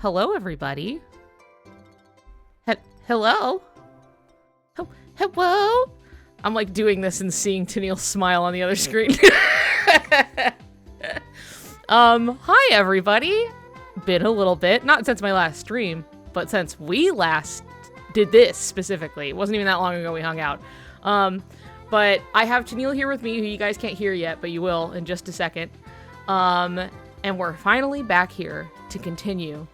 Hello, everybody. Hello? Hello? I'm like doing this and seeing Tennelle smile on the other screen. Hi, everybody. Been a little bit, not since my last stream, but since we last did this specifically. It wasn't even that long ago we hung out. But I have Tennelle here with me, who you guys can't hear yet, but you will in just a second. And we're finally back here to continue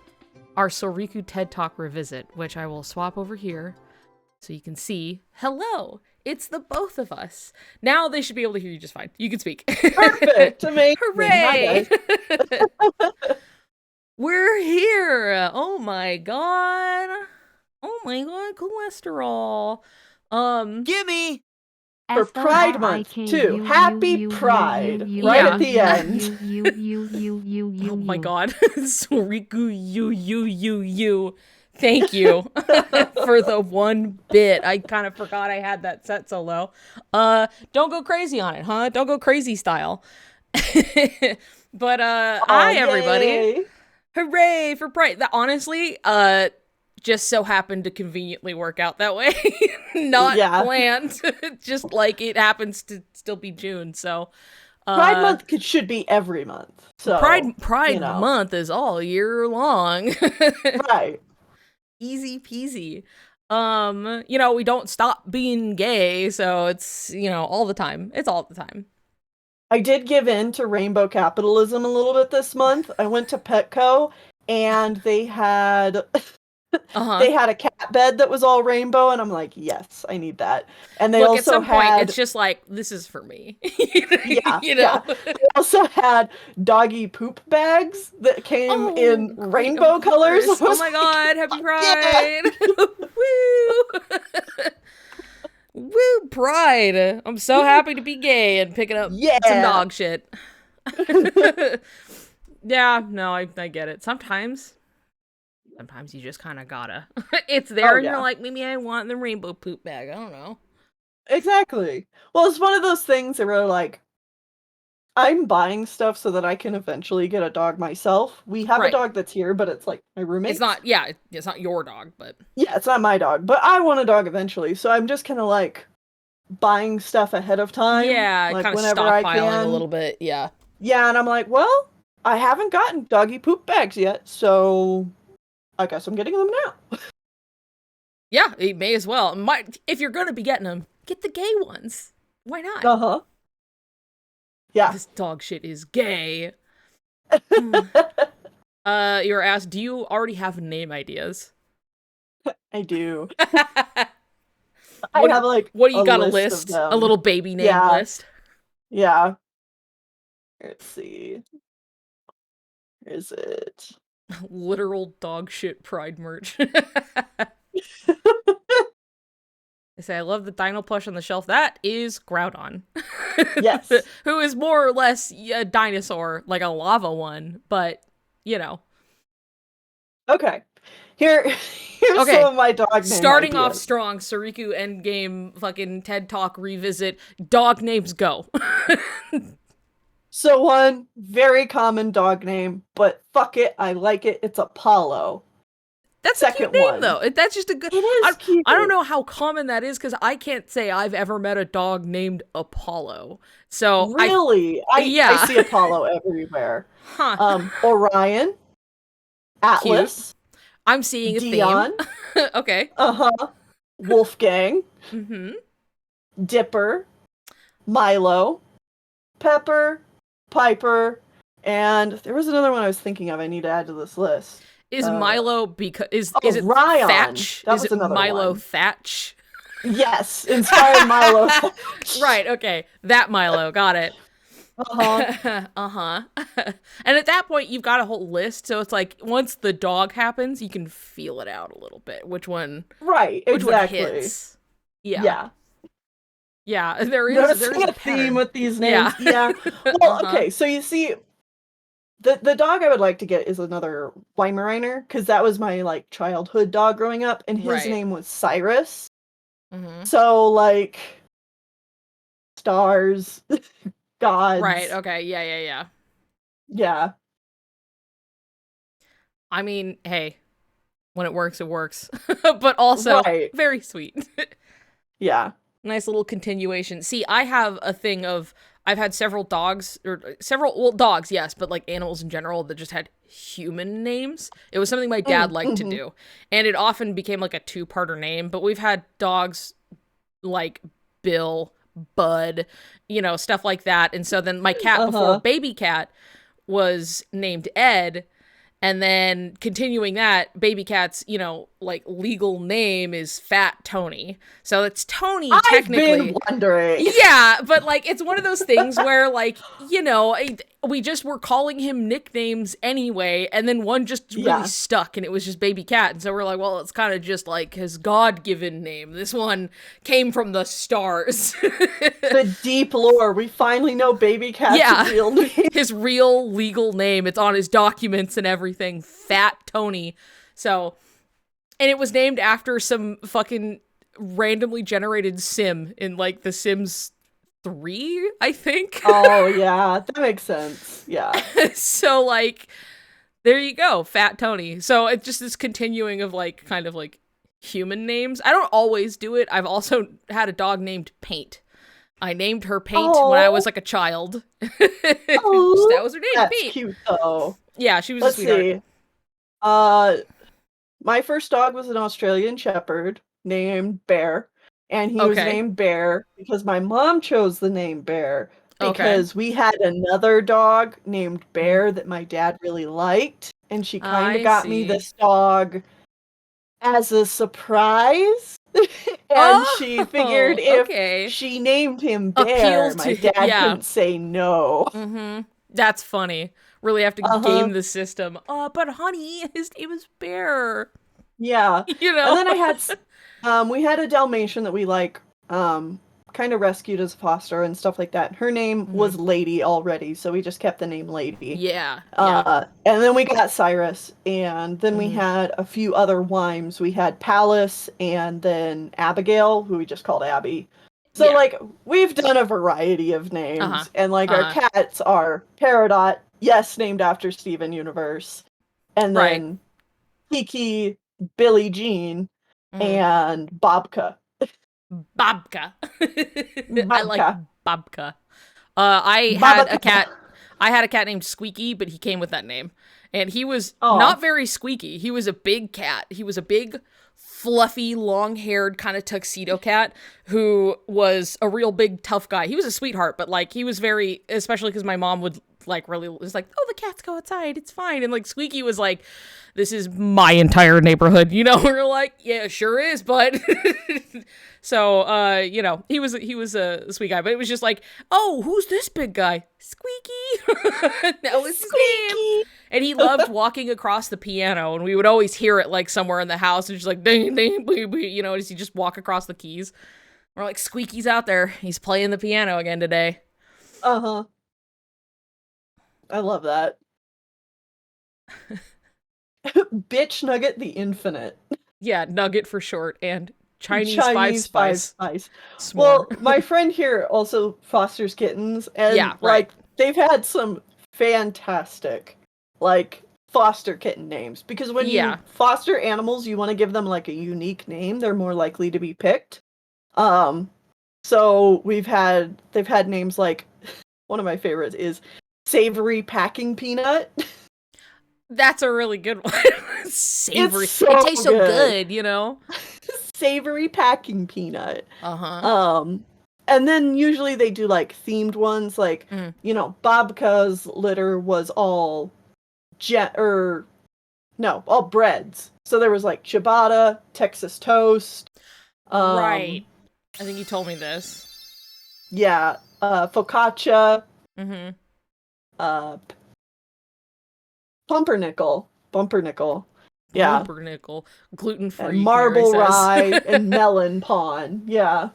our Soriku TED Talk revisit, which I will swap over here so you can see. Hello! It's the both of us. Now they should be able to hear you just fine. You can speak. Perfect! Amazing! Hooray! We're here! Oh my god! Oh my god, cholesterol. Gimme! For Pride Month, too. Happy Pride! Right at the end. Oh my god. Soriku, you. Thank you for the one bit. I kind of forgot I had that set so low. Don't go crazy on it, huh? Don't go crazy style. But, hi everybody. Yay. Hooray for Pride. That honestly, just so happened to conveniently work out that way. Not planned. Just like it happens to still be June, so. Pride Month should be every month. So Pride Month is all year long. Right. Easy peasy. We don't stop being gay, so it's, all the time. It's all the time. I did give in to rainbow capitalism a little bit this month. I went to Petco and they had they had a cat bed that was all rainbow, and I'm like, yes, I need that. And they also at some point, it's just like, this is for me. Yeah. They also had doggy poop bags that came in rainbow colors. Oh my god, happy Pride! Woo! Woo, Pride! I'm so happy to be gay and picking up some dog shit. Yeah, no, I get it. Sometimes you just kind of gotta. It's there and you're like, maybe I want the rainbow poop bag. I don't know. Exactly. Well, it's one of those things that were like, I'm buying stuff so that I can eventually get a dog myself. We have a dog that's here, but it's like my roommate's. It's not your dog, but. Yeah, it's not my dog, but I want a dog eventually, so I'm just kind of like buying stuff ahead of time. Yeah, like kind of whenever I can. stockpiling a little bit, yeah. Yeah, and I'm like, well, I haven't gotten doggy poop bags yet, so I guess I'm getting them now. Yeah, you may as well. If you're gonna be getting them, get the gay ones. Why not? Uh-huh. Yeah. This dog shit is gay. You were asked, do you already have name ideas? I do. I have like what do you got a list? A little baby name list? Yeah. Let's see. Where is it? Literal dog shit Pride merch. I say, I love the dino plush on the shelf. That is Groudon. Yes. Who is more or less a dinosaur, like a lava one, but, Okay. Here's some of my dog names. Starting off strong, Soriku Endgame fucking TED Talk revisit. Dog names go. So one very common dog name, but fuck it, I like it. It's Apollo. That's a cute name, though. That's just a good. It is cute. I don't know how common that is because I can't say I've ever met a dog named Apollo. So really, I see Apollo everywhere. Huh. Orion, Atlas. Cute. I'm seeing a Dion. Theme. Okay. Wolfgang. Dipper. Milo. Pepper. Piper. And there was another one I was thinking of I need to add to this list. Is Milo because is it Ryan. Thatch? That is was it another Milo one. Thatch? Yes, inspired Milo Thatch. Right, okay. That Milo, got it. And at that point you've got a whole list, so it's like once the dog happens, you can feel it out a little bit. Which one exactly. One hits. Yeah. Yeah, there is a theme with these names. Yeah. Well, okay, so you see the dog I would like to get is another Weimaraner, because that was my like childhood dog growing up, and his name was Cyrus. So like stars, gods. Right, okay, yeah. Yeah. I mean, hey, when it works, it works. But also Right. very sweet. Yeah. Nice little continuation. See, I have a thing of I've had several dogs or several dogs, yes, but like animals in general that just had human names. It was something my dad liked to do. And it often became like a two-parter name, but we've had dogs like Bill, Bud, stuff like that. And so then my cat before baby cat was named Ed. And then continuing that, baby cat's, like legal name is Fat Tony. So it's Tony technically. I've been wondering. Yeah, but like it's one of those things where like, we just were calling him nicknames anyway, and then one just really stuck and it was just baby cat. And so we're like, well, it's kind of just like his God-given name. This one came from the stars. The deep lore. We finally know baby cat's real name. His real legal name. It's on his documents and everything. Fat Tony. So, and it was named after some fucking randomly generated sim in like The Sims 3, I think. Oh yeah, that makes sense. Yeah. So like, there you go, Fat Tony. So it's just this continuing of like kind of like human names. I don't always do it. I've also had a dog named Paint. I named her Paint when I was like a child. That was her name. That's Paint. Cute though. Yeah, she was Let's a sweetheart. See. My first dog was an Australian Shepherd named Bear, and he was named Bear because my mom chose the name Bear because we had another dog named Bear that my dad really liked, and she kind of got me this dog as a surprise. And she figured if she named him Bear, my dad couldn't say no. Mm-hmm. That's funny. Really have to game the system. But honey, his name is Bear. Yeah. And then I had, we had a Dalmatian that we kind of rescued as foster and stuff like that. Her name was Lady already, so we just kept the name Lady. Yeah. And then we got Cyrus, and then we had a few other Wimes. We had Palace, and then Abigail, who we just called Abby. So, we've done a variety of names, and, our cats are Peridot, yes, named after Steven Universe, and then Kiki, Billie Jean, and Bobka. Babka. I like Babka. I had a cat named Squeaky, but he came with that name. And he was not very squeaky. He was a big cat. He was a big, fluffy, long-haired kind of tuxedo cat who was a real big, tough guy. He was a sweetheart, but he was very, especially because my mom would was like, oh, the cats go outside, it's fine. And Squeaky was like, this is my entire neighborhood, we're like, yeah, it sure is, but so he was a sweet guy, but it was just like, oh, who's this big guy? Squeaky. That was his name. And he loved walking across the piano, and we would always hear it somewhere in the house, and just ding ding boo, as he just walk across the keys. We're like, Squeaky's out there, he's playing the piano again today. I love that. Bitch Nugget the Infinite. Yeah, Nugget for short, and Chinese five spice. Well, my friend here also fosters kittens, and they've had some fantastic foster kitten names, because when you foster animals, you want to give them a unique name. They're more likely to be picked. So they've had names like, one of my favorites is Savory Packing Peanut. That's a really good one. Savory. It tastes so good, Savory Packing Peanut. And then usually they do themed ones, Bobka's litter was all all breads. So there was ciabatta, Texas toast. Right. I think you told me this. Yeah. Focaccia. Pumpernickel. Yeah. Pumpernickel. Gluten-free. And marble rye and melon pawn. Yeah.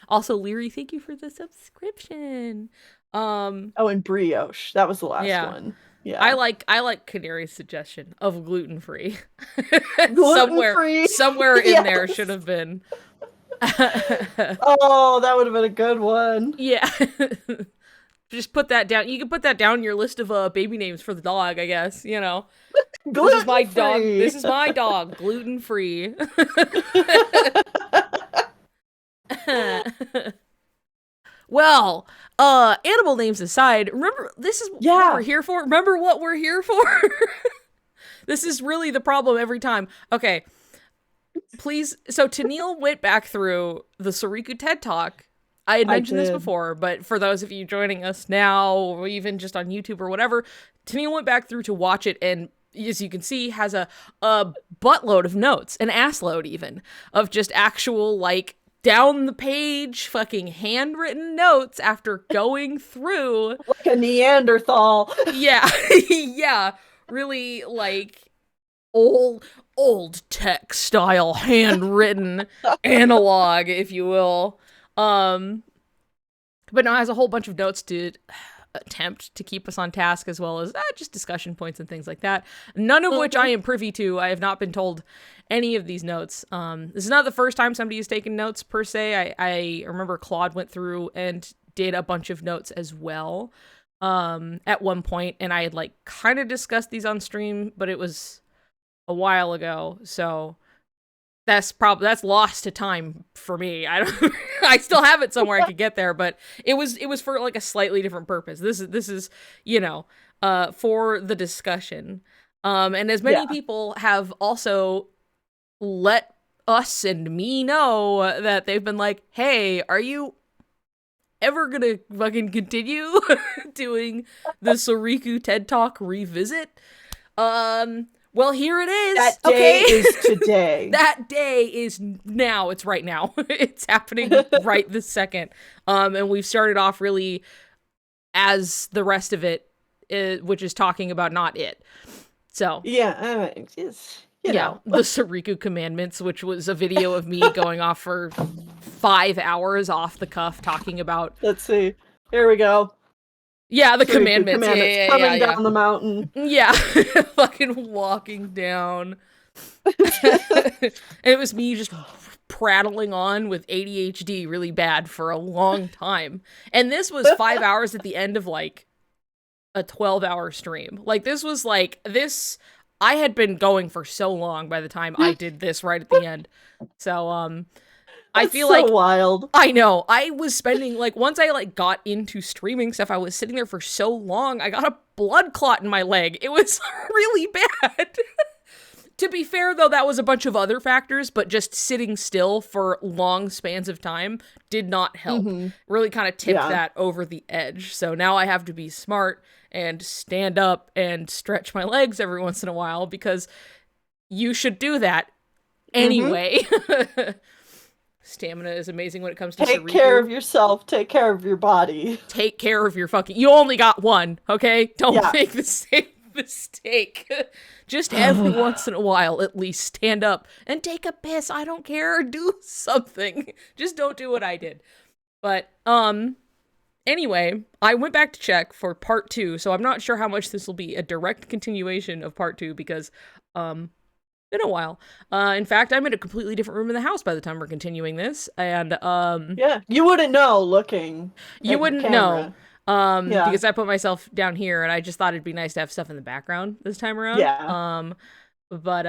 Also, Leary, thank you for the subscription. And brioche. That was the last one. Yeah. I like Canary's suggestion of gluten-free. Gluten-free. Somewhere in there should have been. Oh, that would have been a good one. Yeah. Just put that down. You can put that down your list of baby names for the dog, I guess, This is my dog. This is my dog. Gluten free. Well, animal names aside, remember, this is what we're here for? Remember what we're here for? This is really the problem every time. Okay, please. So Tennelle went back through the Soriku TED Talk. I had mentioned this before, but for those of you joining us now, or even just on YouTube or whatever, Tennelle went back through to watch it, and as you can see, has a buttload of notes, an assload even, of just actual, like, down the page fucking handwritten notes after going through. Like a Neanderthal. Yeah. Yeah. Really, like, old tech style handwritten analog, if you will. But no, it has a whole bunch of notes to attempt to keep us on task, as well as just discussion points and things like that. None of which I am privy to. I have not been told any of these notes. This is not the first time somebody has taken notes per se. I remember Claude went through and did a bunch of notes as well at one point, and I had like kind of discussed these on stream, but it was a while ago, so that's lost to time for me. I still have it somewhere I could get there, but it was for like a slightly different purpose. This is for the discussion. And as many people have also let us and me know that they've been like, hey, are you ever gonna fucking continue doing the Soriku TED Talk revisit? Well, here it is. That day is today. That day is now. It's right now. It's happening right this second. And we've started off really as the rest of it, which is talking about not it. So yeah, you know. The Soriku Commandments, which was a video of me going off for 5 hours off the cuff talking about. Let's see. Here we go. Yeah, the commandments. Yeah, coming down the mountain. Yeah, fucking walking down. And it was me just prattling on with ADHD really bad for a long time. And this was 5 hours at the end of like a 12-hour stream. Like this was like this. I had been going for so long by the time I did this right at the end. So I feel so like wild. I know. I was spending like once I like got into streaming stuff, I was sitting there for so long. I got a blood clot in my leg. It was really bad. To be fair, though, that was a bunch of other factors, but just sitting still for long spans of time did not help. Mm-hmm. Really kind of tipped that over the edge. So now I have to be smart and stand up and stretch my legs every once in a while, because you should do that anyway. Mm-hmm. Stamina is amazing when it comes to Take care of yourself. Take care of your body. Take care of your fucking... You only got one, okay? Don't make the same mistake. Just every once in a while, at least stand up and take a piss. I don't care. Do something. Just don't do what I did. But, anyway, I went back to check for part 2, so I'm not sure how much this will be a direct continuation of part 2, because, been a while. In fact, I'm in a completely different room in the house by the time we're continuing this, and, yeah, you wouldn't know looking. You wouldn't know. Because I put myself down here, and I just thought it'd be nice to have stuff in the background this time around. Yeah. But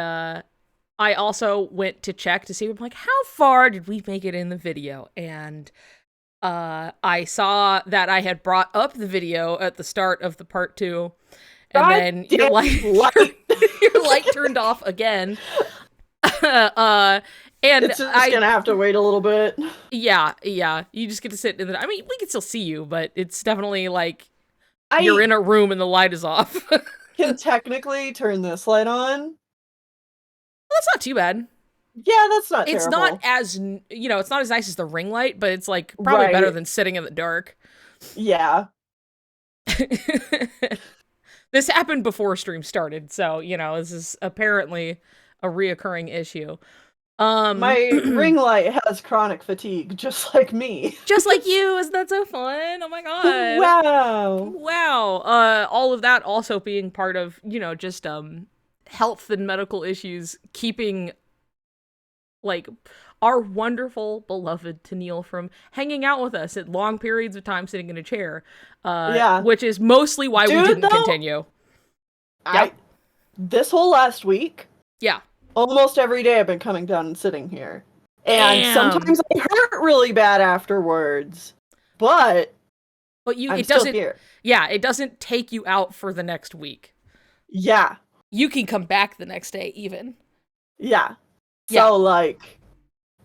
I also went to check to see, I'm like, how far did we make it in the video? And I saw that I had brought up the video at the start of the part 2, and then your light turned off again. And it's just gonna have to wait a little bit. Yeah. You just get to sit in the... I mean, we can still see you, but it's definitely like you're in a room and the light is off. Can technically turn this light on. Well, that's not too bad. Yeah, that's not It's terrible. not as, it's not as nice as the ring light, but it's like probably better than sitting in the dark. Yeah. This happened before stream started, so, this is apparently a reoccurring issue. My ring light has chronic fatigue, just like me. Just like you. Isn't that so fun? Oh my god. Wow. All of that also being part of, just health and medical issues, keeping like our wonderful beloved Tennelle from hanging out with us at long periods of time sitting in a chair. Which is mostly why we didn't continue. this whole last week, Yeah. almost every day I've been coming down and sitting here. And Damn. sometimes I hurt really bad afterwards. But I'm it still doesn't here. Yeah, it doesn't take you out for the next week. Yeah. You can come back the next day even. Yeah. Yeah. So like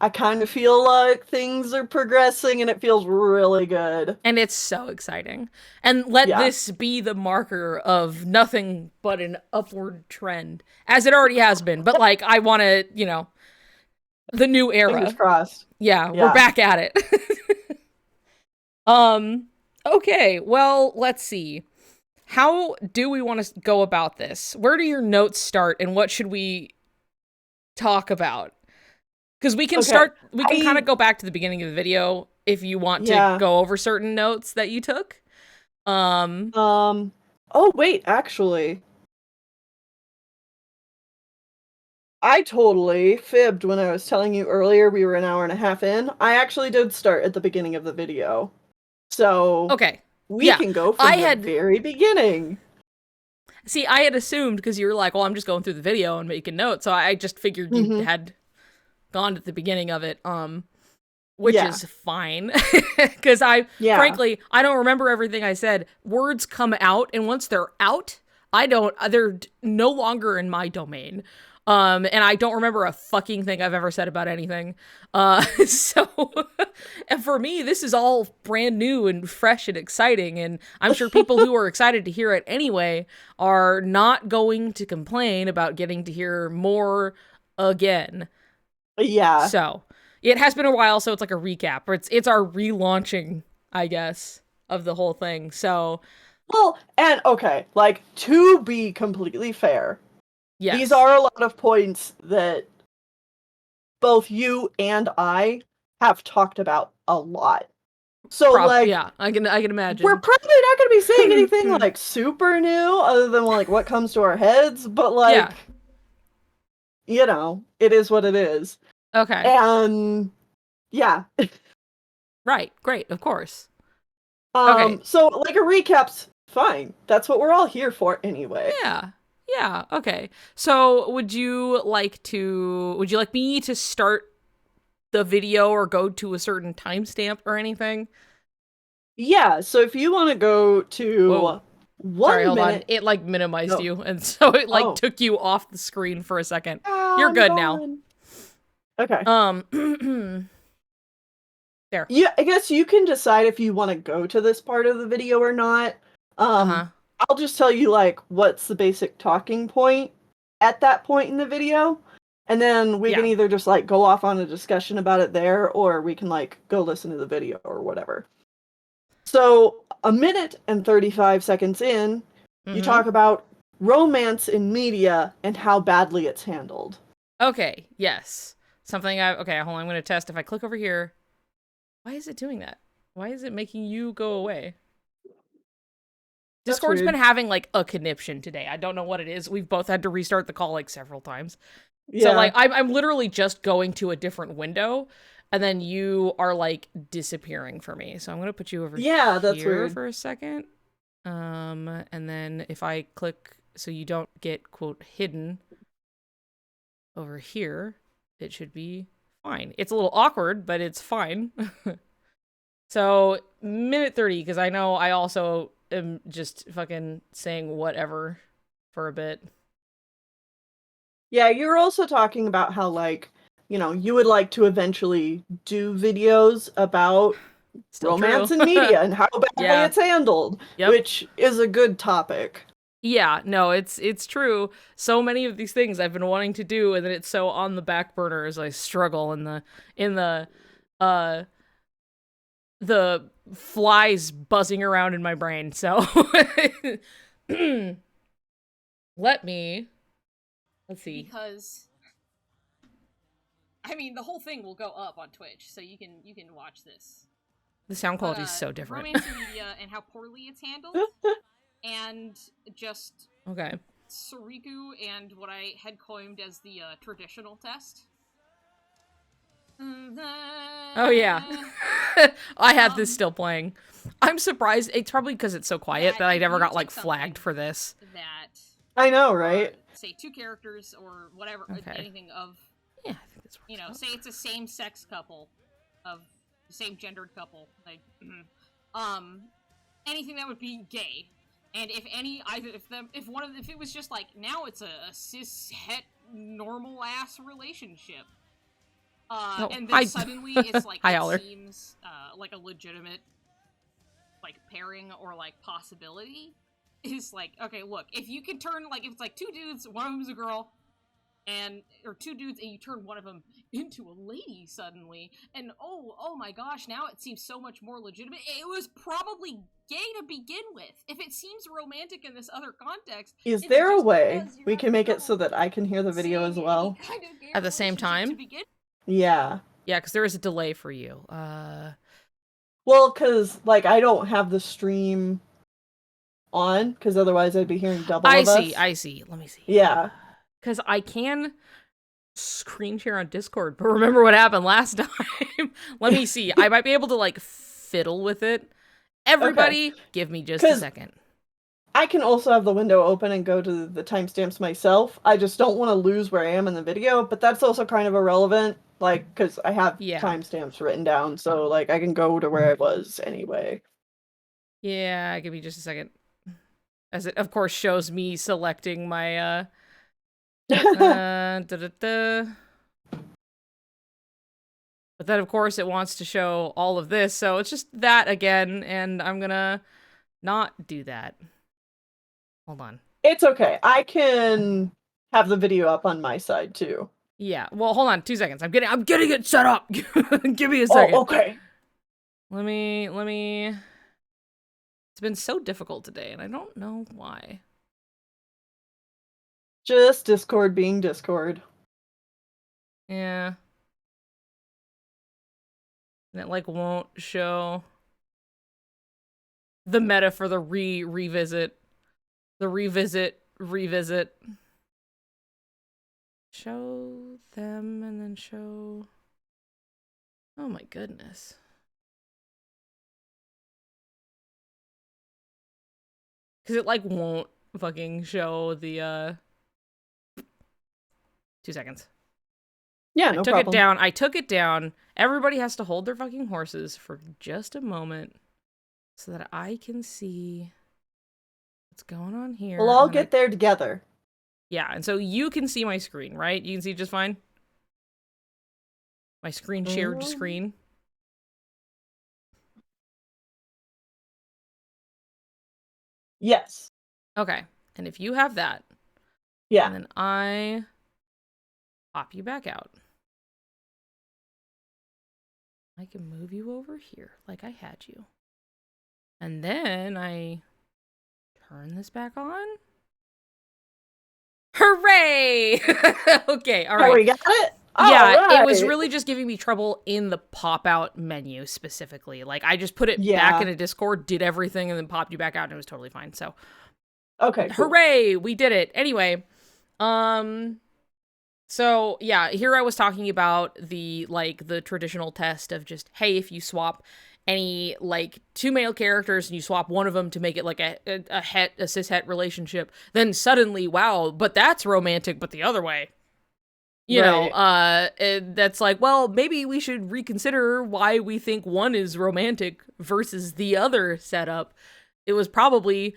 I kind of feel like things are progressing and it feels really good. And it's so exciting. And let this be the marker of nothing but an upward trend, as it already has been. But, like, I want to, the new era. Fingers crossed. Yeah, we're back at it. Okay, well, let's see. How do we want to go about this? Where do your notes start, and what should we talk about? Because we can kind of go back to the beginning of the video if you want to go over certain notes that you took. Oh wait, actually. I totally fibbed when I was telling you earlier we were an hour and a half in. I actually did start at the beginning of the video. So okay. We can go from the very beginning. See, I had assumed because you were like, well, I'm just going through the video and making notes. So I just figured you had gone to the beginning of it, which is fine. Because frankly, I don't remember everything I said. Words come out, and once they're out, they're no longer in my domain. And I don't remember a fucking thing I've ever said about anything. So, and for me, this is all brand new and fresh and exciting. And I'm sure people who are excited to hear it anyway are not going to complain about getting to hear more again. Yeah. So, it has been a while, so it's like a recap. Or it's our relaunching, I guess, of the whole thing. So, well, and okay, like, to be completely fair, yes, these are a lot of points that both you and I have talked about a lot. So, yeah, I can imagine. We're probably not going to be saying anything, like, super new, other than, like, what comes to our heads, but, like, it is what it is. Okay. And, yeah. Right, great, of course. Okay. So, like, a recap's fine. That's what we're all here for anyway. Yeah, okay. So, would you like me to start the video or go to a certain timestamp or anything? Yeah, so if you want to go to 1 Sorry, hold minute... on. It, like, minimized you, and so it, like, took you off the screen for a second. You're good now. Okay. There. Yeah, I guess you can decide if you want to go to this part of the video or not. I'll just tell you, like, what's the basic talking point at that point in the video, and then we can either just, like, go off on a discussion about it there, or we can, like, go listen to the video or whatever. So, 1 minute and 35 seconds in, you talk about romance in media and how badly it's handled. Okay, yes. Okay, hold on, I'm going to test. If I click over here, why is it doing that? Why is it making you go away? Discord's been having, like, a conniption today. I don't know what it is. We've both had to restart the call, like, several times. Yeah. So, like, I'm literally just going to a different window, and then you are, like, disappearing for me. So I'm going to put you over here for a second. And then if I click so you don't get, quote, hidden over here, it should be fine. It's a little awkward, but it's fine. So, minute 30, because I know I also am just fucking saying whatever for a bit. Yeah, you're also talking about how, like, you would like to eventually do videos about romance in media and how badly it's handled, which is a good topic. Yeah, no, it's true. So many of these things I've been wanting to do, and then it's so on the back burner as I struggle in the flies buzzing around in my brain. So let's see. Because I mean, the whole thing will go up on Twitch, so you can watch this. The sound quality is so different. Romance in media and how poorly it's handled. And just Soriku and what I had coined as the traditional test. Oh yeah. I have this still playing. I'm surprised. It's probably because it's so quiet that I never got, like, flagged for this. I know, right? say 2 characters or whatever, anything of, yeah, I think this works say it's a same-sex couple of the same gendered couple, like, anything that would be gay. And if it was just like, now it's a cis het normal ass relationship, and then suddenly it's like it seems like a legitimate like pairing or like possibility, is like, okay, look, if you can turn, like, if it's like 2 dudes, one of them's a girl, or 2 dudes, and you turn one of them into a lady suddenly, and oh my gosh, now it seems so much more legitimate. It was probably gay to begin with. If it seems romantic in this other context, is there a way we can make it so that I can hear the video as well kind of at the same time? Yeah, because there is a delay for you. Well, because like I don't have the stream on, because otherwise I'd be hearing double of us. I see. Let me see. Yeah. Because I can screen share on Discord, but remember what happened last time? Let me see. I might be able to, like, fiddle with it. Everybody, give me just a second. I can also have the window open and go to the timestamps myself. I just don't want to lose where I am in the video, but that's also kind of irrelevant, like, because I have timestamps written down, so, like, I can go to where I was anyway. Yeah, give me just a second. As it, of course, shows me selecting my, But then, of course, it wants to show all of this, so it's just that again, and I'm gonna not do that. Hold on. It's okay. I can have the video up on my side, too. Yeah, well, hold on 2 seconds. I'm getting it set up! Give me a second. Oh, okay. Let me... It's been so difficult today, and I don't know why. Just Discord being Discord. Yeah. And it, like, won't show the meta for the revisit. The revisit. Show them, and then show... Oh my goodness. Because it, like, won't fucking show the, 2 seconds. Yeah, no problem. I took it down. Everybody has to hold their fucking horses for just a moment so that I can see what's going on here. We'll all get there together. Yeah, and so you can see my screen, right? You can see just fine? My screen shared screen. Yes. Okay. And if you have that, yeah, then I pop you back out. I can move you over here like I had you. And then I turn this back on. Hooray! Okay, all right. Oh, we got it? Yeah, right. It was really just giving me trouble in the pop-out menu specifically. Like, I just put it back in a Discord, did everything, and then popped you back out, and it was totally fine. So, okay, cool. Hooray! We did it. Anyway, so, yeah, here I was talking about the traditional test of just, hey, if you swap any, like, 2 male characters and you swap one of them to make it, like, a cis-het relationship, then suddenly, wow, but that's romantic, but the other way. You know, that's like, well, maybe we should reconsider why we think one is romantic versus the other setup. It was probably,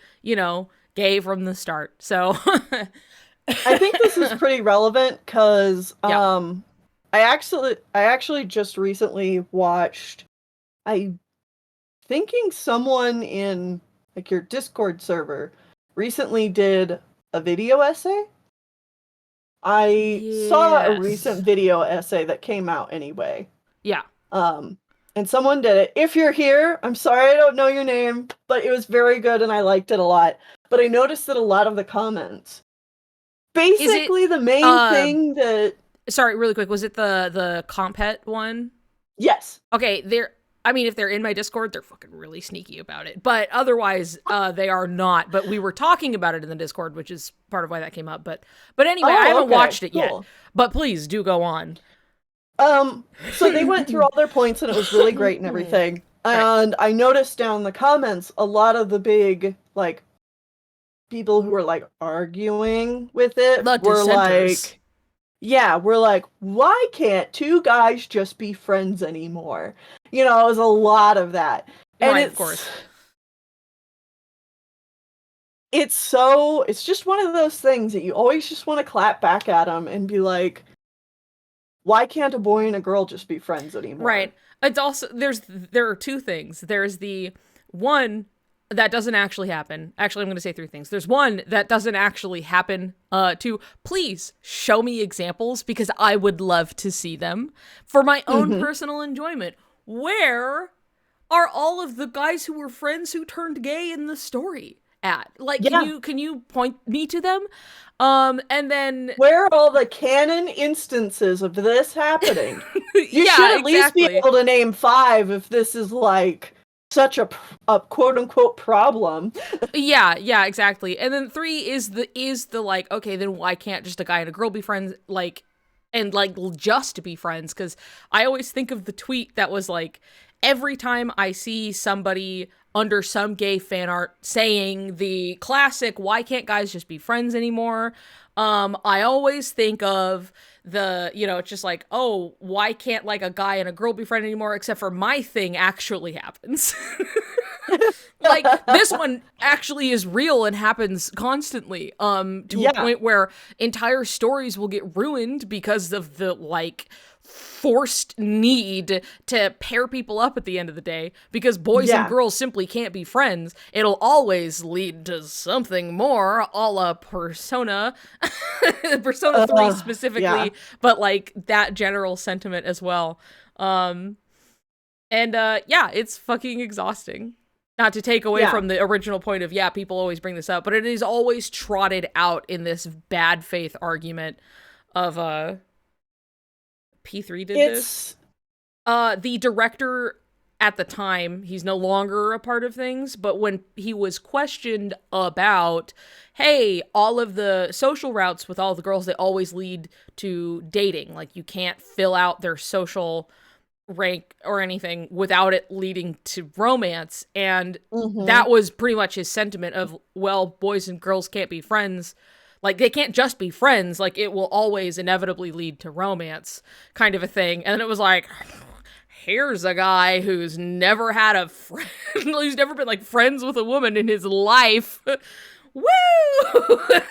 gay from the start, so... I think this is pretty relevant because I actually just recently watched, I'm thinking someone in like your Discord server recently did a video essay. I saw a recent video essay that came out anyway. Yeah. And someone did it. If you're here, I'm sorry I don't know your name, but it was very good and I liked it a lot. But I noticed that a lot of the comments, basically the main thing that... Sorry, really quick, was it the Compet one? Yes. Okay, if they're in my Discord, they're fucking really sneaky about it. But otherwise, they are not. But we were talking about it in the Discord, which is part of why that came up. But anyway, I haven't watched it yet. But please, do go on. So they went through all their points, and it was really great and everything. And I noticed down in the comments, a lot of the big, like, people who were like arguing with it The were dissenters. like, yeah, we're like, why can't two guys just be friends anymore? You know, it was a lot of that. And Right, of course. It's just one of those things that you always just want to clap back at them and be like, why can't a boy and a girl just be friends anymore? Right. It's also, there are two things. There's the one that doesn't actually happen. Actually, I'm going to say three things. There's one that doesn't actually happen. Two, please show me examples because I would love to see them for my own personal enjoyment. Where are all of the guys who were friends who turned gay in the story at? Like, can you point me to them? And then where are all the canon instances of this happening? You yeah, should at least be able to name 5 if this is like such a quote unquote problem. yeah, exactly. And then 3 is the like, okay, then why can't just a guy and a girl be friends, like, and like just be friends? Because I always think of the tweet that was like, every time I see somebody under some gay fan art saying the classic, why can't guys just be friends anymore? I always think of the, you know, it's just like, oh, why can't like a guy and a girl be friends anymore? Except for my thing actually happens. Like, this one actually is real and happens constantly, to a point where entire stories will get ruined because of the, like, forced need to pair people up at the end of the day, because boys and girls simply can't be friends. It'll always lead to something more, a la Persona. Persona 3 specifically, but, like, that general sentiment as well. It's fucking exhausting. Not to take away from the original point of, people always bring this up, but it is always trotted out in this bad faith argument of, P3 did this. The director at the time, he's no longer a part of things, but when he was questioned about, hey, all of the social routes with all the girls, they always lead to dating. Like, you can't fill out their social rank or anything without it leading to romance. And that was pretty much his sentiment of, well, boys and girls can't be friends. Like, they can't just be friends. Like, it will always inevitably lead to romance, kind of a thing. And it was like, here's a guy who's never had a friend, who's never been, like, friends with a woman in his life. Woo!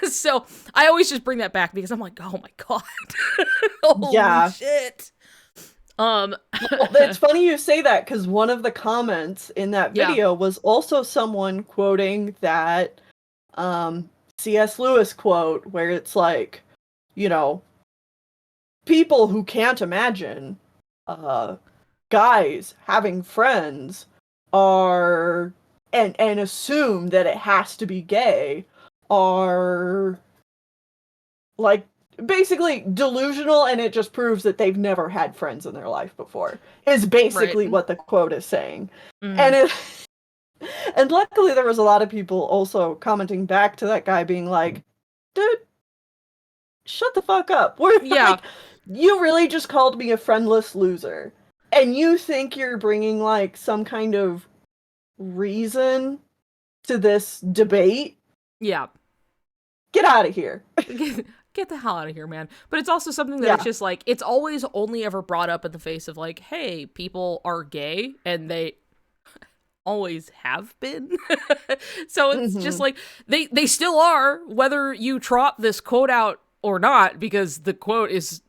So I always just bring that back because I'm like, oh my god. Holy shit. Well, it's funny you say that, because one of the comments in that video was also someone quoting that C.S. Lewis quote, where it's like, you know, people who can't imagine guys having friends are and assume that it has to be gay are like basically delusional, and it just proves that they've never had friends in their life before, is basically what the quote is saying. And luckily there was a lot of people also commenting back to that guy being like, dude, shut the fuck up. Like, you really just called me a friendless loser, and you think you're bringing like some kind of reason to this debate? Get out of here. Get the hell out of here, man. But it's also something that it's just like, it's always only ever brought up in the face of like, hey, people are gay, and they always have been. So it's just like, they still are, whether you trot this quote out or not, because the quote is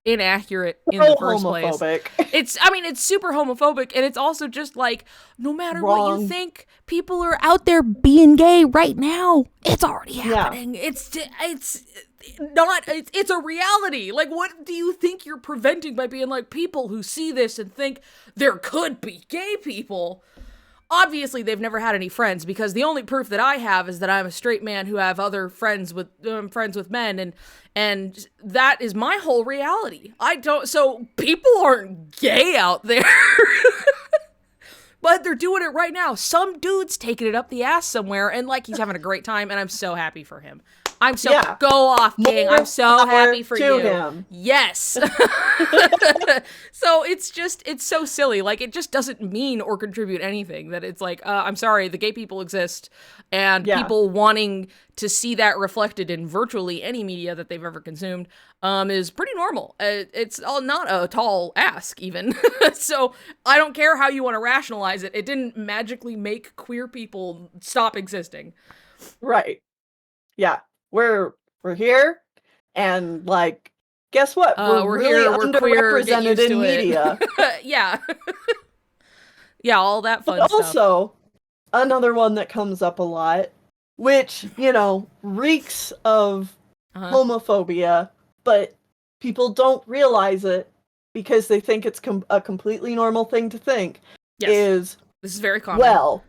inaccurate in the first place. It's super homophobic, and it's also just like, no matter what you think, people are out there being gay right now. It's already happening. It's a reality. Like, what do you think you're preventing by being like, people who see this and think there could be gay people? Obviously, they've never had any friends, because the only proof that I have is that I'm a straight man who have other friends with men, and that is my whole reality. So people aren't gay out there. But they're doing it right now. Some dude's taking it up the ass somewhere, and like, he's having a great time, and I'm so happy for him. Go off, King. I'm so happy for you. Him. Yes. So it's so silly. Like, it just doesn't mean or contribute anything. That it's like, I'm sorry, the gay people exist, and people wanting to see that reflected in virtually any media that they've ever consumed is pretty normal. It's not a tall ask, even. So I don't care how you want to rationalize it. It didn't magically make queer people stop existing. Right. Yeah. We're here, and like, guess what? We're really here, we're underrepresented queer, in media. Yeah. Yeah, all that fun but stuff. Also, another one that comes up a lot, which, reeks of homophobia, but people don't realize it because they think it's a completely normal thing to think, this is very common. Well,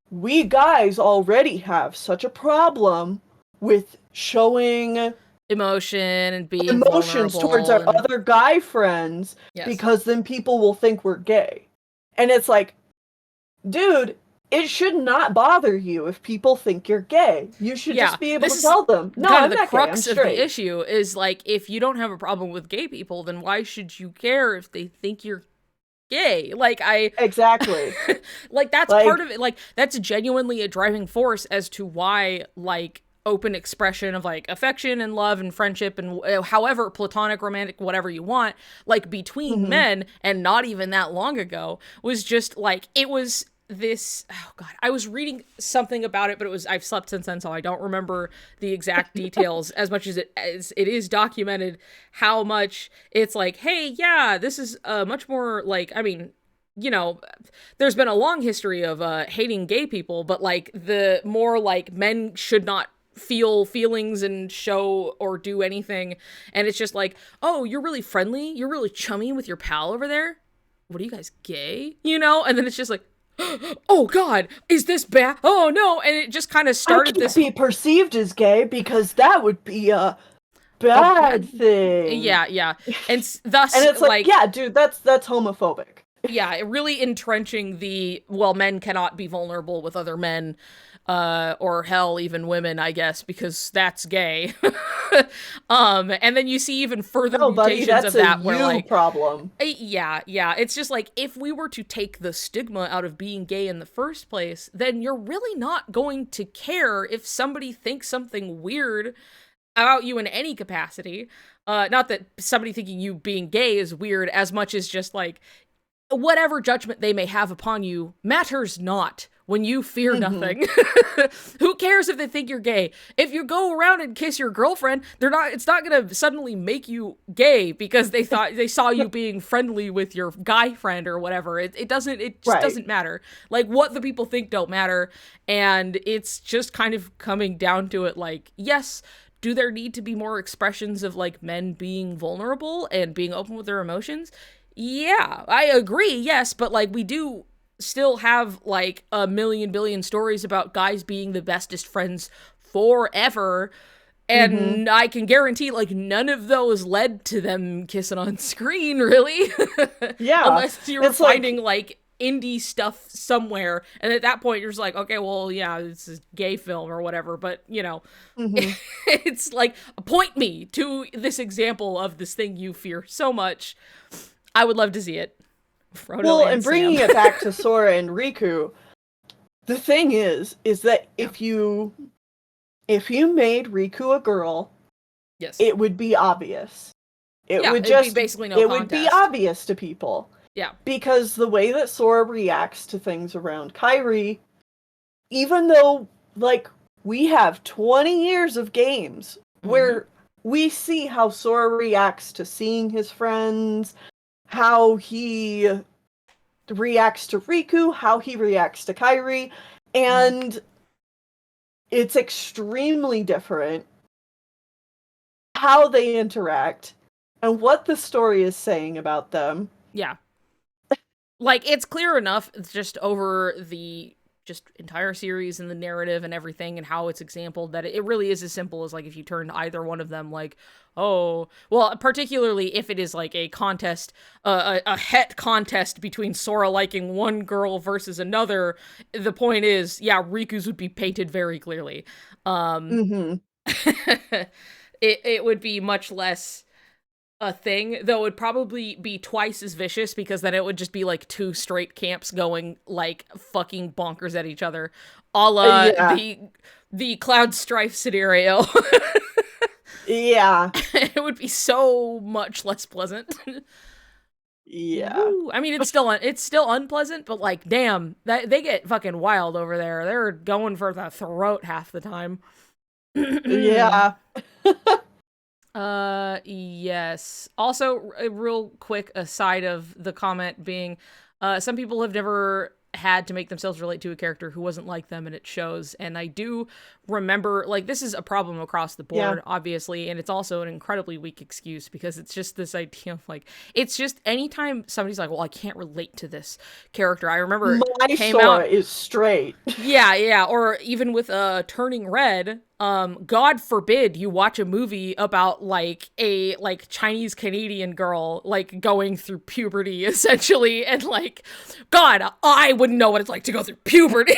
we guys already have such a problem with showing emotion and being emotions towards our other guy friends, because then people will think we're gay. And it's like, dude, it should not bother you if people think you're gay. You should just be able to tell them, no, I'm not gay, I'm straight. The crux of the issue is, like, if you don't have a problem with gay people, then why should you care if they think you're gay? Like, exactly. Like, that's part of it. Like, that's genuinely a driving force as to why, like, open expression of, like, affection and love and friendship and however platonic, romantic, whatever you want, like, between men, and not even that long ago, was just like, it was this, oh god, I was reading something about it, but I've slept since then, so I don't remember the exact details as much as it is documented, how much it's like, hey, yeah, this is much more like, I mean, there's been a long history of hating gay people, but, like, the more, like, men should not feel feelings and show or do anything, and it's just like, oh, you're really friendly, you're really chummy with your pal over there, what are you guys, gay? And then it's just like, oh god, is this bad? Oh no. And it just kind of started this be perceived as gay, because that would be a bad thing. Yeah. And thus, and it's like, yeah, dude, that's homophobic. Yeah, really entrenching the, well, men cannot be vulnerable with other men, or hell, even women, I guess, because that's gay. And then you see even further mutations of that, where, like, problem. Yeah. It's just like, if we were to take the stigma out of being gay in the first place, then you're really not going to care if somebody thinks something weird about you in any capacity. Not that somebody thinking you being gay is weird, as much as just, like, whatever judgment they may have upon you matters not when you fear nothing. Who cares if they think you're gay? If you go around and kiss your girlfriend, it's not gonna suddenly make you gay because they saw you being friendly with your guy friend or whatever. It doesn't matter. Like, what the people think don't matter. And it's just kind of coming down to it, like, yes, do there need to be more expressions of, like, men being vulnerable and being open with their emotions? Yeah, I agree, yes, but, like, we do still have, like, a million billion stories about guys being the bestest friends forever, and I can guarantee, like, none of those led to them kissing on screen, really. Yeah. Unless you're finding, like, indie stuff somewhere, and at that point, you're just like, okay, well, yeah, it's a gay film or whatever, but, it's like, point me to this example of this thing you fear so much. I would love to see it. Frodo and bringing Sam. it back to Sora and Riku, the thing is that if you made Riku a girl, yes, it would be obvious. It would be basically no contest. Would be obvious to people. Yeah. Because the way that Sora reacts to things around Kairi, even though, like, we have 20 years of games where we see how Sora reacts to seeing his friends, how he reacts to Riku, how he reacts to Kairi, and it's extremely different how they interact and what the story is saying about them. Yeah. Like, it's clear enough just over the entire series and the narrative and everything and how it's exampled that it really is as simple as, like, if you turn either one of them, like, oh, well, particularly if it is, like, a contest, a het contest between Sora liking one girl versus another, the point is, yeah, Riku's would be painted very clearly. it would be much less a thing, though it would probably be twice as vicious, because then it would just be like two straight camps going like fucking bonkers at each other, a la the Cloud Strife scenario. Yeah. It would be so much less pleasant. Yeah. Woo. I mean, it's still unpleasant, but like, damn, they get fucking wild over there. They're going for the throat half the time. Yeah. Yes. Also, a real quick aside of the comment being, some people have never had to make themselves relate to a character who wasn't like them, and it shows. And I do remember, like, this is a problem across the board, obviously, and it's also an incredibly weak excuse, because it's just this idea of, like, it's just anytime somebody's like, well, I can't relate to this character. I remember my Sora is straight. Yeah, or even with Turning Red, God forbid you watch a movie about like a Chinese Canadian girl like going through puberty essentially, and like, God, I wouldn't know what it's like to go through puberty.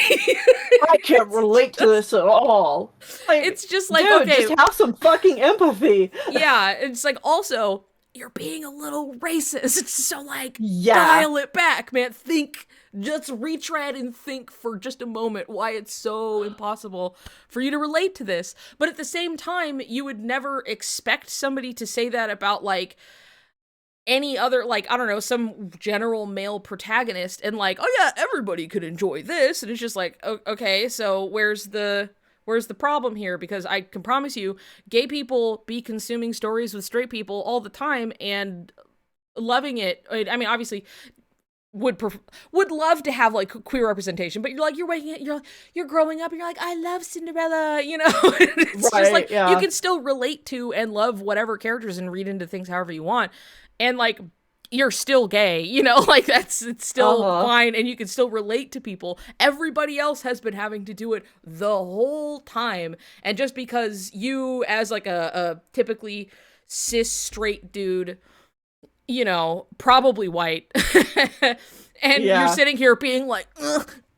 I can't relate to this at all. Like, it's just like, dude, okay, just have some fucking empathy. Yeah, it's like, also, you're being a little racist, so like, dial it back, man. Just retread and think for just a moment why it's so impossible for you to relate to this. But at the same time, you would never expect somebody to say that about, like, any other, like, I don't know, some general male protagonist, and like, oh yeah, everybody could enjoy this. And it's just like, okay, so where's the problem here? Because I can promise you, gay people be consuming stories with straight people all the time and loving it. I mean, obviously, would love to have like queer representation, but you're growing up and you're like, I love Cinderella, you know. It's just like, you can still relate to and love whatever characters and read into things however you want, and like, you're still gay, you know, like it's still fine, and you can still relate to people. Everybody else has been having to do it the whole time, and just because you, as like a typically cis straight dude, you know, probably white, and you're sitting here being like,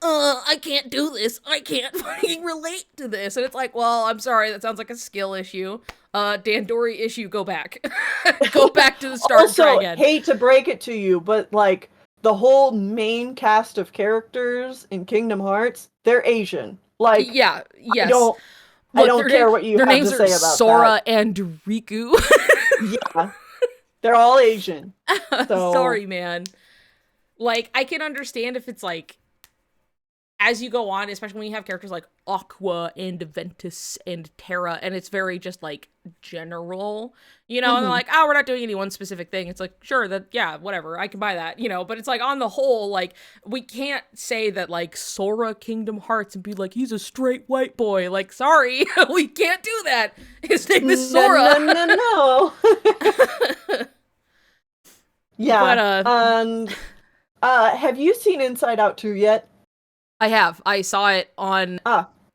I can't do this. I can't fucking relate to this. And it's like, well, I'm sorry, that sounds like a skill issue. Dandori issue, go back. Go back to the start and try again. Hate to break it to you, but like, the whole main cast of characters in Kingdom Hearts, they're Asian. Like, yes. I don't care what you have to say about that. Sora and Riku. Yeah. They're all Asian. So. Sorry, man. Like, I can understand if it's like, as you go on, especially when you have characters like Aqua and Ventus and Terra, and it's very just like general, you know, and they're like, oh, we're not doing any one specific thing. It's like, sure, that, yeah, whatever, I can buy that, you know, but it's like, on the whole, like, we can't say that like Sora Kingdom Hearts and be like, he's a straight white boy. Like, sorry, we can't do that. His name is Sora. No. Yeah. But, have you seen Inside Out 2 yet? I have. I saw it on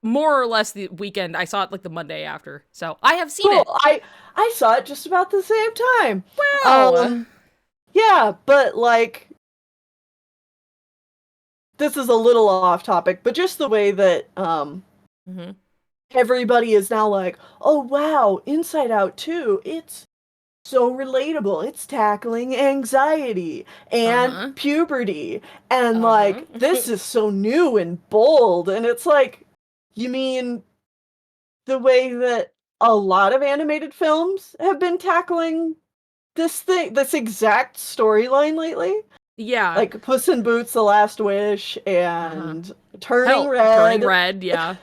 more or less the weekend. I saw it like the Monday after. So I have seen it. I saw it just about the same time. Wow. Yeah, but like, this is a little off topic, but just the way that everybody is now like, oh wow, Inside Out 2, it's so relatable. It's tackling anxiety and puberty, and like, this is so new and bold. And it's like, you mean the way that a lot of animated films have been tackling this exact storyline lately? Yeah. Like Puss in Boots: The Last Wish and Turning Red. Turning Red, yeah.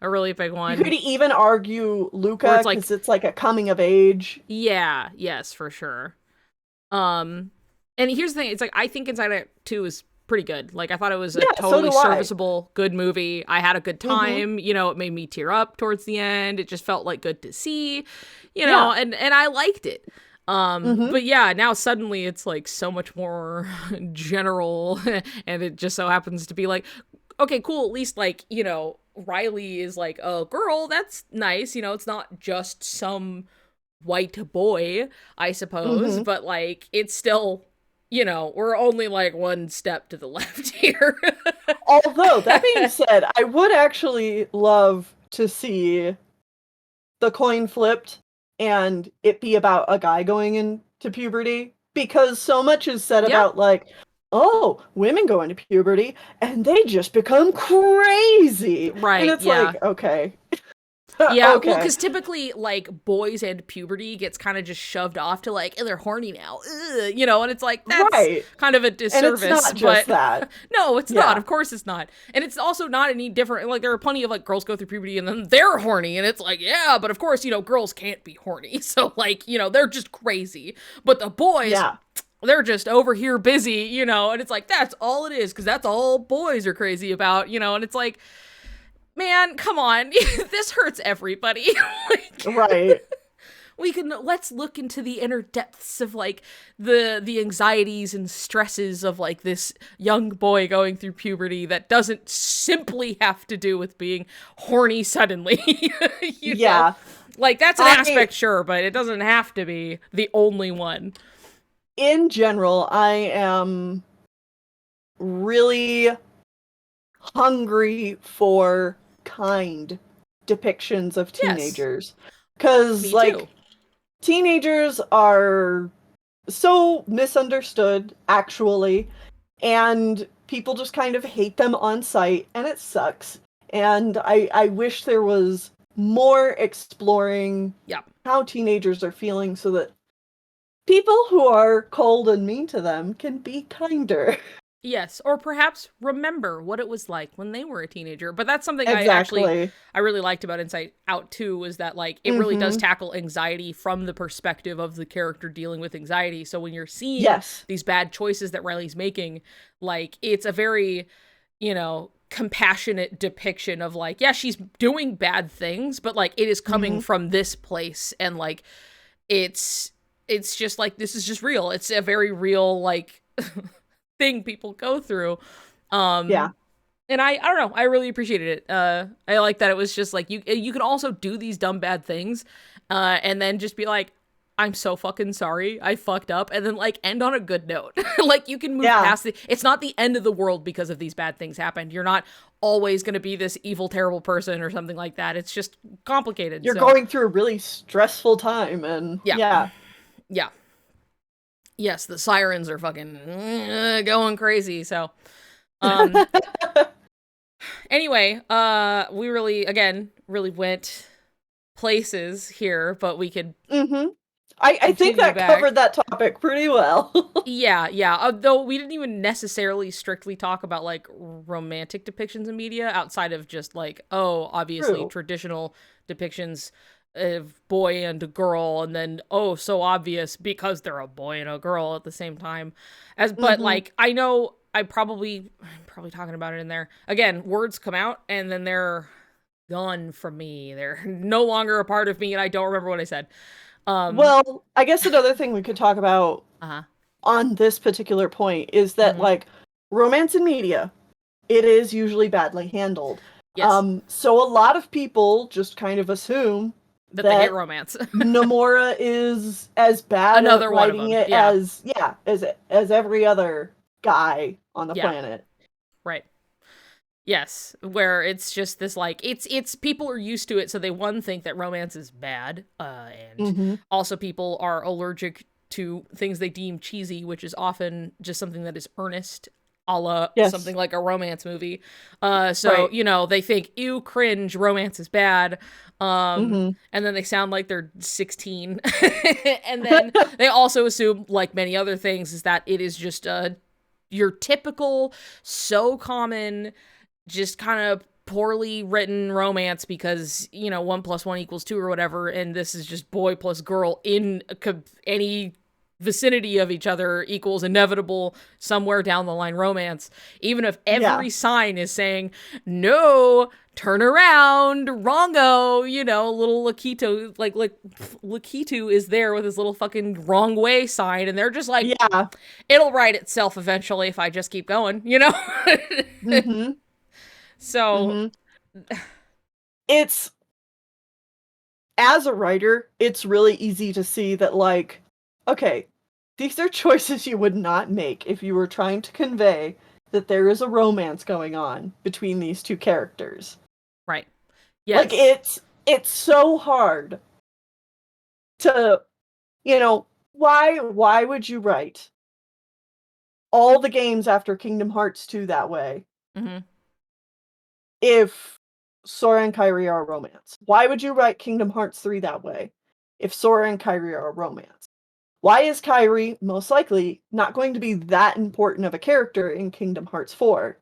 A really big one. You could even argue Luca, because it's like a coming of age. Yeah, yes, for sure. And here's the thing, it's like, I think Inside Out 2 is pretty good. Like, I thought it was a totally serviceable, good movie. I had a good time. You know, it made me tear up towards the end. It just felt like good to see, you know, and I liked it. But yeah, now suddenly it's like so much more general, and it just so happens to be like, okay, cool, at least like, you know, Riley is like a girl, that's nice, you know, it's not just some white boy, I suppose, but like, it's still, you know, we're only like one step to the left here. Although, that being said, I would actually love to see the coin flipped and it be about a guy going into puberty, because so much is said about like, oh, women go into puberty and they just become crazy. Right. And it's like, okay. Yeah, okay. well, because typically, like, boys and puberty gets kind of just shoved off to, like, they're horny now, you know, and it's like, that's kind of a disservice. And it's not just that. No, it's not. Of course it's not. And it's also not any different. Like, there are plenty of, like, girls go through puberty and then they're horny, and it's like, yeah, but of course, you know, girls can't be horny. So, like, you know, they're just crazy. But the boys... they're just over here busy, you know, and it's like, that's all it is, because that's all boys are crazy about, you know, and it's like... Man, come on. This hurts everybody. Like, right. Let's look into the inner depths of, like, the anxieties and stresses of, like, this young boy going through puberty that doesn't simply have to do with being horny suddenly. you know? Like, that's an aspect, sure, but it doesn't have to be the only one. In general, I am really hungry for kind depictions of teenagers, because like teenagers are so misunderstood actually, and people just kind of hate them on sight, and it sucks. And I wish there was more exploring how teenagers are feeling, so that people who are cold and mean to them can be kinder. Yes, or perhaps remember what it was like when they were a teenager. But that's something I really liked about Inside Out 2, was that, like, it really does tackle anxiety from the perspective of the character dealing with anxiety. So when you're seeing these bad choices that Riley's making, like, it's a very, you know, compassionate depiction of, like, yeah, she's doing bad things, but, like, it is coming from this place, and, like, it's just, like, this is just real. It's a very real, like... thing people go through. And I don't know, I really appreciated it. I like that it was just like, you can also do these dumb bad things and then just be like, I'm so fucking sorry, I fucked up, and then, like, end on a good note. Like, you can move past it. It's not the end of the world because of these bad things happened. You're not always going to be this evil, terrible person or something like that. It's just complicated. You're going through a really stressful time, and yeah. Yes, the sirens are fucking going crazy, so... anyway, we really went places here, but we could... I think that covered that topic pretty well. Yeah. Though we didn't even necessarily strictly talk about, like, romantic depictions in media, outside of just, like, obviously traditional depictions... boy and a girl, and then so obvious because they're a boy and a girl at the same time, but like, I know I'm probably talking about it in there again. Words come out and then they're gone from me. They're no longer a part of me, and I don't remember what I said. Well, I guess another thing we could talk about on this particular point is that like, romance in media, it is usually badly handled. So a lot of people just kind of assume that they hate romance. Nomura is as bad at writing it as every other guy on the planet. Right. Yes, where it's just this, like, it's people are used to it, so they think that romance is bad, and also people are allergic to things they deem cheesy, which is often just something that is earnest, a la something like a romance movie. You know, they think, ew, cringe, romance is bad. And then they sound like they're 16. And then they also assume, like many other things, is that it is just your typical, so common, just kind of poorly written romance because, you know, 1 + 1 = 2 or whatever, and this is just boy plus girl in any vicinity of each other equals inevitable somewhere down the line romance, even if every sign is saying, no, turn around, wrongo, you know, little Lakitu, like Lakitu is there with his little fucking wrong way sign, and they're just like, it'll write itself eventually if I just keep going, you know? So it's, as a writer, it's really easy to see that, like, okay, these are choices you would not make if you were trying to convey that there is a romance going on between these two characters. Right. Yes. Like, it's so hard to, why would you write all the games after Kingdom Hearts 2 that way if Sora and Kairi are a romance? Why would you write Kingdom Hearts 3 that way if Sora and Kairi are a romance? Why is Kairi, most likely, not going to be that important of a character in Kingdom Hearts 4?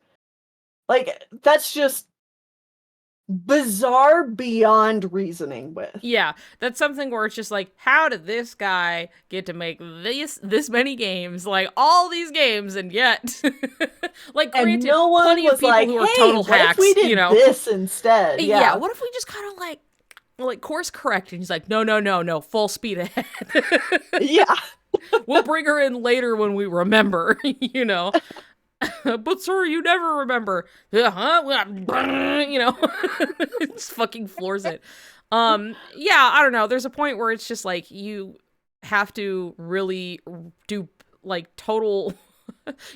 Like, that's just bizarre beyond reasoning with. Yeah, that's something where it's just like, how did this guy get to make this many games, like all these games, and yet, like, granted, and no one plenty was of people like, who are hey, total what hacks, if we did this instead? Yeah, what if we just kind of like course correct? And he's like, no, full speed ahead. Yeah. We'll bring her in later when we remember, But sir, you never remember. Just fucking floors it. Yeah, I don't know. There's a point where it's just like you have to really do like total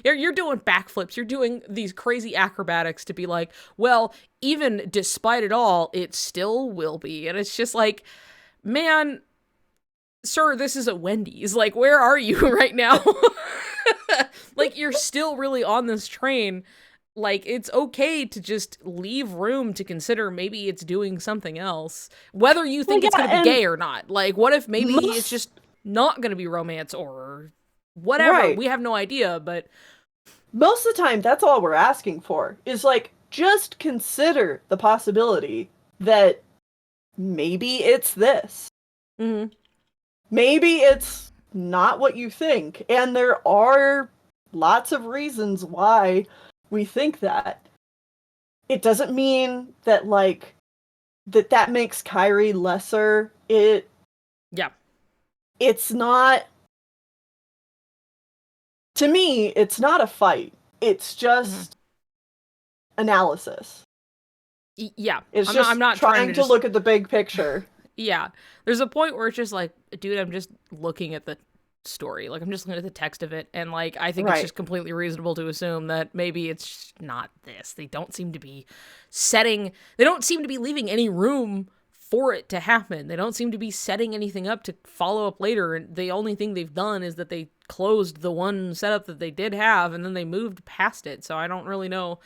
you're doing backflips, you're doing these crazy acrobatics to be like, well, even despite it all, it still will be. And it's just like, man, sir, this is a Wendy's. Like, where are you right now? Like, you're still really on this train. Like, it's okay to just leave room to consider maybe it's doing something else. Whether you think it's going to be gay or not. Like, what if maybe it's just not going to be romance or whatever? Right. We have no idea, but... Most of the time, that's all we're asking for. Is, like, just consider the possibility that maybe it's this. Mm-hmm. Maybe it's not what you think. And there are lots of reasons why we think that. It doesn't mean that, like, that makes Kairi lesser. Yeah. It's not... To me, it's not a fight. It's just analysis. Yeah. It's I'm not trying to look at the big picture. Yeah. There's a point where it's just like, dude, I'm just looking at the story. Like, I'm just looking at the text of it. And, like, I think it's just completely reasonable to assume that maybe it's not this. They don't seem to be leaving any room for it to happen. They don't seem to be setting anything up to follow up later. And the only thing they've done is that they closed the one setup that they did have, and then they moved past it. So I don't really know.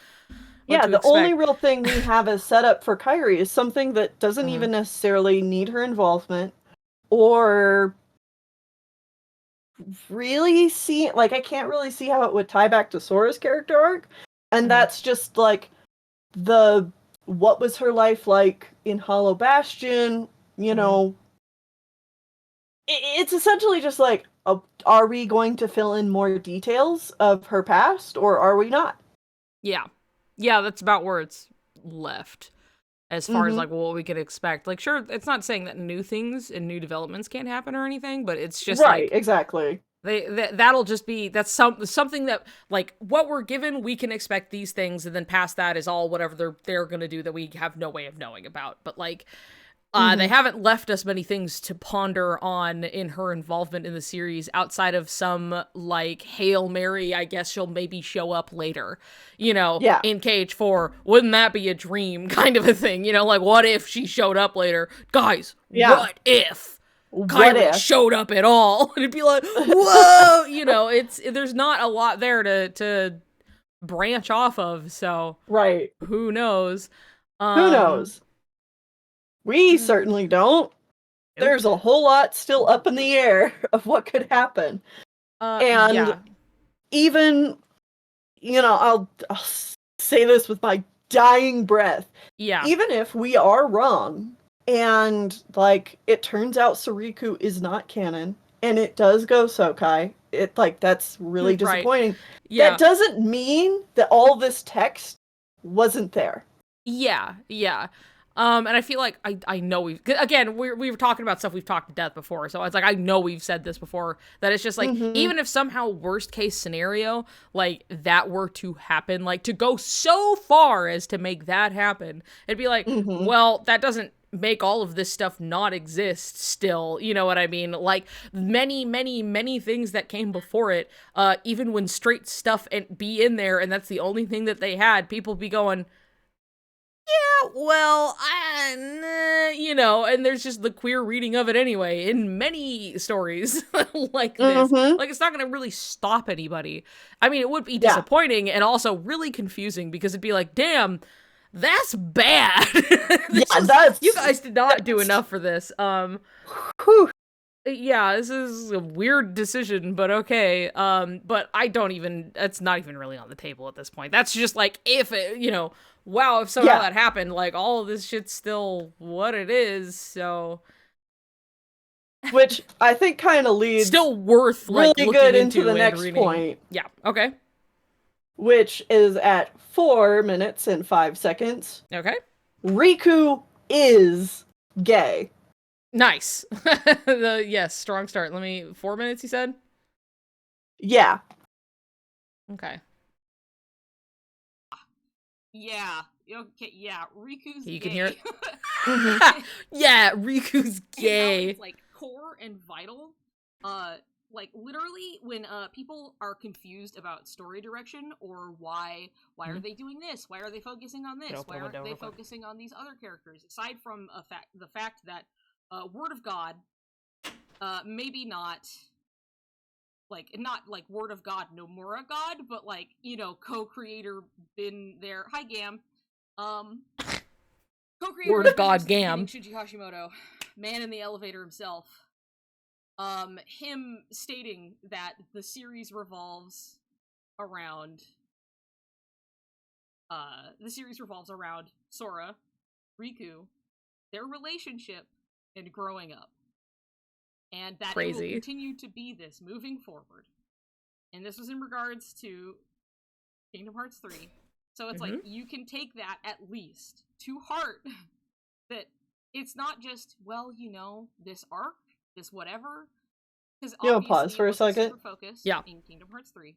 Yeah, the only real thing we have as set up for Kairi is something that doesn't even necessarily need her involvement, or really see, like, I can't really see how it would tie back to Sora's character arc, and that's just, like, what was her life like in Hollow Bastion, it's essentially just like, are we going to fill in more details of her past, or are we not? Yeah. Yeah, that's about where it's left. As far as, like, what we could expect. Like, sure, it's not saying that new things and new developments can't happen or anything, but it's just right, exactly. That'll just be, that's something that, like, what we're given, we can expect these things, and then past that is all whatever they're gonna do that we have no way of knowing about. But, like, they haven't left us many things to ponder on in her involvement in the series outside of some, like, Hail Mary, I guess she'll maybe show up later, in KH4. Wouldn't that be a dream kind of a thing? Like, what if she showed up later? Guys, what if Kairi showed up at all? It'd be like, whoa! There's not a lot there to branch off of, so... Right. Who knows? Who knows? We certainly don't. There's a whole lot still up in the air of what could happen. Even, I'll say this with my dying breath. Yeah. Even if we are wrong, and, like, it turns out Soriku is not canon, and it does go Sokai, that's really disappointing. Right. Yeah. That doesn't mean that all this text wasn't there. Yeah. And I feel like I know we were talking about stuff we've talked to death before, so it's like, I know we've said this before, that it's just like, even if somehow worst case scenario, like, that were to happen, like, to go so far as to make that happen, it'd be like, well, that doesn't make all of this stuff not exist still, you know what I mean? Like, many things that came before it, even when straight stuff and be in there, and that's the only thing that they had, people be going, Well, you know, and there's just the queer reading of it anyway in many stories like this. Like, it's not going to really stop anybody. I mean, it would be disappointing and also really confusing because it'd be like, damn, that's bad. You guys did not do enough for this. Yeah, this is a weird decision, but okay. But I don't even, it's not even really on the table at this point. That's just like, if it, you know, wow, if somehow that happened, like, all of this shit's still what it is, so. Which I think kind of leads still worth, like, really good into the next point. Yeah, okay. Which is at 4 minutes and 5 seconds. Okay. Riku is gay. Nice. Yes, strong start. 4 minutes, you said? Yeah. Okay. Yeah. Okay, yeah, Riku's gay. You can hear it? Yeah, Riku's gay. It's, like, core and vital. Like, literally, when people are confused about story direction, or why are they doing this? Why are they focusing on this? Why aren't they focusing on these other characters? Aside from the fact that Word of God, maybe not Word of God, Nomura God, but, like, you know, co-creator been there. Hi, Gam. Co-creator Word of God, Gam. Shuji Hashimoto, man in the elevator himself. Him stating that the series revolves around Sora, Riku, their relationship, and growing up. And that it will continue to be this moving forward. And this was in regards to Kingdom Hearts 3. So it's like, you can take that at least to heart, that it's not just, well, you know, this arc, this whatever. Because obviously pause for a second. Super focus in Kingdom Hearts 3.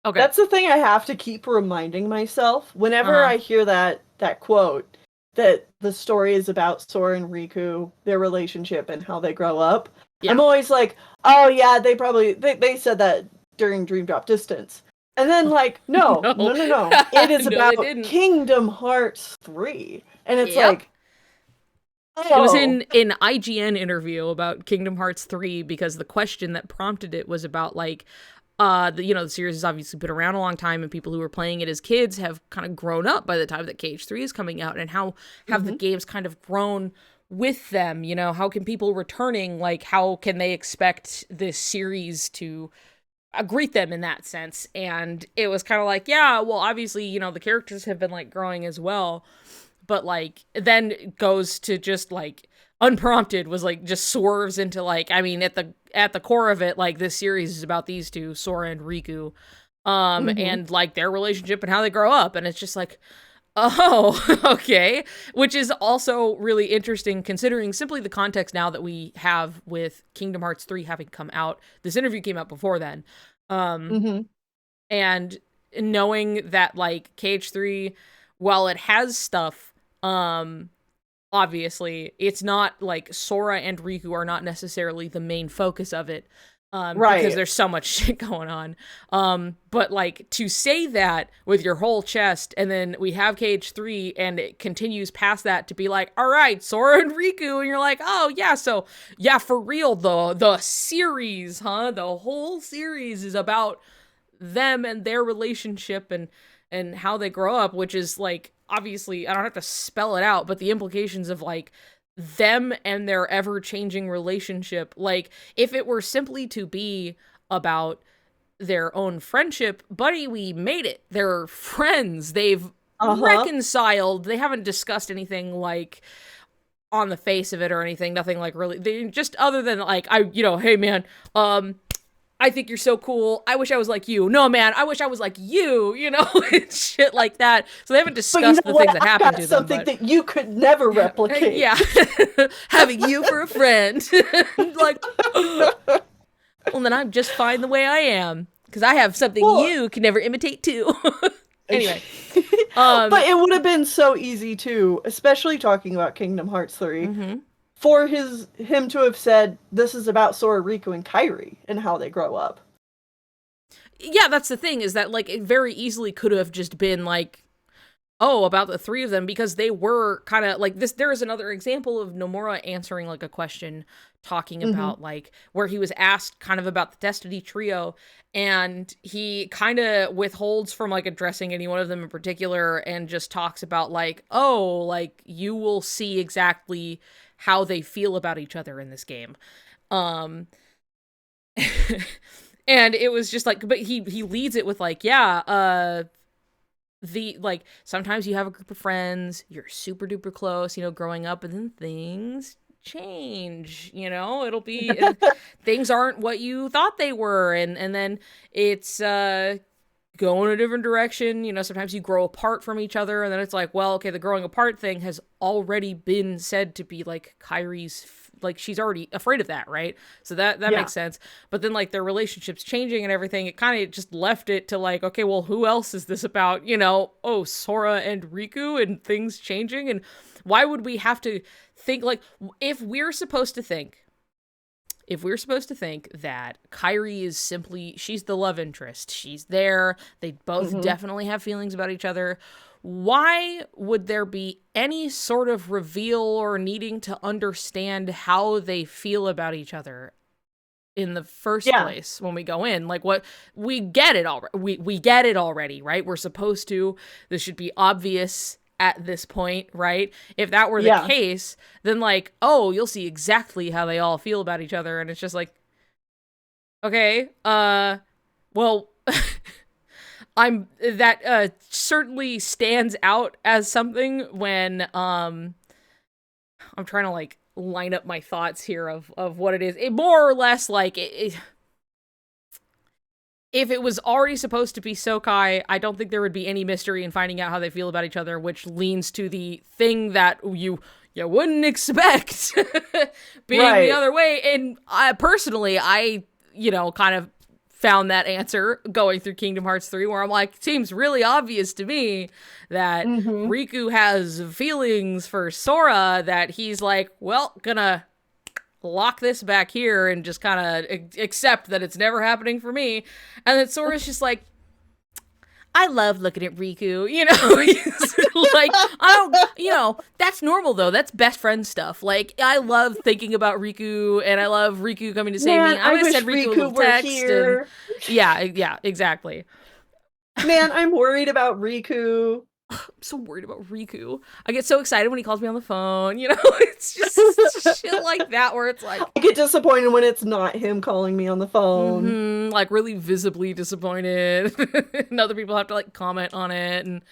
Okay. That's the thing I have to keep reminding myself whenever I hear that quote, that the story is about Sora and Riku, their relationship, and how they grow up. Yeah. I'm always like, oh yeah, they said that during Dream Drop Distance. And then, like, no. It is about Kingdom Hearts 3. And it's like, It was in an IGN interview about Kingdom Hearts 3, because the question that prompted it was about, like, the series has obviously been around a long time, and people who were playing it as kids have kind of grown up by the time that KH3 is coming out, and how have the games kind of grown with them, you know? How can people returning, like, how can they expect this series to greet them in that sense? And it was kind of like, yeah, well, obviously, you know, the characters have been, like, growing as well, but, like, then it goes to just, like, unprompted was, like, just swerves into, like, I mean, at the core of it, like, this series is about these two, Sora and Riku, and, like, their relationship and how they grow up, and it's just like, oh, okay, which is also really interesting considering simply the context now that we have with Kingdom Hearts 3 having come out. This interview came out before then, and knowing that, like, KH3, while it has stuff, obviously, it's not like Sora and Riku are not necessarily the main focus of it, because there's so much shit going on. But, like, to say that with your whole chest, and then we have KH3, and it continues past that to be like, all right, Sora and Riku, and you're like, oh yeah, so yeah, for real, the series, the whole series is about them and their relationship and how they grow up, which is, like, obviously, I don't have to spell it out, but the implications of, like, them and their ever-changing relationship, like, if it were simply to be about their own friendship, buddy, we made it. They're friends. They've reconciled. They haven't discussed anything, like, on the face of it or anything. Nothing, like, really, they just, other than, like, hey, man, I think you're so cool. I wish I was like you. No, man, I wish I was like you, you know, and shit like that. So they haven't discussed the things that happened to them. Something that you could never replicate. Yeah. Having you for a friend. Like, well, then I'm just fine the way I am. Because I have something you can never imitate too. Anyway. But it would have been so easy too, especially talking about Kingdom Hearts 3. For him to have said, this is about Sora, Riku, and Kairi, and how they grow up. yeah, that's the thing, is that, like, it very easily could have just been, like, oh, about the three of them, because they were kind of, like, this, there is another example of Nomura answering, like, a question, talking about, like, where he was asked kind of about the Destiny trio, and he kind of withholds from, like, addressing any one of them in particular, and just talks about, like, oh, like, you will see exactly how they feel about each other in this game. And it was just like, but he leads it with, like, yeah, the, like, sometimes you have a group of friends, you're super duper close, you know, growing up, and then things change, you know, it'll be, things aren't what you thought they were, and then it's, go in a different direction, you know, sometimes you grow apart from each other, and then it's like, well, okay, the growing apart thing has already been said to be, like, Kairi's, like, she's already afraid of that, right? So that makes sense. But then, like, their relationship's changing and everything, it kind of just left it to, like, okay, well, who else is this about? You know, oh, Sora and Riku and things changing, and why would we have to think, like, if we're supposed to think that Kairi is simply, she's the love interest, she's there, they both definitely have feelings about each other, why would there be any sort of reveal or needing to understand how they feel about each other in the first place when we go in? Like, what, we get it already. We get it already, right? We're supposed to. This should be obvious at this point, right? If that were the case, then, like, oh, you'll see exactly how they all feel about each other, and it's just like, okay, well, that certainly stands out as something when, I'm trying to, like, line up my thoughts here of what it is. It more or less, like, if it was already supposed to be Sokai, I don't think there would be any mystery in finding out how they feel about each other, which leans to the thing that you wouldn't expect being the other way. And I personally, you know, kind of found that answer going through Kingdom Hearts 3, where I'm like, it seems really obvious to me that Riku has feelings for Sora, that he's like, well, gonna lock this back here and just kind of accept that it's never happening for me. And then Sora's just like, I love looking at Riku, you know? Like, I don't, you know, that's normal though. That's best friend stuff. Like, I love thinking about Riku, and I love Riku coming to save me. I'm gonna send Riku a little text. And, yeah, exactly. Man, I'm worried about Riku. I'm so worried about Riku. I get so excited when he calls me on the phone, you know? It's just shit like that, where it's like, I get disappointed when it's not him calling me on the phone. Like, really visibly disappointed. And other people have to, like, comment on it. And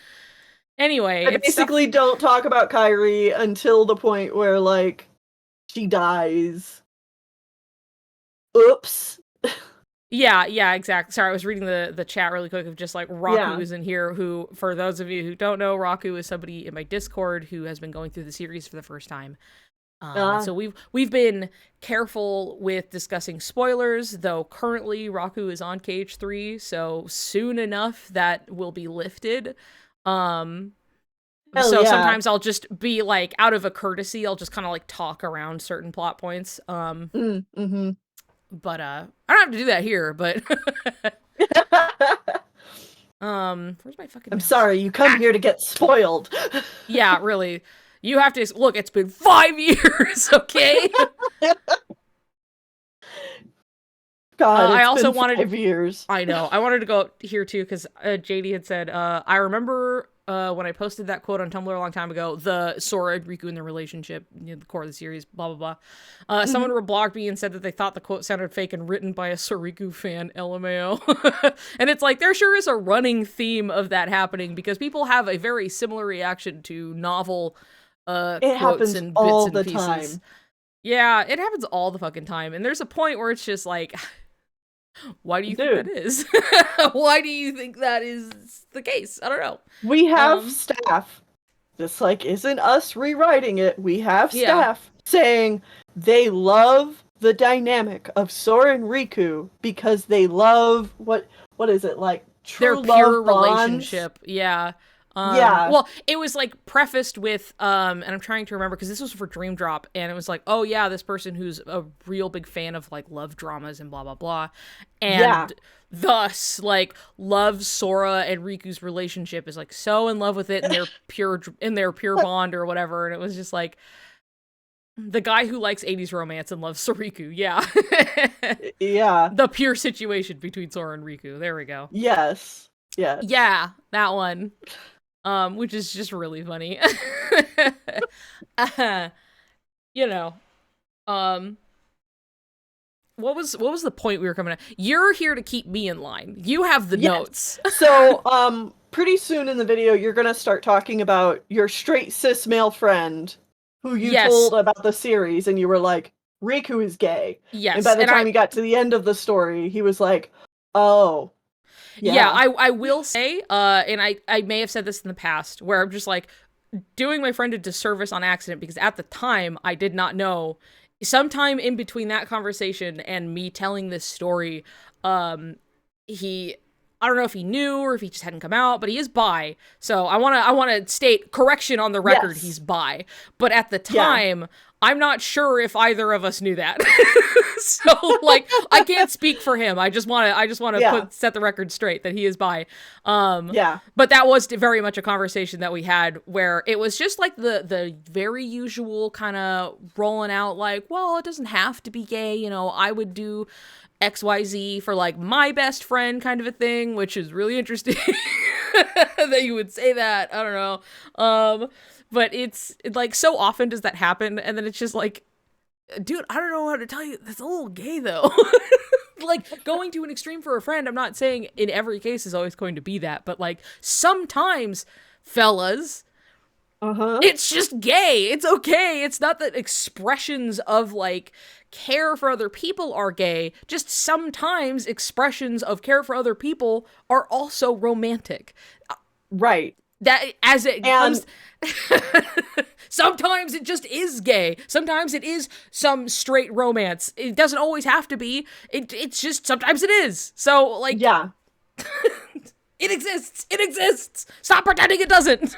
anyway, I basically don't talk about Kairi until the point where, like, she dies. Oops. Yeah, exactly. Sorry, I was reading the chat really quick of just, like, Raku is in here, who, for those of you who don't know, Raku is somebody in my Discord who has been going through the series for the first time. So we've been careful with discussing spoilers, though currently Raku is on KH3, so soon enough that will be lifted. Sometimes I'll just be, like, out of a courtesy, I'll just kind of, like, talk around certain plot points. But I don't have to do that here, but where's my fucking I'm sorry, you come here to get spoiled. Yeah, really. You have to look, it's been 5 years, okay? God, I also been wanted 5 years. I know. I wanted to go here too, because JD had said, I remember when I posted that quote on Tumblr a long time ago, the Sora and Riku in the relationship, you know, the core of the series, blah, blah, blah. Someone reblogged me and said that they thought the quote sounded fake and written by a Soriku fan, LMAO. And it's like, there sure is a running theme of that happening, because people have a very similar reaction to novel quotes and bits and pieces. Time. Yeah, it happens all the fucking time. And there's a point where it's just like, why do you think that is? Why do you think that is the case? I don't know. We have staff. This, like, isn't us rewriting it. We have staff saying they love the dynamic of Sora and Riku because they love what is it, like, true their pure love bonds? Relationship. Yeah. Yeah. Well, it was like prefaced with, and I'm trying to remember because this was for Dream Drop, and it was like, oh yeah, this person who's a real big fan of like love dramas and blah blah blah, and thus like loves Sora and Riku's relationship, is like so in love with it, and their pure bond or whatever, and it was just like the guy who likes 80s romance and loves Soriku, yeah. Yeah. The pure situation between Sora and Riku. There we go. Yes. Yeah. Yeah, that one. Which is just really funny. You know, what was the point we were coming at? You're here to keep me in line. You have the notes. So, pretty soon in the video, you're gonna start talking about your straight cis male friend who you told about the series, and you were like, Riku is gay. Yes. And by the time you got to the end of the story, he was like, oh. Yeah, I will say, and I may have said this in the past, where I'm just like doing my friend a disservice on accident, because at the time I did not know. Sometime in between that conversation and me telling this story, I don't know if he knew or if he just hadn't come out, but he is bi. So I wanna state correction on the record, he's bi. But at the time, I'm not sure if either of us knew that. So like I can't speak for him. I just wanna set the record straight that he is bi. But that was very much a conversation that we had where it was just like the very usual kind of rolling out like, well, it doesn't have to be gay, you know, I would do XYZ for like my best friend kind of a thing, which is really interesting that you would say that. I don't know. But it's like so often does that happen, and then it's just like, dude, I don't know how to tell you. That's a little gay though. Like going to an extreme for a friend, I'm not saying in every case is always going to be that, but like sometimes, fellas, it's just gay. It's okay. It's not that expressions of like care for other people are gay. Just sometimes expressions of care for other people are also romantic. Right. That as it comes. Sometimes it just is gay. Sometimes it is some straight romance. It doesn't always have to be. It's just sometimes it is. So like, yeah, it exists. It exists. Stop pretending it doesn't.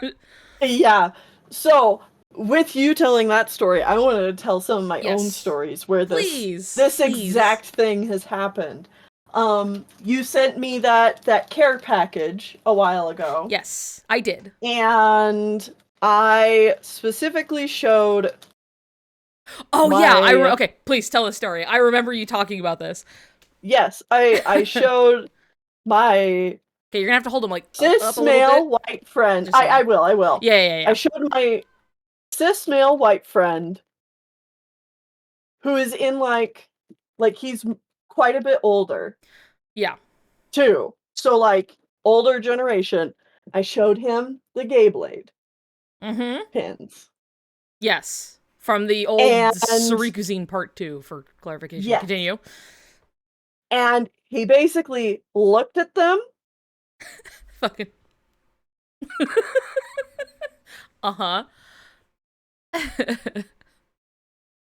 Yeah. So with you telling that story, I wanted to tell some of my own stories where this exact thing has happened. You sent me that care package a while ago. Yes, I did. And I specifically showed. Oh yeah, okay. Please tell the story. I remember you talking about this. Yes, I showed my. Okay, you're gonna have to hold him like cis male white friend. I will. Yeah. I showed my cis male white friend who is in like he's quite a bit older. Yeah. Too. So like older generation. I showed him the gay blade. Pins. Yes. From the old Soriku Part 2 for clarification. Yes. Continue. And he basically looked at them. Fucking.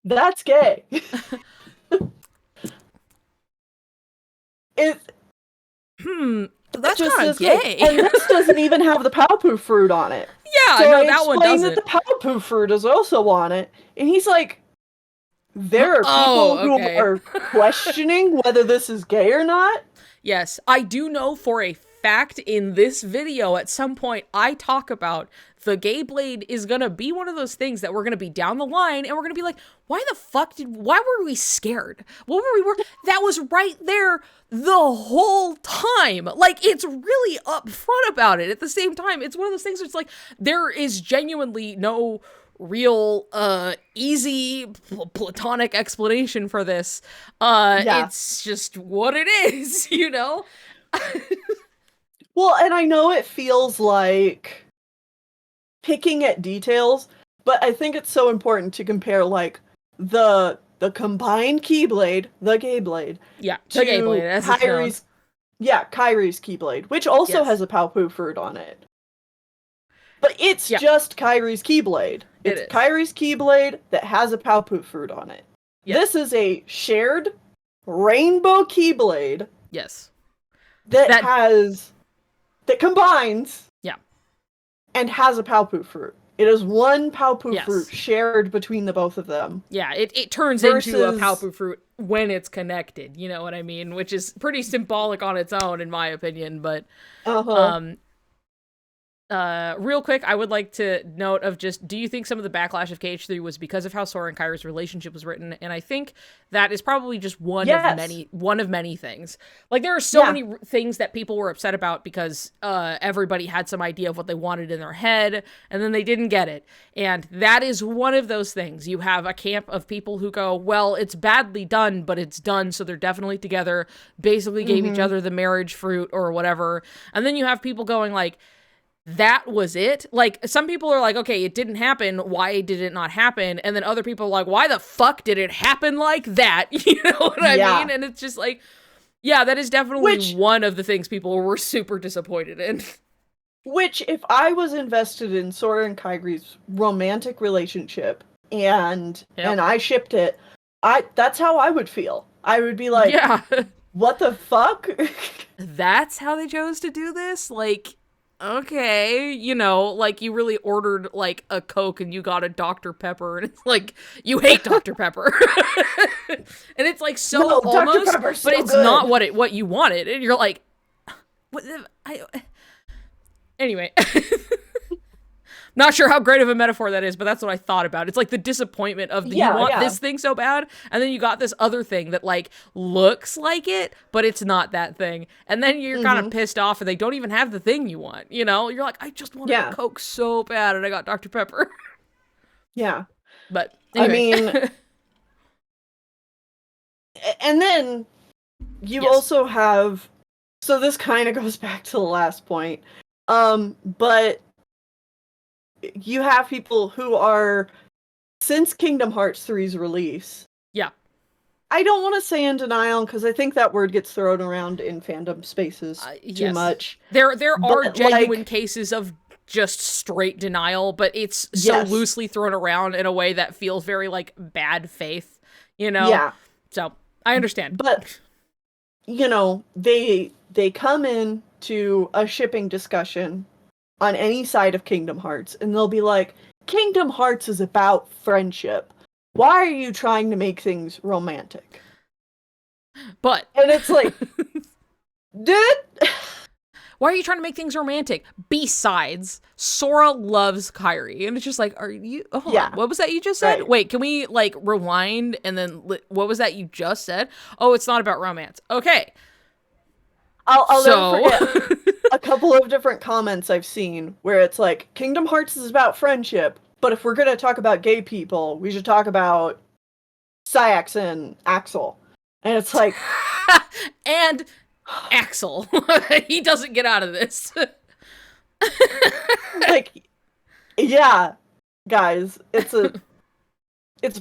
That's gay. That's kind of gay. And this doesn't even have the Paopu fruit on it. Yeah, so no, that one doesn't. That the Paopu fruit is also on it, and he's like, there are people who are questioning whether this is gay or not. Yes, I do know for a fact in this video at some point I talk about the gay blade is gonna be one of those things that we're gonna be down the line and we're gonna be like, why were we scared? That was right there the whole time. Like, it's really upfront about it. At the same time, it's one of those things where it's like, there is genuinely no real easy platonic explanation for this. It's just what it is, you know? Well, and I know it feels like picking at details, but I think it's so important to compare like the combined Keyblade, the gay blade. Yeah, the gay blade, as Kairi's, Kairi's Keyblade, which also has a Paopu fruit on it. But it's just Kairi's Keyblade. It's Kairi's Keyblade that has a Paopu fruit on it. This is a shared rainbow Keyblade. Yes. That combines and has a Paopu fruit. It is one Paopu fruit Yes. shared between the both of them. Yeah, it turns Versus... into a Paopu fruit when it's connected, you know what I mean? Which is pretty symbolic on its own, in my opinion, but... real quick, I would like to note of just, do you think some of the backlash of KH3 was because of how Sora and Kairi's relationship was written? And I think that is probably just one of many things. Like, there are so many things that people were upset about because everybody had some idea of what they wanted in their head, and then they didn't get it. And that is one of those things. You have a camp of people who go, well, it's badly done, but it's done, so they're definitely together, basically gave each other the marriage fruit or whatever. And then you have people going like, that was it? Like, some people are like, okay, it didn't happen. Why did it not happen? And then other people are like, why the fuck did it happen like that? You know what I mean? And it's just like, yeah, that is definitely one of the things people were super disappointed in. Which, if I was invested in Sora and Kairi's romantic relationship and I shipped it, that's how I would feel. I would be like, what the fuck? That's how they chose to do this? Like, okay, you know, like, you really ordered, like, a Coke and you got a Dr. Pepper, and it's like, you hate Dr. Pepper. And it's, like, so almost, but it's good. Not what you wanted, and you're like, what? Anyway. Not sure how great of a metaphor that is, but that's what I thought about. It's like the disappointment of you want this thing so bad, and then you got this other thing that, like, looks like it, but it's not that thing. And then you're kind of pissed off, and they don't even have the thing you want, you know? You're like, I just wanted a Coke so bad, and I got Dr. Pepper. Yeah. But, anyway. I mean... and then, you also have... So this kind of goes back to the last point. But... you have people who are, since Kingdom Hearts 3's release. Yeah. I don't want to say in denial, because I think that word gets thrown around in fandom spaces too much. There are genuine cases of just straight denial, but it's so loosely thrown around in a way that feels very, like, bad faith, you know? Yeah. So, I understand. But, you know, they come in to a shipping discussion on any side of Kingdom Hearts, and they'll be like, Kingdom Hearts is about friendship. Why are you trying to make things romantic? But... and it's like, dude... why are you trying to make things romantic? Besides, Sora loves Kairi. And it's just like, are you... hold on. What was that you just said? Right. Wait, can we, like, rewind and then... what was that you just said? Oh, it's not about romance. Okay. I'll never forget a couple of different comments I've seen where it's like, Kingdom Hearts is about friendship, but if we're going to talk about gay people, we should talk about Sayax and Axel. And it's like... and Axel. He doesn't get out of this. Like, yeah, guys, it's a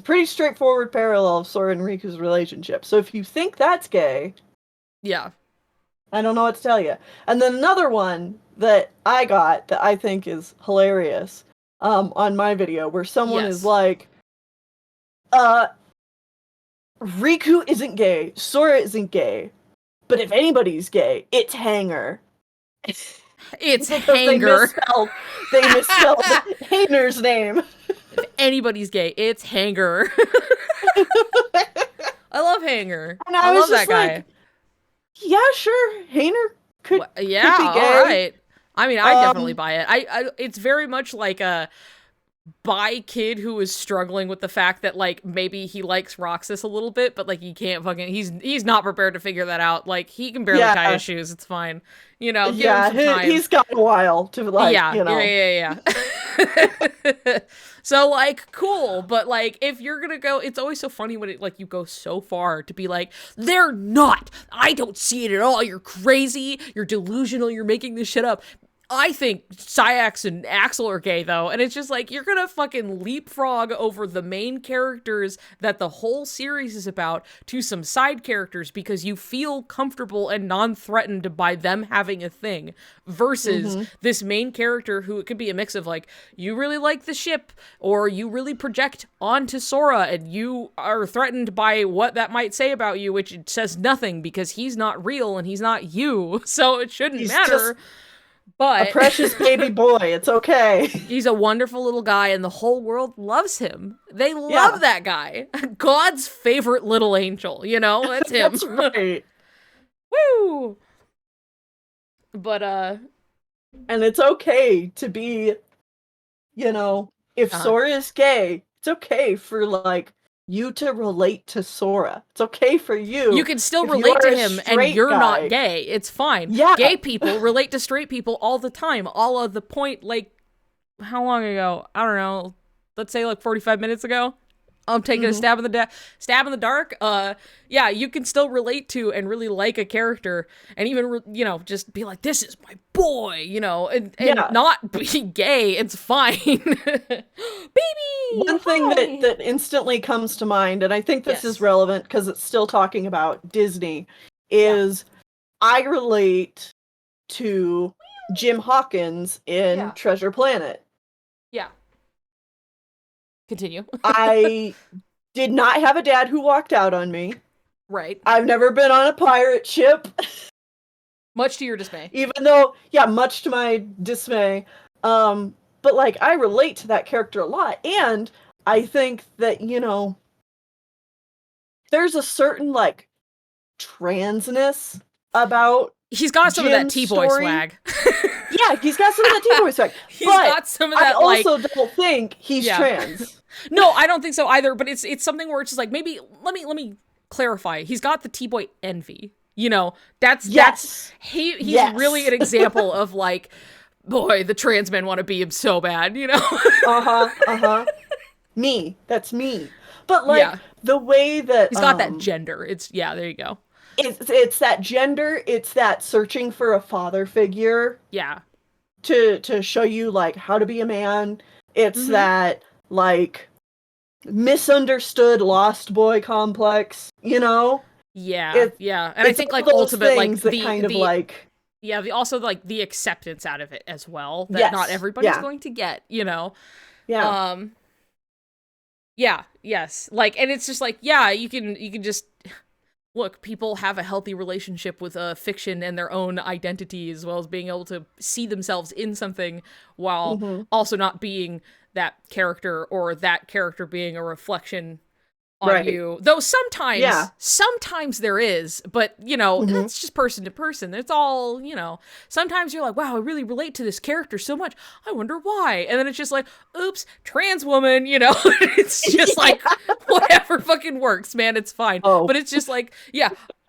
pretty straightforward parallel of Sora and Riku's relationship. So if you think that's gay... yeah. I don't know what to tell you. And then another one that I got that I think is hilarious on my video, where someone is like, Riku isn't gay, Sora isn't gay, but if anybody's gay, it's Hanger. It's Hanger. They misspelled Hanger's name. If anybody's gay, it's Hanger. I love Hanger. And I love that guy. Like, yeah, sure. Hainer could be gay. All right. I mean, I definitely buy it. I it's very much like a bi kid who is struggling with the fact that, like, maybe he likes Roxas a little bit, but, like, he can't fucking... he's not prepared to figure that out. Like, he can barely tie his shoes. It's fine. You know, give him some time. He's got a while to, like, you know. Yeah. So, like, cool, but, like, if you're gonna go, it's always so funny when it, like, you go so far to be like, they're not! I don't see it at all! You're crazy! You're delusional! You're making this shit up! I think Sayax and Axel are gay, though, and it's just like, you're gonna fucking leapfrog over the main characters that the whole series is about to some side characters because you feel comfortable and non-threatened by them having a thing, versus this main character who it could be a mix of, like, you really like the ship, or you really project onto Sora, and you are threatened by what that might say about you, which it says nothing because he's not real and he's not you, so it shouldn't matter. But a precious baby boy. It's okay. He's a wonderful little guy, and the whole world loves him. They love that guy. God's favorite little angel, you know? That's him. That's right. Woo! But, and it's okay to be, you know, if Sora is gay, it's okay for, like, you to relate to Sora. It's okay for you. You can still relate to him, and you're not gay. It's fine. Yeah. Gay people relate to straight people all the time. All of the point, like, how long ago? I don't know. Let's say, like, 45 minutes ago. I'm taking a stab in the dark. Yeah, you can still relate to and really like a character, and even you know, just be like, "This is my boy," you know, and not be gay. It's fine. Baby. One thing that instantly comes to mind, and I think this is relevant because it's still talking about Disney, is I relate to Jim Hawkins in Treasure Planet. Yeah. Continue. I did not have a dad who walked out on me. Right. I've never been on a pirate ship. Much to your dismay. Even though, much to my dismay. But, like, I relate to that character a lot. And I think that, you know, there's a certain, like, transness about He's got some of that T-boy swag. Yeah, he's got some of that T-boy swag. He's got some of that, I also don't think he's trans. No, I don't think so either, but it's something where it's just like, maybe, let me clarify. He's got the T-boy envy. You know, he's really an example of, like, boy, the trans men want to be him so bad, you know? Me. That's me. But, like, the way that... He's got that gender. There you go. It's that gender, it's that searching for a father figure. Yeah. To show you, like, how to be a man. It's that, like, misunderstood lost boy complex, you know? Yeah, And I think, like, ultimate, like, the kind of, like... Yeah, also, like, the acceptance out of it as well. That not everybody's going to get, you know? Yeah. Yes. Like, and it's just like, you can just... Look, people have a healthy relationship with fiction and their own identity, as well as being able to see themselves in something while also not being that character, or that character being a reflection on you. Though sometimes there is, but, you know, that's just person to person. It's all, you know, sometimes you're like, wow, I really relate to this character so much. I wonder why. And then it's just like, oops, trans woman, you know, it's just like, whatever fucking works, man. It's fine. But it's just like,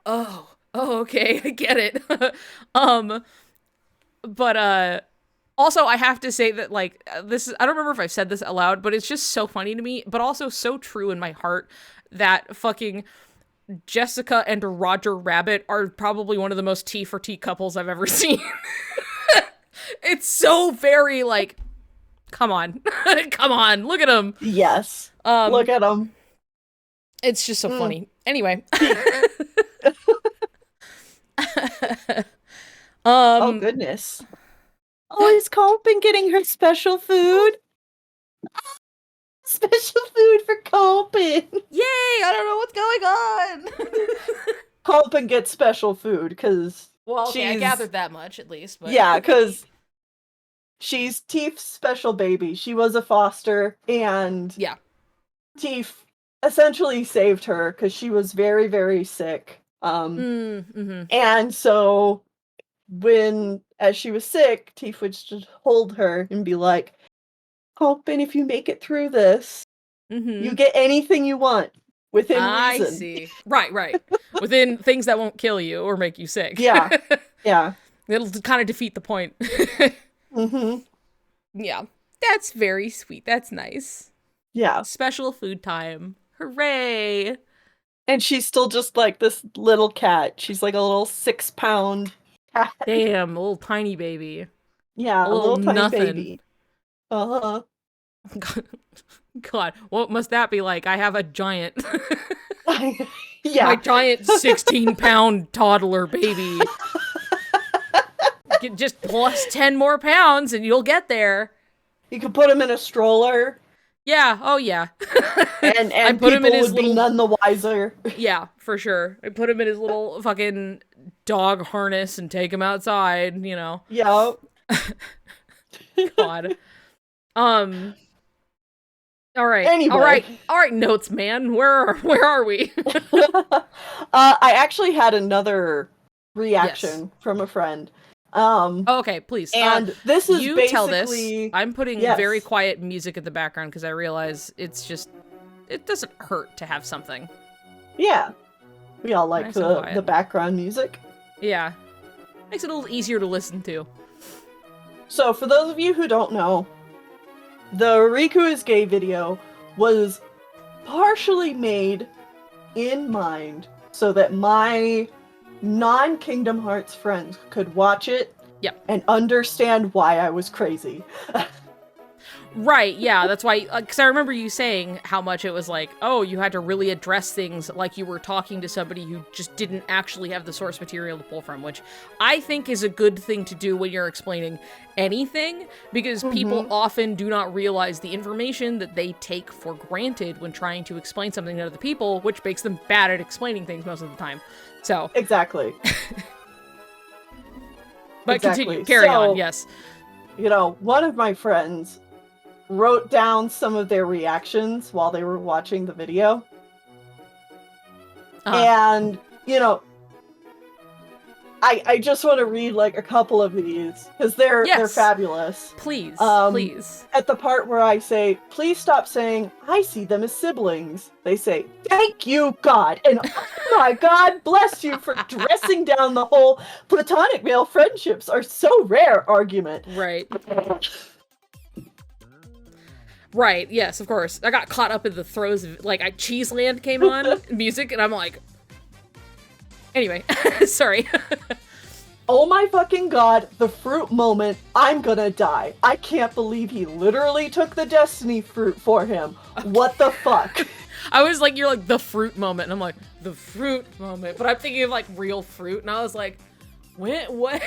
oh, okay, I get it. But also, I have to say that, like, I don't remember if I've said this aloud, but it's just so funny to me, but also so true in my heart, that fucking Jessica and Roger Rabbit are probably one of the most T for T couples I've ever seen. It's so very, like, come on. Come on, look at them. Yes. Look at them. It's just so funny. Anyway. Oh, goodness. Oh, is Colpin getting her special food? Special food for Colpin. Yay! I don't know what's going on. Colpin gets special food because I gathered that much at least. But... Yeah, because she's Teef's special baby. She was a foster, and Teef essentially saved her because she was very, very sick. And so as she was sick, Teef would just hold her and be like, Colpin, if you make it through this, you get anything you want within reason. I see. Right. Within things that won't kill you or make you sick. Yeah. It'll kind of defeat the point. Yeah. That's very sweet. That's nice. Yeah. Special food time. Hooray. And she's still just like this little cat. She's like a little 6-pound cat. Damn, a little tiny baby. Yeah, a little tiny nothing. baby. Uh-huh. God, what must that be like? I have a giant. Yeah. My giant 16-pound toddler baby. Just plus 10 more pounds and you'll get there. You could put him in a stroller. Yeah, oh yeah. And I put him in his little... none the wiser. Yeah, for sure. I put him in his little fucking dog harness and take him outside, you know. Yeah. God. All right. Anyway. All right, notes, man. Where are we? I actually had another reaction from a friend. Okay, please. And this is you basically... tell this. I'm putting yes. very quiet music in the background because I realize it doesn't hurt to have something. Yeah. We all like nice the background music. Yeah. Makes it a little easier to listen to. So, for those of you who don't know, the Riku is gay video was partially made in mind so that my non-Kingdom Hearts friends could watch it and understand why I was crazy. Right, yeah, that's why, because I remember you saying how much it was like, oh, you had to really address things like you were talking to somebody who just didn't actually have the source material to pull from, which I think is a good thing to do when you're explaining anything, because people often do not realize the information that they take for granted when trying to explain something to other people, which makes them bad at explaining things most of the time. So. Exactly. But continue, carry on, yes. You know, one of my friends wrote down some of their reactions while they were watching the video. And, you know, I just want to read like a couple of these because they're fabulous. Please, please. At the part where I say, please stop saying, I see them as siblings. They say, thank you, God. And oh my God, bless you for dressing down the whole platonic male friendships are so rare argument. Right. Right, yes, of course. I got caught up in the throes of, like, Cheeseland came on, music, and I'm like... Anyway, sorry. Oh my fucking God, the fruit moment, I'm gonna die. I can't believe he literally took the destiny fruit for him. What the fuck? I was like, you're like, the fruit moment, and I'm like, the fruit moment. But I'm thinking of, like, real fruit, and I was like, what?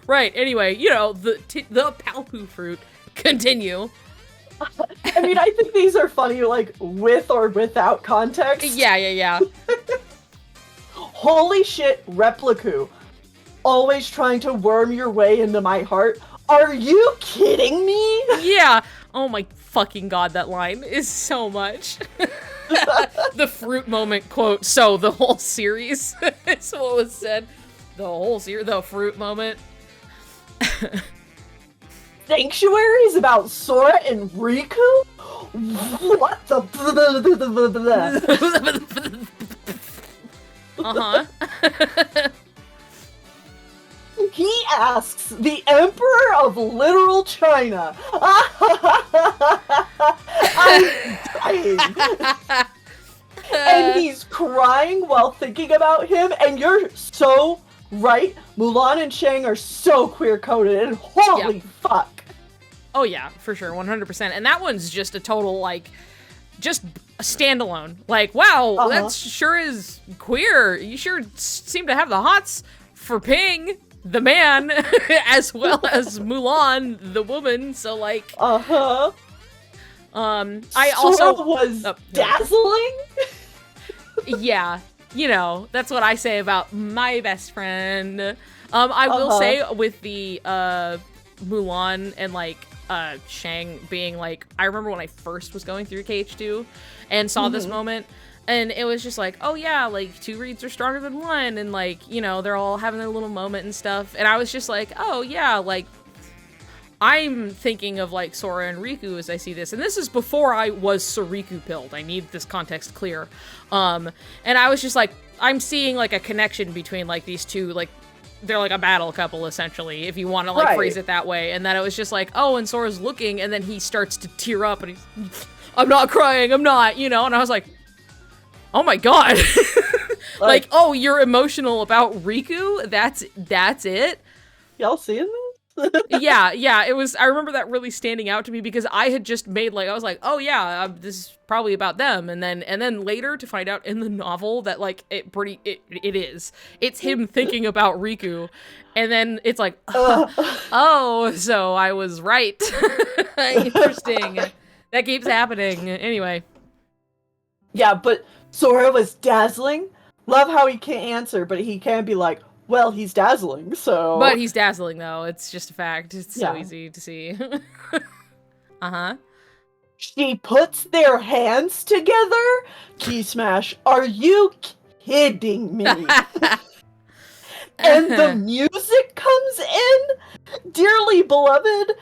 Right, anyway, you know, the Palpu fruit. Continue. I mean, I think these are funny, like, with or without context. Yeah. Holy shit, Repliku. Always trying to worm your way into my heart. Are you kidding me? Yeah. Oh my fucking God, that line is so much. The fruit moment quote. So the whole series is what was said. The whole series, the fruit moment. Sanctuaries about Sora and Riku? What the... He asks the Emperor of Literal China. I'm dying. And he's crying while thinking about him, and you're so right. Mulan and Shang are so queer-coded, and holy fuck. Oh yeah, for sure, 100%. And that one's just a total, like, just a standalone. Like, wow, that sure is queer. You sure seem to have the hots for Ping, the man, as well as Mulan, the woman. So, like, I also Sora was dazzling. Yeah, you know, that's what I say about my best friend. I will say with the Mulan and like Shang being like, I remember when I first was going through KH2 and saw this moment, and it was just like, oh yeah, like two reads are stronger than one, and like, you know, they're all having their little moment and stuff, and I was just like, oh yeah, like I'm thinking of like Sora and Riku as I see this, and this is before I was Soriku pilled. I need this context clear. And I was just like, I'm seeing like a connection between like these two, like they're like a battle couple essentially, if you want to like phrase it that way. And then it was just like, oh, and Sora's looking, and then he starts to tear up, and he's, I'm not crying, I'm not, you know. And I was like, oh my God. Like, oh, you're emotional about Riku? That's it? Y'all seeing this? yeah, it was, I remember that really standing out to me because I had just made like, I was like, oh yeah, this is probably about them, and then later to find out in the novel that like it is. It's him thinking about Riku, and then it's like, oh, so I was right. Interesting. That keeps happening. Anyway. Yeah, but Sora was dazzling. Love how he can't answer, but he can be like, well, he's dazzling, so... But he's dazzling, though. It's just a fact. It's so easy to see. Uh-huh. She puts their hands together? Key Smash, are you kidding me? And the music comes in? Dearly beloved?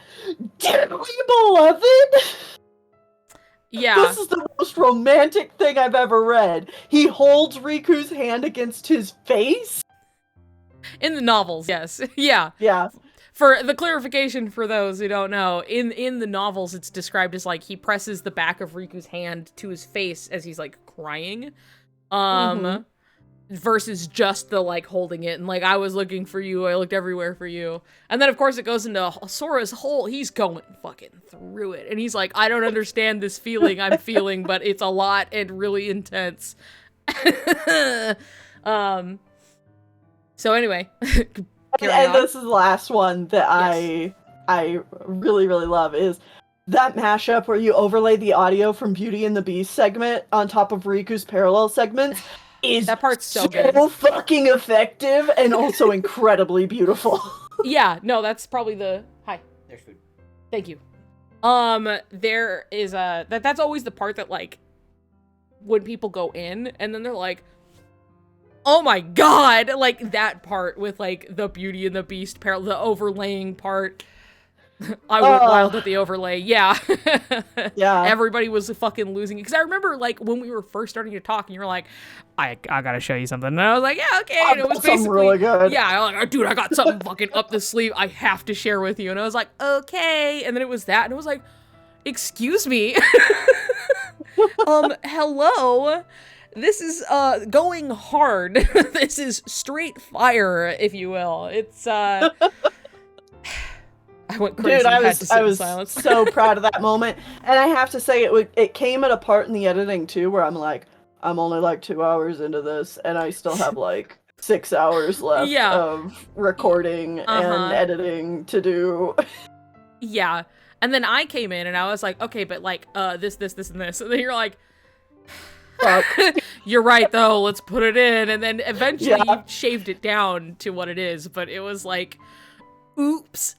Dearly beloved? Yeah. This is the most romantic thing I've ever read. He holds Riku's hand against his face? In the novels, yes. Yeah. Yeah. For the clarification for those who don't know, in the novels, it's described as, like, he presses the back of Riku's hand to his face as he's, like, crying. Versus just the, like, holding it and, like, I was looking for you, I looked everywhere for you. And then, of course, it goes into Sora's whole, he's going fucking through it. And he's like, I don't understand this feeling I'm feeling, but it's a lot and really intense. So anyway. And this is the last one that I really, really love is that mashup where you overlay the audio from Beauty and the Beast segment on top of Riku's parallel segments is that part's so good. Fucking effective and also incredibly beautiful. Yeah, no, that's probably hi. There's food. Thank you. There is that's always the part that, like, when people go in and then they're like, oh my god, like that part with, like, the Beauty and the Beast parallel, the overlaying part. I went wild at the overlay. Yeah. Yeah. Everybody was fucking losing it. Because I remember, like, when we were first starting to talk and you were like, I gotta show you something. And I was like, yeah, okay. And it was basically really good. Yeah, I was like, dude, I got something fucking up the sleeve. I have to share with you. And I was like, okay. And then it was that. And it was like, excuse me. Hello. This is, going hard. This is straight fire, if you will. It's, I went crazy. Dude, I was silence. so proud of that moment. And I have to say, it came at a part in the editing, too, where I'm like, I'm only, like, 2 hours into this, and I still have, like, 6 hours left of recording and editing to do. Yeah. And then I came in, and I was like, okay, but, like, this, and this. And then you're like, Fuck. You're right, though. Let's put it in. And then eventually you shaved it down to what it is. But it was like, oops.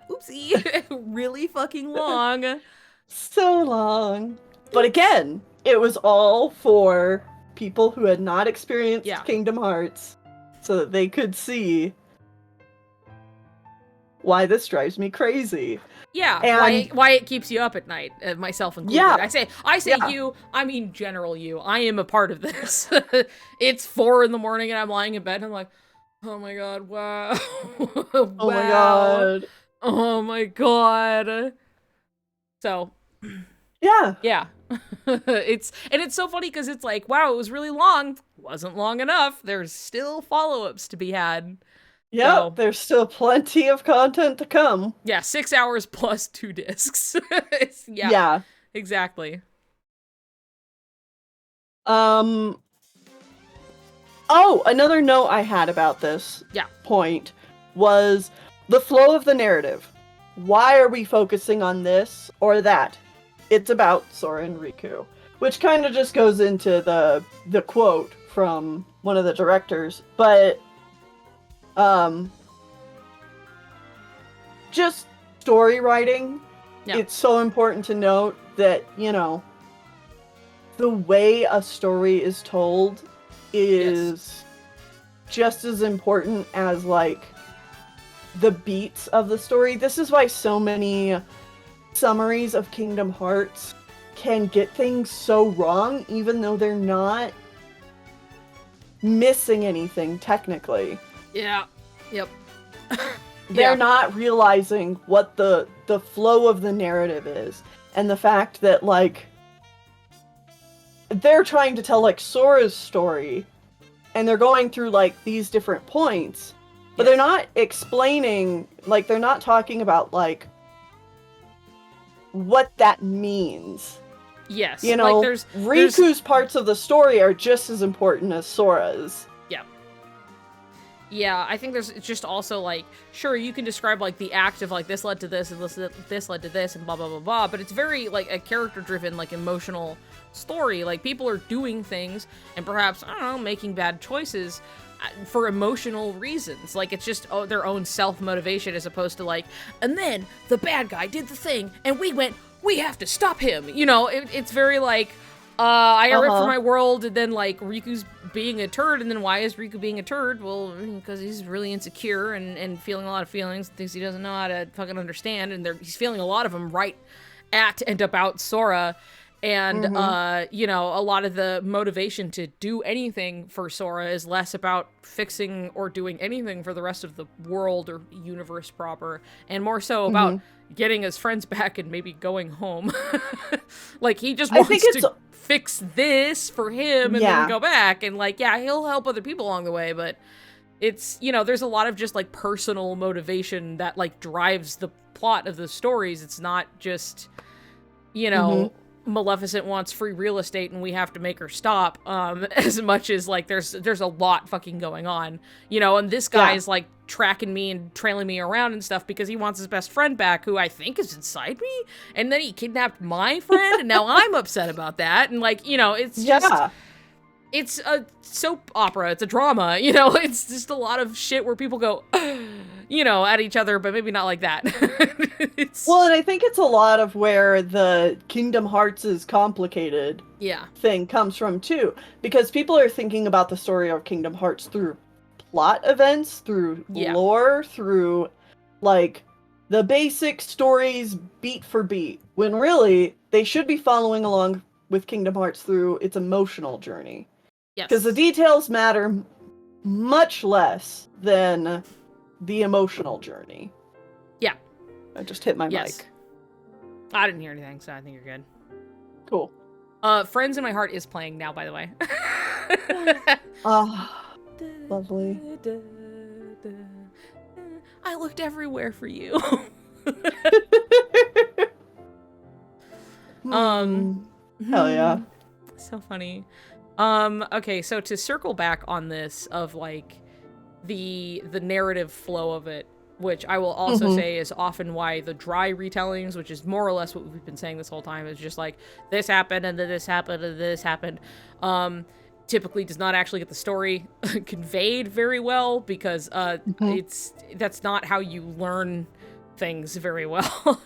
Oopsie. Really fucking long. So long. But again, it was all for people who had not experienced Kingdom Hearts so that they could see why this drives me crazy. Yeah, and why it keeps you up at night, myself included. Yeah. I say you, I mean general you. I am a part of this. It's 4 a.m. and I'm lying in bed and I'm like, oh my god, wow. Oh my god. Oh my god. So, yeah. Yeah. It's so funny because it's like, wow, it was really long. Wasn't long enough. There's still follow-ups to be had. Yeah, so, there's still plenty of content to come. Yeah, 6 hours plus 2 discs. Yeah, exactly. Oh, another note I had about this point was the flow of the narrative. Why are we focusing on this or that? It's about Sora and Riku, which kind of just goes into the quote from one of the directors, but just story writing. It's so important to note that, you know, the way a story is told is just as important as, like, the beats of the story. This is why so many summaries of Kingdom Hearts can get things so wrong, even though they're not missing anything technically. Yeah. Yep. They're not realizing what the flow of the narrative is. And the fact that, like, they're trying to tell, like, Sora's story, and they're going through, like, these different points, but they're not explaining, like, they're not talking about, like, what that means. Yes. You know, like Riku's parts of the story are just as important as Sora's. Yeah. Yeah, I think it's just also, like, sure, you can describe, like, the act of, like, this led to this, and this led to this, and blah, blah, blah, blah, but it's very, like, a character-driven, like, emotional story. Like, people are doing things, and perhaps, I don't know, making bad choices for emotional reasons. Like, it's just their own self-motivation as opposed to, like, and then the bad guy did the thing, and we have to stop him. You know, it's very, like, I got ripped from my world, and then, like, Riku's being a turd, and then why is Riku being a turd? Well, because he's really insecure and feeling a lot of feelings, things he doesn't know how to fucking understand, and he's feeling a lot of them right at and about Sora, and, you know, a lot of the motivation to do anything for Sora is less about fixing or doing anything for the rest of the world or universe proper, and more so about getting his friends back and maybe going home. Like, he just wants to fix this for him and then go back, and, like, yeah, he'll help other people along the way, but it's, you know, there's a lot of just, like, personal motivation that, like, drives the plot of the stories. It's not just, you know, Maleficent wants free real estate and we have to make her stop, as much as, like, there's a lot fucking going on, you know, and this guy is, like, tracking me and trailing me around and stuff because he wants his best friend back, who I think is inside me, and then he kidnapped my friend, and now I'm upset about that, and, like, you know, it's just, it's a soap opera, it's a drama, you know, it's just a lot of shit where people go, you know, at each other, but maybe not like that. Well, and I think it's a lot of where the Kingdom Hearts is complicated thing comes from, too. Because people are thinking about the story of Kingdom Hearts through plot events, through lore, through, like, the basic stories beat for beat. When really, they should be following along with Kingdom Hearts through its emotional journey. Yes. Because the details matter much less than the emotional journey. Yeah. I just hit my mic. I didn't hear anything, so I think you're good. Cool. Friends in My Heart is playing now, by the way. Lovely. I looked everywhere for you. Hell yeah. So funny. Okay, so to circle back on this of, like, the narrative flow of it, which I will also say is often why the dry retellings, which is more or less what we've been saying this whole time, is just like, this happened, and then this happened, and this happened, typically does not actually get the story conveyed very well, because that's not how you learn things very well.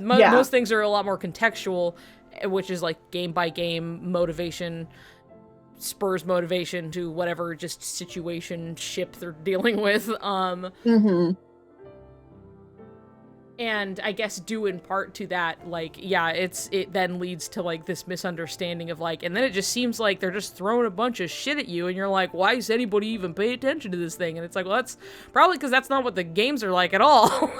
Most things are a lot more contextual, which is, like, game by game motivation, spurs motivation to whatever just situation ship they're dealing with. And I guess due in part to that, like, it then leads to, like, this misunderstanding of, like, and then it just seems like they're just throwing a bunch of shit at you, and you're like, why does anybody even pay attention to this thing? And it's like, well, that's probably because that's not what the games are like at all.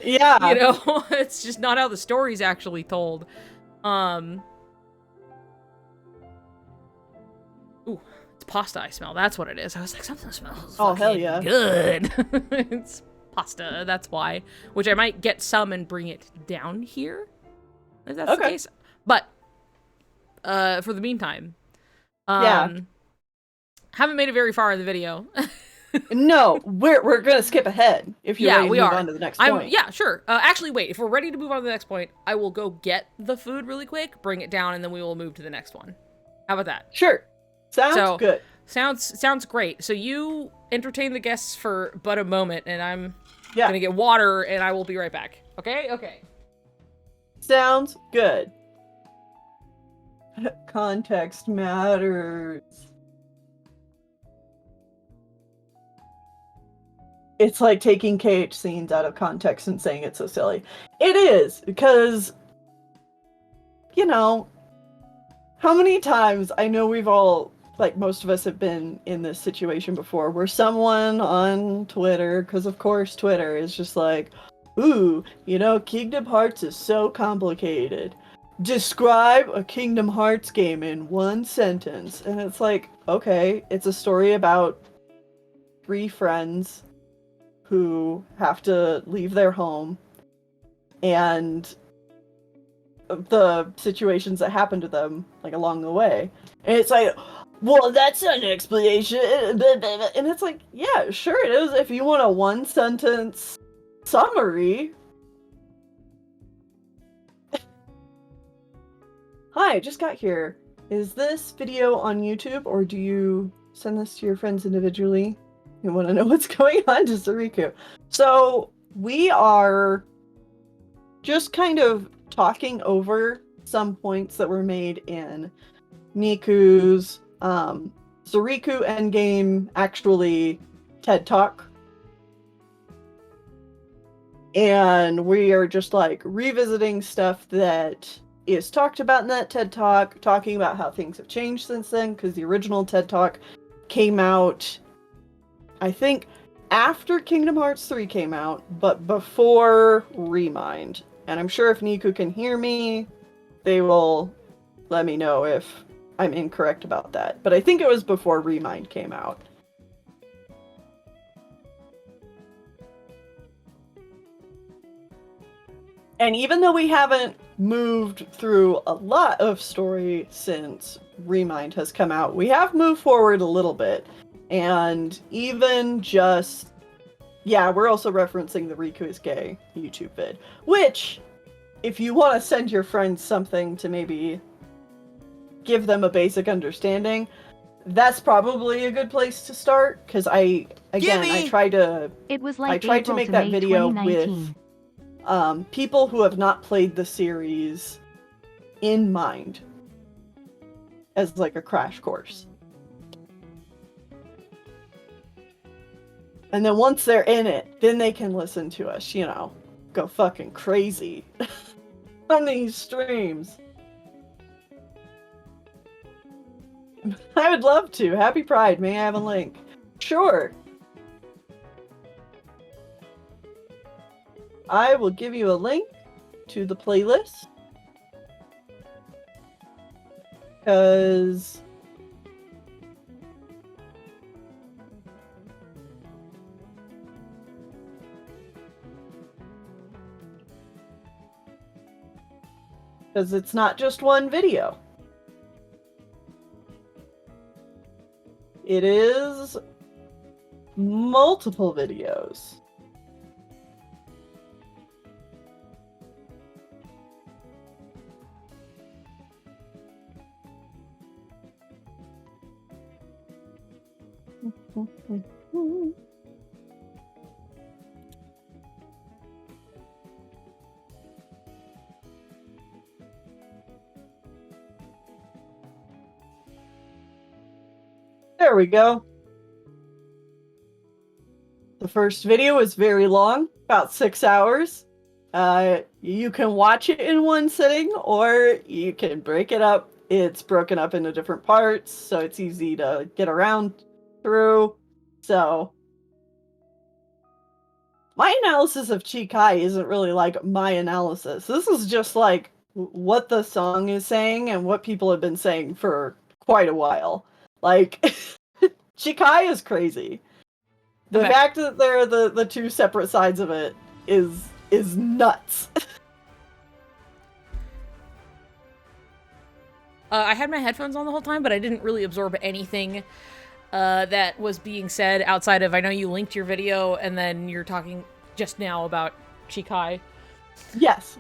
Yeah. You know, it's just not how the story's actually told. Ooh, it's pasta I smell. That's what it is. I was like, something smells hell yeah. good. It's pasta, that's why. Which I might get some and bring it down here, if that's the case. But, for the meantime, haven't made it very far in the video. No, we're gonna skip ahead if you're ready to move on to the next point. Yeah, sure. Actually, wait, if we're ready to move on to the next point, I will go get the food really quick, bring it down, and then we will move to the next one. How about that? Sure. Sounds good. Sounds great. So you entertain the guests for but a moment, and I'm gonna get water, and I will be right back. Okay? Okay. Sounds good. Context matters. It's like taking KH scenes out of context and saying it's so silly. It is, because, you know, how many times, I know we've all, like, most of us have been in this situation before, where someone on Twitter, because of course Twitter is just like, ooh, you know, Kingdom Hearts is so complicated. Describe a Kingdom Hearts game in one sentence. And it's like, okay, it's a story about 3 friends who have to leave their home, and the situations that happen to them, like, along the way. And it's like, well, that's an explanation. And it's like, yeah, sure it is. If you want a one-sentence summary. Hi, I just got here. Is this video on YouTube, or do you send this to your friends individually? You want to know what's going on to Soriku. So we are just kind of talking over some points that were made in Niku's Soriku Endgame actually TED Talk. And we are just like revisiting stuff that is talked about in that TED Talk, talking about how things have changed since then, because the original TED Talk came out, I think, after Kingdom Hearts 3 came out, but before Remind. And I'm sure if Niku can hear me, they will let me know if I'm incorrect about that. But I think it was before Remind came out. And even though we haven't moved through a lot of story since Remind has come out, we have moved forward a little bit. And even just... yeah, we're also referencing the Riku is Gay YouTube vid. Which, if you want to send your friends something to maybe give them a basic understanding, that's probably a good place to start. Because I tried to make that video with people who have not played the series in mind as like a crash course. And then once they're in it, then they can listen to us, you know, go fucking crazy on these streams. I would love to. Happy Pride. May I have a link? Sure. I will give you a link to the playlist. Because... it's not just one video. It is multiple videos. There we go. The first video is very long, about 6 hours. You can watch it in one sitting, or you can break it up. It's broken up into different parts, so it's easy to get around through. So, my analysis of Chikai isn't really like my analysis. This is just like what the song is saying and what people have been saying for quite a while. Like, Chikai is crazy. The fact that they're the two separate sides of it is nuts. I had my headphones on the whole time, but I didn't really absorb anything that was being said outside of, I know you linked your video, and then you're talking just now about Chikai. Yes.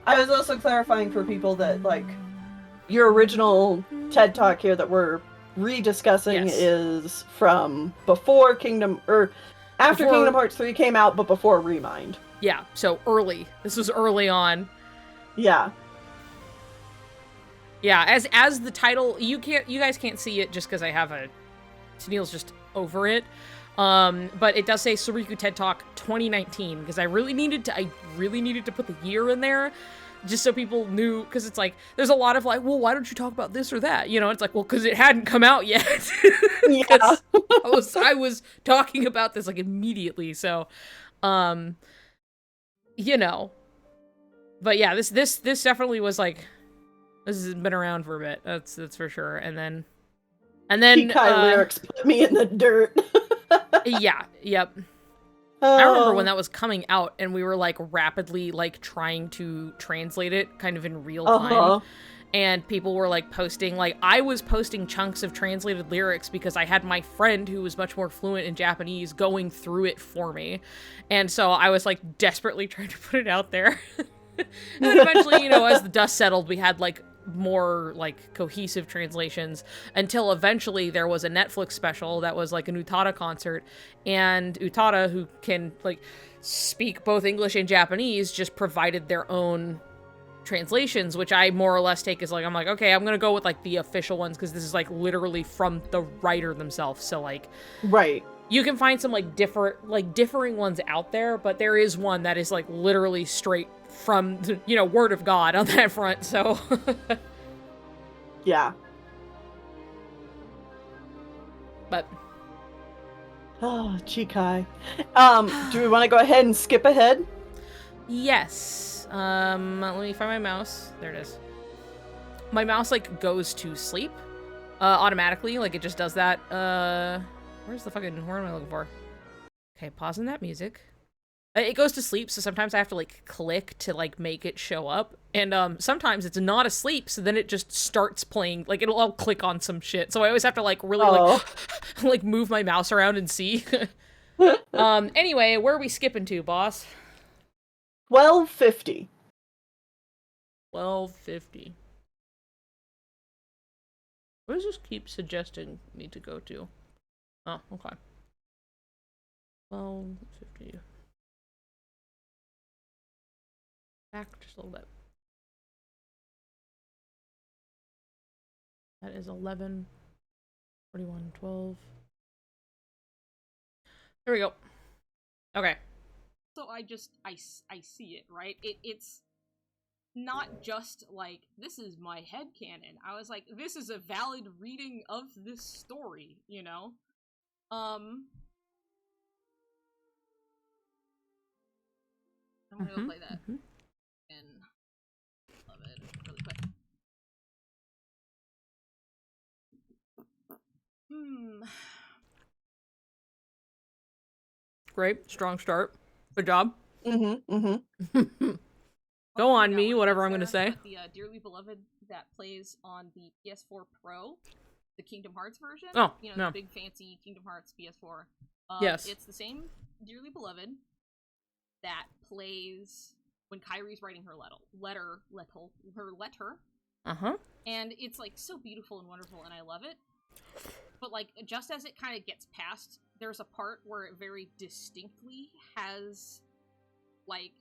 I was also clarifying for people that, like, your original TED Talk here that we're rediscussing is from before Kingdom Hearts 3 came out, but before Remind. Yeah, so early. This was early on. Yeah. Yeah, as the title, you guys can't see it just because I have Tennelle's just over it. But it does say Soriku TED Talk 2019, because I really needed to put the year in there, just so people knew, because it's like, there's a lot of like, well, why don't you talk about this or that? You know, it's like, well, because it hadn't come out yet. Yeah. I was talking about this like immediately, so, you know. But yeah, this definitely was like, this has been around for a bit. That's for sure. And then Chikai lyrics put me in the dirt. Yeah. Yep. I remember when that was coming out, and we were like rapidly like trying to translate it kind of in real time. and people were like posting, like I was posting chunks of translated lyrics because I had my friend who was much more fluent in Japanese going through it for me. And so I was like desperately trying to put it out there. And then eventually, you know, as the dust settled, we had like more like cohesive translations until eventually there was a Netflix special that was like an Utada concert, and Utada, who can like speak both English and Japanese, just provided their own translations, which I more or less take as like, I'm like, okay, I'm gonna go with like the official ones because this is like literally from the writer themselves. So like, right, you can find some like differing ones out there, but there is one that is like literally straight from, you know, word of God on that front. So yeah. But oh, Chikai. Do we want to go ahead and skip ahead? Yes. Let me find my mouse. There it is. My mouse like goes to sleep automatically, like it just does that. Where am I looking for? Okay, pausing that music. It goes to sleep, so sometimes I have to like click to like make it show up, and sometimes it's not asleep, so then it just starts playing. Like I'll click on some shit, so I always have to like really like like move my mouse around and see. Anyway, where are we skipping to, boss? 1250. 1250. Where does this keep suggesting me to go to? Oh, okay. 1250. Back just a little bit. That is 11, 41, 12. There we go. Okay. So I see it, right? It's not just like, this is my headcanon. I was like, this is a valid reading of this story, you know? I'm gonna go play that. And love it really quick. Great. Strong start. Good job. Mm-hmm. Go on, me, whatever I'm gonna say. The Dearly Beloved that plays on the PS4 Pro, the Kingdom Hearts version. Oh, you know, no. the big fancy Kingdom Hearts PS4. Yes. It's the same Dearly Beloved that plays when Kairi's writing her letter. Uh-huh. And it's like so beautiful and wonderful, and I love it. But like, just as it kind of gets past, there's a part where it very distinctly has like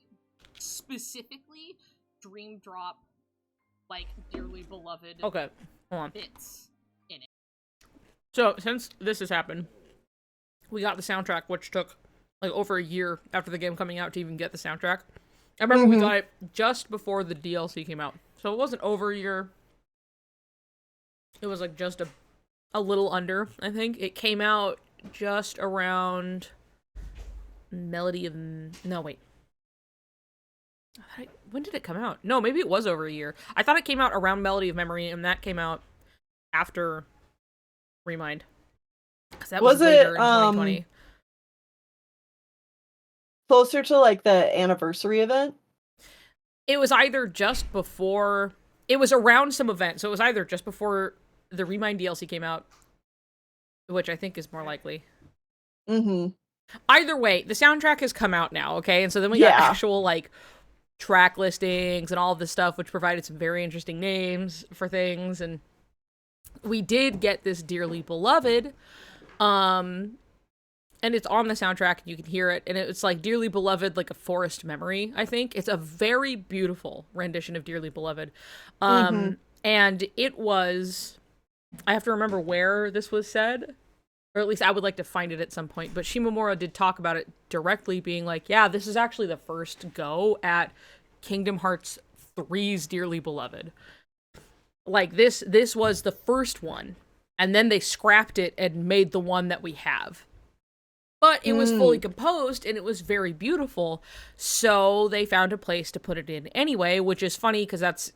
specifically Dream Drop, like Dearly Beloved. Okay, hold on. Bits in it. So since this has happened, we got the soundtrack, which took like over a year after the game coming out to even get the soundtrack. I remember we got it just before the DLC came out, so it wasn't over a year. It was like just a little under, I think. It came out just around Melody of... No, wait. When did it come out? No, maybe it was over a year. I thought it came out around Melody of Memory, and that came out after Remind. Because that was later in 2020. Closer to like the anniversary event? It was either just before... It was around some event, so it was either just before the Remind DLC came out, which I think is more likely. Either way, the soundtrack has come out now, okay? And so then we got actual, like, track listings and all of this stuff, which provided some very interesting names for things, and we did get this Dearly Beloved, and it's on the soundtrack, and you can hear it, and it's like Dearly Beloved, like a forest memory, I think. It's a very beautiful rendition of Dearly Beloved. And it was... I have to remember where this was said, or at least I would like to find it at some point, but Shimomura did talk about it directly, being like, yeah, this is actually the first go at Kingdom Hearts 3's Dearly Beloved. Like, this was the first one, and then they scrapped it and made the one that we have. But it was fully composed, and it was very beautiful, so they found a place to put it in anyway, which is funny, because that's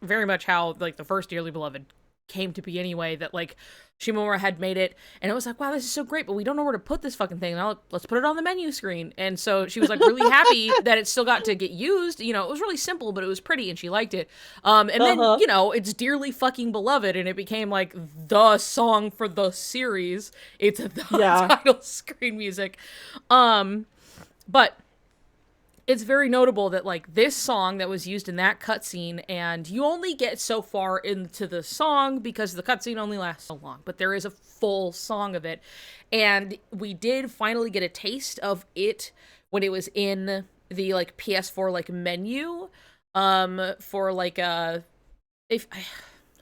very much how, like, the first Dearly Beloved came to be anyway, that like Shimomura had made it, and it was like, wow, this is so great, but we don't know where to put this fucking thing. Now let's put it on the menu screen. And so she was like really happy that it still got to get used. You know, it was really simple, but it was pretty, and she liked it. And then, you know, it's dearly fucking beloved, and it became like the song for the series. It's the title screen music. But it's very notable that, like, this song that was used in that cutscene, and you only get so far into the song because the cutscene only lasts so long, but there is a full song of it. And we did finally get a taste of it when it was in the, like, PS4, like, menu, for, like, what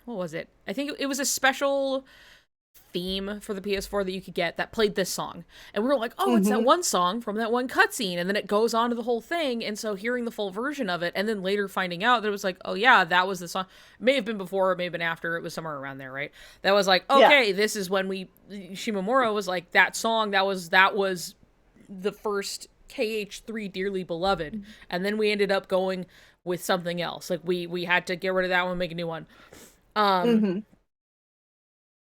was it? I think it was a special theme for the PS4 that you could get that played this song, and we were like, oh, it's that one song from that one cutscene, and then it goes on to the whole thing. And so hearing the full version of it, and then later finding out that it was like, oh yeah, that was the song. It may have been before, it may have been after, it was somewhere around there, right? That was like, okay, this is when Shimomura was like, that song, that was the first KH3 Dearly Beloved, and then we ended up going with something else. Like we had to get rid of that one and make a new one.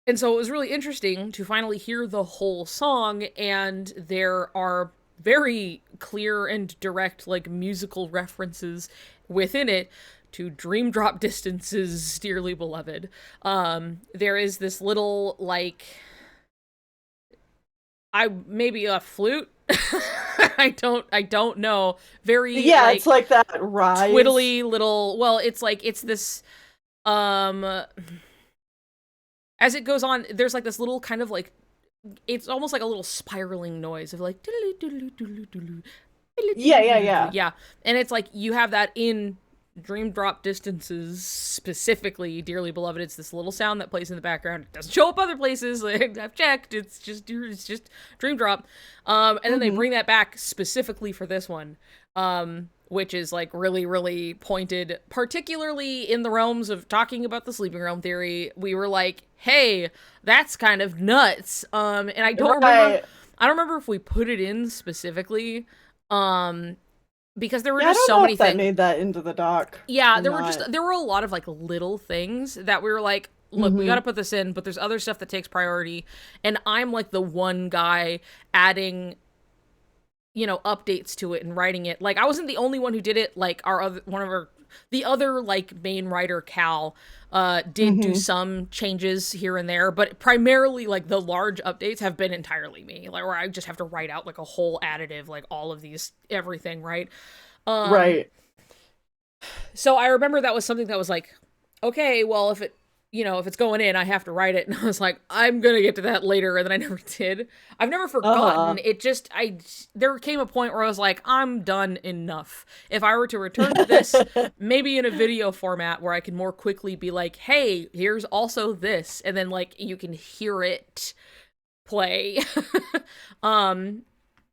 And so it was really interesting to finally hear the whole song, and there are very clear and direct, like, musical references within it to Dream Drop Distance's Dearly Beloved. There is this little, like, maybe a flute? I don't know. Very, like, it's like that rise. Twiddly little, well, it's like, it's this, as it goes on, there's like this little kind of like, it's almost like a little spiraling noise of like, yeah. And it's like, you have that in Dream Drop Distances, specifically Dearly Beloved. It's this little sound that plays in the background. It doesn't show up other places. Like, I've checked. It's just Dream Drop. And then they bring that back specifically for this one. Which is like really, really pointed, particularly in the realms of talking about the sleeping realm theory. We were like, hey, that's kind of nuts. And I don't remember if we put it in specifically, because there were just so many things that made that into the doc. Yeah, there were a lot of like little things that we were like, look, we gotta put this in, but there's other stuff that takes priority, and I'm like the one guy adding, you know, updates to it and writing it. Like, I wasn't the only one who did it. Like, the other like main writer, Cal, did do some changes here and there, but primarily like the large updates have been entirely me, like, where I just have to write out like a whole additive, like all of these, everything, right? Right. So I remember that was something that was like, okay, well, if it's going in, I have to write it. And I was like, I'm going to get to that later. And then I never did. I've never forgotten. It just, there came a point where I was like, I'm done enough. If I were to return to this, maybe in a video format where I can more quickly be like, hey, here's also this. And then like, you can hear it play. And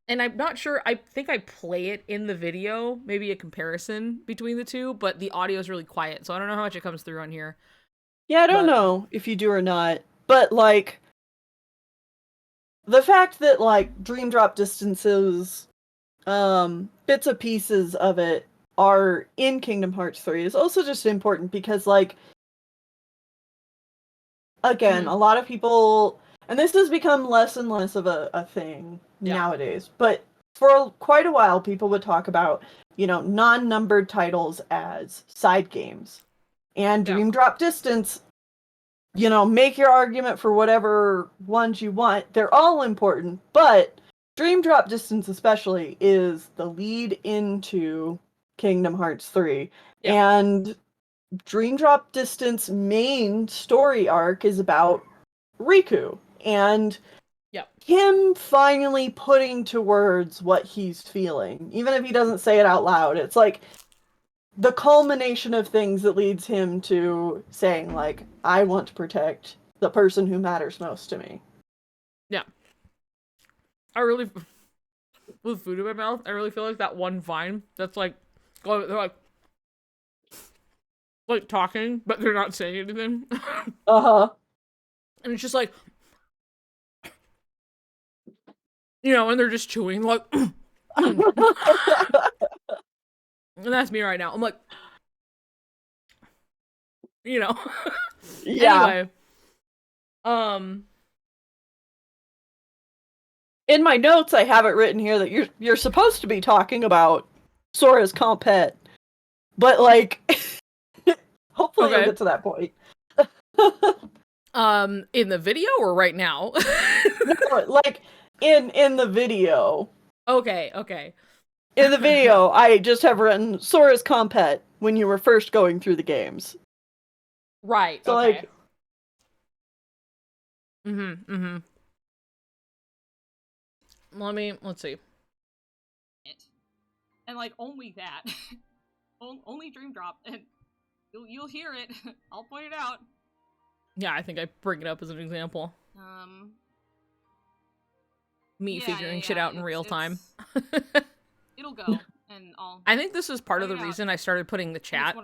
I'm not sure, I think I play it in the video, maybe a comparison between the two, but the audio is really quiet. So I don't know how much it comes through on here. Yeah, I don't know if you do or not, but, like, the fact that, like, Dream Drop Distances, bits and pieces of it are in Kingdom Hearts 3 is also just important because, like, again, a lot of people, and this has become less and less of a thing nowadays, but for quite a while, people would talk about, you know, non-numbered titles as side games. And Dream Drop Distance, you know, make your argument for whatever ones you want. They're all important, but Dream Drop Distance especially is the lead into Kingdom Hearts 3. Yeah. And Dream Drop Distance main story arc is about Riku. And him finally putting to words what he's feeling. Even if he doesn't say it out loud. It's like the culmination of things that leads him to saying, like, I want to protect the person who matters most to me. Yeah. I really, with food in my mouth, I really feel like that one vine that's like, they're like talking, but they're not saying anything. Uh-huh. And it's just like, you know, and they're just chewing, like, and that's me right now. I'm like, you know. Yeah. Anyway, In my notes, I have it written here that you're supposed to be talking about Sora's compet, but like, hopefully Okay. we'll get to that point. In the video or right now? No, like in the video. Okay. In the video, I just have written Sora's compet when you were first going through the games. Right. So okay. like. Let's see. And like only that, only Dream Drop, and you'll hear it. I'll point it out. Yeah, I think I bring it up as an example. Me figuring shit out in real time. It'll go, and I think this is part of the reason I started putting the chat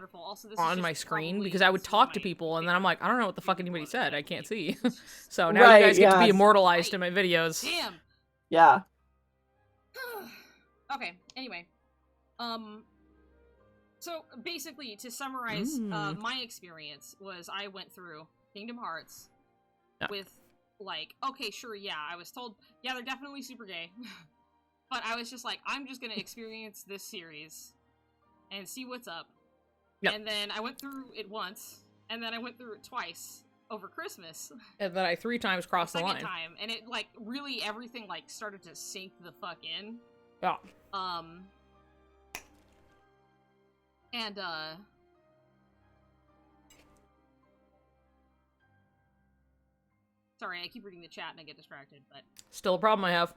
on my screen, because I would talk to people, and then I'm like, I don't know what the fuck anybody said. I can't see. So now you guys get to be immortalized in my videos. Damn. Yeah. Okay. Anyway, so basically, to summarize, my experience was I went through Kingdom Hearts with, like, okay, sure, yeah, I was told, yeah, they're definitely super gay, but I was just like, I'm just gonna experience this series and see what's up. Yep. And then I went through it once, and then I went through it twice over Christmas. And then I 3 times crossed the line. Second time, and it, like, really everything, like, started to sink the fuck in. Yeah. And, sorry, I keep reading the chat and I get distracted, but... Still a problem I have.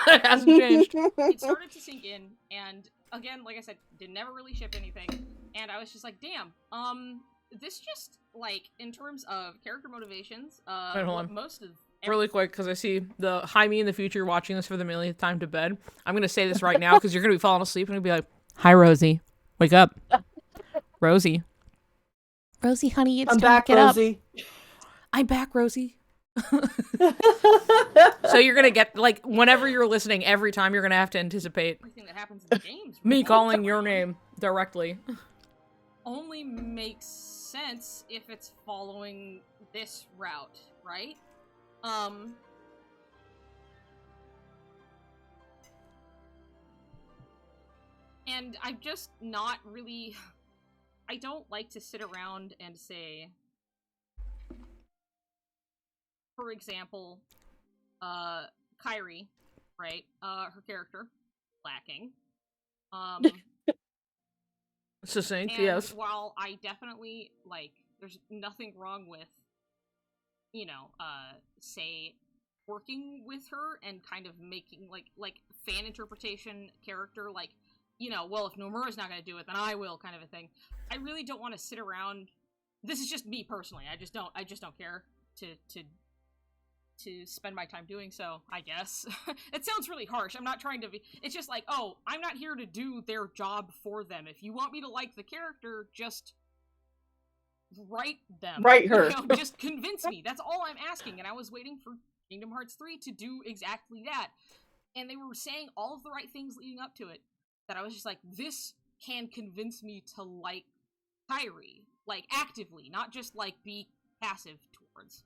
It hasn't changed. It started to sink in, and, again, like I said, never really ship anything, and I was just like, damn, this just, like, in terms of character motivations, Wait, hold on. Most of... Really quick, because I see the hi me in the future watching this for the millionth time to bed. I'm going to say this right now, because you're going to be falling asleep, and you'll be like, hi, Rosie. Wake up. Rosie. Rosie, honey, it's I'm time back, to get Rosie. Up. I'm back, Rosie. So you're going to get, like, whenever you're listening, every time you're going to have to anticipate everything that happens in the games. Me calling your name directly. Only makes sense if it's following this route, right? And I'm just not really... I don't like to sit around and say... For example, Kairi, right? Her character, lacking. Succinct, and yes. While I definitely, like, there's nothing wrong with, you know, say, working with her and kind of making, like fan interpretation character, like, you know, well, if Nomura's not gonna do it, then I will, kind of a thing. I really don't want to sit around. This is just me personally. I just don't care to spend my time doing so, I guess. It sounds really harsh. I'm not trying to be... It's just like, oh, I'm not here to do their job for them. If you want me to like the character, just write them. Write her. You know, just convince me. That's all I'm asking. And I was waiting for Kingdom Hearts 3 to do exactly that. And they were saying all of the right things leading up to it, that I was just like, this can convince me to like Kairi. Like, actively, not just, like, be passive towards.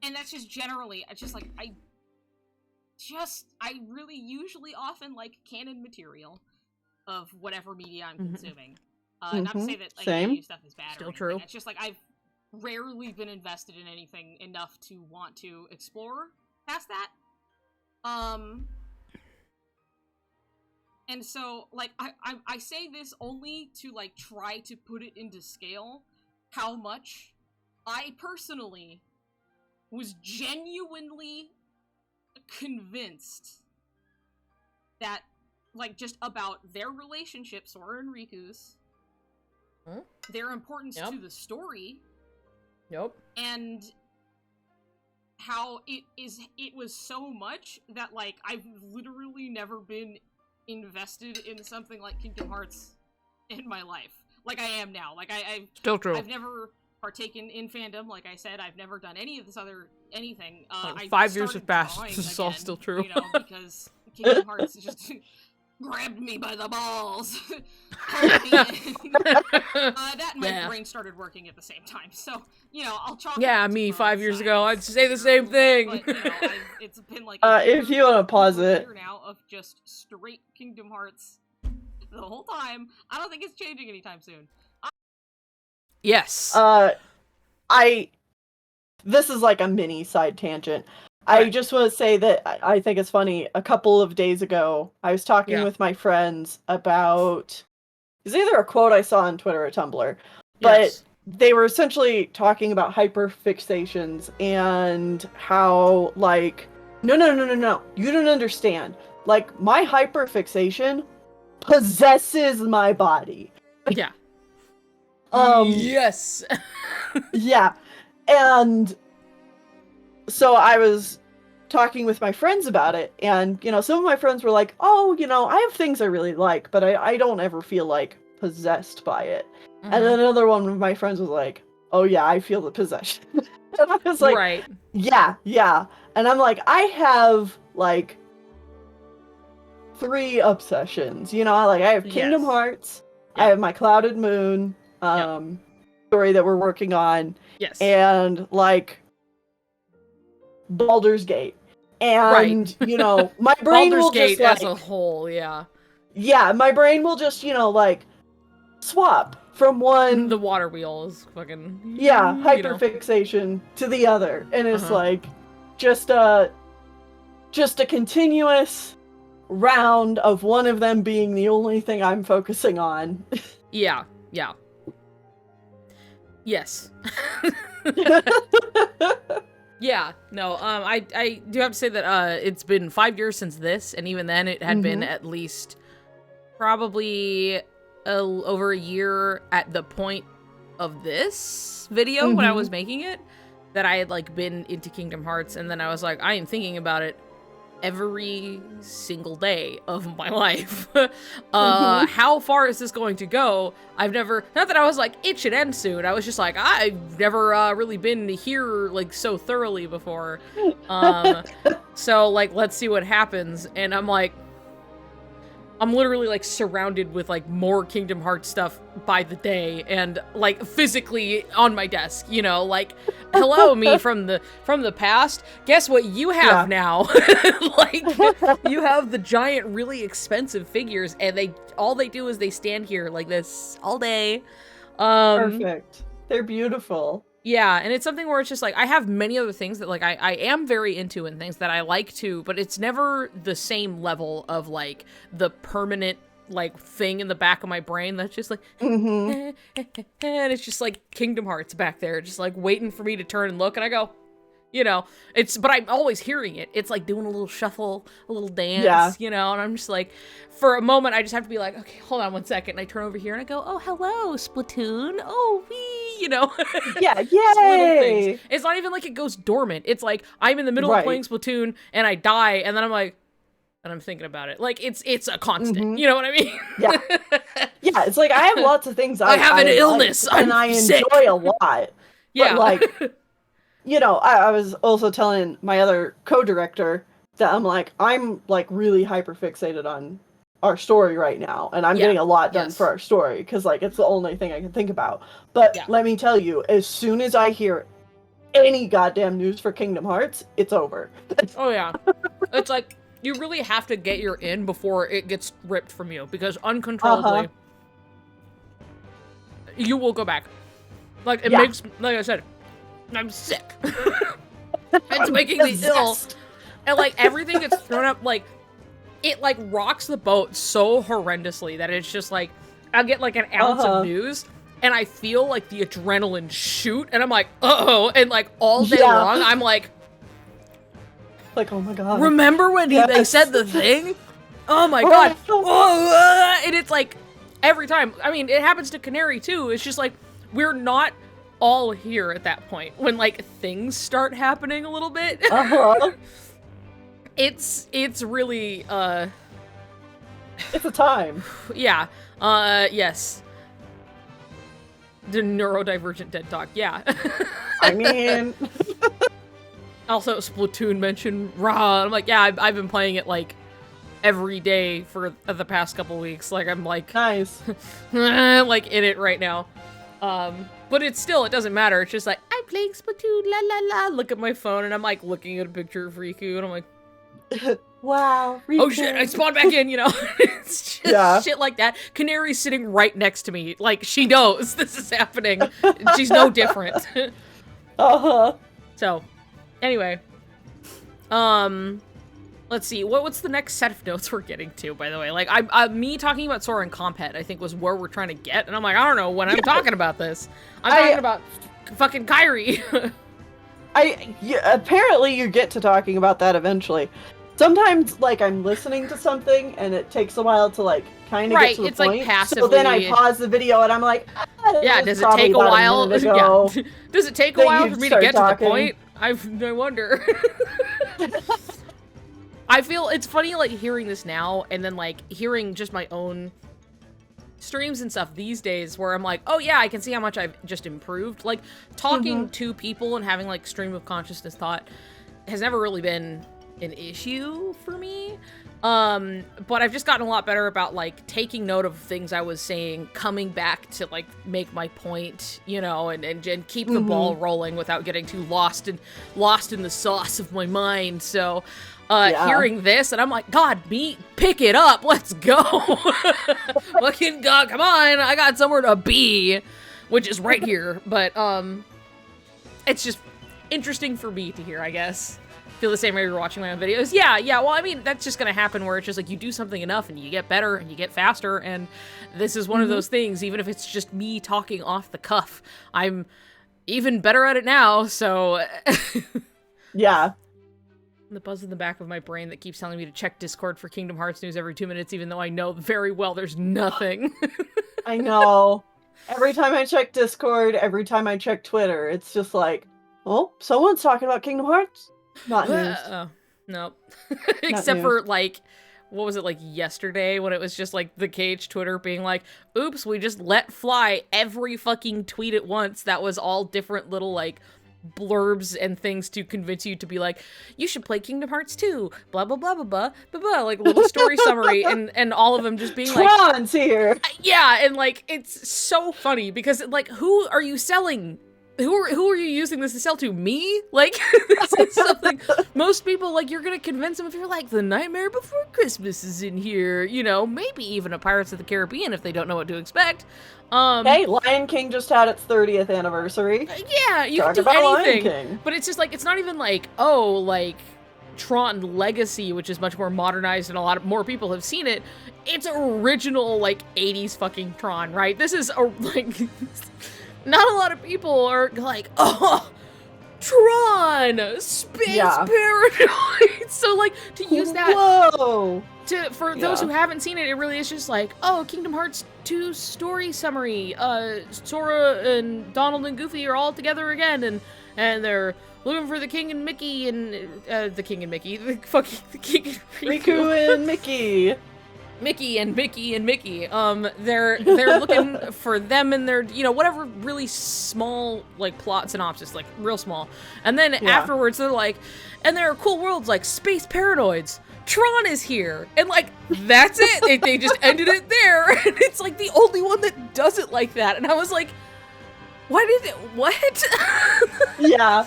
And that's just generally, it's just like, I really usually often like canon material of whatever media I'm consuming. Not to say that, like, Same. any stuff is bad Still or anything. true. It's just like, I've rarely been invested in anything enough to want to explore past that. And so, like, I say this only to, like, try to put it into scale how much I personally was genuinely convinced that, like, just about their relationship, Sora and Riku's, their importance to the story, and how it was so much that, like, I've literally never been invested in something like Kingdom Hearts in my life. Like I am now. Like, I've... Still true. I've never partaken in fandom, like I said. I've never done any of this other anything. Like 5 years have passed. This is all still true. You know, because Kingdom Hearts is just grabbed me by the balls. Pulled me in. That and my brain started working at the same time. So, I'll chalk Yeah, me 5 years ago, I'd say the same thing. But, it's been like if you want to pause it. Now of just straight Kingdom Hearts the whole time. I don't think it's changing anytime soon. Yes. This is like a mini side tangent. I just want to say that I think it's funny. A couple of days ago, I was talking with my friends about... It's either a quote I saw on Twitter or Tumblr, but they were essentially talking about hyperfixations and how, like, no, you don't understand. Like, my hyperfixation possesses my body. Yeah. Yes. Yeah. And so I was talking with my friends about it, and, some of my friends were like, oh, I have things I really like, but I don't ever feel, like, possessed by it. Mm-hmm. And then another one of my friends was like, oh, yeah, I feel the possession. And I was like, right. Yeah. And I'm like, I have, like, 3 obsessions. I have Kingdom Hearts, I have my Clouded Moon story that we're working on, and, like, Baldur's Gate. And, my brain Baldur's will Gate just, as a whole, yeah, my brain will just, like, swap from one... The water wheel is fucking... hyperfixation to the other. And it's, like, just a continuous round of one of them being the only thing I'm focusing on. Yeah. Yes. Yeah, no, I do have to say that it's been 5 years since this, and even then it had been at least probably over a year at the point of this video when I was making it, that I had, like, been into Kingdom Hearts, and then I was like, I am thinking about it every single day of my life. How far is this going to go? I've never, not that I was like, it should end soon. I was just like, I've never really been here, like, so thoroughly before. So, like, let's see what happens. And I'm like, I'm literally, like, surrounded with, like, more Kingdom Hearts stuff by the day, and, like, physically on my desk, like, hello, me from the past. Guess what you have now? Like, you have the giant, really expensive figures, and all they do is they stand here like this all day. Perfect. They're beautiful. Yeah, and it's something where it's just, like, I have many other things that, like, I am very into and things that I like to, but it's never the same level of, like, the permanent, like, thing in the back of my brain that's just, like, and it's just, like, Kingdom Hearts back there, just, like, waiting for me to turn and look, and I go, but I'm always hearing it. It's, like, doing a little shuffle, a little dance, and I'm just, like, for a moment, I just have to be like, okay, hold on 1 second, and I turn over here, and I go, oh, hello, Splatoon, oh, wee, Yeah, yay! It's not even like it goes dormant. It's like, I'm in the middle of playing Splatoon, and I die, and then I'm like, and I'm thinking about it. Like, it's a constant, you know what I mean? Yeah. Yeah, it's like, I have lots of things I have an illness, like, and I enjoy a lot. Yeah. But, like, I was also telling my other co-director that I'm like really hyper-fixated on our story right now, and I'm getting a lot done for our story, because, like, it's the only thing I can think about. But let me tell you, as soon as I hear any goddamn news for Kingdom Hearts, it's over. Oh, yeah. It's like, you really have to get your in before it gets ripped from you, because uncontrollably, you will go back. Like, it makes, like I said, I'm sick. It's making me ill. And, like, everything gets thrown up, like, it, like, rocks the boat so horrendously that it's just, like, I'll get, like, an ounce of news, and I feel, like, the adrenaline shoot, and I'm like, uh-oh, and, like, all day long, I'm like, oh my god. Remember when they said the thing? Oh my god. And it's, like, every time, I mean, it happens to Canary, too, it's just, like, we're not all here at that point, when, like, things start happening a little bit. It's really, It's a time. Yeah. Yes. The neurodivergent dead dog, yeah. I mean... Also, Splatoon mentioned Raw. I'm like, yeah, I've been playing it, like, every day for the past couple weeks. Like, I'm like, nice, like in it right now. But it doesn't matter. It's just like, I'm playing Splatoon, la la la. Look at my phone, and I'm like looking at a picture of Riku, and I'm like, wow, Riku. Oh shit, I spawned back in, It's just shit like that. Canary's sitting right next to me. Like, she knows this is happening. She's no different. Uh-huh. So, anyway. Let's see. What's the next set of notes we're getting to, by the way? Like, me talking about Sora and Compet, I think, was where we're trying to get. And I'm like, I don't know when I'm talking about this. I'm talking about fucking Kairi. Apparently you get to talking about that eventually. Sometimes, like, I'm listening to something and it takes a while to, like, kind of get to the it's point. Like passively. So then I pause the video and I'm like, does it take a while? Yeah. Does it take a while for me to get to the point? I wonder. I feel it's funny, like, hearing this now and then, like, hearing just my own streams and stuff these days where I'm like, oh yeah, I can see how much I've just improved. Like, talking to people and having, like, stream of consciousness thought has never really been an issue for me. But I've just gotten a lot better about, like, taking note of things I was saying, coming back to, like, make my point, and keep the ball rolling without getting too lost in the sauce of my mind. So, hearing this, and I'm like, God, pick it up, let's go. Fucking God, come on, I got somewhere to be, which is right here. But, it's just interesting for me to hear, I guess. Feel the same way you're watching my own videos. Yeah, well, I mean, that's just gonna happen where it's just like you do something enough and you get better and you get faster, and this is one of those things, even if it's just me talking off the cuff, I'm even better at it now, so... Yeah. The buzz in the back of my brain that keeps telling me to check Discord for Kingdom Hearts news every 2 minutes, even though I know very well there's nothing. I know. Every time I check Discord, every time I check Twitter, it's just like, oh, someone's talking about Kingdom Hearts? Not news. No. Except for, like, what was it, like, yesterday when it was just, like, the Cage Twitter being like, oops, we just let fly every fucking tweet at once that was all different little, like, blurbs and things to convince you to be like, you should play Kingdom Hearts 2, blah, blah, blah, blah, blah, blah, blah, like, a little story summary, and all of them just being like... Tron's here! Yeah, and, like, it's so funny, because, like, who are you selling... Who are you using this to sell to? Me? Like, this is something most people, like, you're gonna convince them if you're like, The Nightmare Before Christmas is in here, maybe even a Pirates of the Caribbean if they don't know what to expect. Hey, Lion King just had its 30th anniversary. Yeah, you can do anything. But it's just, like, it's not even like, oh, like, Tron Legacy, which is much more modernized and a lot more people have seen it. It's original, like, 80s fucking Tron, right? This is, like... Not a lot of people are like, oh, Tron, Space Paradise. So, like, to use that, for those who haven't seen it, it really is just like, oh, Kingdom Hearts 2 story summary. Sora and Donald and Goofy are all together again, and they're looking for the King and Mickey, and the King and Mickey, the King and Riku and Mickey. Mickey. They're looking for them and their, whatever really small, like, plot synopsis, like, real small. And then afterwards, they're like, and there are cool worlds like Space Paranoids. Tron is here. And, like, that's it. They just ended it there. And it's, like, the only one that does it like that. And I was like, what? Yeah.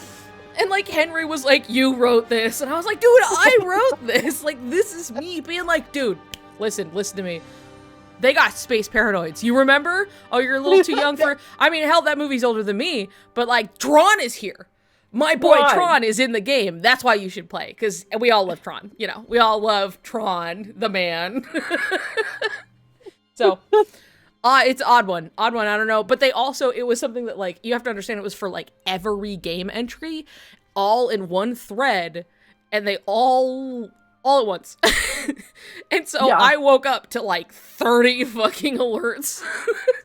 And, like, Henry was like, you wrote this. And I was like, dude, I wrote this. Like, this is me being like, dude, listen to me. They got Space Paranoids. You remember? Oh, you're a little too young for... I mean, hell, that movie's older than me. But, like, Tron is here. My boy Tron is in the game. That's why you should play. Because we all love Tron. We all love Tron, the man. So, it's odd one. I don't know. But they also... It was something that, like, you have to understand it was for, like, every game entry. All in one thread. And they all at once. And so I woke up to like 30 fucking alerts.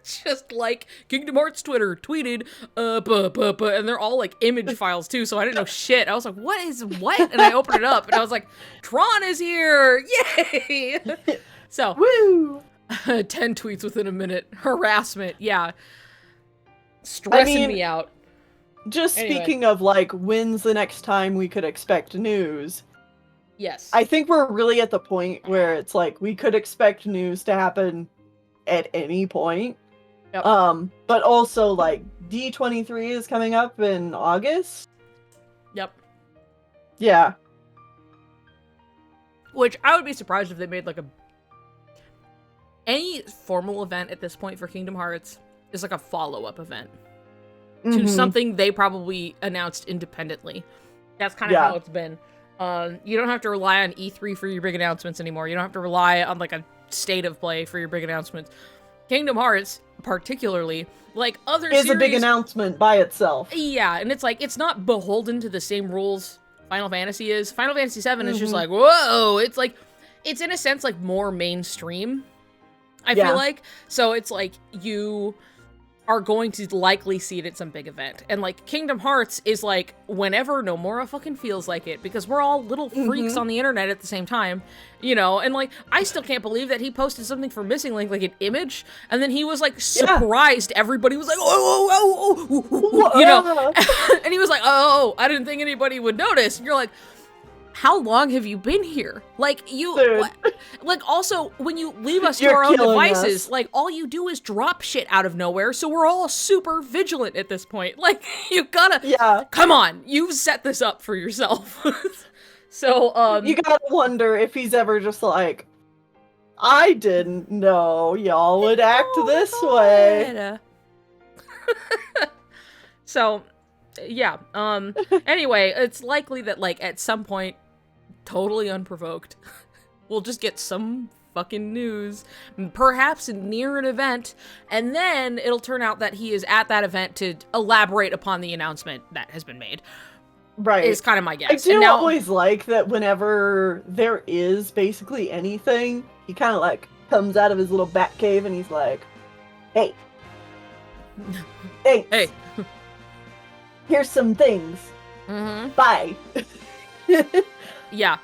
Just like Kingdom Hearts Twitter tweeted, and they're all like image files too, so I didn't know shit. I was like, what is what? And I opened it up and I was like, Tron is here! Yay! So, woo! 10 tweets within a minute. Harassment, yeah. Stressing me out. Just speaking of like, when's the next time we could expect news? Yes. I think we're really at the point where it's like we could expect news to happen at any point. Yep. But also like D23 is coming up in August. Yep. Yeah. Which I would be surprised if they made like any formal event at this point for Kingdom Hearts is like a follow-up event to something they probably announced independently. That's kind of how it's been. You don't have to rely on E3 for your big announcements anymore. You don't have to rely on like a state of play for your big announcements. Kingdom Hearts, particularly, like other is series, a big announcement by itself. Yeah, and it's like, it's not beholden to the same rules Final Fantasy is. Final Fantasy VII is just like, whoa! It's like, it's in a sense like more mainstream, I feel like. So it's like, you are going to likely see it at some big event. And like, Kingdom Hearts is like, whenever Nomura fucking feels like it, because we're all little freaks on the internet at the same time, you know? And like, I still can't believe that he posted something for Missing Link, like an image, and then he was like surprised. Everybody was like, oh, you know? And he was like, oh, I didn't think anybody would notice. And you're like, how long have you been here? Like, you, like, also, when you leave us to our own devices, like, all you do is drop shit out of nowhere, so we're all super vigilant at this point. Like, you gotta, come on, you've set this up for yourself. So, you gotta wonder if he's ever just like, I didn't know y'all would act this way. So, yeah, anyway, it's likely that, like, at some point, totally unprovoked, we'll just get some fucking news, perhaps near an event, and then it'll turn out that he is at that event to elaborate upon the announcement that has been made. Right. Is kind of my guess. I do always like that whenever there is basically anything, he kind of, like, comes out of his little bat cave and he's like, hey. Thanks. Hey. Here's some things. Bye. Yeah.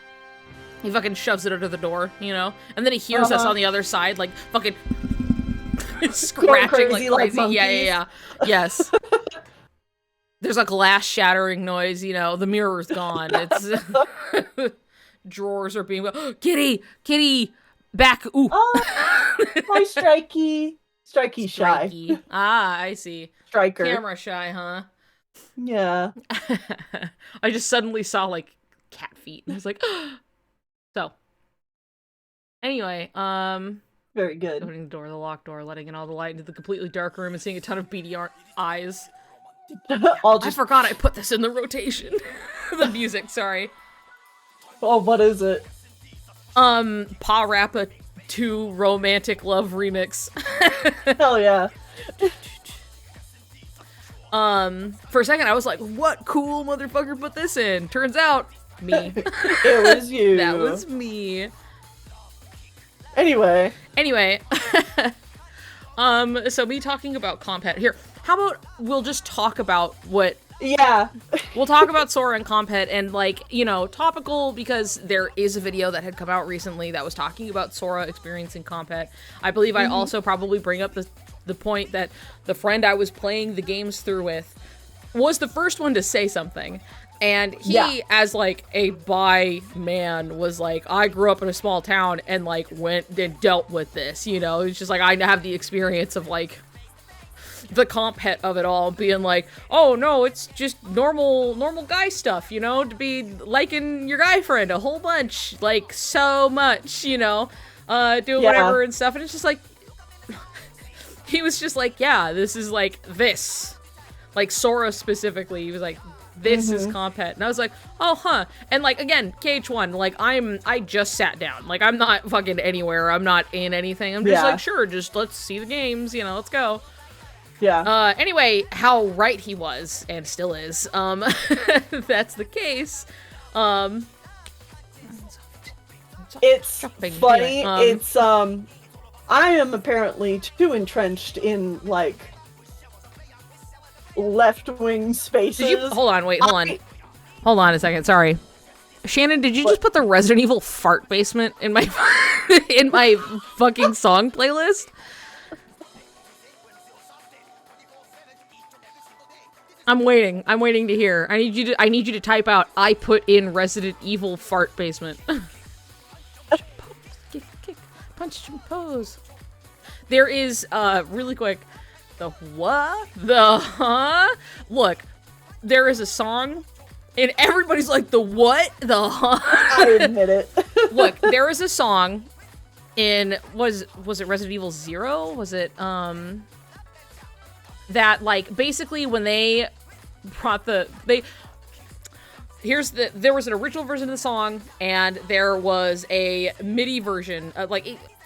He fucking shoves it under the door, you know? And then he hears us on the other side, like, fucking scratching like crazy. Yeah. Yes. There's a glass shattering noise, you know? The mirror's gone. It's... drawers are being... Kitty! Back! Ooh! Oh, my Strikey. Strikey shy. Ah, I see. Striker. Camera shy, huh? Yeah. I just suddenly saw, like, cat feet, and I was like, so. Anyway, very good. opening the locked door, letting in all the light into the completely dark room, and seeing a ton of beady eyes. I forgot I put this in the rotation. The music, sorry. Oh, what is it? Pa Rappa 2 Romantic Love Remix. Hell yeah. For a second I was like, what cool motherfucker put this in? Turns out, me. It was you. That was me. Anyway. So me talking about Compet here. How about we'll just talk about what... Yeah. We'll talk about Sora and Compet, and, like, you know, topical, because there is a video that had come out recently that was talking about Sora experiencing Compet. I believe I also probably bring up the point that the friend I was playing the games through with was the first one to say something. And he, as, like, a bi man, was like, I grew up in a small town and, like, went and dealt with this, you know? It's just like, I have the experience of, like, the Compet of it all, being like, oh no, it's just normal guy stuff, you know, to be liking your guy friend a whole bunch, like, so much, you know, do whatever and stuff, and it's just like, he was just like, yeah, this is like, this, like, Sora specifically, he was like, this is Compet, and I was like, oh, huh, and, like, again, KH1, like, I just sat down, like, I'm not fucking anywhere, I'm not in anything, I'm just like, sure, just let's see the games, you know, let's go. Yeah. Anyway, how right he was, and still is, that's the case. It's funny, it's, I am apparently too entrenched in, like, left-wing spaces. Did you, hold on a second, sorry. Shannon, did you just put the Resident Evil fart basement in my, in my fucking song playlist? I'm waiting to hear. I need you to type out, I put in Resident Evil fart basement. Kick, punch, pose. There is, really quick, the what? The huh? Look, there is a song, and everybody's like, the what? The huh? I admit it. Look, there is a song in, was it Resident Evil 0? Was it, that, like, basically when they brought there was an original version of the song, and there was a MIDI version,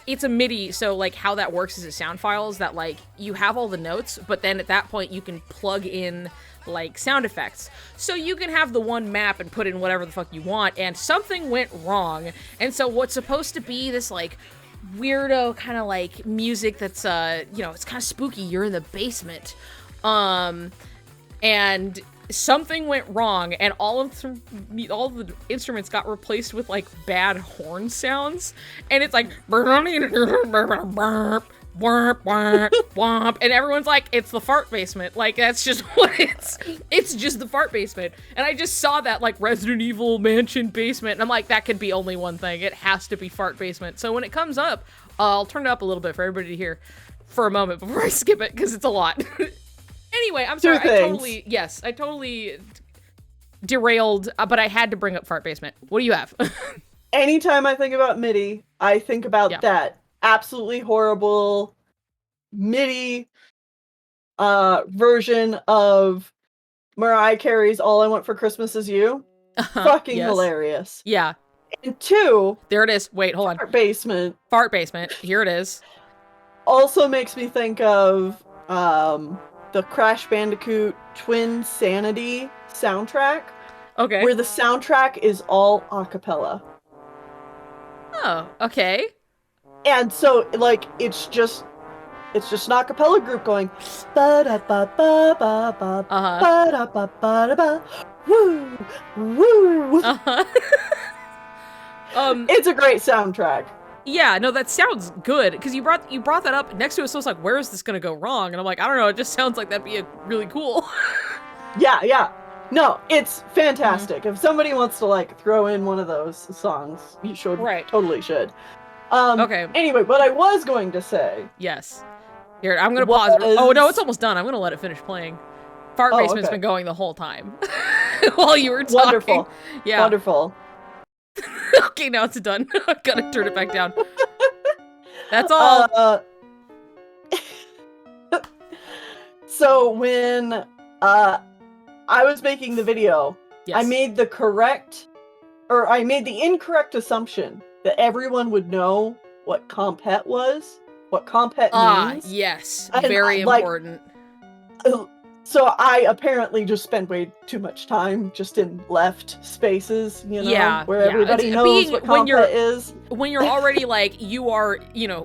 it's a MIDI, so, like, how that works is it sound files that, like, you have all the notes, but then at that point you can plug in, like, sound effects. So you can have the one map and put in whatever the fuck you want, and something went wrong, and so what's supposed to be this, like, weirdo kind of, like, music that's, it's kind of spooky, you're in the basement, and something went wrong, and all of the instruments got replaced with, like, bad horn sounds, and it's like, and everyone's like, it's the fart basement. Like, that's just what it's just the fart basement. And I just saw that, like, Resident Evil Mansion basement, and I'm like, that could be only one thing. It has to be fart basement. So when it comes up, I'll turn it up a little bit for everybody to hear for a moment before I skip it, because it's a lot. Anyway, I'm sorry, I totally derailed, but I had to bring up fart basement. What do you have? Anytime I think about MIDI, I think about that absolutely horrible MIDI version of Mariah Carey's All I Want for Christmas Is You. Fucking hilarious. Yeah. And 2, there it is. Wait, hold on. Fart Basement. Fart Basement. Here it is. Also makes me think of the Crash Bandicoot Twin Sanity soundtrack. Okay. Where the soundtrack is all a cappella. Oh, okay. And so, like, it's just an a cappella group going ba da ba ba ba ba ba da ba ba da ba woo woo. It's a great soundtrack. Yeah, no, that sounds good, because you brought that up next to it, so it's like, where is this gonna go wrong? And I'm like, I don't know, it just sounds like that'd be really cool. Yeah. No, it's fantastic. If somebody wants to, like, throw in one of those songs, you should. Right. Totally should. Okay. Anyway, what I was going to say. Yes. Here, I'm gonna pause. Oh, no, it's almost done. I'm gonna let it finish playing. Fart Basement's been going the whole time. While you were talking. Wonderful. Yeah. Wonderful. Okay, now it's done. I gotta turn it back down. That's all. So when I was making the video, I made the incorrect assumption that everyone would know what compet was, what compet means. Yes, very important. So I apparently just spend way too much time just in left spaces, where everybody knows what compet is. When you're already, like, you are,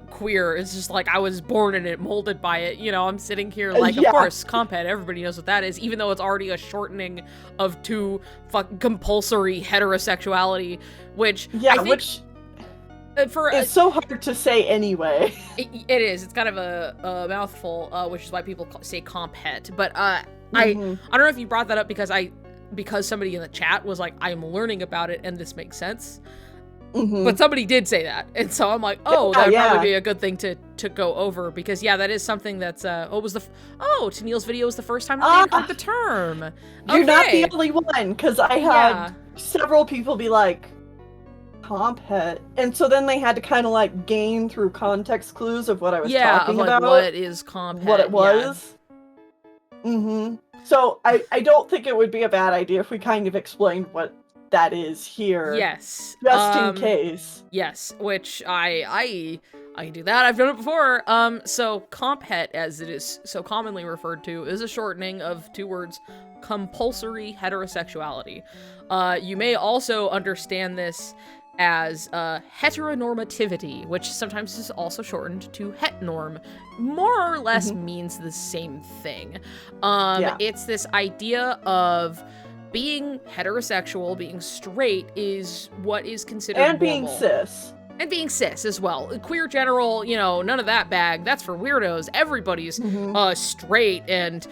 queer, it's just like, I was born in it, molded by it, I'm sitting here like, of course, compet, everybody knows what that is, even though it's already a shortening of compulsory heterosexuality, which I think... it's so hard to say anyway. It is. It's kind of a mouthful, which is why people say compet. But I don't know if you brought that up because somebody in the chat was like, I'm learning about it and this makes sense. But somebody did say that, and so I'm like, that would probably be a good thing to go over, because that is something that's Tennelle's video was the first time that they heard the term. You're not the only one, because I had several people be like, compet, and so then they had to kind of, like, gain through context clues of what I was talking about. What is compet? What it was. So I don't think it would be a bad idea if we kind of explained what that is here. Yes. Just in case. Yes, which I can do that. I've done it before. So compet, as it is so commonly referred to, is a shortening of two words: compulsory heterosexuality. You may also understand this as heteronormativity, which sometimes is also shortened to het-norm, more or less means the same thing. It's this idea of being heterosexual, being straight is what is considered normal. Being cis. And being cis as well. Queer general, none of that bag. That's for weirdos. Everybody's straight and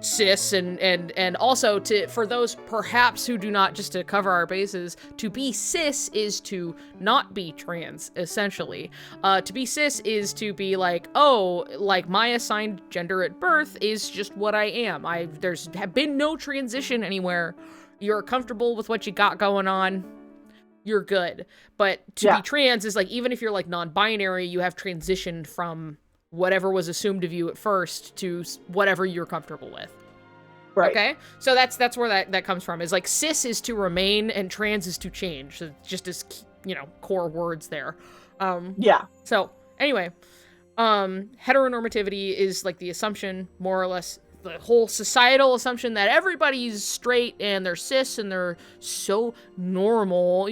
cis and also for those perhaps who do not, just to cover our bases, to be cis is to not be trans, essentially. To be cis is to be like, oh, like my assigned gender at birth is just what I am. There's have been no transition anywhere. You're comfortable with what you got going on, you're good. But to be trans is like, even if you're like non-binary, you have transitioned from whatever was assumed of you at first to whatever you're comfortable with. Right. Okay? So that's where that comes from. Is like cis is to remain and trans is to change. So just as, core words there. So anyway, heteronormativity is like the assumption, more or less, the whole societal assumption that everybody's straight and they're cis and they're so normal,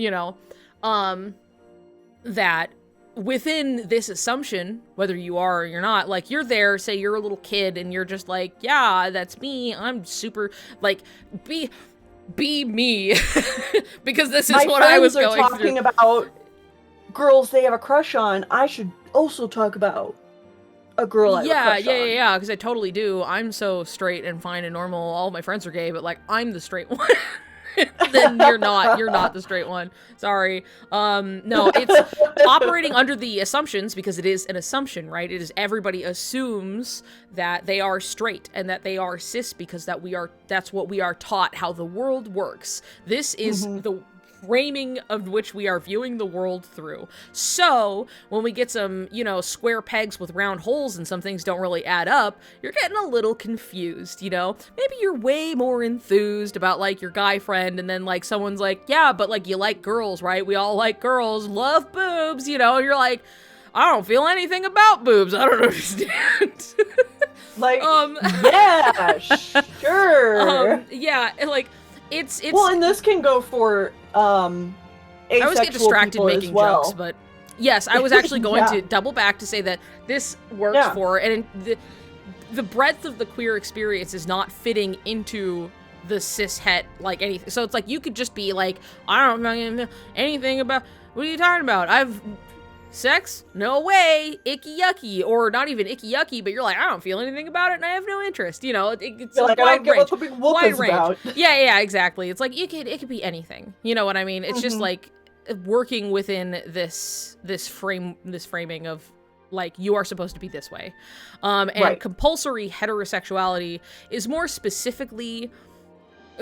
that within this assumption, whether you are or you're not, like, you're there, say you're a little kid and you're just like, yeah, that's me, I'm super, like, be me, because this is what I was going through. My friends are talking about girls they have a crush on. I should also talk about a girl I have a crush on. Yeah, because I totally do. I'm so straight and fine and normal. All my friends are gay, but, like, I'm the straight one. Then you're not the straight one. Sorry. No, it's operating under the assumptions, because it is an assumption, right? It is, everybody assumes that they are straight and that they are cis because that's what we are taught how the world works. This is the framing of which we are viewing the world through. So when we get some, square pegs with round holes and some things don't really add up, you're getting a little confused, Maybe you're way more enthused about, like, your guy friend, and then, like, someone's like, yeah, but, like, you like girls, right? We all like girls, love boobs, and you're like, I don't feel anything about boobs. I don't understand. Like, yeah, sure. Yeah, like, it's well, and this can go for asexual I always get distracted making jokes, but yes, I was actually going to double back to say that this works for, and the breadth of the queer experience is not fitting into the cis-het, like, anything. So it's like, you could just be like, I don't know anything about, what are you talking about? Sex? No way. Icky yucky. Or not even icky yucky, but you're like, I don't feel anything about it and I have no interest. It's a like, wide range. What the big whoop is about. Yeah, exactly. It's like, it could be anything. You know what I mean? It's just like working within this framing of, like, you are supposed to be this way. And compulsory heterosexuality is more specifically,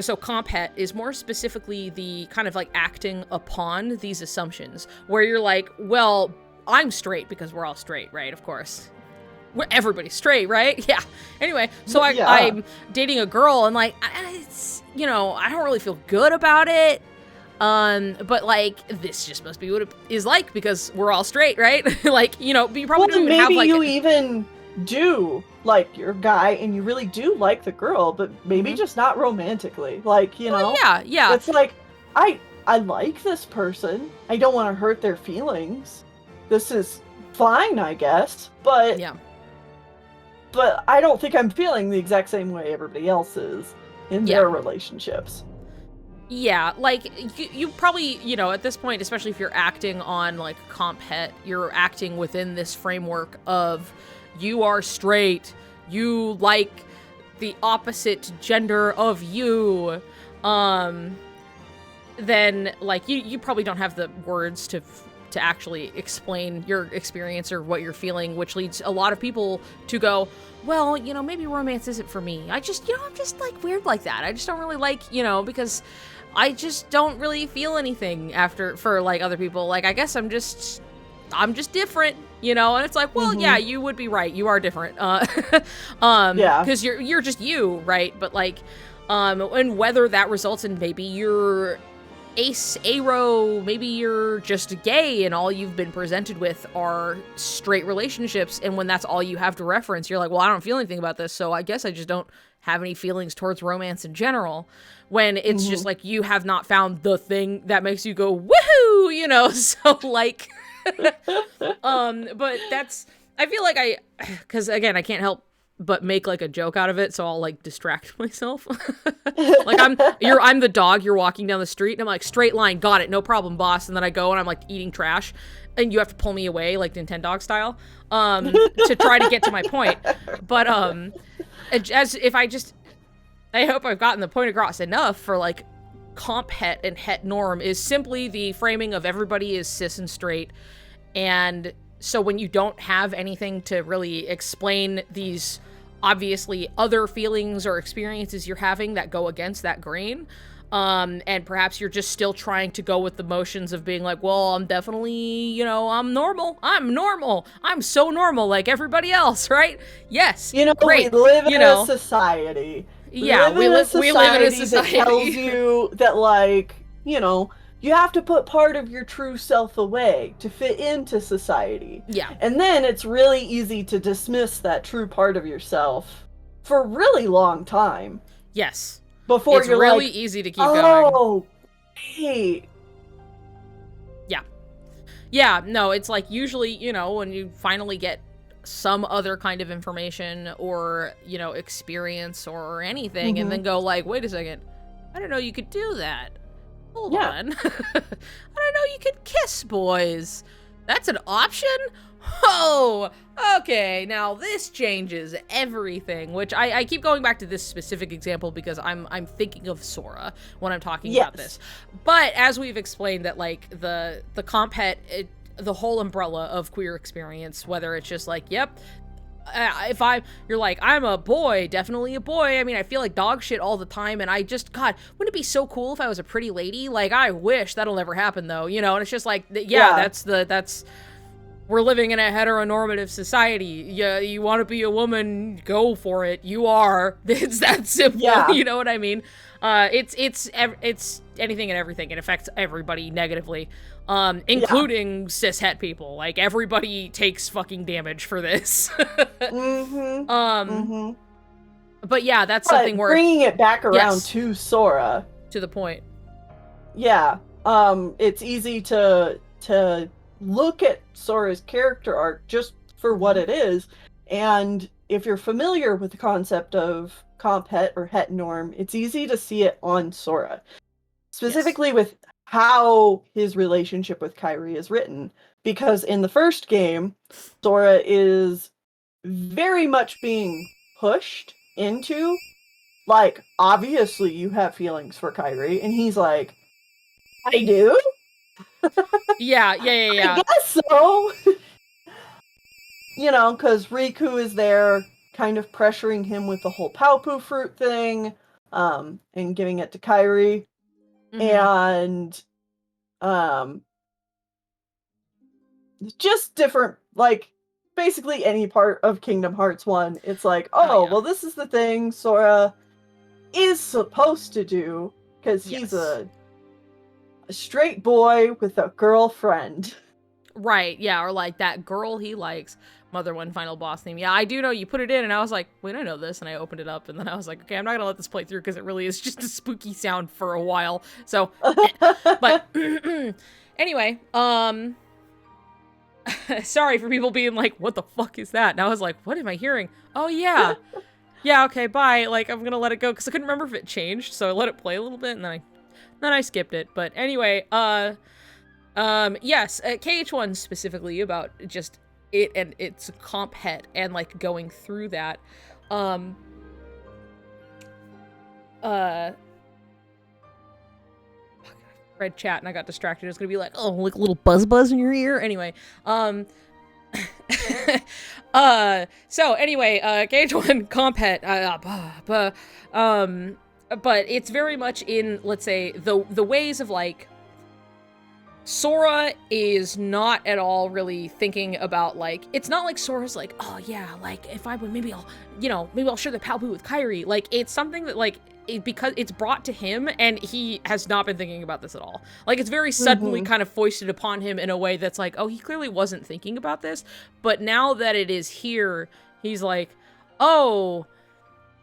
so comp-het is more specifically the kind of, like, acting upon these assumptions, where you're like, well, I'm straight because we're all straight, right? Of course. Everybody's straight, right? Yeah. Anyway, so I'm dating a girl, and, like, it's, I don't really feel good about it. But, like, this just must be what it is like because we're all straight, right? Like, you probably don't even have, like, you even do like your guy and you really do like the girl, but maybe just not romantically. Like, well, yeah. It's like, I like this person. I don't want to hurt their feelings. This is fine, I guess. But But I don't think I'm feeling the exact same way everybody else is in their relationships. Yeah, like, you probably, at this point, especially if you're acting on, like, comp-het, you're acting within this framework of, you are straight, you like the opposite gender of you, then, like, you probably don't have the words to actually explain your experience or what you're feeling, which leads a lot of people to go, well, maybe romance isn't for me. I'm just, like, weird like that. I just don't really like, because I just don't really feel anything for, like, other people. Like, I guess I'm just different, and it's like, well, yeah, you would be right. You are different. Because you're just you, right? But, like, and whether that results in maybe you're aro, maybe you're just gay and all you've been presented with are straight relationships, and when that's all you have to reference, you're like, well, I don't feel anything about this, so I guess I just don't have any feelings towards romance in general, when it's just like, you have not found the thing that makes you go, woohoo, so, like, but that's, I feel like because again, I can't help but make, like, a joke out of it, so I'll, like, distract myself. Like, I'm the dog, you're walking down the street, and I'm like, straight line, got it, no problem, boss, and then I go and I'm, like, eating trash, and you have to pull me away, like, Nintendog style, to try to get to my point. But, as if I just I hope I've gotten the point across enough for, like, comp het and het norm is simply the framing of everybody is cis and straight. And so when you don't have anything to really explain these obviously other feelings or experiences you're having that go against that grain, and perhaps you're just still trying to go with the motions of being like, well, I'm definitely, you know, I'm normal. I'm so normal like everybody else, right? Yes. You know, great. we live in a society. We live in a society that tells you that, like, you know, you have to put part of your true self away to fit into society. Yeah. And then it's really easy to dismiss that true part of yourself for a really long time. Yes. Before it's you're really like, easy to keep going. Oh, hey. Yeah. Yeah, no, it's like usually, you know, when you finally get some other kind of information or, you know, experience or anything, and then go like, wait a second, I didn't know you could do that. Hold on. I didn't know you could kiss boys. That's an option? Oh, okay, now this changes everything, which I keep going back to this specific example because I'm thinking of Sora when I'm talking about this. But as we've explained that, like, the comp het, the whole umbrella of queer experience, whether it's just like, yep, you're like, I'm a boy, definitely a boy. I mean, I feel like dog shit all the time, and God, wouldn't it be so cool if I was a pretty lady? Like, I wish that'll never happen, though, you know, and it's just like, that's we're living in a heteronormative society. You want to be a woman, go for it. You are. It's that simple. Yeah. You know what I mean? It's anything and everything. It affects everybody negatively, including cis het people. Like, everybody takes fucking damage for this. But yeah, that's something where bringing it back around to Sora, to the point. Yeah. It's easy to look at Sora's character arc just for what it is, and if you're familiar with the concept of comp het or het norm, it's easy to see it on Sora, specifically with how his relationship with Kairi is written, because in the first game, Sora is very much being pushed into, like, obviously you have feelings for Kairi, and he's like, I do? Yeah. I guess so. You know, because Riku is there kind of pressuring him with the whole Paupu fruit thing, and giving it to Kairi. And just different, like, basically any part of Kingdom Hearts 1, it's like, well, this is the thing Sora is supposed to do, because he's a straight boy with a girlfriend. Right, yeah, or like that girl he likes. Mother 1 final boss theme. Yeah, I do know you put it in, and I was like, wait, I know this, and I opened it up, and then I was like, okay, I'm not gonna let this play through because it really is just a spooky sound for a while. So, but anyway, sorry for people being like, what the fuck is that? And I was like, what am I hearing? Oh yeah, yeah, okay, bye. Like, I'm gonna let it go because I couldn't remember if it changed, so I let it play a little bit, and then I skipped it. But anyway, yes, KH1 specifically about just it and its comp het and like going through that. Read chat and I got distracted. It's gonna be like, oh, like a little buzz in your ear. Anyway, so anyway, KH1 comp het, but it's very much in, let's say, the ways of like, Sora is not at all really thinking about, like, it's not like Sora's like, oh yeah, like, if I would, maybe I'll share the Paupu with Kairi. Like, it's something that, like, because it's brought to him, and he has not been thinking about this at all. Like, it's very suddenly kind of foisted upon him in a way that's like, oh, he clearly wasn't thinking about this, but now that it is here, he's like, oh,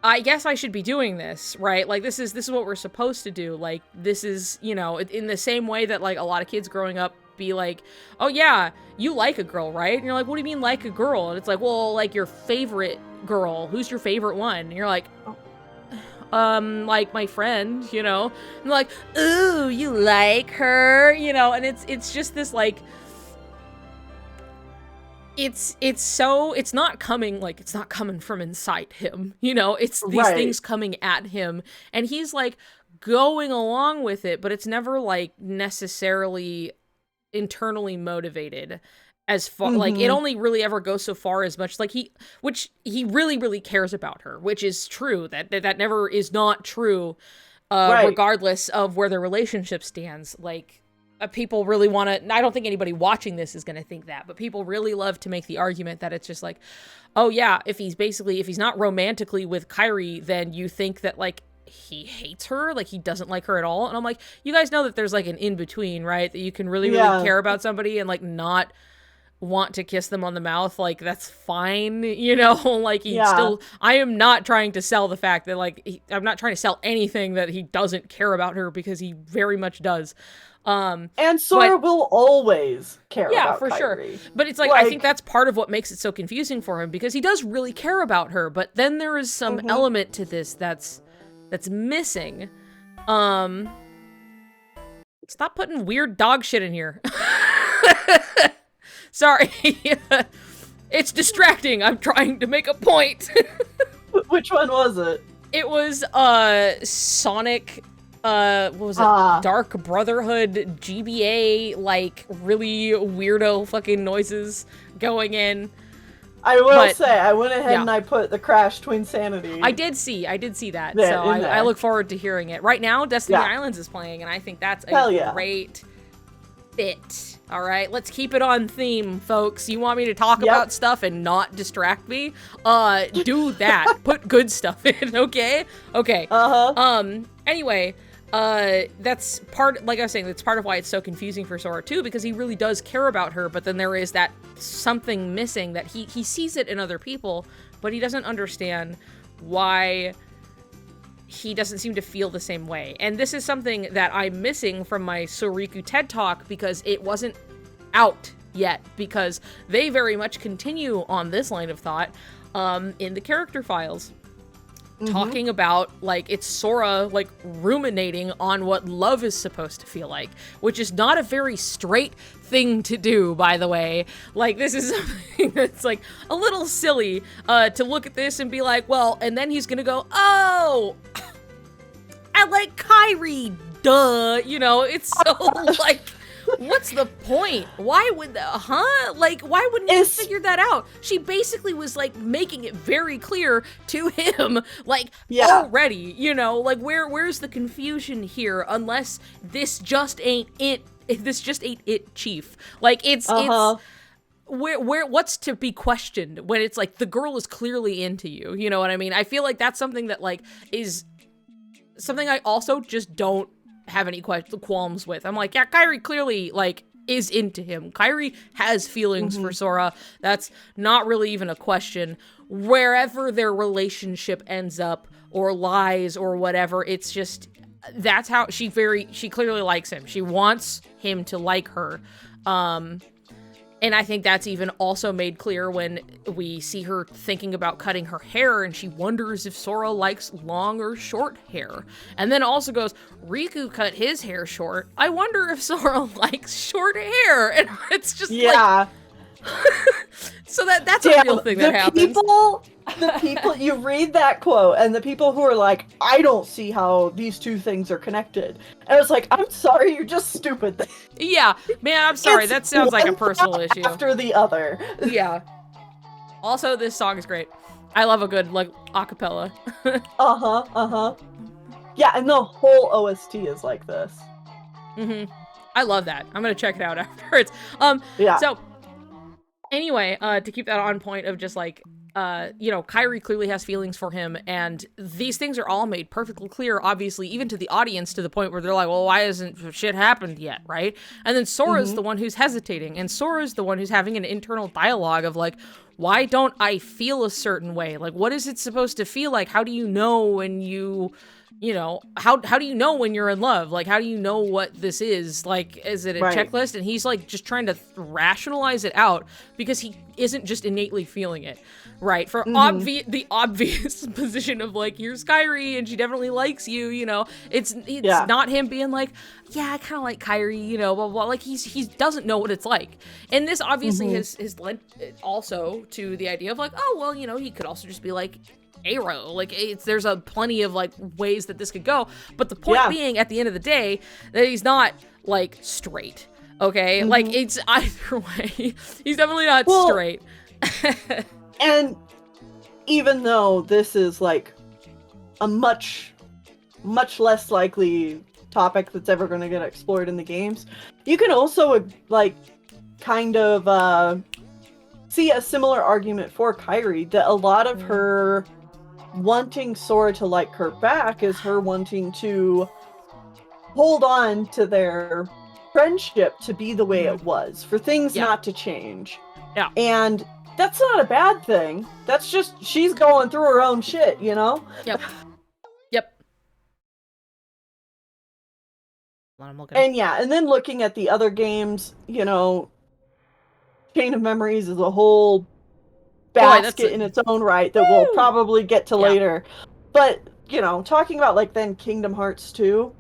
I guess I should be doing this, right? Like, this is what we're supposed to do. Like, this is, you know, in the same way that, like, a lot of kids growing up be like, oh yeah, you like a girl, right? And you're like, what do you mean like a girl? And it's like, well, like, your favorite girl. Who's your favorite one? And you're like, like my friend, you know? And like, ooh, you like her, you know? And it's just this, like, it's not coming from inside him, it's these things coming at him, and he's like going along with it, but it's never like necessarily internally motivated as far like it only really ever goes so far as much like he really, really cares about her, which is true. That never is not true, regardless of where their relationship stands. Like, people really want to, I don't think anybody watching this is going to think that, but people really love to make the argument that it's just like, oh yeah, if he's not romantically with Kairi, then you think that like he hates her, like he doesn't like her at all. And I'm like, you guys know that there's like an in-between, right? That you can really, really care about somebody and like not want to kiss them on the mouth, like that's fine, like still, I am not trying to sell the fact that like I'm not trying to sell anything that he doesn't care about her, because he very much does. And Sora will always care about for Kairi. sure. But it's like I think that's part of what makes it so confusing for him, because he does really care about her, but then there is some element to this that's missing. Stop putting weird dog shit in here. Sorry. It's distracting. I'm trying to make a point. Which one was it? It was Sonic, what was it? Dark Brotherhood GBA, like really weirdo fucking noises going in. I will say, I went ahead and I put the Crash Twinsanity. I did see that, so I look forward to hearing it. Right now, Destiny Islands is playing, and I think that's a great fit. All right, let's keep it on theme, folks. You want me to talk about stuff and not distract me? Do that. Put good stuff in, okay? Okay. Anyway, that's part, like I was saying, that's part of why it's so confusing for Sora too, because he really does care about her, but then there is that something missing that he sees it in other people, but he doesn't understand why he doesn't seem to feel the same way. And this is something that I'm missing from my Soriku TED Talk, because it wasn't out yet, because they very much continue on this line of thought in the character files. Talking about, like, it's Sora, like, ruminating on what love is supposed to feel like, which is not a very straight thing to do, by the way. Like, this is something that's, like, a little silly to look at this and be like, well, and then he's gonna go, oh, I like Kairi, duh, it's so, like... What's the point? Why would like, why wouldn't you figure that out? She basically was like making it very clear to him, like, already, like, where's the confusion here? Unless this just ain't it. This just ain't it, Chief. Like, it's where what's to be questioned when it's like the girl is clearly into you? You know what I mean? I feel like that's something that like is something I also just don't have any qualms with. I'm like, yeah, Kairi clearly like is into him. Kairi has feelings for Sora. That's not really even a question. Wherever their relationship ends up or lies or whatever, it's just that's how she clearly likes him. She wants him to like her. And I think that's even also made clear when we see her thinking about cutting her hair, and she wonders if Sora likes long or short hair. And then also goes, Riku cut his hair short. I wonder if Sora likes short hair. And it's just like... So that's a real thing that happens. The people, you read that quote, and the people who are like, I don't see how these two things are connected. And it's like, I'm sorry, you're just stupid. Yeah, man, I'm sorry. That sounds like a personal issue. After the other. Yeah. Also, this song is great. I love a good, like, acapella. Yeah, and the whole OST is like this. I love that. I'm gonna check it out afterwards. So, anyway, to keep that on point of just, like, Kairi clearly has feelings for him, and these things are all made perfectly clear, obviously, even to the audience, to the point where they're like, well, why hasn't shit happened yet, right? And then Sora's the one who's hesitating, and Sora's the one who's having an internal dialogue of, like, why don't I feel a certain way? Like, what is it supposed to feel like? How do you know when you you know, how do you know when you're in love? Like, how do you know what this is? Like, is it a checklist? And he's like just trying to rationalize it out because he isn't just innately feeling it, right? For the obvious position of like, here's Kyrie and she definitely likes you, you know. It's not him being like, yeah, I kind of like Kyrie, you know, blah, blah, blah. Like he doesn't know what it's like. And this obviously has led also to the idea of like, oh, well, you know, he could also just be like, Arrow, like there's a plenty of like ways that this could go, but the point being at the end of the day that he's not like straight, okay? Like it's either way. He's definitely not straight. And even though this is like a much less likely topic that's ever going to get explored in the games, you can also like kind of see a similar argument for Kyrie, that a lot of her wanting Sora to like her back is her wanting to hold on to their friendship to be the way it was, for things not to change. Yeah. And that's not a bad thing. That's just, she's going through her own shit, you know? Yep. And yeah, and then looking at the other games, you know, Chain of Memories is a whole basket in its own right that we'll probably get to later. But, you know, talking about like then Kingdom Hearts 2,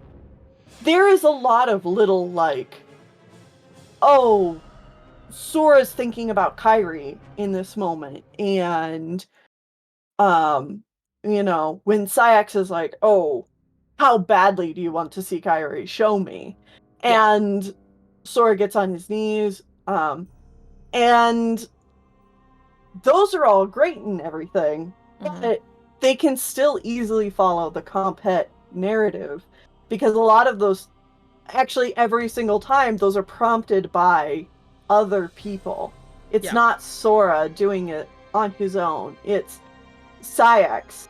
there is a lot of little like, oh, Sora's thinking about Kyrie in this moment, and you know, when Sayax is like, oh, how badly do you want to see Kyrie? Show me. And Sora gets on his knees, and those are all great and everything, but they can still easily follow the compet narrative, because a lot of those, actually every single time, those are prompted by other people. It's not Sora doing it on his own. It's Sayax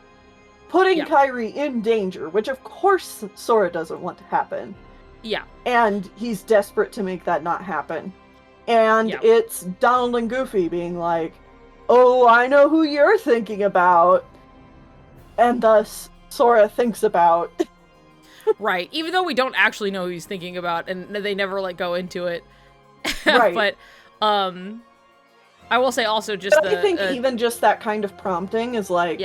putting Kyrie in danger, which of course Sora doesn't want to happen. Yeah. And he's desperate to make that not happen. And it's Donald and Goofy being like, oh, I know who you're thinking about. And thus, Sora thinks about. Right. Even though we don't actually know who he's thinking about, and they never, like, go into it. Right. But, I will say also just I think even just that kind of prompting is like,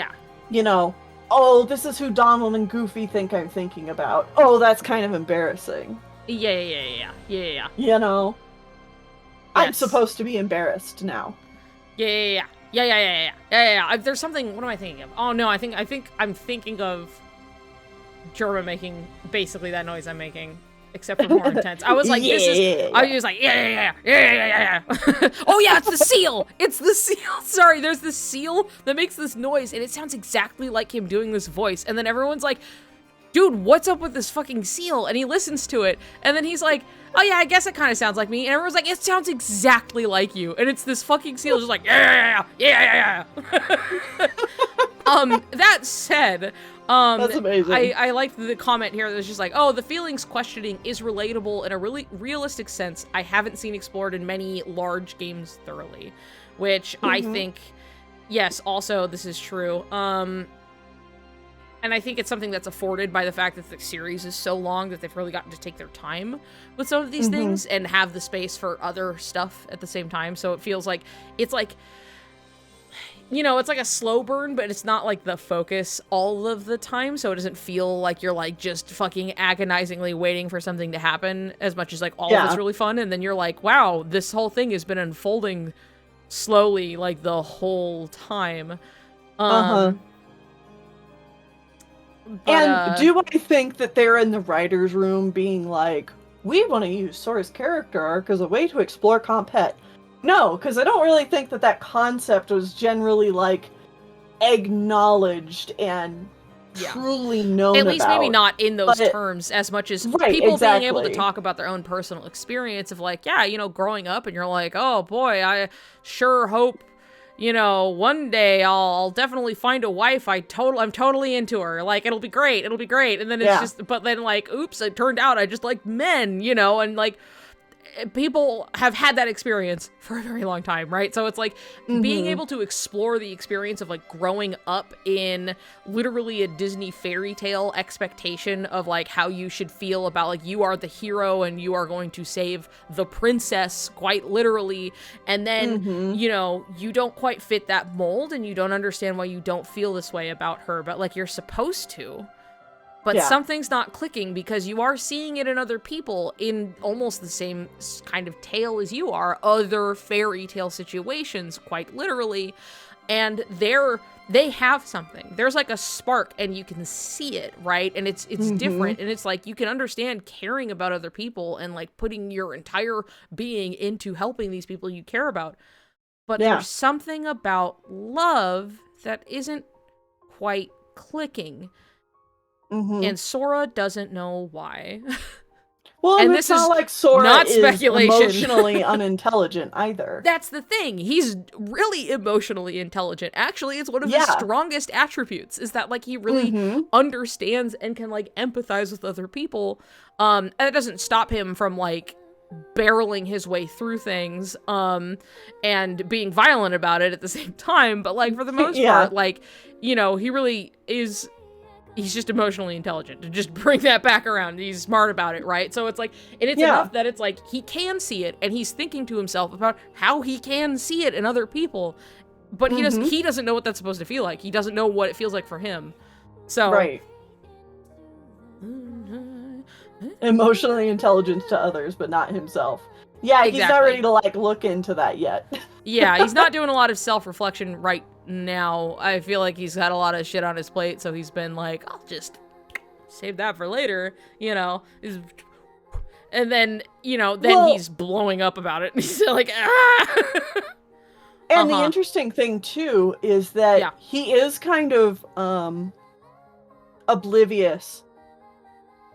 you know, oh, this is who Donald and Goofy think I'm thinking about. Oh, that's kind of embarrassing. Yeah. You know? Yes. I'm supposed to be embarrassed now. Yeah. There's something. What am I thinking of? Oh no, I think I'm thinking of Germa making basically that noise I'm making, except for more intense. I was like, I was like, yeah. Oh yeah, it's the seal. It's the seal. Sorry, there's this seal that makes this noise, and it sounds exactly like him doing this voice. And then everyone's like, dude, what's up with this fucking seal? And he listens to it, and then he's like, oh yeah, I guess it kind of sounds like me. And everyone's like, it sounds exactly like you. And it's this fucking seal just like, yeah. That said, that's amazing. I like the comment here that's just like, oh, the feelings questioning is relatable in a really realistic sense I haven't seen explored in many large games thoroughly, which I think, yes, also this is true. And I think it's something that's afforded by the fact that the series is so long that they've really gotten to take their time with some of these things and have the space for other stuff at the same time. So it feels like, it's like, you know, it's like a slow burn, but it's not like the focus all of the time. So it doesn't feel like you're like just fucking agonizingly waiting for something to happen as much as like all of it's really fun. And then you're like, wow, this whole thing has been unfolding slowly like the whole time. And do I think that they're in the writer's room being like, we want to use Sora's character arc as a way to explore compet? No, because I don't really think that concept was generally, like, acknowledged and truly known at least about. Maybe not in those terms as much as people being able to talk about their own personal experience of, like, yeah, you know, growing up and you're like, oh boy, I sure hope, you know, one day I'll definitely find a wife I'm totally into her. Like, it'll be great. And then it's just, but then like, oops, it turned out I just like men, you know, and like, people have had that experience for a very long time, right? So it's like being able to explore the experience of like growing up in literally a Disney fairy tale expectation of like how you should feel about like you are the hero and you are going to save the princess quite literally, and then you know, you don't quite fit that mold and you don't understand why you don't feel this way about her, but like you're supposed to. But something's not clicking because you are seeing it in other people in almost the same kind of tale as you are, other fairy tale situations, quite literally. And they have something. There's like a spark and you can see it, right? And it's different. And it's like you can understand caring about other people and like putting your entire being into helping these people you care about. But there's something about love that isn't quite clicking. And Sora doesn't know why. Well, and this is like Sora not is speculation. Emotionally unintelligent either. That's the thing. He's really emotionally intelligent. Actually, it's one of his strongest attributes is that like he really understands and can like empathize with other people. And it doesn't stop him from like barreling his way through things and being violent about it at the same time. But like for the most part, like, you know, he really is. He's just emotionally intelligent, to just bring that back around. He's smart about it, right? So it's like, and it's enough that it's like, he can see it, and he's thinking to himself about how he can see it in other people, but he doesn't know what that's supposed to feel like. He doesn't know what it feels like for him. So. Right. Emotionally intelligent to others, but not himself. Yeah, exactly. He's not ready to, like, look into that yet. Yeah, he's not doing a lot of self-reflection right now. I feel like he's got a lot of shit on his plate, so he's been like, I'll just save that for later, you know. And then, you know, he's blowing up about it. He's like, ah! And the interesting thing, too, is that he is kind of oblivious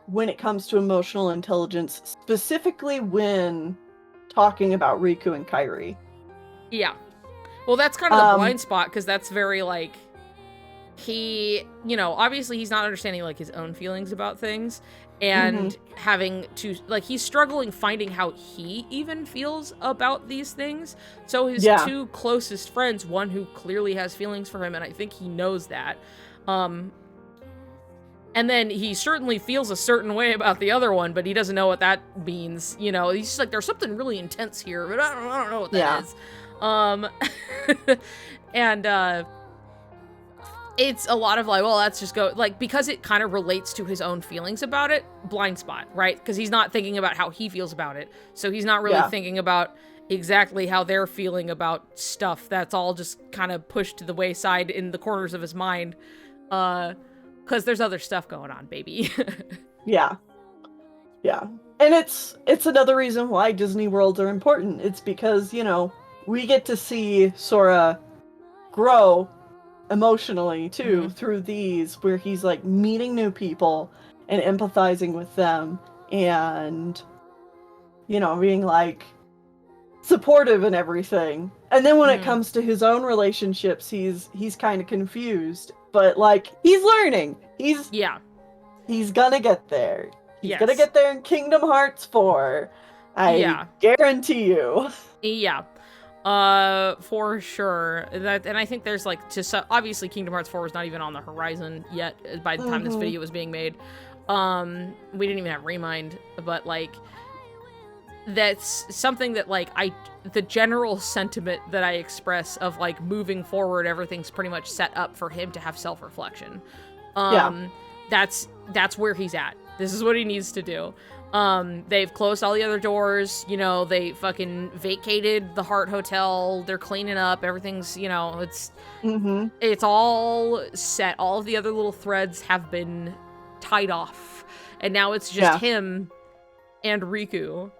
when it comes to emotional intelligence, specifically when talking about Riku and Kairi. Yeah. Well, that's kind of the blind spot, because that's very, like, he, you know, obviously he's not understanding, like, his own feelings about things, and having to, like, he's struggling finding how he even feels about these things. So his two closest friends, one who clearly has feelings for him, and I think he knows that, and then he certainly feels a certain way about the other one, but he doesn't know what that means. You know, he's just like, there's something really intense here, but I don't know what that is. And it's a lot of like, well, let's just go, like, because it kind of relates to his own feelings about it, blind spot, right? Because he's not thinking about how he feels about it. So he's not really thinking about exactly how they're feeling about stuff. That's all just kind of pushed to the wayside in the corners of his mind. Because there's other stuff going on, baby. Yeah. And it's another reason why Disney worlds are important. It's because, you know, we get to see Sora grow emotionally, too, through these, where he's, like, meeting new people and empathizing with them and, you know, being, like, supportive and everything. And then when it comes to his own relationships, he's kind of confused. But, like, he's learning. He's gonna get there. He's gonna get there in Kingdom Hearts 4. I guarantee you. Yeah. For sure. And I think there's, like, obviously Kingdom Hearts 4 was not even on the horizon yet by the time this video was being made. We didn't even have Remind, but, like, that's something that, like, the general sentiment that I express of, like, moving forward, everything's pretty much set up for him to have self-reflection. That's where he's at. This is what he needs to do. They've closed all the other doors, you know, they fucking vacated the Heart Hotel, they're cleaning up, everything's, you know, it's all set. All of the other little threads have been tied off, and now it's just him and Riku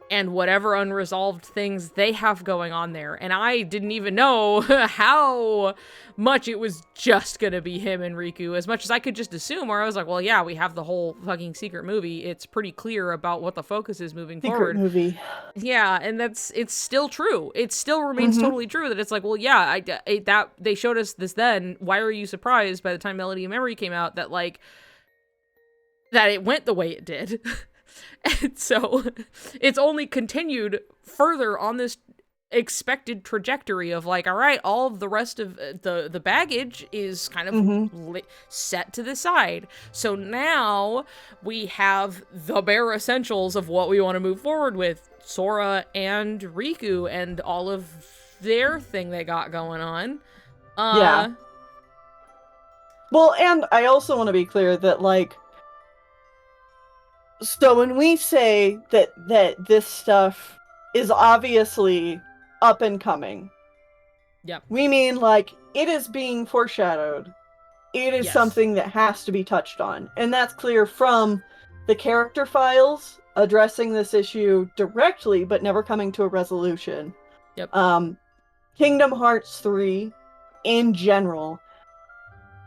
and whatever unresolved things they have going on there. And I didn't even know how much it was just gonna be him and Riku, as much as I could just assume, where I was like, well, yeah, we have the whole fucking secret movie. It's pretty clear about what the focus is moving forward. Secret movie. Yeah, and it's still true. It still remains totally true that it's like, well, yeah, that they showed us this then. Why are you surprised by the time Melody of Memory came out that, like, that it went the way it did? And so it's only continued further on this expected trajectory of like, all right, all of the rest of the baggage is kind of set to the side. So now we have the bare essentials of what we want to move forward with. Sora and Riku and all of their thing they got going on. Yeah. Well, and I also want to be clear that, like, so when we say that this stuff is obviously up and coming, we mean, like, it is being foreshadowed. It is something that has to be touched on. And that's clear from the character files addressing this issue directly, but never coming to a resolution. Kingdom Hearts 3, in general,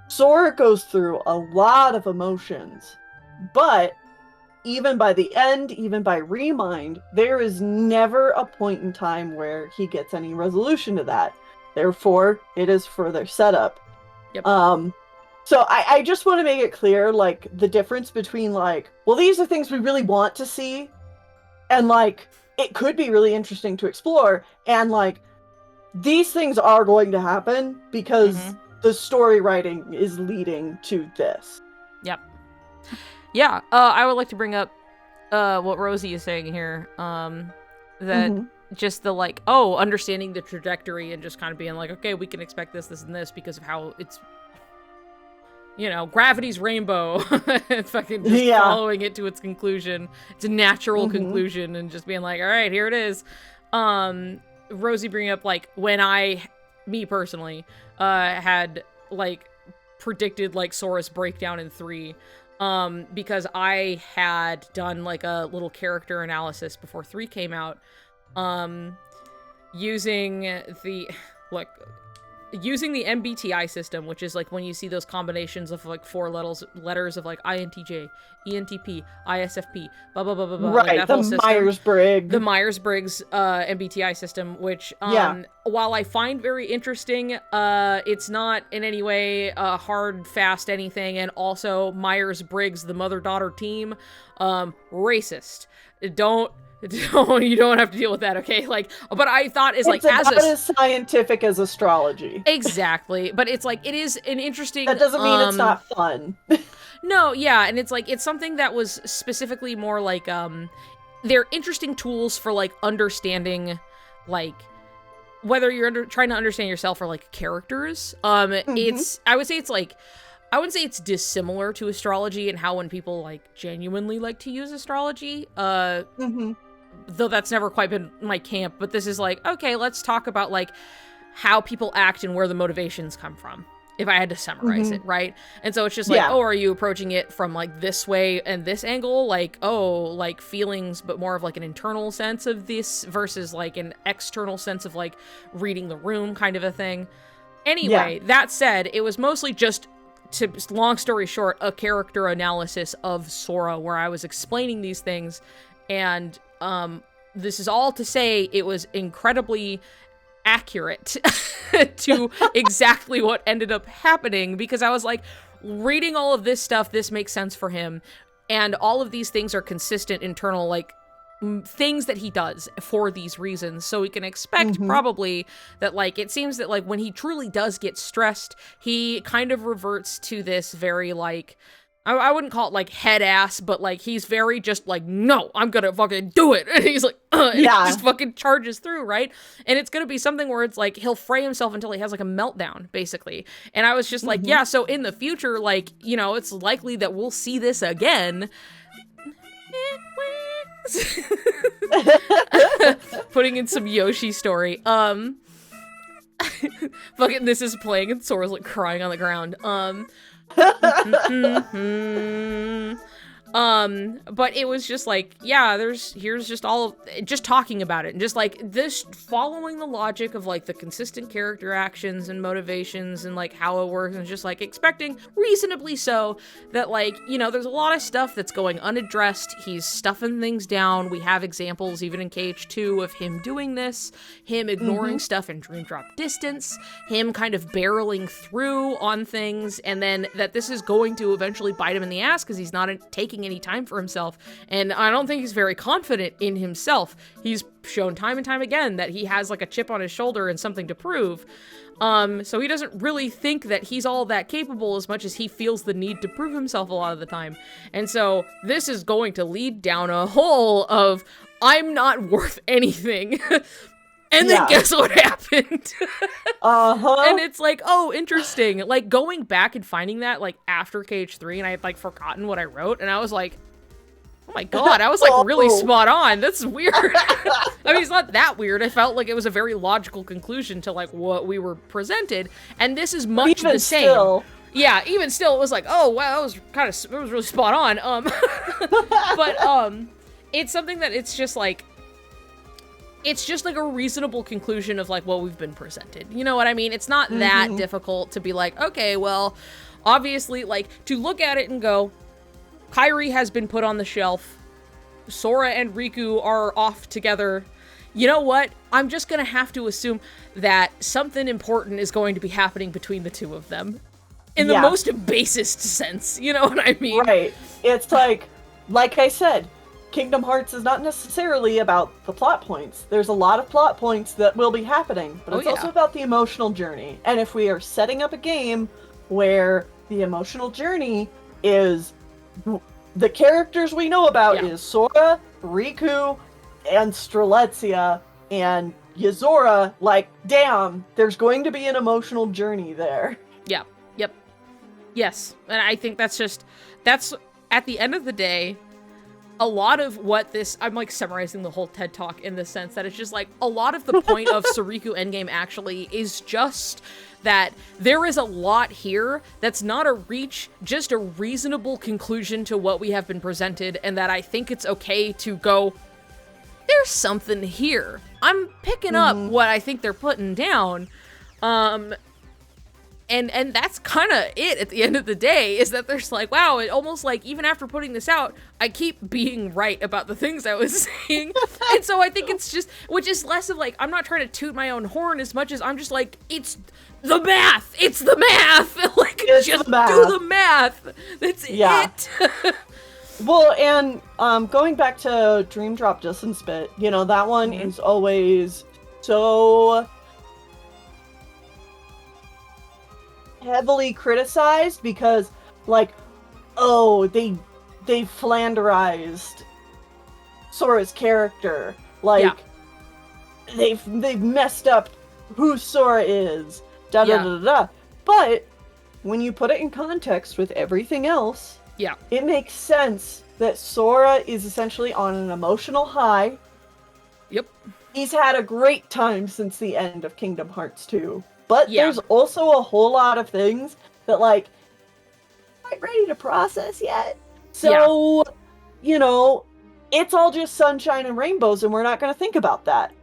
Sora goes through a lot of emotions, but even by the end, even by Remind, there is never a point in time where he gets any resolution to that. Therefore, it is further setup. So I just want to make it clear, like, the difference between, like, well, these are things we really want to see, and, like, it could be really interesting to explore, and, like, these things are going to happen because the story writing is leading to this. Yeah, I would like to bring up what Rosie is saying here, that just the, like, understanding the trajectory and just kind of being like, okay, we can expect this, this, and this because of how it's, you know, gravity's rainbow, and fucking just following it to its conclusion. It's a natural conclusion, and just being like, all right, here it is. Rosie bringing up, like, when me personally, had, like, predicted, like, Sora's breakdown in 3, because I had done, like, a little character analysis before 3 came out, using the MBTI system, which is, like, when you see those combinations of, like, 4 letters of, like, INTJ, ENTP, ISFP, blah, blah, blah, blah, blah. Right, like, the Myers-Briggs. The Myers-Briggs MBTI system, which, while I find very interesting, it's not in any way hard, fast anything, and also Myers-Briggs, the mother-daughter team, racist. You don't have to deal with that, okay? Like, but I thought is, like, it's about as scientific as astrology. Exactly, but it's like, it is an interesting. That doesn't mean it's not fun. No, yeah, and it's like, it's something that was specifically more like, they're interesting tools for, like, understanding, like, whether you're trying to understand yourself or, like, characters. It's, I would say it's, like, I wouldn't say it's dissimilar to astrology and how when people, like, genuinely like to use astrology, though that's never quite been my camp, but this is like, okay, let's talk about, like, how people act and where the motivations come from, if I had to summarize it, right? And so it's just like, are you approaching it from, like, this way and this angle? Like, like, feelings, but more of, like, an internal sense of this versus, like, an external sense of, like, reading the room kind of a thing. Anyway, that said, it was mostly just, to long story short, a character analysis of Sora where I was explaining these things, and this is all to say it was incredibly accurate to exactly what ended up happening, because I was like, reading all of this stuff, this makes sense for him, and all of these things are consistent internal, like, things that he does for these reasons, so we can expect probably that, like, it seems that, like, when he truly does get stressed, he kind of reverts to this very, like, I wouldn't call it, like, head ass, but, like, he's very just like, no, I'm gonna fucking do it. And he's like, and he just fucking charges through, right? And it's gonna be something where it's like, he'll fray himself until he has, like, a meltdown, basically. And I was just like, yeah, so in the future, like, you know, it's likely that we'll see this again. Putting in some Yoshi story. Fucking this is playing and Sora's, like, crying on the ground. But it was just like, yeah, here's just just talking about it, and just, like, this following the logic of, like, the consistent character actions and motivations and, like, how it works, and just, like, expecting reasonably so that, like, you know, there's a lot of stuff that's going unaddressed. He's stuffing things down. We have examples even in KH2 of him doing this, him ignoring stuff in Dream Drop Distance, him kind of barreling through on things, and then that this is going to eventually bite him in the ass because he's not taking taking any time for himself. And I don't think he's very confident in himself. He's shown time and time again that he has like a chip on his shoulder and something to prove. So he doesn't really think that he's all that capable as much as he feels the need to prove himself a lot of the time. And so this is going to lead down a hole of, I'm not worth anything. And then guess what happened? And it's like, oh, interesting. Like, going back and finding that, like, after KH3, and I had, like, forgotten what I wrote, and I was like, oh my god, I was, like, really spot on. That's weird. I mean, it's not that weird. I felt like it was a very logical conclusion to, like, what we were presented, and this is much the same. Still. Yeah, even still, it was like, oh, wow, it was really spot on. But, it's something that it's just, like a reasonable conclusion of, like, what we've been presented. You know what I mean? It's not that difficult to be like, okay, well, obviously, like, to look at it and go, Kairi has been put on the shelf. Sora and Riku are off together. You know what? I'm just gonna have to assume that something important is going to be happening between the two of them. In the most basest sense. You know what I mean? Right. It's like I said, Kingdom Hearts is not necessarily about the plot points. There's a lot of plot points that will be happening, but it's also about the emotional journey. And if we are setting up a game where the emotional journey is the characters we know about is Sora, Riku, and Strelitzia, and Yozora, like, damn, there's going to be an emotional journey there. Yeah. Yep. Yes. And I think that's at the end of the day, a lot of what this, I'm like summarizing the whole TED Talk in the sense that it's just like, a lot of the point of Soriku Endgame actually is just that there is a lot here that's not a reach, just a reasonable conclusion to what we have been presented, and that I think it's okay to go, there's something here. I'm picking up what I think they're putting down. And that's kind of it at the end of the day, is that there's like, wow, it almost like, even after putting this out, I keep being right about the things I was saying. And so I think it's just, which is less of like, I'm not trying to toot my own horn as much as I'm just like, it's the math. It's the math. Like, it's just do the math. That's it. Well, and going back to Dream Drop Distance Bit, you know, that one is always so heavily criticized because, like, oh, they flanderized Sora's character, like they've messed up who Sora is, da da da da. But when you put it in context with everything else, it makes sense that Sora is essentially on an emotional high. Yep. He's had a great time since the end of Kingdom Hearts 2. But there's also a whole lot of things that, like, I'm not ready to process yet. So, you know, it's all just sunshine and rainbows, and we're not going to think about that.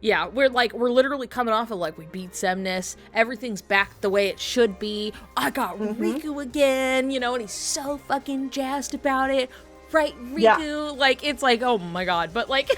Yeah, we're literally coming off of, like, we beat Semnis, everything's back the way it should be, I got Riku again, you know, and he's so fucking jazzed about it, right, Riku? Yeah. Like, it's like, oh my god, but, like,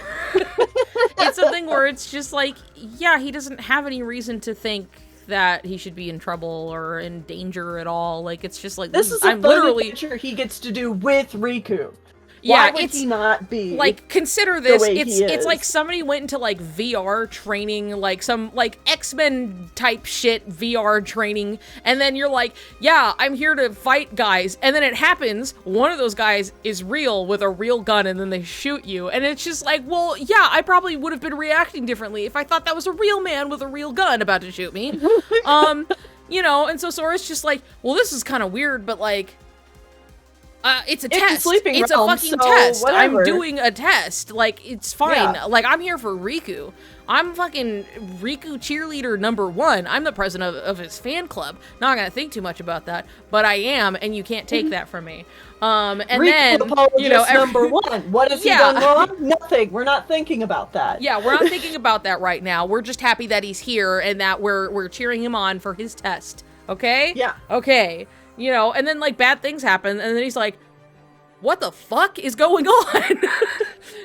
it's something where it's just like, he doesn't have any reason to think that he should be in trouble or in danger at all. Like, it's just like, this is a fun adventure he gets to do with Riku. Why would he not be? Like, consider this. It's like somebody went into, like, VR training, like some, like, X-Men type shit VR training, and then you're like, yeah, I'm here to fight guys, and then it happens, one of those guys is real with a real gun, and then they shoot you, and it's just like, well, yeah, I probably would have been reacting differently if I thought that was a real man with a real gun about to shoot me. You know, and so Sora's just like, well, this is kind of weird, but, like, it's a test. It's a fucking test. Whatever. I'm doing a test. Like, it's fine. Yeah. Like, I'm here for Riku. I'm fucking Riku cheerleader #1. I'm the president of his fan club. Not gonna think too much about that, but I am, and you can't take that from me. And Riku, then, you know, #1. What has he done wrong? Nothing. We're not thinking about that. Yeah, we're not thinking about that right now. We're just happy that he's here and that we're cheering him on for his test. Okay? Yeah. Okay. You know, and then, like, bad things happen, and then he's like, what the fuck is going on? And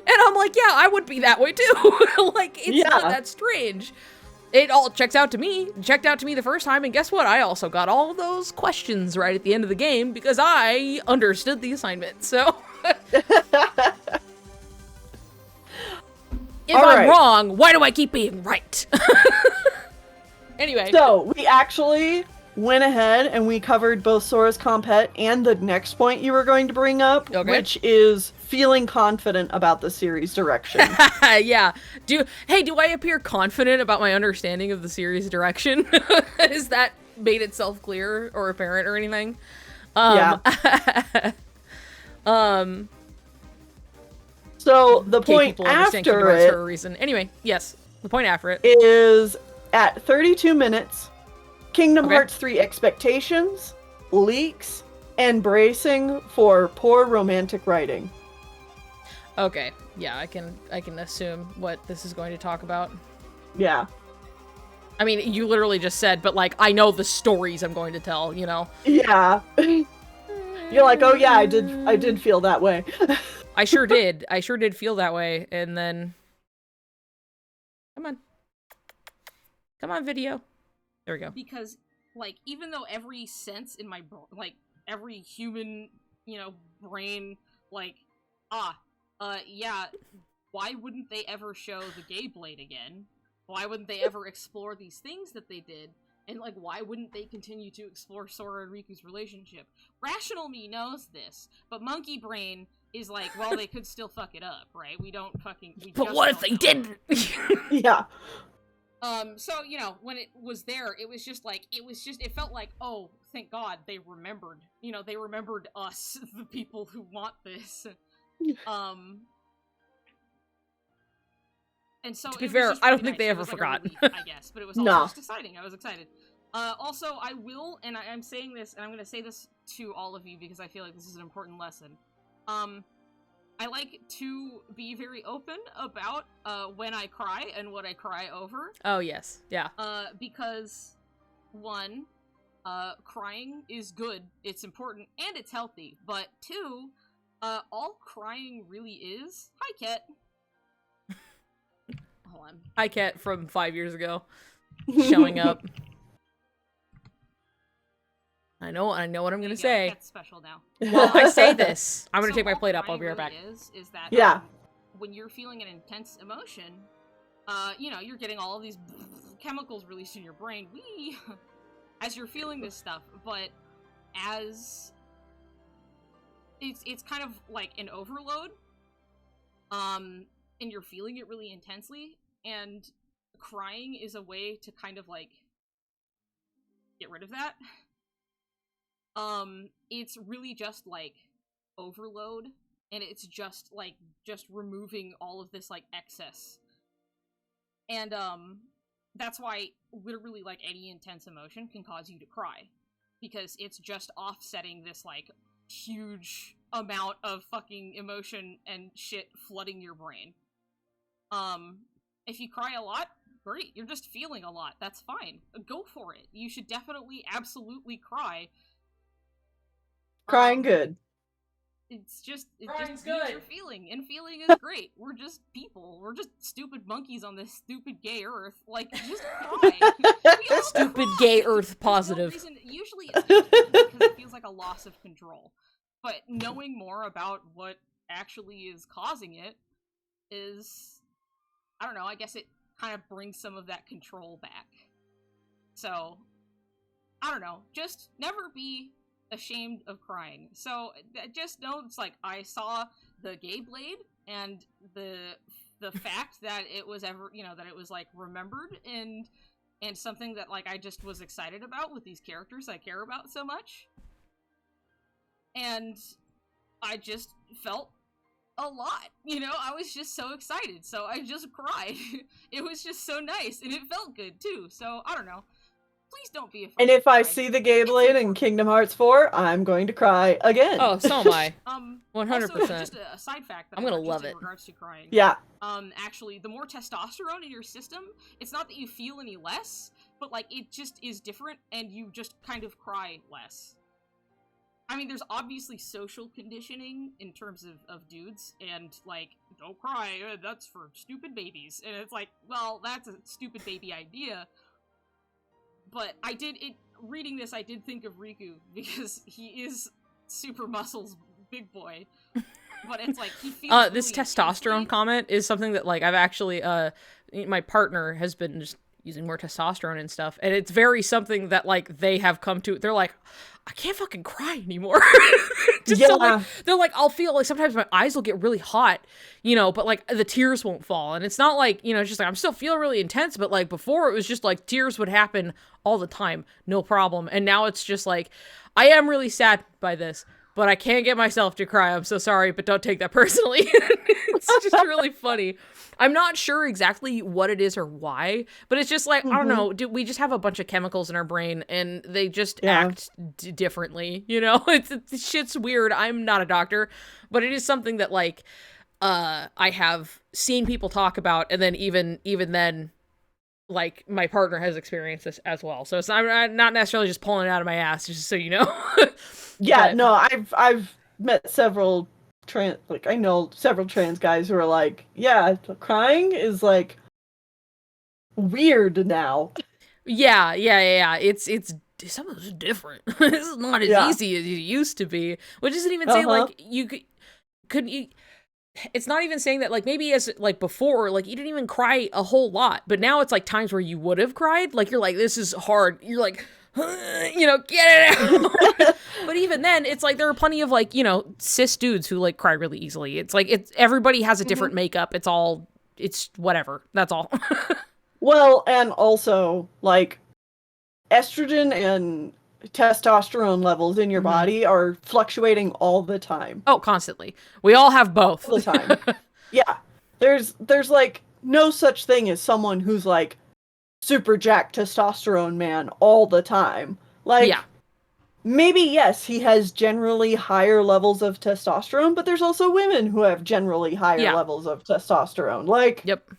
I'm like, yeah, I would be that way too. Like, it's not that strange. It all checks out to me. It checked out to me the first time, and guess what? I also got all those questions right at the end of the game because I understood the assignment. So, if I'm wrong, why do I keep being right? Anyway. So, we actually went ahead and we covered both Sora's Compet and the next point you were going to bring up, which is feeling confident about the series direction. Yeah. Do I appear confident about my understanding of the series direction? Is that made itself clear or apparent or anything? Yeah. So the point after it for a reason. Anyway, yes, the point after it is at 32 minutes. Kingdom Hearts 3 expectations, leaks, and bracing for poor romantic writing. Okay, yeah, I can assume what this is going to talk about. Yeah. I mean, you literally just said, but like, I know the stories I'm going to tell, you know? Yeah. You're like, oh yeah, I did feel that way. I sure did feel that way, and then... Come on, video. There we go. Because, like, even though every sense in my, every human, brain, yeah, why wouldn't they ever show the gay blade again? Why wouldn't they ever explore these things that they did? And, like, why wouldn't they continue to explore Sora and Riku's relationship? Rational me knows this, but monkey brain is like, well, they could still fuck it up, right? But what if they didn't? Yeah. So, when it was there, it was just like, it felt like, oh, thank God, they remembered. They remembered us, the people who want this. And so, to be fair, I don't think they ever forgot. Relief, I guess, but it was also just exciting. I was excited. Also, I will, and I'm saying this, and I'm going to say this to all of you because I feel like this is an important lesson. I like to be very open about when I cry and what I cry over. Oh, yes. Yeah. Because, one, crying is good, it's important, and it's healthy. But two, all crying really is... Hi, Ket. Hold on. Hi, Ket from 5 years ago. Showing up. I know what I'm gonna say. That's special now. Well, I say this. I'm gonna take my plate up. I'll be right back. Is that when you're feeling an intense emotion, you're getting all of these chemicals released in your brain. As you're feeling this stuff, but as it's kind of like an overload, and you're feeling it really intensely, and crying is a way to kind of like get rid of that. It's really just like overload, and it's just removing all of this like excess. And that's why literally like any intense emotion can cause you to cry, because it's just offsetting this like huge amount of fucking emotion and shit flooding your brain. If you cry a lot, great, you're just feeling a lot, that's fine. Go for it. You should definitely absolutely cry. Crying good. It's just good. You're feeling, and feeling is great. We're just people. We're just stupid monkeys on this stupid gay earth. Like, just cry. Stupid gay earth positive. Usually it's because it feels like a loss of control. But knowing more about what actually is causing it is, I don't know, I guess it kind of brings some of that control back. So, I don't know, just never be ashamed of crying. So just know it's like I saw the gay blade and the fact that it was ever that it was like remembered and something that like I just was excited about with these characters I care about so much, and I just felt a lot, I was just so excited, so I just cried. It was just so nice, and it felt good too. So I don't know, please don't be afraid. And if I see the gay blade in Kingdom Hearts 4, I'm going to cry again. Oh, so am I. 100%. Also, just a side fact that I'm gonna love it. In regards to crying. Yeah. Actually, the more testosterone in your system, it's not that you feel any less, but like it just is different, and you just kind of cry less. I mean, there's obviously social conditioning in terms of dudes, and, like, don't cry, that's for stupid babies. And it's like, well, that's a stupid baby idea. But reading this, I did think of Riku, because he is super muscles big boy. But it's like, he feels this really testosterone comment is something that, like, I've actually, my partner has been just using more testosterone and stuff, and it's very something that, like, they have come to, they're like, I can't fucking cry anymore. Just yeah. so, like, they're like, I'll feel like sometimes my eyes will get really hot, you know, but like the tears won't fall. And it's not like, you know, it's just like, I'm still feeling really intense, but like before it was just like tears would happen all the time. No problem. And now it's just like, I am really sad by this, but I can't get myself to cry. I'm so sorry, but don't take that personally. It's just really funny. I'm not sure exactly what it is or why, but it's just like, I don't know, we just have a bunch of chemicals in our brain and they just act differently, you know? It's shit's weird. I'm not a doctor, but it is something that, like, I have seen people talk about, and then even then, like, my partner has experienced this as well. So it's I'm not necessarily just pulling it out of my ass, just so you know. Yeah, but, no, I've met several I know several trans guys who are like, yeah, crying is like weird now. Yeah. It's something's different. It's not as easy as it used to be. Which isn't even saying like you couldn't you. It's not even saying that, like, maybe as, like, before, like, you didn't even cry a whole lot, but now it's, like, times where you would have cried, like, you're like, this is hard, you're like, you know, get it out. But even then, it's like, there are plenty of, like, you know, cis dudes who, like, cry really easily. It's like, everybody has a different makeup, it's whatever, that's all. Well, and also, like, estrogen and testosterone levels in your body are fluctuating all the time. Oh, constantly. We all have both. All the time. Yeah. There's like no such thing as someone who's like super jacked testosterone man all the time. Like, maybe yes, he has generally higher levels of testosterone, but there's also women who have generally higher levels of testosterone. Like, yep.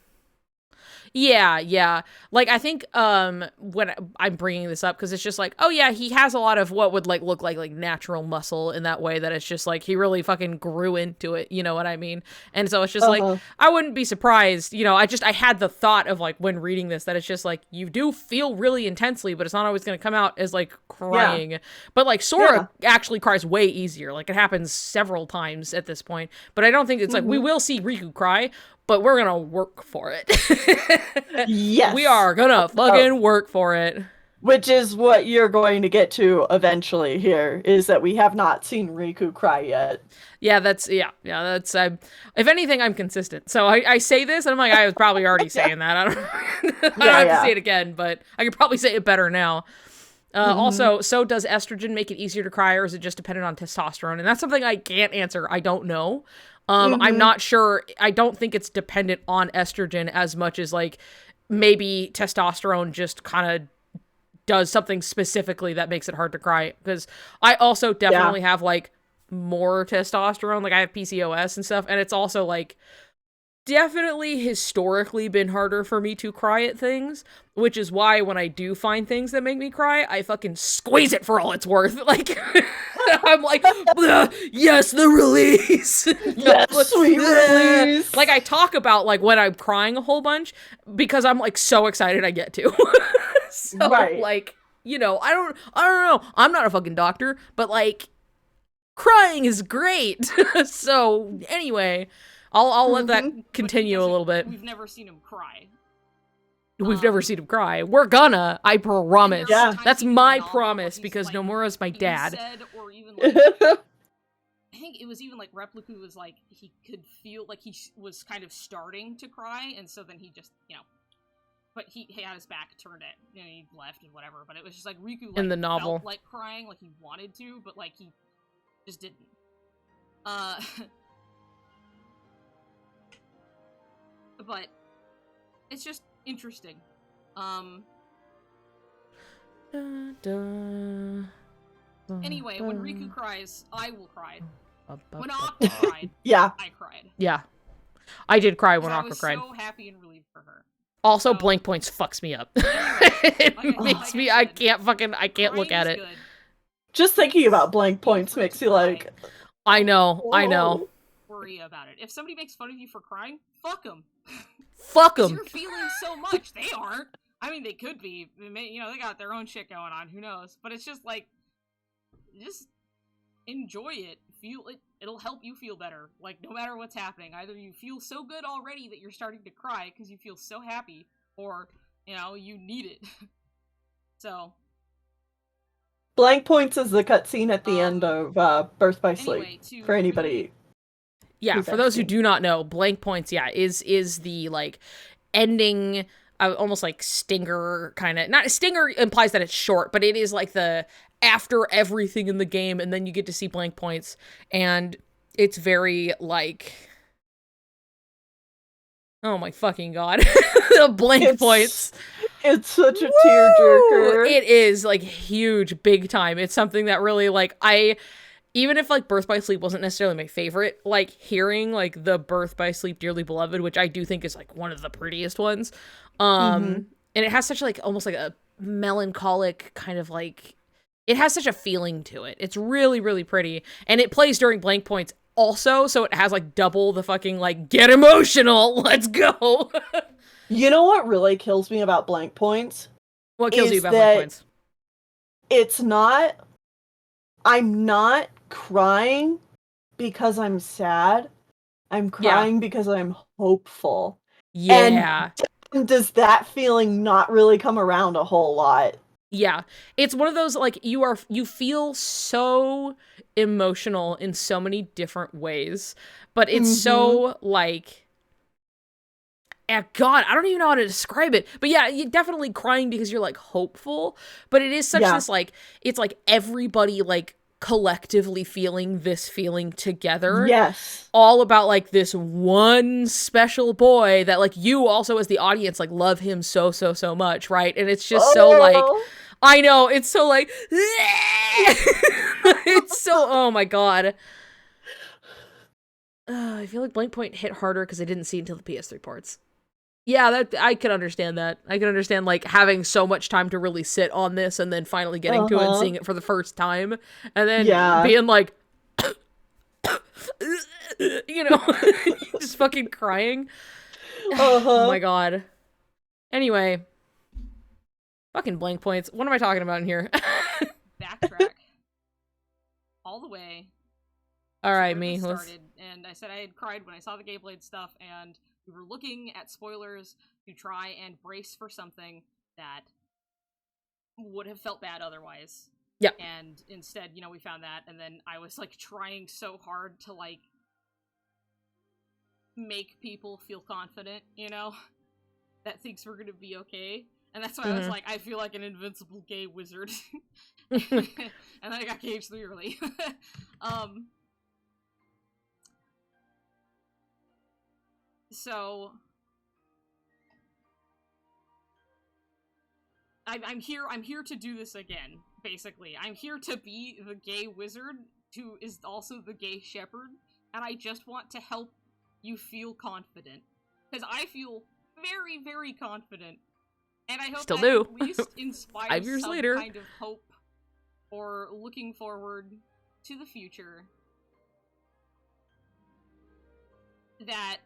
Yeah. Like, I think when I'm bringing this up, because it's just like, oh yeah, he has a lot of what would like look like natural muscle in that way, that it's just like he really fucking grew into it, you know what I mean? And so it's just like, I wouldn't be surprised, you know, I had the thought of, like, when reading this, that it's just like, you do feel really intensely, but it's not always going to come out as like crying. But like Sora actually cries way easier. Like, it happens several times at this point, but I don't think it's like, we will see Riku cry, but we're gonna work for it. Yes. We are gonna fucking work for it. Which is what you're going to get to eventually here, is that we have not seen Riku cry yet. Yeah, that's, if anything, I'm consistent. So I say this, and I'm like, I was probably already saying that. I don't have to say it again, but I could probably say it better now. Also, so does estrogen make it easier to cry, or is it just dependent on testosterone? And that's something I can't answer. I don't know. I'm not sure. I don't think it's dependent on estrogen as much as, like, maybe testosterone just kind of does something specifically that makes it hard to cry. Because I also definitely have, like, more testosterone. Like, I have PCOS and stuff, and it's also, like, definitely historically been harder for me to cry at things, which is why when I do find things that make me cry, I fucking squeeze it for all it's worth. Like, I'm like, yes, the release. Yes, sweet release. Like, I talk about, like, when I'm crying a whole bunch because I'm, like, so excited I get to. So, like, you know, I don't know. I'm not a fucking doctor, but, like, crying is great. So anyway, I'll let that continue a little bit. We've never seen him cry. We've never seen him cry. We're gonna, I promise. Yeah. That's my promise, because like, Nomura's my dad. Said, or even like, I think it was even like Repliku was like, he could feel like he was kind of starting to cry, and so then he just, you know, but he had his back turned at, you know, he left and whatever, but it was just like Riku, like, in the novel, felt like crying, like he wanted to, but like he just didn't. But it's just interesting. Anyway, when Riku cries, I will cry. When Aqua cried, I cried. Yeah. I did cry when Aqua cried. I was so happy and relieved for her. Also, blank points fucks me up. It makes me, I can't look at it. Good. Just thinking about blank points makes you like... I know. Worry about it. If somebody makes fun of you for crying, fuck them. Fuck them. You're feeling so much. They aren't. I mean, they could be. They got their own shit going on. Who knows? But it's just like, just enjoy it. Feel it. It'll help you feel better. Like, no matter what's happening. Either you feel so good already that you're starting to cry because you feel so happy, or, you need it. So... Blank points is the cutscene at the end of Birth by Sleep, anyway, for anybody. Yeah, for those who do not know, blank points, is the, like, ending, almost like stinger kind of, not, stinger implies that it's short, but it is like the after everything in the game, and then you get to see blank points, and it's very, like, oh my fucking god, blank points. It's such a tearjerker. It is, like, huge, big time. It's something that really, like, even if, like, Birth by Sleep wasn't necessarily my favorite, like, hearing, like, the Birth by Sleep Dearly Beloved, which I do think is, like, one of the prettiest ones, and it has such, like, almost like a melancholic kind of, like, it has such a feeling to it. It's really, really pretty, and it plays during blank points also, so it has, like, double the fucking, like, get emotional, let's go. You know what really kills me about blank points? What kills you about blank points? It's not... I'm not crying because I'm sad. I'm crying because I'm hopeful. Yeah. And does that feeling not really come around a whole lot? Yeah. It's one of those, like, you feel so emotional in so many different ways, but it's so, like... God, I don't even know how to describe it. But yeah, you're definitely crying because you're, like, hopeful. But it is such this, like, it's like everybody, like, collectively feeling this feeling together. Yes. All about, like, this one special boy that, like, you also as the audience, like, love him so, so, so much, right? And it's just so, like, I know, it's so, like, it's so, oh my god. I feel like Blank Point hit harder because I didn't see it until the PS3 ports. Yeah, that I can understand that. I can understand, like, having so much time to really sit on this and then finally getting to it and seeing it for the first time. And then being like, just fucking crying. Oh my god. Anyway. Fucking blank points. What am I talking about in here? Backtrack. All the way. Alright, me. Started, and I said I had cried when I saw the Gayblade stuff, and we were looking at spoilers to try and brace for something that would have felt bad otherwise. Yeah. And instead, we found that, and then I was, like, trying so hard to, like, make people feel confident, that things were gonna be okay. And that's why I was like, I feel like an invincible gay wizard. And then I got KH3 early. So I'm here to do this again, basically. I'm here to be the gay wizard who is also the gay shepherd, and I just want to help you feel confident. Because I feel very, very confident. And I hope that at least inspires 5 years some later. kind of hope or looking forward to the future. That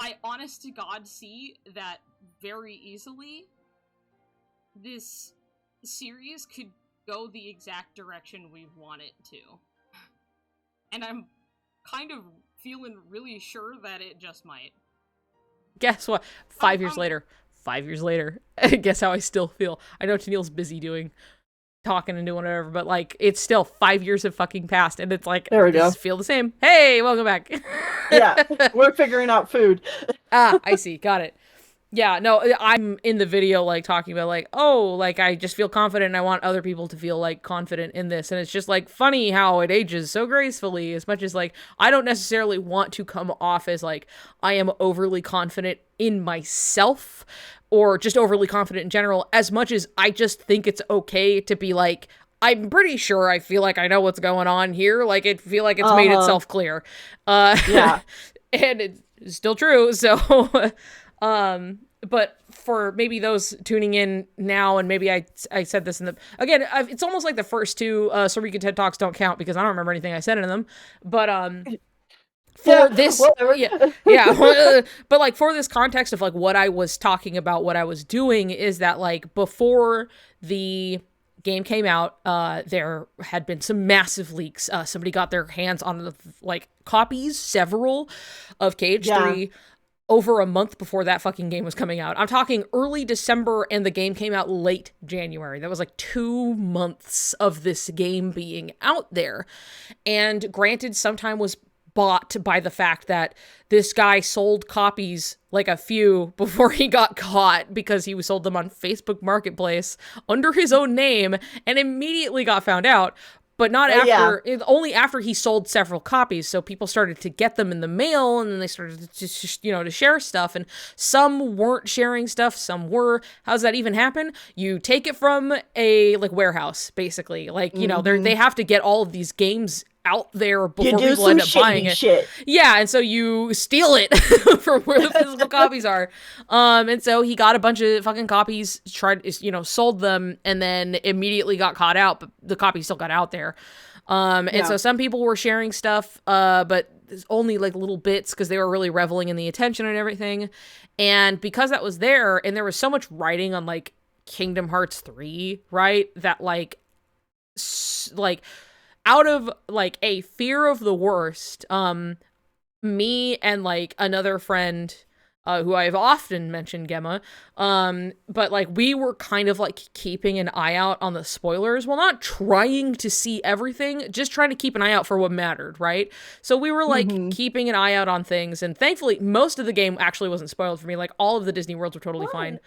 I honest to God see that very easily this series could go the exact direction we want it to. And I'm kind of feeling really sure that it just might. Guess what? 5 years later. 5 years later. Guess how I still feel. I know Tennelle's busy talking and doing whatever, but, like, it's still 5 years have fucking passed, and it's like, there we go. Feel the same. Hey, welcome back. Yeah, we're figuring out food. I see. Got it. Yeah, no, I'm in the video, like, talking about, like, oh, like, I just feel confident and I want other people to feel, like, confident in this. And it's just, like, funny how it ages so gracefully, as much as, like, I don't necessarily want to come off as, like, I am overly confident in myself or just overly confident in general, as much as I just think it's okay to be, like, I'm pretty sure I feel like I know what's going on here. Like, it feel like it's made itself clear. Yeah. And it's still true, so... But for maybe those tuning in now, and maybe I said this in the, again, it's almost like the first two Soriku TED Talks don't count because I don't remember anything I said in them. But for this, whatever. but like for this context of like what I was talking about, what I was doing is that like before the game came out, there had been some massive leaks. Somebody got their hands on the like copies, several of KH3 over a month before that fucking game was coming out. I'm talking early December, and the game came out late January. That was like 2 months of this game being out there. And granted, sometime was bought by the fact that this guy sold copies, like a few, before he got caught because he sold them on Facebook Marketplace under his own name and immediately got found out. But not after, only after he sold several copies. So people started to get them in the mail, and then they started to to share stuff. And some weren't sharing stuff, some were. How does that even happen? You take it from a like warehouse, basically. Like, you know, they have to get all of these games out there before people end up buying it. Shit. Yeah, and so you steal it from where the physical copies are. And so he got a bunch of fucking copies, sold them, and then immediately got caught out, but the copy still got out there. And so some people were sharing stuff, but only like little bits because they were really reveling in the attention and everything. And because that was there, and there was so much writing on like Kingdom Hearts 3, right? That out of like a fear of the worst, me and like another friend, who I've often mentioned, Gemma, but like we were kind of like keeping an eye out on the spoilers. Well, not trying to see everything, just trying to keep an eye out for what mattered, right? So we were like keeping an eye out on things, and thankfully most of the game actually wasn't spoiled for me. Like all of the Disney worlds were totally fine.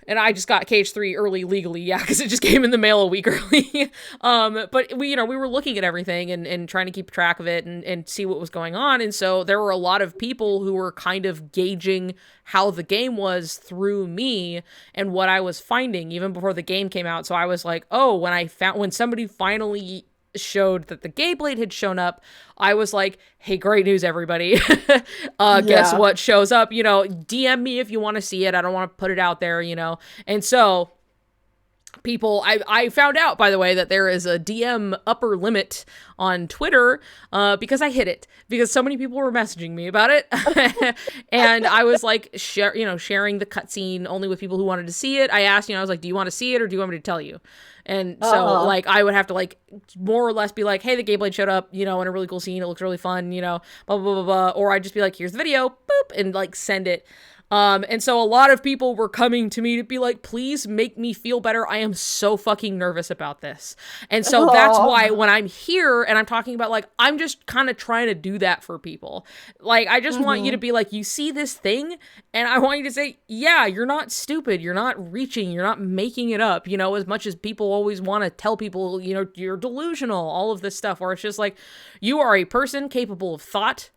And I just got KH3 early legally, because it just came in the mail a week early. But we were looking at everything and trying to keep track of it and see what was going on. And so there were a lot of people who were kind of gauging how the game was through me and what I was finding even before the game came out. So I was like, oh, when somebody finally showed that the Gayblade had shown up, I was like, hey, great news, everybody. Guess what shows up? DM me if you want to see it. I don't want to put it out there, And so people, I found out, by the way, that there is a DM upper limit on Twitter, because I hit it, because so many people were messaging me about it. And I was like, sharing the cutscene only with people who wanted to see it. I asked, I was like, do you want to see it or do you want me to tell you? And so, like, I would have to, like, more or less be like, hey, the Gayblade showed up, in a really cool scene. It looks really fun, blah, blah, blah, blah, blah. Or I'd just be like, here's the video, boop, and, like, send it. And so a lot of people were coming to me to be like, please make me feel better. I am so fucking nervous about this. And so that's why when I'm here and I'm talking about, like, I'm just kind of trying to do that for people. Like, I just want you to be like, you see this thing? And I want you to say, yeah, you're not stupid. You're not reaching. You're not making it up, as much as people always want to tell people, you're delusional, all of this stuff, where it's just like, you are a person capable of thought,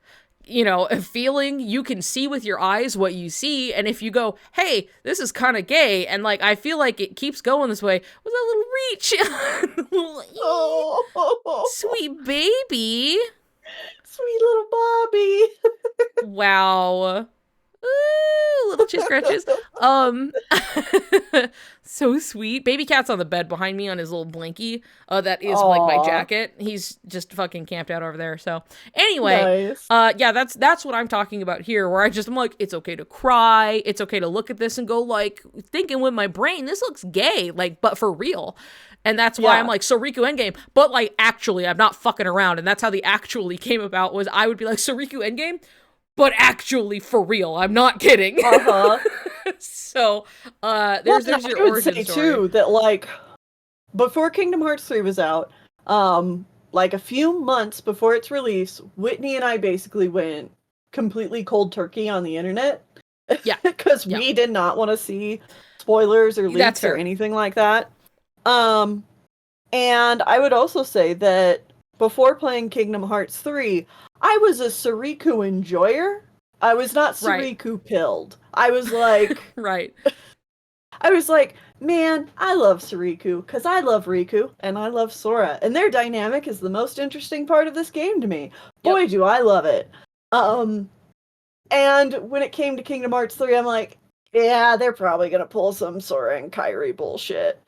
feeling. You can see with your eyes what you see, and if you go, hey, this is kind of gay, and like I feel like it keeps going this way, with a little reach. Sweet baby, sweet little Bobby. Wow. Ooh, little chin scratches. So sweet. Baby cat's on the bed behind me on his little blankie. That is like my jacket. He's just fucking camped out over there. So anyway, nice. That's what I'm talking about here, where I'm like, it's okay to cry. It's okay to look at this and go, like, thinking with my brain, this looks gay, like, but for real. And that's why I'm like, Soriku Endgame. But like, actually, I'm not fucking around. And that's how the actually came about, was I would be like, Soriku Endgame? But actually, for real, I'm not kidding. So, there's your origin story. Too, that, like, before Kingdom Hearts 3 was out, like a few months before its release, Whitney and I basically went completely cold turkey on the internet. Yeah. Because we did not want to see spoilers or leaks or anything like that. And I would also say that before playing Kingdom Hearts 3, I was a Soriku enjoyer. I was not Soriku pilled. I was like... Right. I was like, man, I love Soriku, because I love Riku, and I love Sora. And their dynamic is the most interesting part of this game to me. Boy, do I love it. And when it came to Kingdom Hearts 3, I'm like, yeah, they're probably gonna pull some Sora and Kairi bullshit.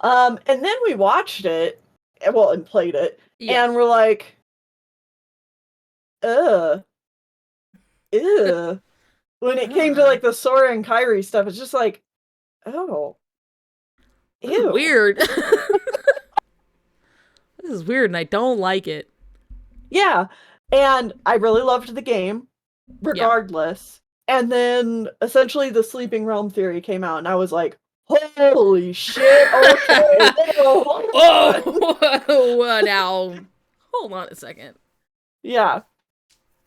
And then we watched it, and played it, and we're like, ugh. Ew. When it came to like the Sora and Kairi stuff, it's just like, oh. Ew. Weird. This is weird and I don't like it. Yeah. And I really loved the game, regardless. Yeah. And then essentially the Sleeping Realm theory came out, and I was like, holy shit, okay. Oh, now, hold on a second. Yeah.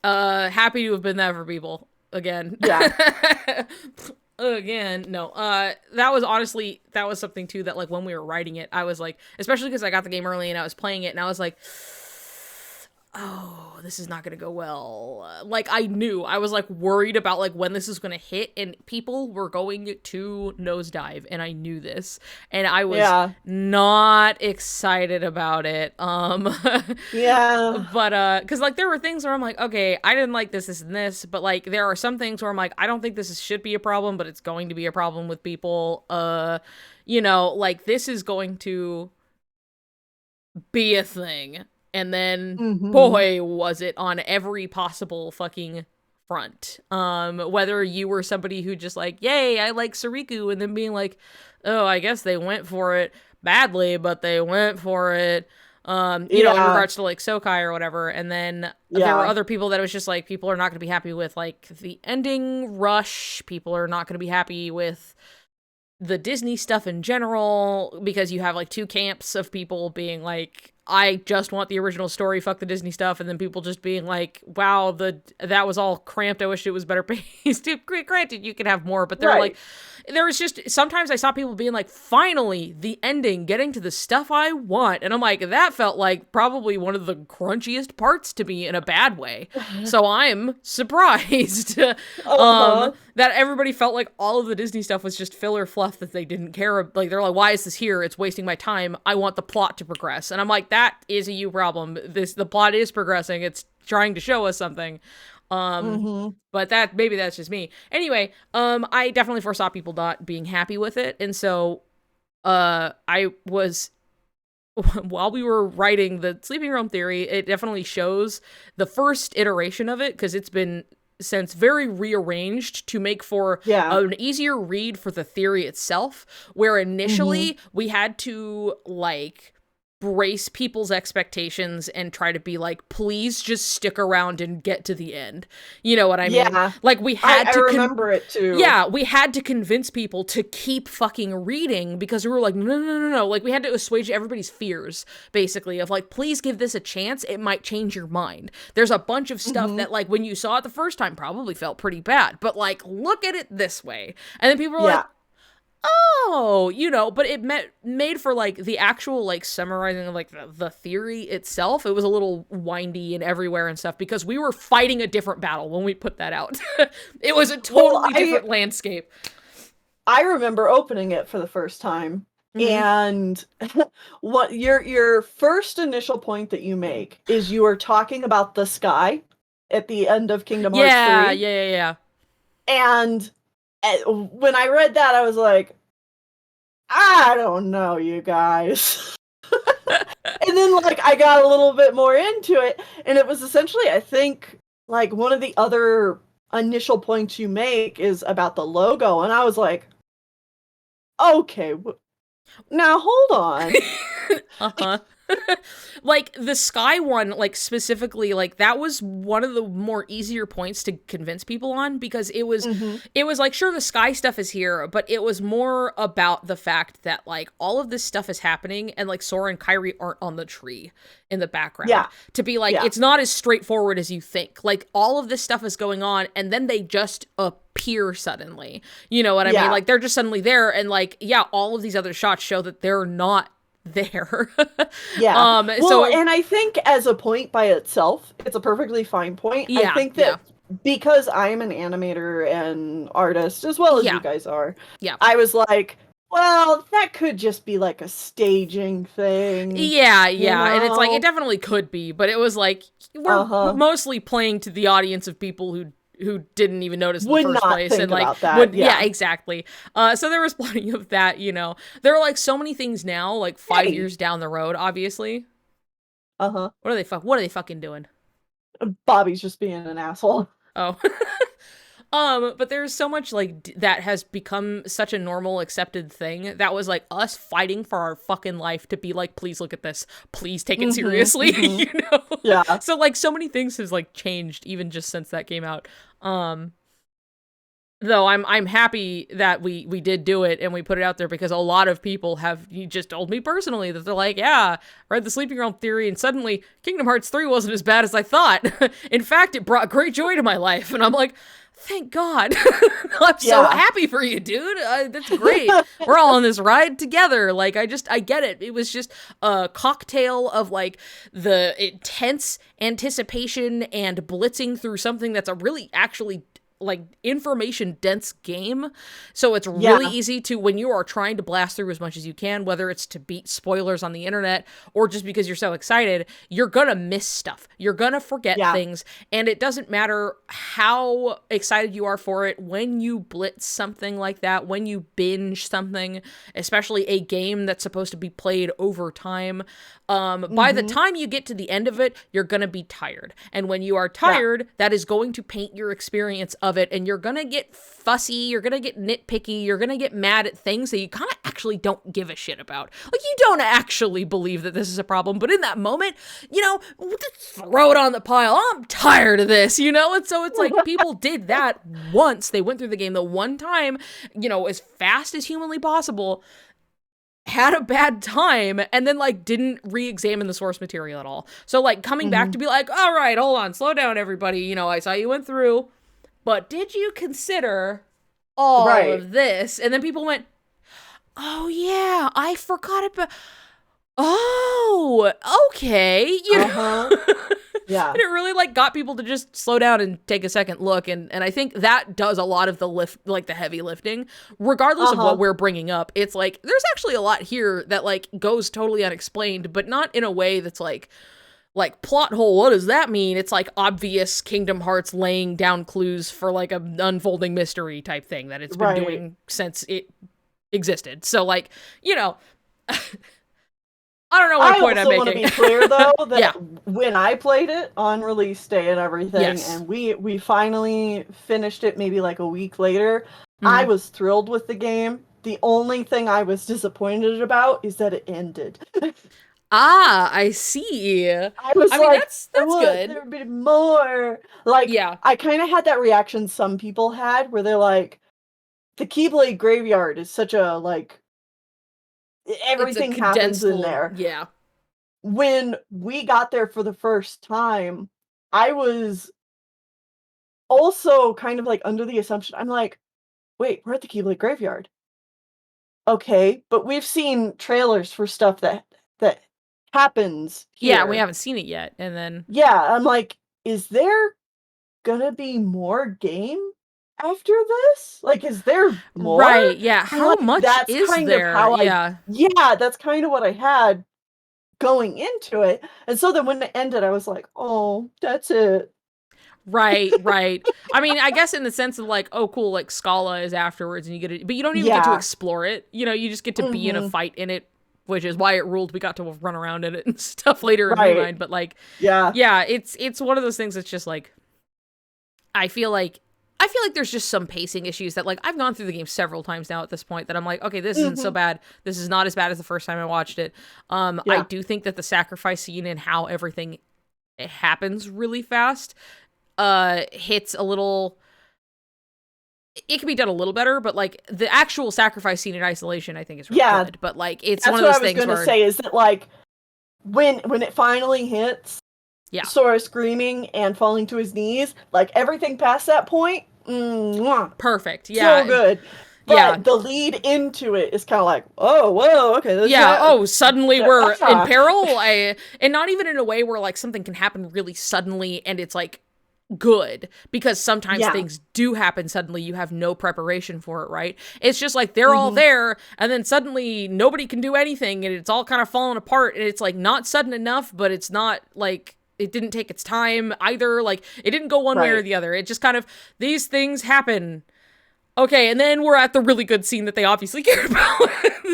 Happy to have been that for people. Again. Yeah. Again, no. That was something too that, like, when we were writing it, I was like, especially because I got the game early and I was playing it, and I was like, oh, this is not gonna go well. Like, I was like worried about like when this is gonna hit, and people were going to nosedive, and I knew this, and I was not excited about it. Yeah. But because like there were things where I'm like, okay, I didn't like this and this, but like there are some things where I'm like, I don't think should be a problem, but it's going to be a problem with people. You know, like this is going to be a thing. And then, boy, was it on every possible fucking front. Whether you were somebody who just like, yay, I like Soriku, and then being like, oh, I guess they went for it badly, but they went for it. You know, in regards to like Sokai or whatever. And then there were other people that it was just like, people are not going to be happy with like the ending rush. People are not going to be happy with the Disney stuff in general, because you have like two camps of people being like, I just want the original story, fuck the Disney stuff, and then people just being like, wow, that was all cramped, I wish it was better paced. Granted, you can have more, but they're like, there was just, sometimes I saw people being like, finally, the ending, getting to the stuff I want, and I'm like, that felt like probably one of the crunchiest parts to me in a bad way, so I'm surprised that everybody felt like all of the Disney stuff was just filler fluff that they didn't care, like, they're like, why is this here? It's wasting my time, I want the plot to progress, and I'm like, that is a you problem. The plot is progressing. It's trying to show us something. But maybe that's just me. Anyway, I definitely foresaw people not being happy with it. And so, I was, while we were writing the Sleeping Realm theory, it definitely shows the first iteration of it, because it's been since very rearranged to make for an easier read for the theory itself, where initially we had to like brace people's expectations and try to be like, please just stick around and get to the end. You know what I mean? Yeah. Like we had to remember it too. Yeah, we had to convince people to keep fucking reading, because we were like, no. Like we had to assuage everybody's fears, basically, of like, please give this a chance. It might change your mind. There's a bunch of stuff that like when you saw it the first time probably felt pretty bad, but like look at it this way. And then people were like, oh, you know, but it made for like the actual like summarizing of like the theory itself. It was a little windy and everywhere and stuff, because we were fighting a different battle when we put that out. It was a totally different landscape. I remember opening it for the first time, and what your first initial point that you make is you are talking about the sky at the end of Kingdom Hearts 3. Yeah. And when I read that, I was like, I don't know, you guys. And then, like, I got a little bit more into it, and it was essentially, I think, like, one of the other initial points you make is about the logo, and I was like, okay, now hold on. Like the sky one, like specifically, like that was one of the more easier points to convince people on, because it was like, sure, the sky stuff is here, but it was more about the fact that like all of this stuff is happening and like Sora and Kairi aren't on the tree in the background. To be like, it's not as straightforward as you think. Like all of this stuff is going on and then they just appear suddenly. You know what I mean? Like they're just suddenly there, and like, all of these other shots show that they're not there. And I think as a point by itself, it's a perfectly fine point. I think that because I'm an animator and artist as well as you guys are, I was like, well, that could just be like a staging thing. And it's like, it definitely could be, but it was like, we're mostly playing to the audience of people who who didn't even notice in would the first not place think and like about that. yeah, exactly. So there was plenty of that, you know. There are like so many things now, like 5 years down the road, obviously. Uh-huh. What are they fucking doing? Bobby's just being an asshole. Oh. But there's so much like that has become such a normal accepted thing that was like us fighting for our fucking life to be like, please look at this, please take it seriously, you know? Yeah. So like so many things has like changed even just since that came out. Though I'm happy that we did do it and we put it out there because a lot of people have just told me personally that they're like, yeah, I read the Sleeping Realm theory and suddenly Kingdom Hearts 3 wasn't as bad as I thought. In fact, it brought great joy to my life. And I'm like, thank God. I'm so happy for you, dude. That's great. We're all on this ride together. Like, I get it. It was just a cocktail of like the intense anticipation and blitzing through something that's a really actually like information dense game, so it's really easy to, when you are trying to blast through as much as you can, whether it's to beat spoilers on the internet or just because you're so excited, you're gonna miss stuff, you're gonna forget things, and it doesn't matter how excited you are for it. When you blitz something like that, when you binge something, especially a game that's supposed to be played over time, by the time you get to the end of it, you're gonna be tired, and when you are tired, that is going to paint your experience of it, and you're gonna get fussy, you're gonna get nitpicky, you're gonna get mad at things that you kind of actually don't give a shit about. Like, you don't actually believe that this is a problem, but in that moment, you know, just throw it on the pile. I'm tired of this, you know? And so it's like, people did that once. They went through the game the one time, you know, as fast as humanly possible, had a bad time, and then like didn't re-examine the source material at all. So like coming back to be like, all right, hold on, slow down, everybody. You know, I saw you went through, but did you consider all of this? And then people went, oh yeah, I forgot about. Oh, okay. You know? Yeah. And it really like got people to just slow down and take a second look. And I think that does a lot of the lift, like the heavy lifting, regardless of what we're bringing up. It's like, there's actually a lot here that like goes totally unexplained, but not in a way that's like plot hole, what does that mean? It's like obvious Kingdom Hearts laying down clues for like an unfolding mystery type thing that it's been doing since it existed. So like, you know, I don't know what point I'm making. I also want to be clear though that when I played it on release day and everything, and we finally finished it maybe like a week later, I was thrilled with the game. The only thing I was disappointed about is that it ended. Ah, I see. I mean, that's good. There would be more. Like, I kind of had that reaction some people had, where they're like, the Keyblade Graveyard is such a, like, everything happens in there. Yeah. When we got there for the first time, I was also kind of, like, under the assumption, I'm like, wait, we're at the Keyblade Graveyard. Okay, but we've seen trailers for stuff that happens here. Yeah, we haven't seen it yet, and then I'm like, is there gonna be more game after this? Like, is there more? Right, yeah. How much is there? Yeah, that's kind of what I had going into it. And so then when it ended, I was like, oh, that's it. Right. I mean, I guess in the sense of like, oh, cool, like Scala is afterwards, and you get it, but you don't even get to explore it. You know, you just get to be in a fight in it, which is why it ruled. We got to run around in it and stuff later in Rewind, but like, it's one of those things that's just like, I feel like there's just some pacing issues that like I've gone through the game several times now at this point that I'm like, okay, this isn't so bad. This is not as bad as the first time I watched it. I do think that the sacrifice scene and how everything happens really fast hits a little. It can be done a little better, but like the actual sacrifice scene in isolation, I think is really good. But like it's one of those things where I was going to say is that like when it finally hits, Sora screaming and falling to his knees, like everything past that point, perfect. Yeah, so good. But the lead into it is kind of like, oh, whoa, okay. Suddenly we're in peril. And not even in a way where like something can happen really suddenly and it's like good, because sometimes things do happen suddenly. You have no preparation for it, right? It's just like they're all there and then suddenly nobody can do anything and it's all kind of falling apart, and it's like not sudden enough, but it's not like it didn't take its time either. Like, it didn't go one way or the other. It just kind of, these things happen. Okay, and then we're at the really good scene that they obviously cared about.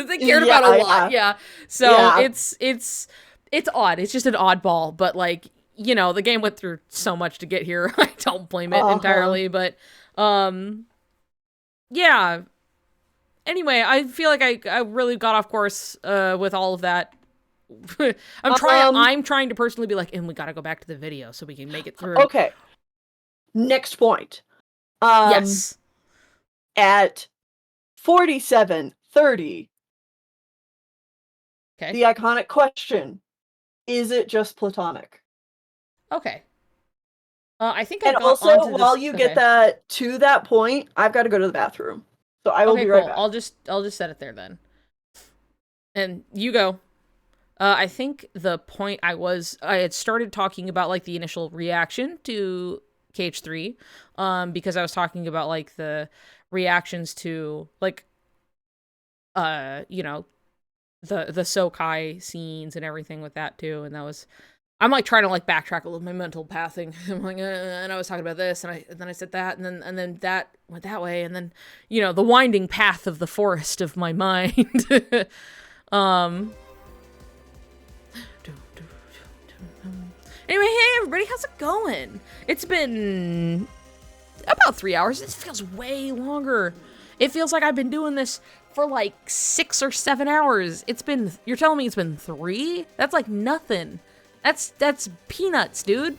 They cared about a lot. Yeah. So it's odd. It's just an oddball, but like, you know, the game went through so much to get here. I don't blame it entirely, but yeah. Anyway, I feel like I really got off course with all of that. I'm trying to personally be like, and we gotta go back to the video so we can make it through. Okay. Next point. Yes. At 47:30. Okay. The iconic question: is it just platonic? Okay. I think. And also, while you get that to that point, I've got to go to the bathroom, so I will be right back. I'll just set it there then. And you go. I think the point I had started talking about like the initial reaction to KH3, because I was talking about like the reactions to like, you know, the Sokai scenes and everything with that too, and that was. I'm like trying to like backtrack a little my mental pathing. I'm like, and I was talking about this, and then I said that, and then that went that way, and then, you know, the winding path of the forest of my mind. Anyway, hey everybody, how's it going? It's been about 3 hours. It feels way longer. It feels like I've been doing this for like 6 or 7 hours. You're telling me it's been 3? That's like nothing. That's peanuts, dude.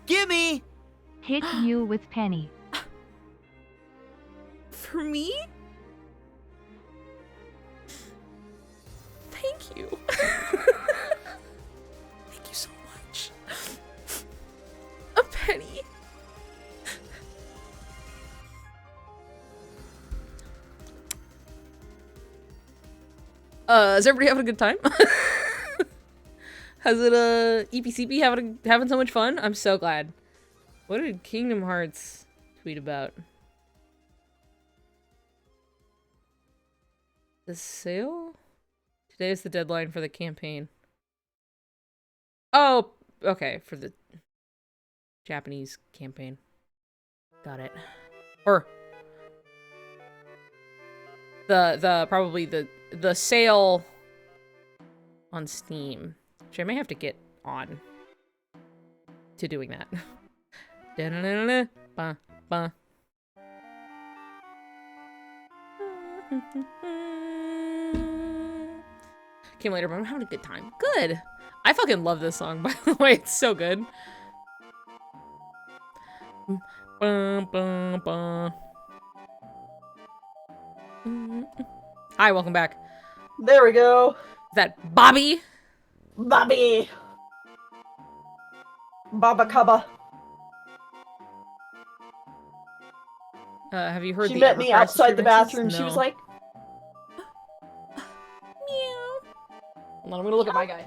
Gimme! Hit you with penny. For me? Thank you. Thank you so much. A penny. Is everybody having a good time? Has it EPCP having so much fun? I'm so glad. What did Kingdom Hearts tweet about? The sale? Today is the deadline for the campaign. Oh, okay, for the Japanese campaign. Got it. Or probably the sale on Steam. Which I may have to get on to doing that. Came later, but I'm having a good time. Good. I fucking love this song, by the way. It's so good. Hi, welcome back. There we go. Is that Bobby? Bobby! Baba Kaba. Have you heard she the met me outside the bathroom. No. She was like, meow. Hold on, I'm gonna look at my guy.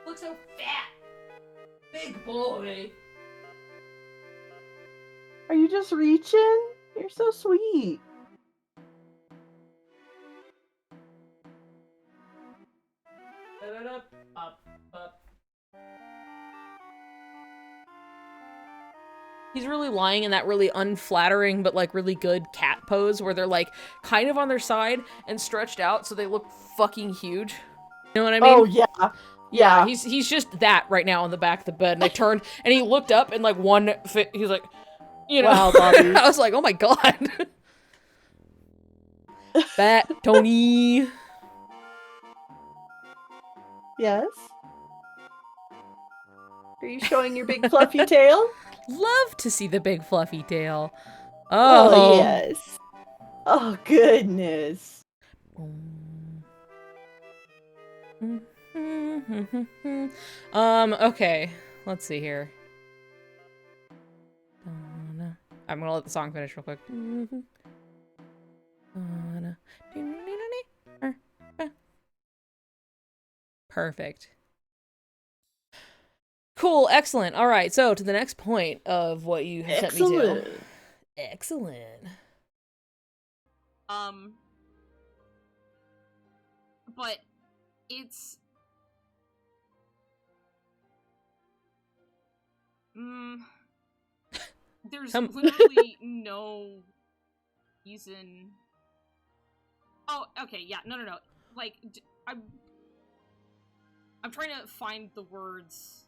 Look so fat. Big boy. are you just reaching? You're so sweet. Up. He's really lying in that really unflattering but like really good cat pose where they're like kind of on their side and stretched out so they look fucking huge. You know what I mean? Oh yeah. Yeah. He's just that right now on the back of the bed, and I turned and he looked up and like he's like, you know, wow, Bobby. I was like, oh my god. Fat Tony. Yes? Are you showing your big fluffy tail? Love to see the big fluffy tail. Oh, yes. Oh, goodness. Okay. Let's see here. I'm gonna let the song finish real quick. Perfect. Cool, excellent. All right, so to the next point of what you sent me to. Excellent. But it's there's literally no reason. Oh, okay, yeah, no. Like, I'm trying to find the words,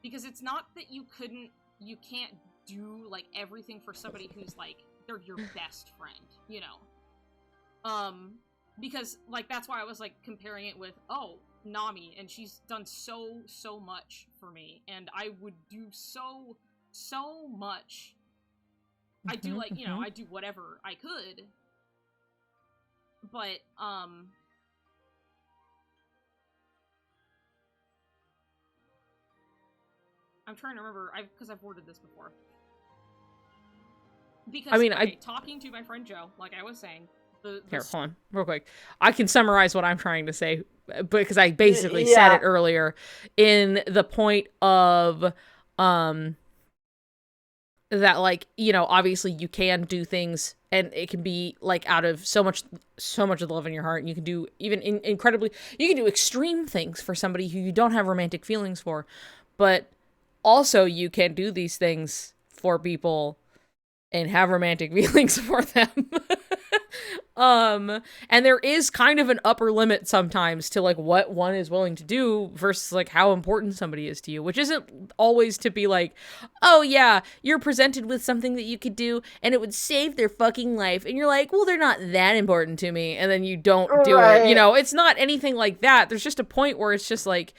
because it's not that you can't do, like, everything for somebody who's, like, they're your best friend, you know? Because, like, that's why I was, like, comparing it with, oh, Nami, and she's done so much for me, and I would do so much. I do, like, you know, I do whatever I could, but, I'm trying to remember, because I've worded this before. Because, I mean, talking to my friend Joe, like I was saying, Here, hold on, real quick. I can summarize what I'm trying to say, because I basically said it earlier, in the point of, that, like, you know, obviously you can do things, and it can be, like, out of so much of the love in your heart, and you can do even you can do extreme things for somebody who you don't have romantic feelings for, but also you can do these things for people and have romantic feelings for them. And there is kind of an upper limit sometimes to, like, what one is willing to do versus, like, how important somebody is to you, which isn't always to be like, oh yeah, you're presented with something that you could do and it would save their fucking life, and you're like, well, they're not that important to me, and then you don't do it. You know, it's not anything like that. There's just a point where it's just like,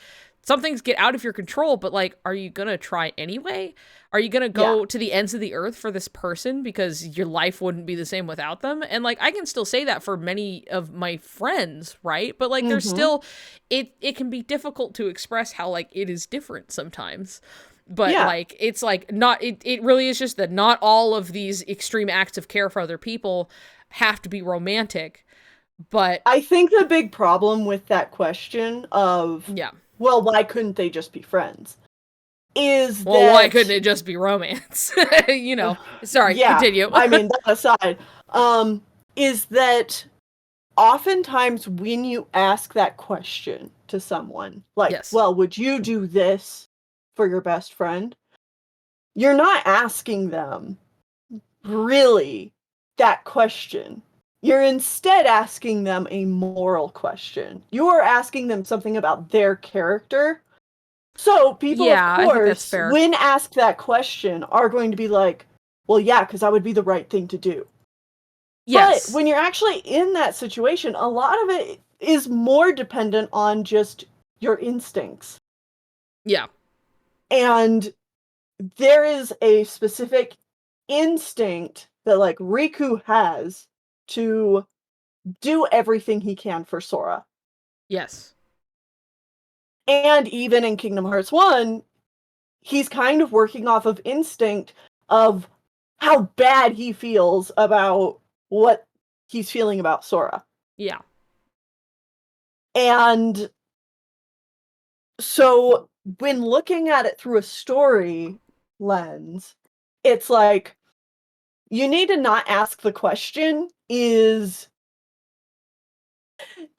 some things get out of your control, but, like, are you gonna try anyway? Are you gonna go to the ends of the earth for this person because your life wouldn't be the same without them? And, like, I can still say that for many of my friends, right? But, like, there's still, it can be difficult to express how, like, it is different sometimes. But, like, it's, like, not, it really is just that not all of these extreme acts of care for other people have to be romantic. But I think the big problem with that question of, well, why couldn't they just be friends? Why couldn't it just be romance? You know, sorry, continue. I mean, that aside, is that oftentimes when you ask that question to someone, like, well, would you do this for your best friend? You're not asking them really that question. You're instead asking them a moral question. You are asking them something about their character. So people, of course, when asked that question, are going to be like, well, yeah, because that would be the right thing to do. Yes. But when you're actually in that situation, a lot of it is more dependent on just your instincts. Yeah. And there is a specific instinct that, like, Riku has to do everything he can for Sora. Yes. And even in Kingdom Hearts 1, he's kind of working off of instinct of how bad he feels about what he's feeling about Sora. Yeah. And so when looking at it through a story lens, it's like, you need to not ask the question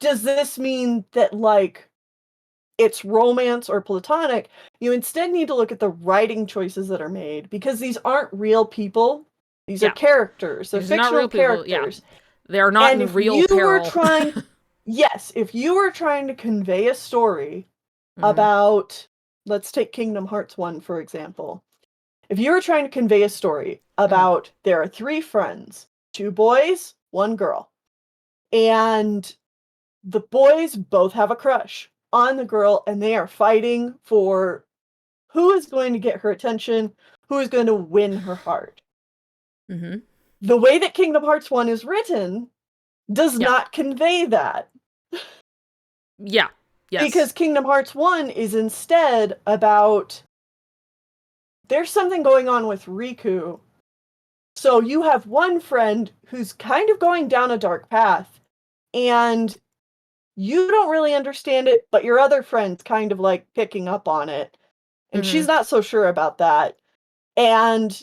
does this mean that, like, it's romance or platonic? You instead need to look at the writing choices that are made, because these aren't real people. These are characters. They're fictional characters. They are not in real peril. If you were trying to convey a story about, let's take Kingdom Hearts 1, for example. If you were trying to convey a story about there are 3 friends, 2 boys, 1 girl, and the boys both have a crush on the girl, and they are fighting for who is going to get her attention, who is going to win her heart. Mm-hmm. The way that Kingdom Hearts 1 is written does not convey that. Yeah. Yes. Because Kingdom Hearts 1 is instead about, there's something going on with Riku. So you have one friend who's kind of going down a dark path, and you don't really understand it, but your other friend's kind of, like, picking up on it. And she's not so sure about that. And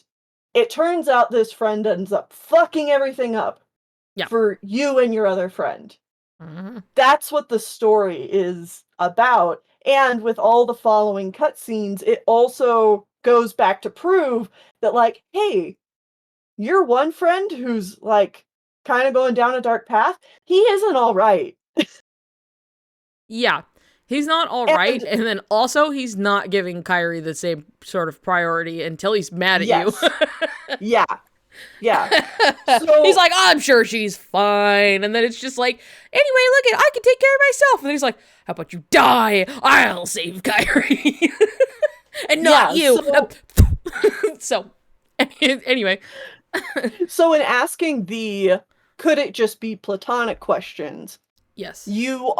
it turns out this friend ends up fucking everything up for you and your other friend. That's what the story is about. And with all the following cutscenes, it also goes back to prove that, like, hey, your one friend who's, like, kind of going down a dark path, he isn't all right. Yeah. He's not all right, and then also he's not giving Kairi the same sort of priority until he's mad at you. Yeah. So, he's like, I'm sure she's fine, and then it's just like, anyway, look, I can take care of myself. And then he's like, how about you die? I'll save Kairi. And not you. So anyway. So in asking could it just be platonic questions? Yes. You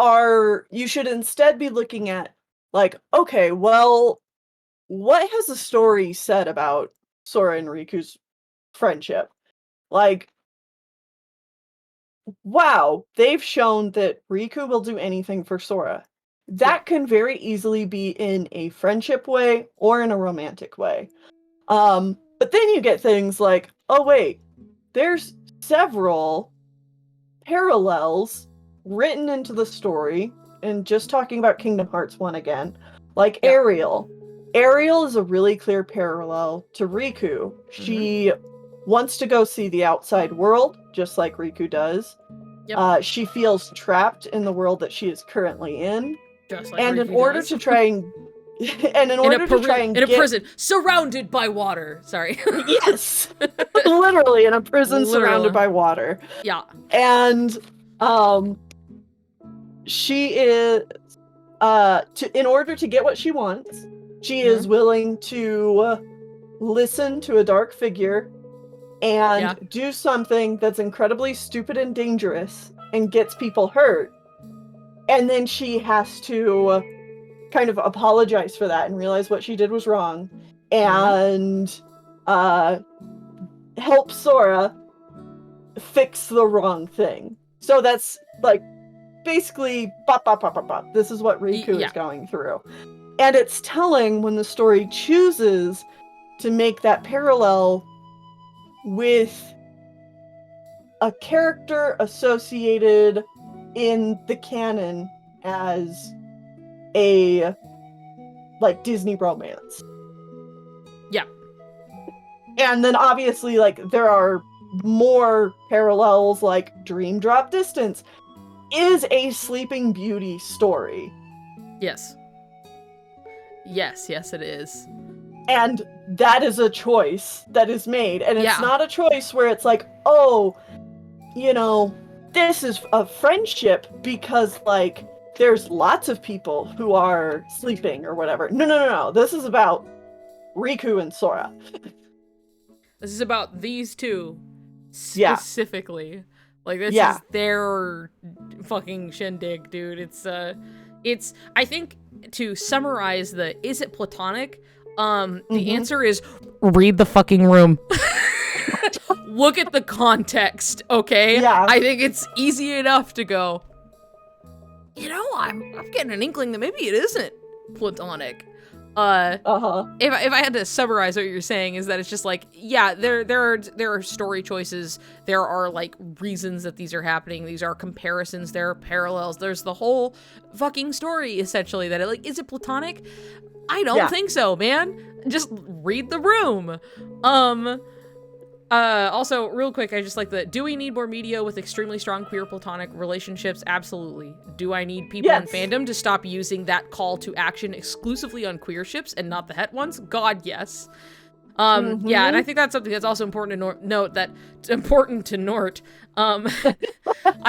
should instead be looking at, like, okay, well, what has the story said about Sora and Riku's friendship? Like, wow, they've shown that Riku will do anything for Sora. That can very easily be in a friendship way or in a romantic way. But then you get things like, oh wait, there's several parallels written into the story, and just talking about Kingdom Hearts 1 again, like Ariel. Ariel is a really clear parallel to Riku. She wants to go see the outside world, just like Riku does. Yep. She feels trapped in the world that she is currently in. Just like and Riku in order does. to try and in a prison surrounded by water. Sorry. Yes. Literally in a prison surrounded by water. Yeah. And she is in order to get what she wants, she is willing to listen to a dark figure and do something that's incredibly stupid and dangerous and gets people hurt. And then she has to kind of apologize for that and realize what she did was wrong and help Sora fix the wrong thing. So that's like basically this is what Riku is going through. And it's telling when the story chooses to make that parallel with a character associated in the canon as a like Disney romance. Yeah. And then obviously like there are more parallels, like Dream Drop Distance is a Sleeping Beauty story. Yes. Yes, it is. And that is a choice that is made. And it's not a choice where it's like, oh, you know, this is a friendship because, like, there's lots of people who are sleeping or whatever. No. This is about Riku and Sora. This is about these two specifically. Yeah. Like, this is their fucking shindig, dude. It's I think to summarize is it platonic? The answer is read the fucking room. Look at the context, okay? Yeah. I think it's easy enough to go, you know, I'm getting an inkling that maybe it isn't platonic. If I had to summarize what you're saying is that it's just like, yeah, there are story choices, there are like reasons that these are happening, these are comparisons, there are parallels, there's the whole fucking story essentially that is it platonic? I don't think so, man. Just read the room. Also, real quick, I just like do we need more media with extremely strong queer platonic relationships? Absolutely. Do I need people in fandom to stop using that call to action exclusively on queer ships and not the het ones? God, yes. Yeah, and I think that's something that's also important to note. I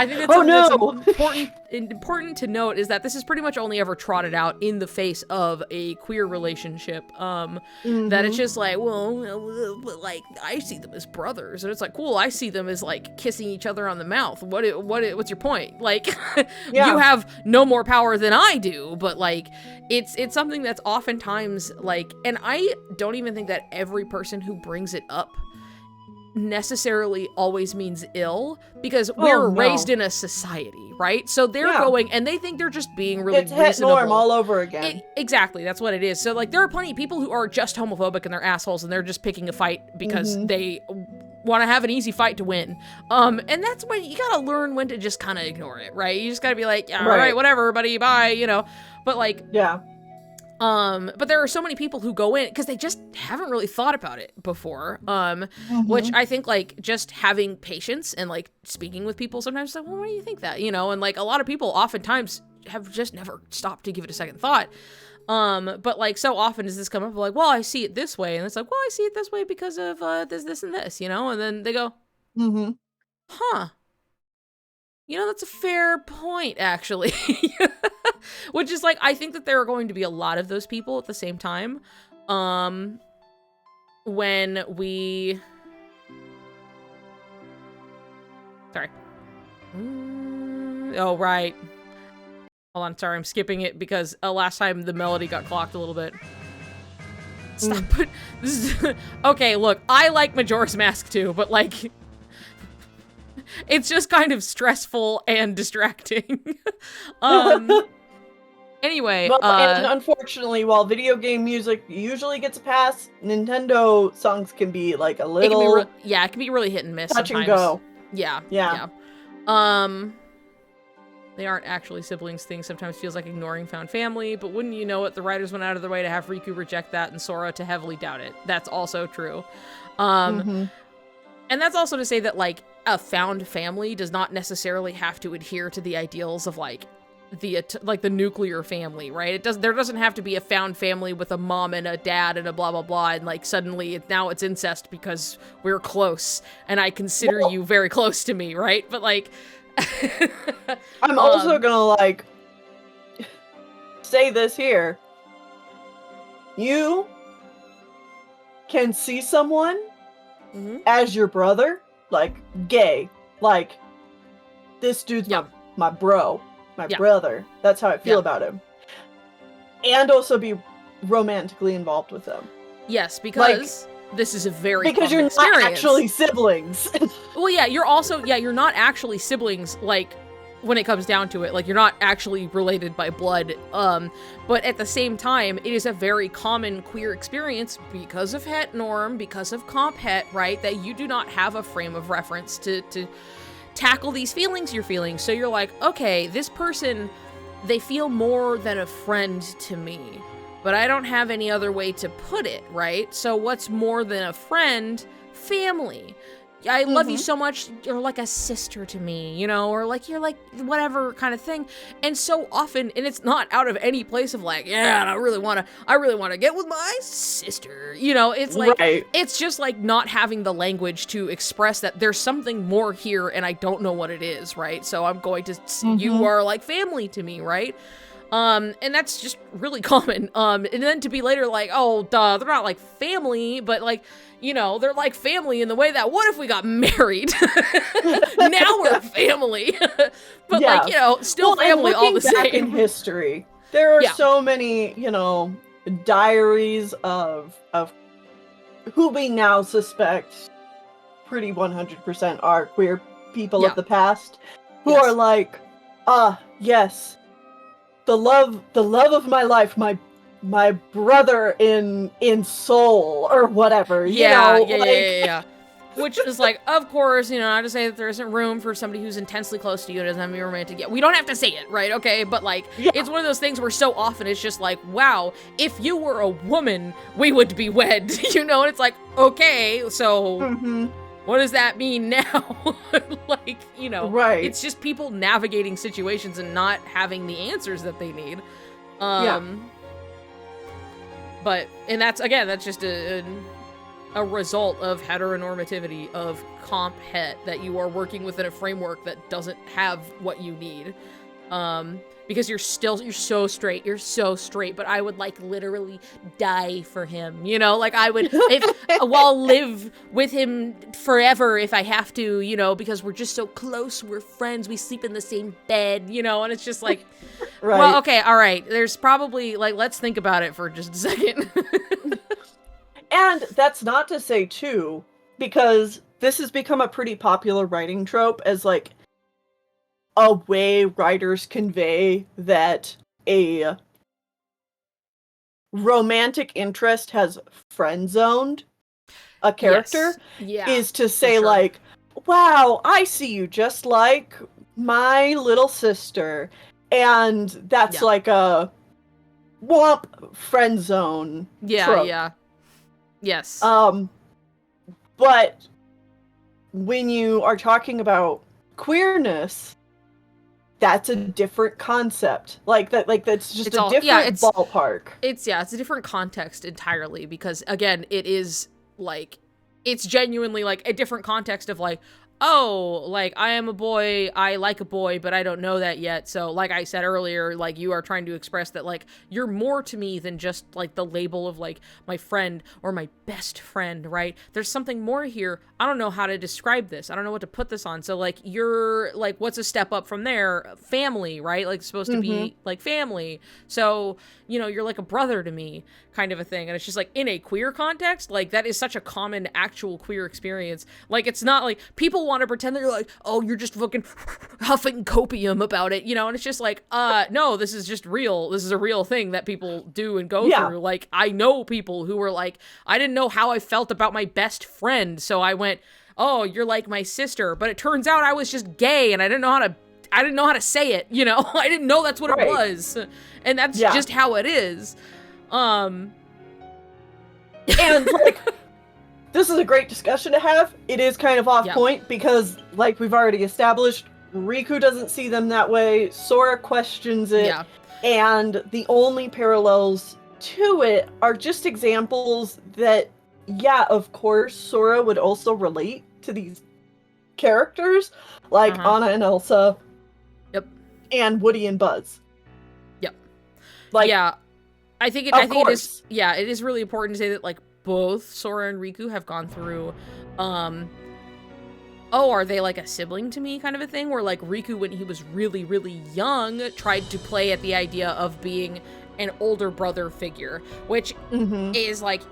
think that's something that's important to note is that this is pretty much only ever trotted out in the face of a queer relationship. That it's just like, well, but like I see them as brothers, and it's like, cool, I see them as like kissing each other on the mouth. What's your point? Like, you have no more power than I do, but like, it's something that's oftentimes like, and I don't even think that every person who brings it up necessarily always means ill, because we're raised in a society, right? So they're going and they think they're just being really it's het reasonable. norm all over again. Exactly, that's what it is. So like there are plenty of people who are just homophobic and they're assholes and they're just picking a fight because they want to have an easy fight to win. And that's when you gotta learn when to just kind of ignore it, right? You just gotta be like, all right, whatever, buddy, bye, you know. But like, but there are so many people who go in because they just haven't really thought about it before. Which I think like just having patience and like speaking with people sometimes like, well, why do you think that? You know, and like a lot of people oftentimes have just never stopped to give it a second thought. But like so often does this come up like, well, I see it this way, and it's like, well, I see it this way because of this and this, you know, and then they go, huh. You know, that's a fair point, actually. Which is like, I think that there are going to be a lot of those people at the same time. When we... Sorry. Oh, right. Hold on, sorry, I'm skipping it because last time the melody got clocked a little bit. Stop put... Okay, look, I like Majora's Mask too, but like... It's just kind of stressful and distracting. Anyway, and unfortunately, while video game music usually gets a pass, Nintendo songs can be like a little... it can be really hit and miss touch sometimes. and go. Yeah. They aren't actually siblings thing sometimes feels like ignoring found family, but wouldn't you know it, the writers went out of their way to have Riku reject that and Sora to heavily doubt it. That's also true. And that's also to say that, like, a found family does not necessarily have to adhere to the ideals of, like, the nuclear family, right? There doesn't have to be a found family with a mom and a dad and a blah, blah, blah, and, like, suddenly now it's incest because we're close, and I consider you very close to me, right? But, like... I'm also gonna, like, say this here. You can see someone as your brother, like, gay. Like, this dude's my bro, my brother. That's how I feel about him. And also be romantically involved with them. Yes, because... Like, this is a very because you're experience. Not actually siblings. Well, yeah, you're not actually siblings, like, when it comes down to it. Like, you're not actually related by blood. But at the same time, it is a very common queer experience because of het norm, because of comp het, right? That you do not have a frame of reference to tackle these feelings you're feeling. So you're like, okay, this person, they feel more than a friend to me. But I don't have any other way to put it, right? So what's more than a friend? Family. I love you so much, you're like a sister to me, you know, or like you're like whatever kind of thing. And so often, and it's not out of any place of like, yeah, I really want to get with my sister. You know, it's like, it's just like not having the language to express that there's something more here and I don't know what it is, right? So I'm going to, you are like family to me, right? And that's just really common. And then to be later like, oh, duh, they're not like family, but like, you know, they're like family in the way that, what if we got married? Now we're family. But like, you know, still family all the back same. In history, there are so many, you know, diaries of who we now suspect pretty 100% are queer people of the past who are like, yes, the love of my life, my brother in soul or whatever. You know, Which is like, of course, you know, not to say that there isn't room for somebody who's intensely close to you and doesn't have to be romantic yet. We don't have to say it, right? Okay, but like, it's one of those things where so often it's just like, wow, if you were a woman, we would be wed, you know? And it's like, okay, so what does that mean now? Like, you know, it's just people navigating situations and not having the answers that they need. But, and that's just a result of heteronormativity, of comp het, that you are working within a framework that doesn't have what you need. Because you're so straight, but I would like literally die for him, you know, like I would, I'll live with him forever if I have to, you know, because we're just so close, we're friends, we sleep in the same bed, you know, and it's just like, well, okay, all right, there's probably, like, let's think about it for just a second. And that's not to say, too, because this has become a pretty popular writing trope as, like, a way writers convey that a romantic interest has friend-zoned. a character is to say like, wow, I see you just like my little sister. And that's like a womp friend zone trope. Yes. But when you are talking about queerness, that's a different concept. That's just a different ballpark. It's a different context entirely, because again, it is like, it's genuinely like a different context of like, oh, like, I am a boy, I like a boy, but I don't know that yet. So, like I said earlier, like, you are trying to express that, like, you're more to me than just, like, the label of, like, my friend or my best friend, right? There's something more here. I don't know how to describe this. I don't know what to put this on. So, like, you're, like, what's a step up from there? Family, right? Like, it's supposed to be, like, family. So, you know, you're like a brother to me, kind of a thing. And it's just, like, in a queer context, like, that is such a common, actual queer experience. Like, it's not, like, people want to pretend that you're like, oh, you're just fucking huffing copium about it, you know? And it's just like, no, this is just real. This is a real thing that people do and go through. Like, I know people who were like, I didn't know how I felt about my best friend, so I went, oh, you're like my sister. But it turns out I was just gay, and I didn't know how to say it, you know? I didn't know that's what it was. And that's just how it is. And, like, this is a great discussion to have. It is kind of off point because, like we've already established, Riku doesn't see them that way. Sora questions it. And the only parallels to it are just examples that, of course, Sora would also relate to these characters, like Anna and Elsa. And Woody and Buzz. Like, I think it is. Yeah, it is really important to say that, like, both Sora and Riku have gone through, are they like a sibling to me kind of a thing, where like Riku, when he was really, really young, tried to play at the idea of being an older brother figure, which is like,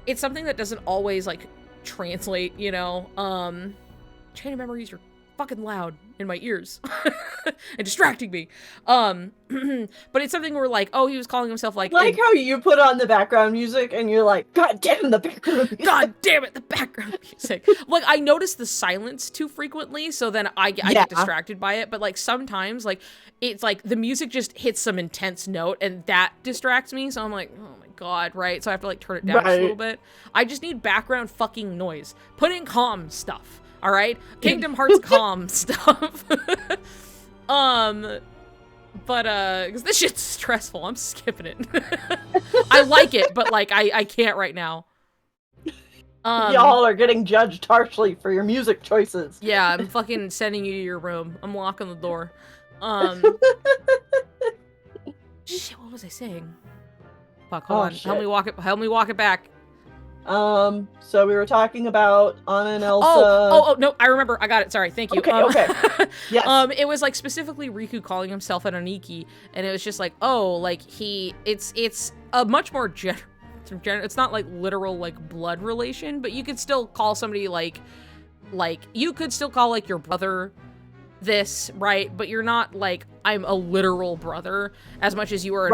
it's something that doesn't always like translate, you know. Chain of memories are fucking loud in my ears and distracting me. But it's something where like, oh, he was calling himself like how you put on the background music and you're like, God damn the background music. God damn it, the background music. Like, I notice the silence too frequently, so then I get distracted by it. But like sometimes like it's like the music just hits some intense note and that distracts me, so I'm like, oh my god, right? So I have to like turn it down just a little bit. I just need background fucking noise. Put in calm stuff. All right, Kingdom Hearts calm stuff. But because this shit's stressful, I'm skipping it. I like it, but like I can't right now. Y'all are getting judged harshly for your music choices. Yeah, I'm fucking sending you to your room. I'm locking the door. Shit, what was I saying? Fuck, hold on. Shit. Help me walk it back. So we were talking about Anna and Elsa. Oh, no, I remember. I got it. Sorry, thank you. Okay. Yes. It was like specifically Riku calling himself an Aniki, and it was just like, oh, like it's a much more it's not like literal like blood relation, but you could still call somebody like you could still call like your brother this, right? But you're not like, I'm a literal brother as much as you are an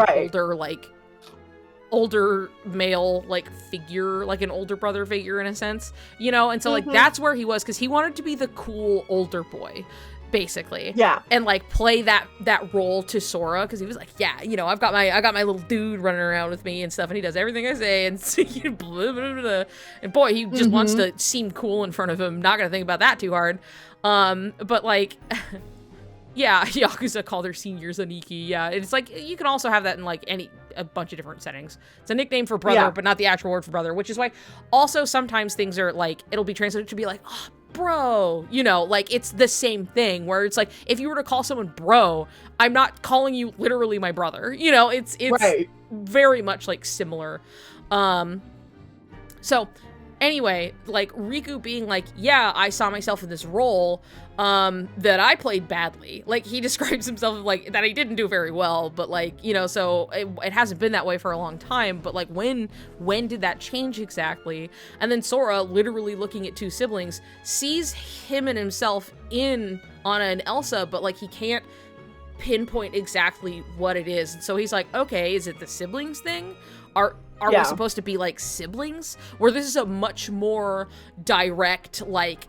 older male like figure, like an older brother figure in a sense, you know. And so like that's where he was, because he wanted to be the cool older boy basically, and like play that role to Sora, because he was like, yeah, you know, I got my little dude running around with me and stuff, and he does everything I say, and blah, blah, blah. And boy, he just wants to seem cool in front of him. Not gonna think about that too hard. But like yeah, Yakuza call their seniors Aniki. Yeah, it's like, you can also have that in like a bunch of different settings. It's a nickname for brother, but not the actual word for brother, which is why also sometimes things are like, it'll be translated to be like, oh, bro, you know, like it's the same thing where it's like, if you were to call someone bro, I'm not calling you literally my brother, you know. It's very much like similar. So anyway, like Riku being like, yeah, I saw myself in this role that I played badly. Like, he describes himself like that he didn't do very well, but like, you know, so it hasn't been that way for a long time. But like, when did that change exactly? And then Sora, literally looking at two siblings, sees him and himself in Anna and Elsa, but like he can't pinpoint exactly what it is. And so he's like, okay, is it the siblings thing? Are we supposed to be like siblings? Where this is a much more direct, like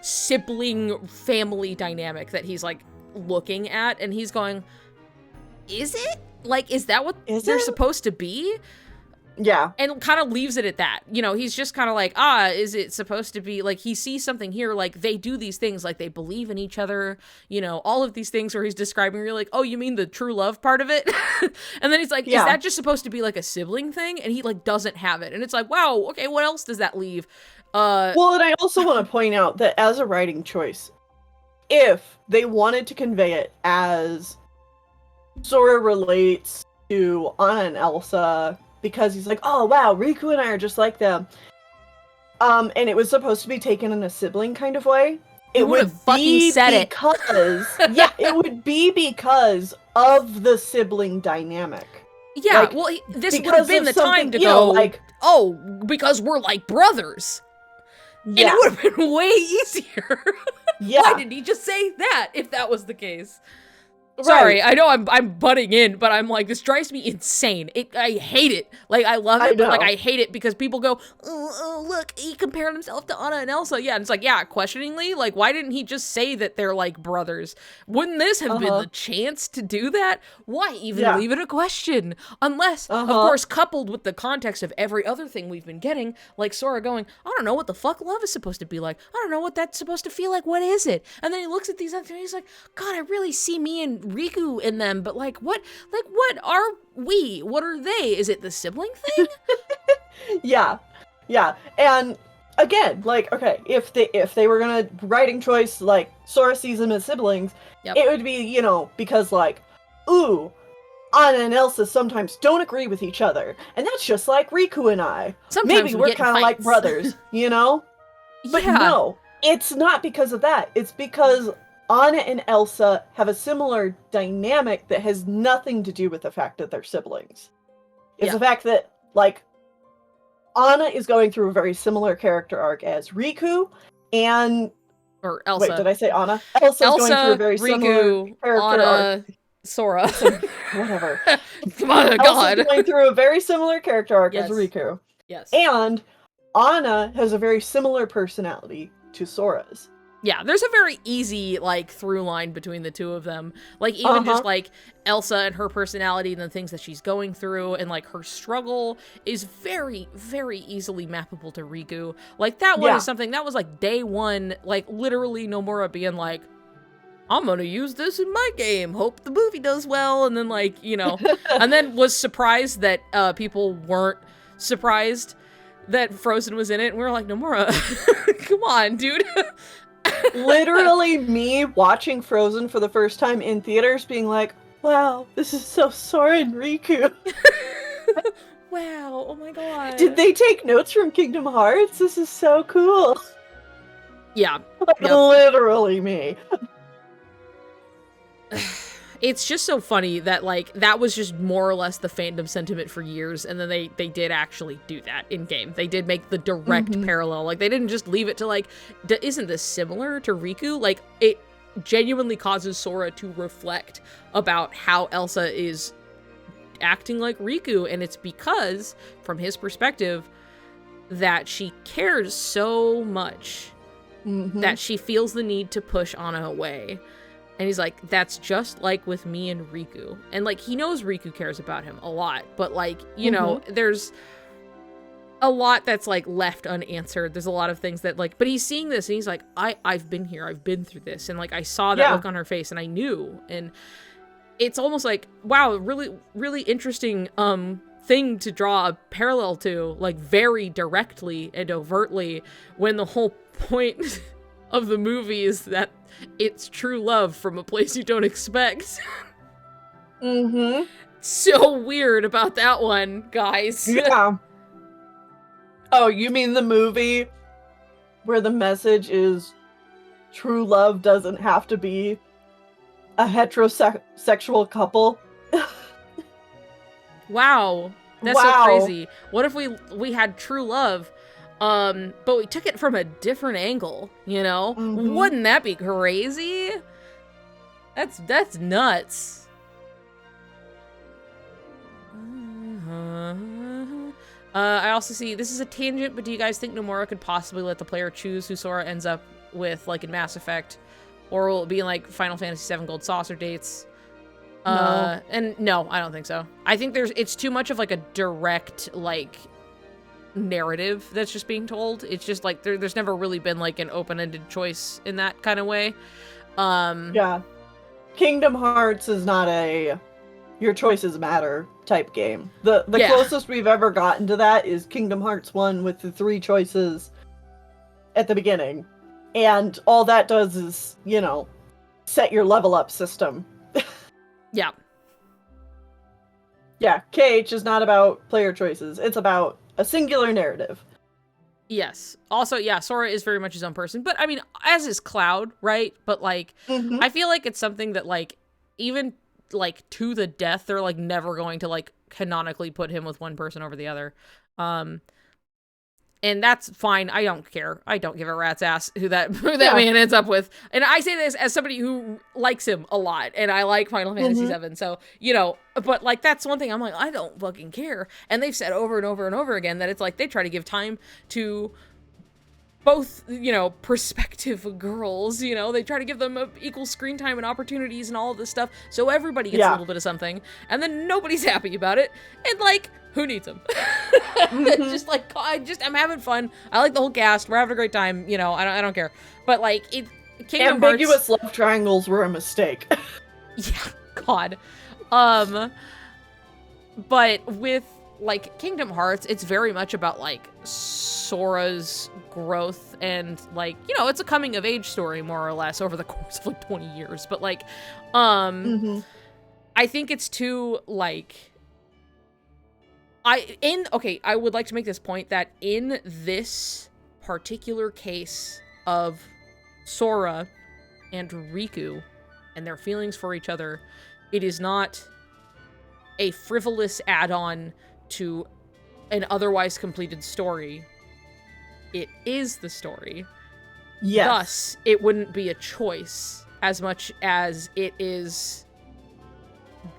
sibling family dynamic that he's like looking at, and he's going, is it? Like, is that what they're supposed to be? Yeah. And kind of leaves it at that. You know, he's just kind of like, is it supposed to be, like, he sees something here, like, they do these things, like, they believe in each other, you know, all of these things where he's describing, you're like, oh, you mean the true love part of it? And then he's like, is that just supposed to be, like, a sibling thing? And he, like, doesn't have it. And it's like, wow, okay, what else does that leave? Well, and I also want to point out that as a writing choice, if they wanted to convey it as Sora relates to Anna and Elsa, because he's like, oh wow, Riku and I are just like them. And it was supposed to be taken in a sibling kind of way. It would be because it would be because of the sibling dynamic. Yeah, like, well, this would have been the time to go, like, oh, because we're like brothers. Yeah. And it would have been way easier. Yeah. Why didn't he just say that if that was the case? Sorry, I know I'm butting in, but I'm like, this drives me insane. I hate it. Like, I love it, but like, I hate it because people go, oh, look, he compared himself to Anna and Elsa. Yeah, and it's like, yeah, questioningly, like, why didn't he just say that they're like brothers? Wouldn't this have been the chance to do that? Why even leave it a question? Unless, of course, coupled with the context of every other thing we've been getting, like Sora going, I don't know what the fuck love is supposed to be like. I don't know what that's supposed to feel like. What is it? And then he looks at these other things, he's like, God, I really see me and Riku in them, but what are we? What are they? Is it the sibling thing? Yeah. And again, like, okay, if they were gonna writing choice, like, Sora sees them as siblings, it would be, you know, because like, ooh, Anna and Elsa sometimes don't agree with each other, and that's just like Riku and I. Sometimes maybe we're kind of like brothers, you know? But no, it's not because of that. It's because Anna and Elsa have a similar dynamic that has nothing to do with the fact that they're siblings. It's the fact that, like, Anna is going through a very similar character arc as Riku, or Elsa. Wait, did I say Anna? Elsa's going through a very similar character arc. Sora. Whatever. Come on, God. Elsa's going through a very similar character arc as Riku. Yes. And Anna has a very similar personality to Sora's. Yeah, there's a very easy, like, through line between the two of them. Like, even just, like, Elsa and her personality and the things that she's going through and, like, her struggle is very, very easily mappable to Riku. Like, that one is something, that was, like, day one, like, literally Nomura being like, I'm gonna use this in my game, hope the movie does well, and then, like, you know, and then was surprised that people weren't surprised that Frozen was in it, and we were like, Nomura, come on, dude. Literally me watching Frozen for the first time in theaters being like, wow, this is so Sora and Riku. Wow, oh my god. Did they take notes from Kingdom Hearts? This is so cool. Yeah. Literally me. It's just so funny that, like, that was just more or less the fandom sentiment for years, and then they did actually do that in-game. They did make the direct parallel. Like, they didn't just leave it to, like, isn't this similar to Riku? Like, it genuinely causes Sora to reflect about how Elsa is acting like Riku, and it's because, from his perspective, that she cares so much that she feels the need to push Anna away. And he's like, that's just like with me and Riku. And, like, he knows Riku cares about him a lot. But, like, you know, there's a lot that's, like, left unanswered. There's a lot of things that, like, but he's seeing this and he's like, I've been here. I've been through this. And, like, I saw that look on her face and I knew. And it's almost like, wow, really, really interesting thing to draw a parallel to, like, very directly and overtly, when the whole point of the movie is that it's true love from a place you don't expect. So weird about that one, guys. Yeah. Oh, you mean the movie where the message is true love doesn't have to be a heterosexual couple? Wow. That's so crazy. What if we had true love, but we took it from a different angle, you know? Wouldn't that be crazy? That's nuts. I also see, this is a tangent, but do you guys think Nomura could possibly let the player choose who Sora ends up with, like in Mass Effect? Or will it be in, like, Final Fantasy VII Gold Saucer dates? No. And no, I don't think so. I think it's too much of, like, a direct, like, narrative that's just being told. It's just, like, there's never really been, like, an open-ended choice in that kind of way. Yeah. Kingdom Hearts is not a your choices matter type game. The closest we've ever gotten to that is Kingdom Hearts 1 with the 3 choices at the beginning. And all that does is, you know, set your level up system. Yeah. Yeah, KH is not about player choices. It's about a singular narrative. Yes. Also, yeah, Sora is very much his own person. But, I mean, as is Cloud, right? But, like, I feel like it's something that, like, even, like, to the death, they're, like, never going to, like, canonically put him with one person over the other. And that's fine. I don't care. I don't give a rat's ass who that man ends up with. And I say this as somebody who likes him a lot. And I like Final Fantasy VII. So, you know, but, like, that's one thing I'm like, I don't fucking care. And they've said over and over and over again that it's like they try to give time to both, you know, prospective girls, you know, they try to give them equal screen time and opportunities and all of this stuff. So everybody gets a little bit of something. And then nobody's happy about it. And, like, who needs them? Just like, I'm having fun. I like the whole cast. We're having a great time. You know, I don't care. But like, Kingdom ambiguous Hearts, love triangles were a mistake. Yeah, God. But with like Kingdom Hearts, it's very much about like Sora's growth and like, you know, it's a coming of age story more or less over the course of like 20 years. But like, I think it's too like. I would like to make this point that in this particular case of Sora and Riku and their feelings for each other, it is not a frivolous add-on to an otherwise completed story. It is the story. Yes. Thus, it wouldn't be a choice as much as it is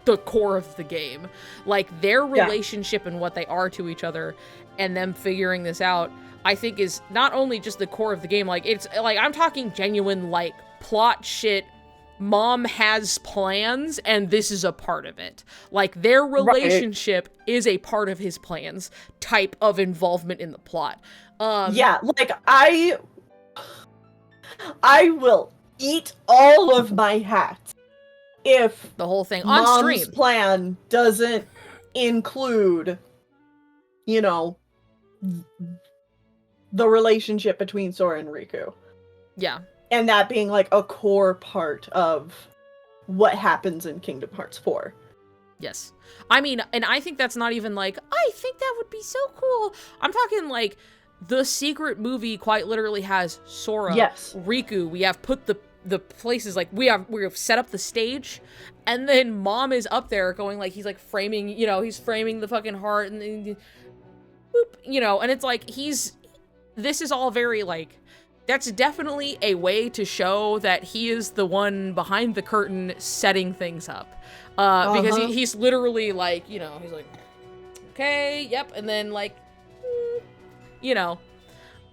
the core of the game. Like, their relationship and what they are to each other and them figuring this out, I think is not only just the core of the game, like, it's, like, I'm talking genuine, like, plot shit, mom has plans, and this is a part of it. Like, their relationship is a part of his plans type of involvement in the plot. Yeah, like, I will eat all of my hats if the whole thing on Mom's stream plan doesn't include, you know, the relationship between Sora and Riku. Yeah. And that being like a core part of what happens in Kingdom Hearts 4. Yes. I mean, and I think that's not even like, I think that would be so cool. I'm talking like the secret movie quite literally has Sora, Riku. We have put the places, like, we have set up the stage, and then Mom is up there going, like, he's, like, framing, you know, he's framing the fucking heart, and then, boop, you know, and it's, like, this is all very, like, that's definitely a way to show that he is the one behind the curtain setting things up, because he's literally, like, you know, he's like, okay, yep, and then, like, you know,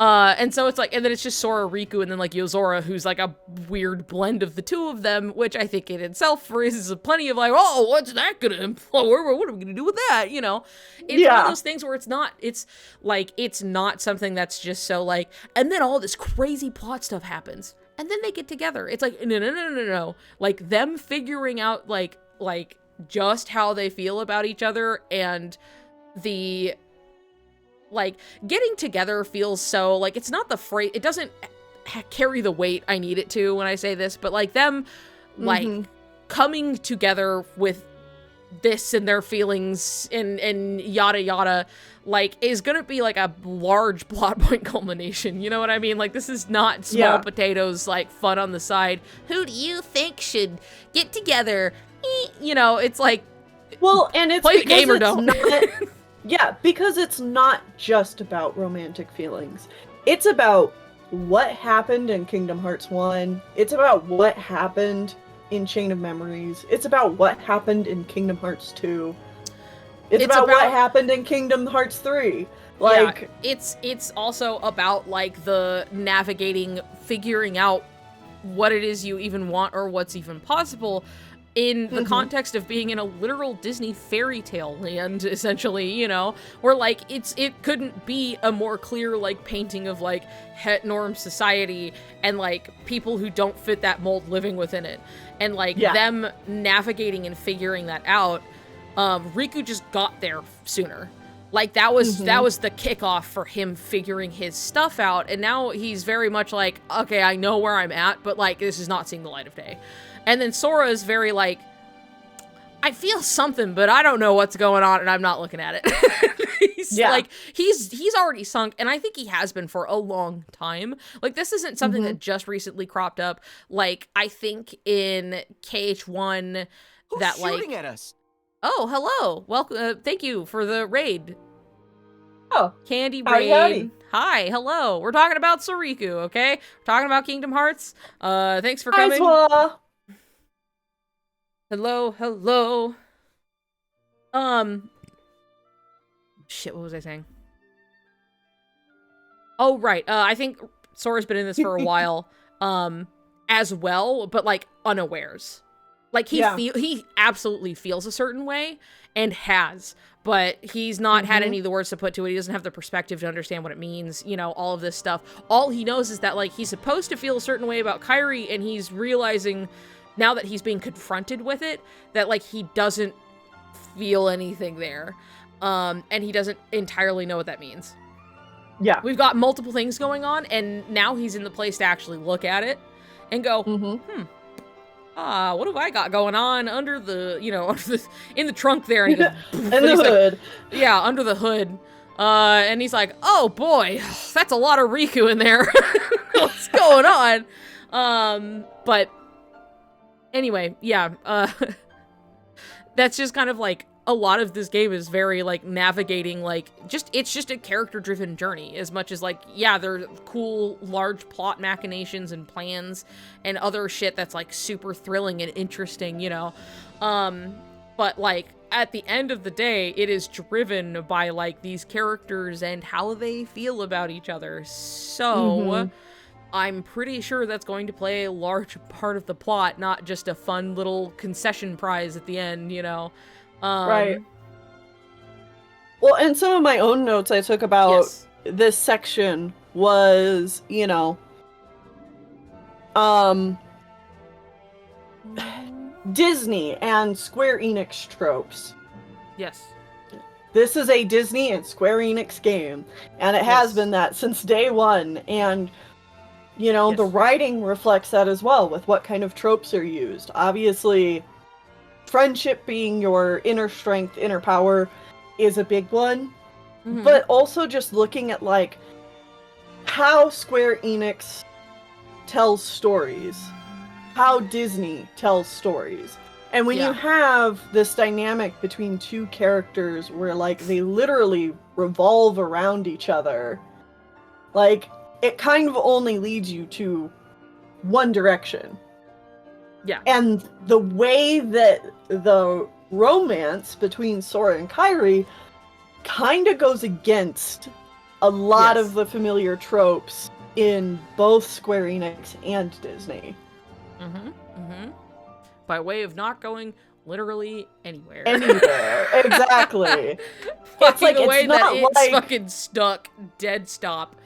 and so it's like, and then it's just Sora, Riku, and then like Yozora, who's like a weird blend of the two of them, which I think in itself raises plenty of like, oh, what's that gonna imply? What are we gonna do with that? You know, it's one of those things where it's not something that's just so like, and then all this crazy plot stuff happens, and then they get together. It's like, no. Like, them figuring out like just how they feel about each other, and the like, getting together feels so, like, it's not the phrase, it doesn't carry the weight I need it to when I say this, but, like, them, like, coming together with this and their feelings and yada yada, like, is gonna be, like, a large plot point culmination, you know what I mean? Like, this is not small potatoes, like, fun on the side. Who do you think should get together? You know, it's like, well, and it's play the game or don't. Yeah, because it's not just about romantic feelings. It's about what happened in Kingdom Hearts 1. It's about what happened in Chain of Memories. It's about what happened in Kingdom Hearts 2. It's about what happened in Kingdom Hearts 3. Like, yeah, it's also about, like, the navigating, figuring out what it is you even want or what's even possible in the context of being in a literal Disney fairy tale land, essentially, you know, where, like, it couldn't be a more clear, like, painting of, like, het norm society and, like, people who don't fit that mold living within it. And, like, them navigating and figuring that out, Riku just got there sooner. Like, that was the kickoff for him figuring his stuff out, and now he's very much like, okay, I know where I'm at, but, like, this is not seeing the light of day. And then Sora is very like, I feel something, but I don't know what's going on, and I'm not looking at it. He's already sunk, and I think he has been for a long time. Like, this isn't something that just recently cropped up. Like, I think in KH1 Who's shooting at us? Oh, hello. Welcome. Thank you for the raid. Oh. Candy raid. Howdy. Hi, hello. We're talking about Soriku, okay? We're talking about Kingdom Hearts. Thanks for coming. Hello. Shit, what was I saying? Oh, right. I think Sora's been in this for a while, as well, but, like, unawares. Like, he absolutely feels a certain way, and has, but he's not had any of the words to put to it. He doesn't have the perspective to understand what it means, you know, all of this stuff. All he knows is that, like, he's supposed to feel a certain way about Kairi, and he's realizing, now that he's being confronted with it, that, like, he doesn't feel anything there. And he doesn't entirely know what that means. Yeah. We've got multiple things going on, and now he's in the place to actually look at it and go, what have I got going on under the, you know, in the trunk there? And he goes, in the hood. Like, yeah, under the hood. And he's like, oh boy, that's a lot of Riku in there. What's going on? But anyway, yeah, that's just kind of like, a lot of this game is very, like, navigating, like, it's just a character-driven journey, as much as, like, yeah, there's cool, large plot machinations and plans and other shit that's, like, super thrilling and interesting, you know? But, like, at the end of the day, it is driven by, like, these characters and how they feel about each other. So, I'm pretty sure that's going to play a large part of the plot, not just a fun little concession prize at the end, you know? Right. Well, and some of my own notes I took about this section was, you know, Disney and Square Enix tropes. Yes. This is a Disney and Square Enix game, and it has been that since day one, and, you know, the writing reflects that as well, with what kind of tropes are used. Obviously, friendship being your inner strength, inner power is a big one. But also just looking at, like, how Square Enix tells stories. How Disney tells stories. And when you have this dynamic between two characters where, like, they literally revolve around each other, like, it kind of only leads you to one direction. Yeah. And the way that the romance between Sora and Kairi kind of goes against a lot of the familiar tropes in both Square Enix and Disney. By way of not going literally anywhere. Exactly. It's like the way that it's fucking stuck, dead stop.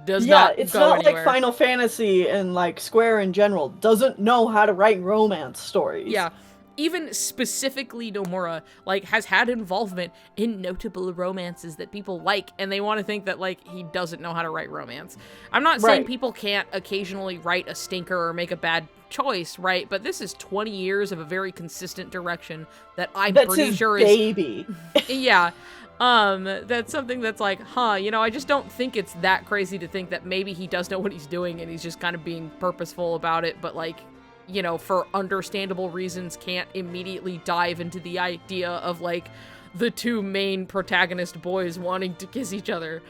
Does not it's go not anywhere. Like Final Fantasy and, like, Square in general doesn't know how to write romance stories. Yeah. Even specifically Nomura, like, has had involvement in notable romances that people like, and they want to think that, like, he doesn't know how to write romance. I'm not saying people can't occasionally write a stinker or make a bad choice, right? But this is 20 years of a very consistent direction that that's pretty sure is... baby. Yeah. That's something that's like, you know, I just don't think it's that crazy to think that maybe he does know what he's doing and he's just kind of being purposeful about it, but, like, you know, for understandable reasons can't immediately dive into the idea of, like, the two main protagonist boys wanting to kiss each other.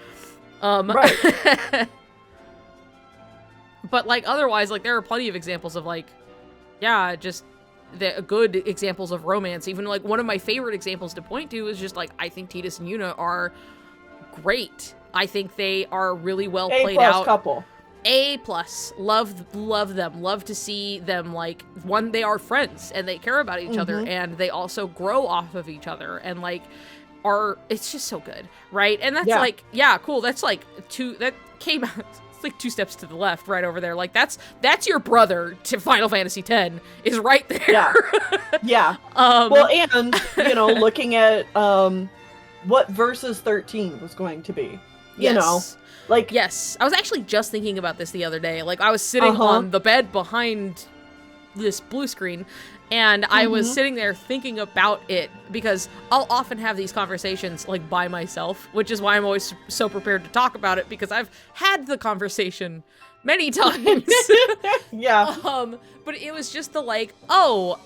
Right. But, like, otherwise, like, there are plenty of examples of, like, yeah, just the good examples of romance. Even like one of my favorite examples to point to is just like, I think Tidus and Yuna are great. I think they are really well played out. couple. A+. Love them. Love to see them, like, one, they are friends and they care about each other, and they also grow off of each other, and like it's just so good, right? And that's like, yeah, cool. That's like that came out. It's like 2 steps to the left, right over there. Like that's your brother to Final Fantasy X is right there. Yeah. Yeah. Well, and looking at what Versus 13 was going to be, you know. Like, yes, I was actually just thinking about this the other day. Like, I was sitting on the bed behind this blue screen, and I was sitting there thinking about it, because I'll often have these conversations, like, by myself, which is why I'm always so prepared to talk about it, because I've had the conversation many times. Yeah. But it was just the, like, I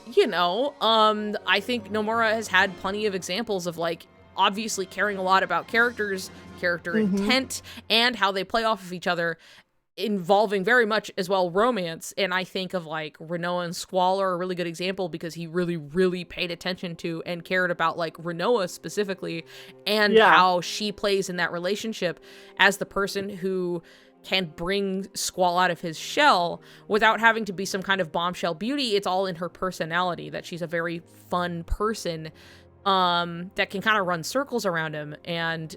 think Nomura has had plenty of examples of, like, obviously caring a lot about character intent, and how they play off of each other, involving very much as well romance. And I think of like Renoa and Squall are a really good example, because he really, really paid attention to and cared about like Renoa specifically, and how she plays in that relationship as the person who can bring Squall out of his shell without having to be some kind of bombshell beauty. It's all in her personality, that she's a very fun person that can kind of run circles around him, and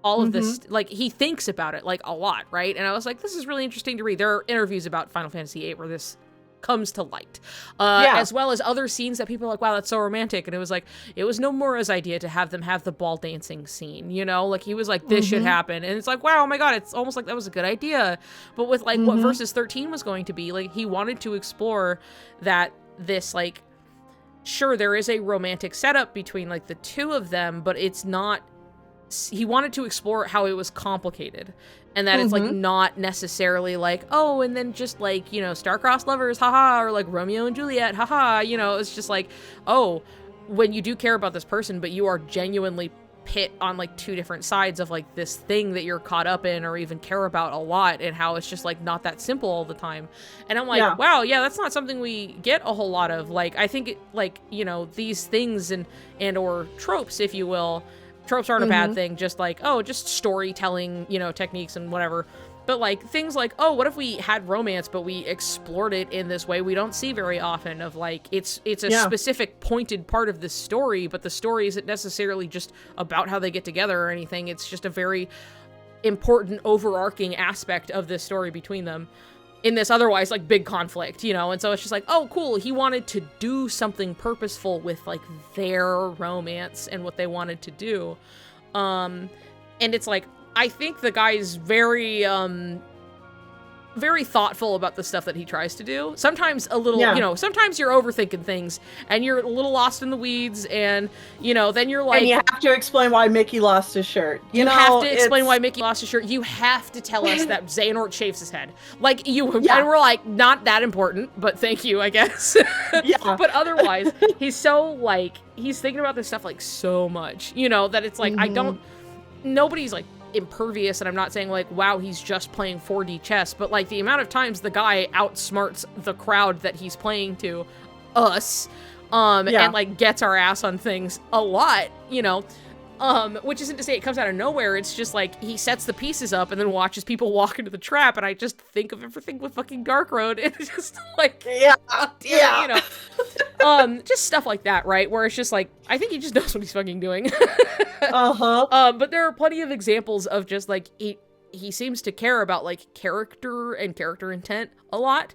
all of this, like, he thinks about it, like, a lot, right? And I was like, this is really interesting to read. There are interviews about Final Fantasy VIII where this comes to light. As well as other scenes that people are like, wow, that's so romantic. And it was like, it was Nomura's idea to have them have the ball dancing scene, Like, he was like, this should happen. And it's like, wow, oh my god, it's almost like that was a good idea. But with, like, what Versus 13 was going to be, like, he wanted to explore that this, like, sure, there is a romantic setup between, like, the two of them, but it's not. He wanted to explore how it was complicated, and that it's like not necessarily like, oh, and then just like, star-crossed lovers, haha, or like Romeo and Juliet, haha, it's just like, oh, when you do care about this person, but you are genuinely pit on like 2 different sides of like this thing that you're caught up in or even care about a lot, and how it's just like not that simple all the time. And I'm like, wow, yeah, that's not something we get a whole lot of. Like, I think it, like, these things and or tropes, if you will. Tropes aren't a bad thing, just like, oh, just storytelling, techniques and whatever. But like things like, oh, what if we had romance, but we explored it in this way we don't see very often, of like, it's a specific pointed part of the story, but the story isn't necessarily just about how they get together or anything. It's just a very important overarching aspect of this story between them in this otherwise like big conflict, and so it's just like, oh, cool, he wanted to do something purposeful with like their romance and what they wanted to do. And it's like, I think the guy's very very thoughtful about the stuff that he tries to do. Sometimes a little, sometimes you're overthinking things and you're a little lost in the weeds, and, then you're like... And you have to explain why Mickey lost his shirt. You have to explain why Mickey lost his shirt. You have to tell us that Xehanort shaves his head. Like, and we're like, not that important, but thank you, I guess. But otherwise, he's so, like, he's thinking about this stuff, like, so much, that it's like, nobody's, like, impervious, and I'm not saying like, wow, he's just playing 4D chess, but like the amount of times the guy outsmarts the crowd that he's playing to, us, and like gets our ass on things a lot, which isn't to say it comes out of nowhere. It's just like he sets the pieces up and then watches people walk into the trap, and I just think of everything with fucking Dark Road, and it's just like, just stuff like that, right? Where it's just like, I think he just knows what he's fucking doing. But there are plenty of examples of just like, he seems to care about like character and character intent a lot.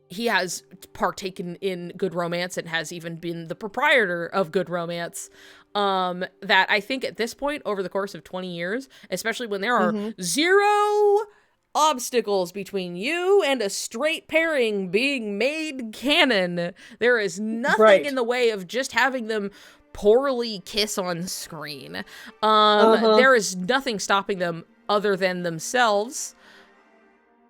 He has partaken in Good Romance and has even been the proprietor of Good Romance. That I think at this point, over the course of 20 years, especially when there are 0 obstacles between you and a straight pairing being made canon, there is nothing in the way of just having them poorly kiss on screen. There is nothing stopping them other than themselves,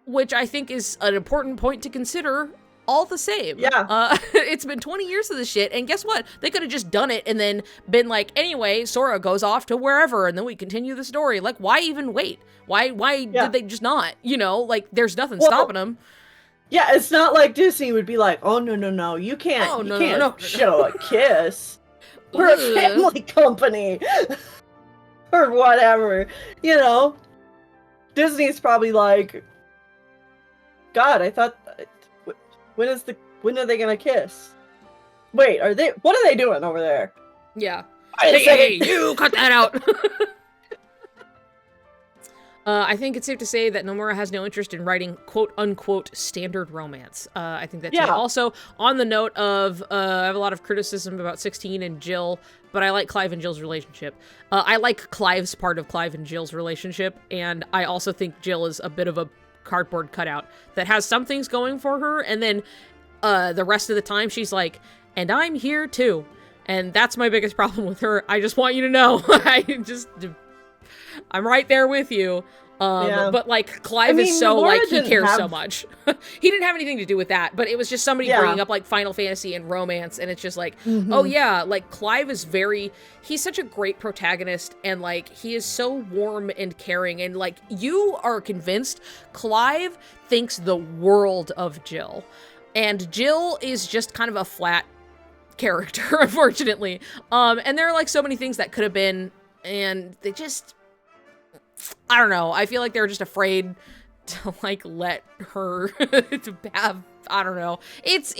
which I think is an important point to consider all the same. It's been 20 years of this shit, and guess what? They could have just done it and then been like, anyway, Sora goes off to wherever, and then we continue the story. Like, why even wait? Why did they just not? Like, there's nothing stopping them. Yeah, it's not like Disney would be like, oh, no, you can't, show a kiss. We're a family company. Or whatever, you know. Disney's probably like, God, I thought, when are they gonna kiss? Wait, what are they doing over there? Yeah. Hey, you cut that out! I think it's safe to say that Nomura has no interest in writing quote-unquote standard romance. I think that's it. Also, on the note of, I have a lot of criticism about 16 and Jill, but I like Clive and Jill's relationship. I like Clive's part of Clive and Jill's relationship, and I also think Jill is a bit of a cardboard cutout that has some things going for her, and then the rest of the time she's like, and I'm here too. And that's my biggest problem with her. I just want you to know. I'm right there with you. But like Clive is so like he cares so much. He didn't have anything to do with that, but it was just somebody bringing up like Final Fantasy and romance, and it's just like, oh yeah, like Clive is he's such a great protagonist, and like he is so warm and caring, and like you are convinced Clive thinks the world of Jill, and Jill is just kind of a flat character, unfortunately. And there are like so many things that could have been, and they just, I don't know. I feel like they're just afraid to like let her to have, I don't know. It's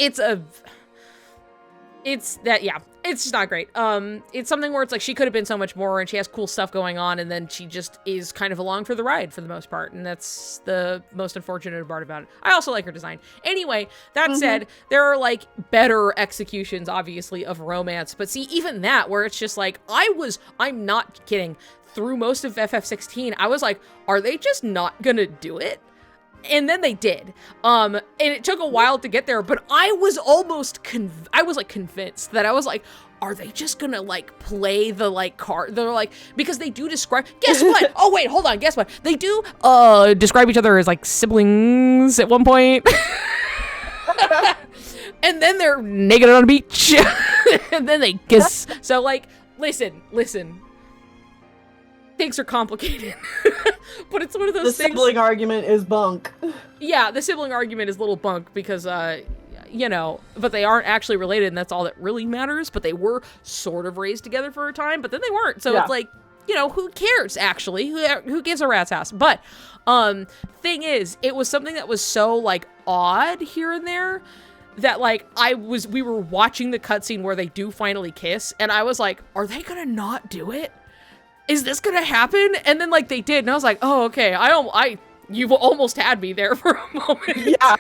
just not great. It's something where it's like she could have been so much more, and she has cool stuff going on, and then she just is kind of along for the ride for the most part, and that's the most unfortunate part about it. I also like her design. Anyway, that said, there are like better executions, obviously, of romance, but see, even that, where it's just like, I'm not kidding, through most of FF16, I was like, are they just not gonna do it? And then they did. And it took a while to get there, but I was almost convinced that I was like, are they just gonna like play the like card? They're like, because they do describe, guess what? Oh wait, hold on, guess what? They do describe each other as like siblings at one point. And then they're naked on a beach. And then they kiss. So like, listen. Things are complicated. But it's one of those things. The sibling argument is bunk. Yeah, the sibling argument is little bunk because, but they aren't actually related, and that's all that really matters. But they were sort of raised together for a time, but then they weren't. So it's like, who cares, actually? Who gives a rat's ass? But thing is, it was something that was so, like, odd here and there that, like, we were watching the cutscene where they do finally kiss, and I was like, are they gonna not do it? Is this gonna happen? And then like they did, and I was like, oh, okay. You've almost had me there for a moment. Yeah.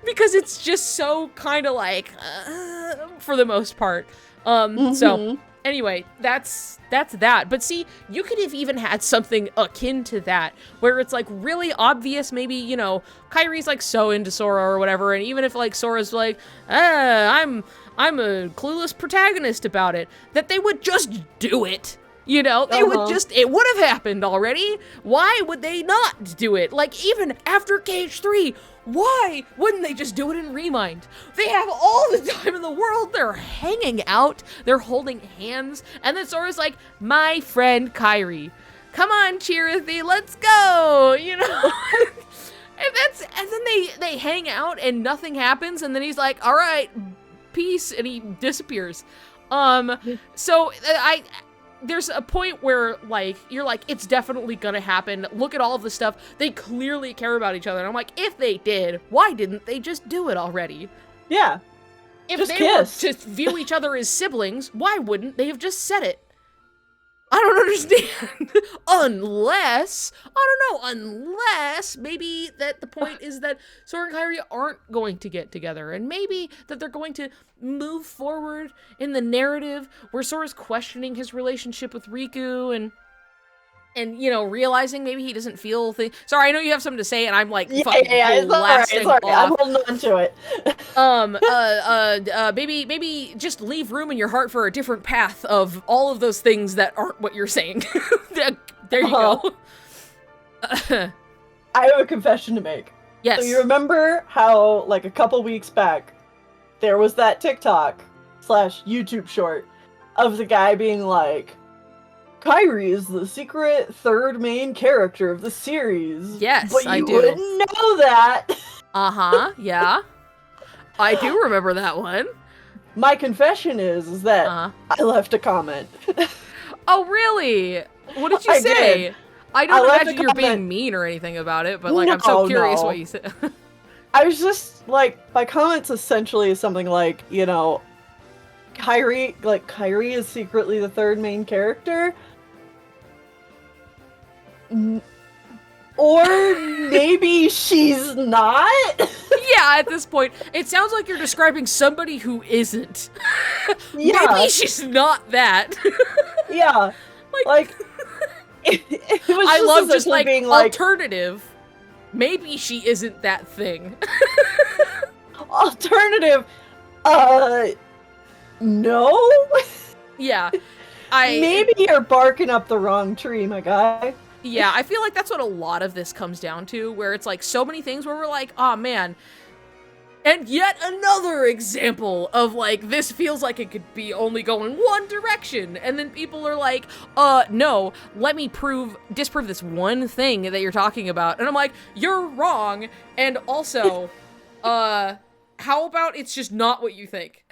Because it's just so kind of like, for the most part. So anyway, that's that. But see, you could have even had something akin to that, where it's like really obvious, maybe, Kairi's like so into Sora or whatever, and even if like Sora's like, I'm a clueless protagonist about it, that they would just do it. They would it would have happened already. Why would they not do it? Like, even after Cage 3, why wouldn't they just do it in Remind? They have all the time in the world. They're hanging out. They're holding hands. And then Sora's like, my friend Kairi. Come on, Chirithy, let's go. And then they hang out and nothing happens. And then he's like, all right, peace. And he disappears. So there's a point where, like, you're like, it's definitely gonna happen. Look at all of the stuff. They clearly care about each other. And I'm like, if they did, why didn't they just do it already? Yeah. If they were to view each other as siblings, why wouldn't they have just said it? I don't understand. Unless maybe that the point is that Sora and Kairi aren't going to get together, and maybe that they're going to move forward in the narrative where Sora's questioning his relationship with Riku and realizing maybe he doesn't feel things. Sorry, I know you have something to say, and I'm like, it's all right. I'm holding on to it. Maybe just leave room in your heart for a different path of all of those things that aren't what you're saying. There you go. I have a confession to make. Yes. So you remember how, like, a couple weeks back, there was that TikTok / YouTube short of the guy being like, Kairi is the secret third main character of the series. Yes, but I do. You wouldn't know that. Yeah. I do remember that one. My confession is that I left a comment. Oh, really? What did you say? I don't imagine you're being mean or anything about it, but like, I'm so curious what you said. I was just like, my comments essentially is something like, you know, Kyrie is secretly the third main character. Or maybe she's not? Yeah, at this point, it sounds like you're describing somebody who isn't. Yeah. Maybe she's not that. Yeah. Like it was I love just like being alternative. Maybe she isn't that thing. Alternative. No. Yeah. Maybe you're barking up the wrong tree, my guy. Yeah, I feel like that's what a lot of this comes down to, where it's like so many things where we're like, oh man. And yet another example of like, this feels like it could be only going one direction. And then people are like, no, let me disprove this one thing that you're talking about. And I'm like, you're wrong. And also, how about it's just not what you think?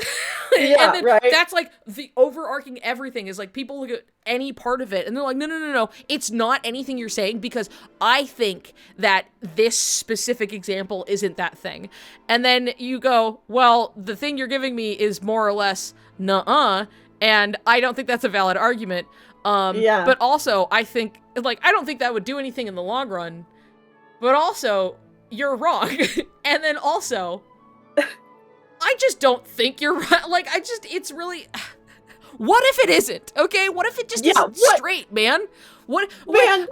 Yeah, and then right. That's like the overarching everything is like people look at any part of it and they're like, no, it's not anything you're saying because I think that this specific example isn't that thing. And then you go, well, the thing you're giving me is more or less nuh-uh, and I don't think that's a valid argument. Yeah. But also, I think, like, I don't think that would do anything in the long run. But also, you're wrong. And then also, I just don't think you're right. Like, it's really... What if it isn't? Okay, what if it just isn't straight, man? What? Man,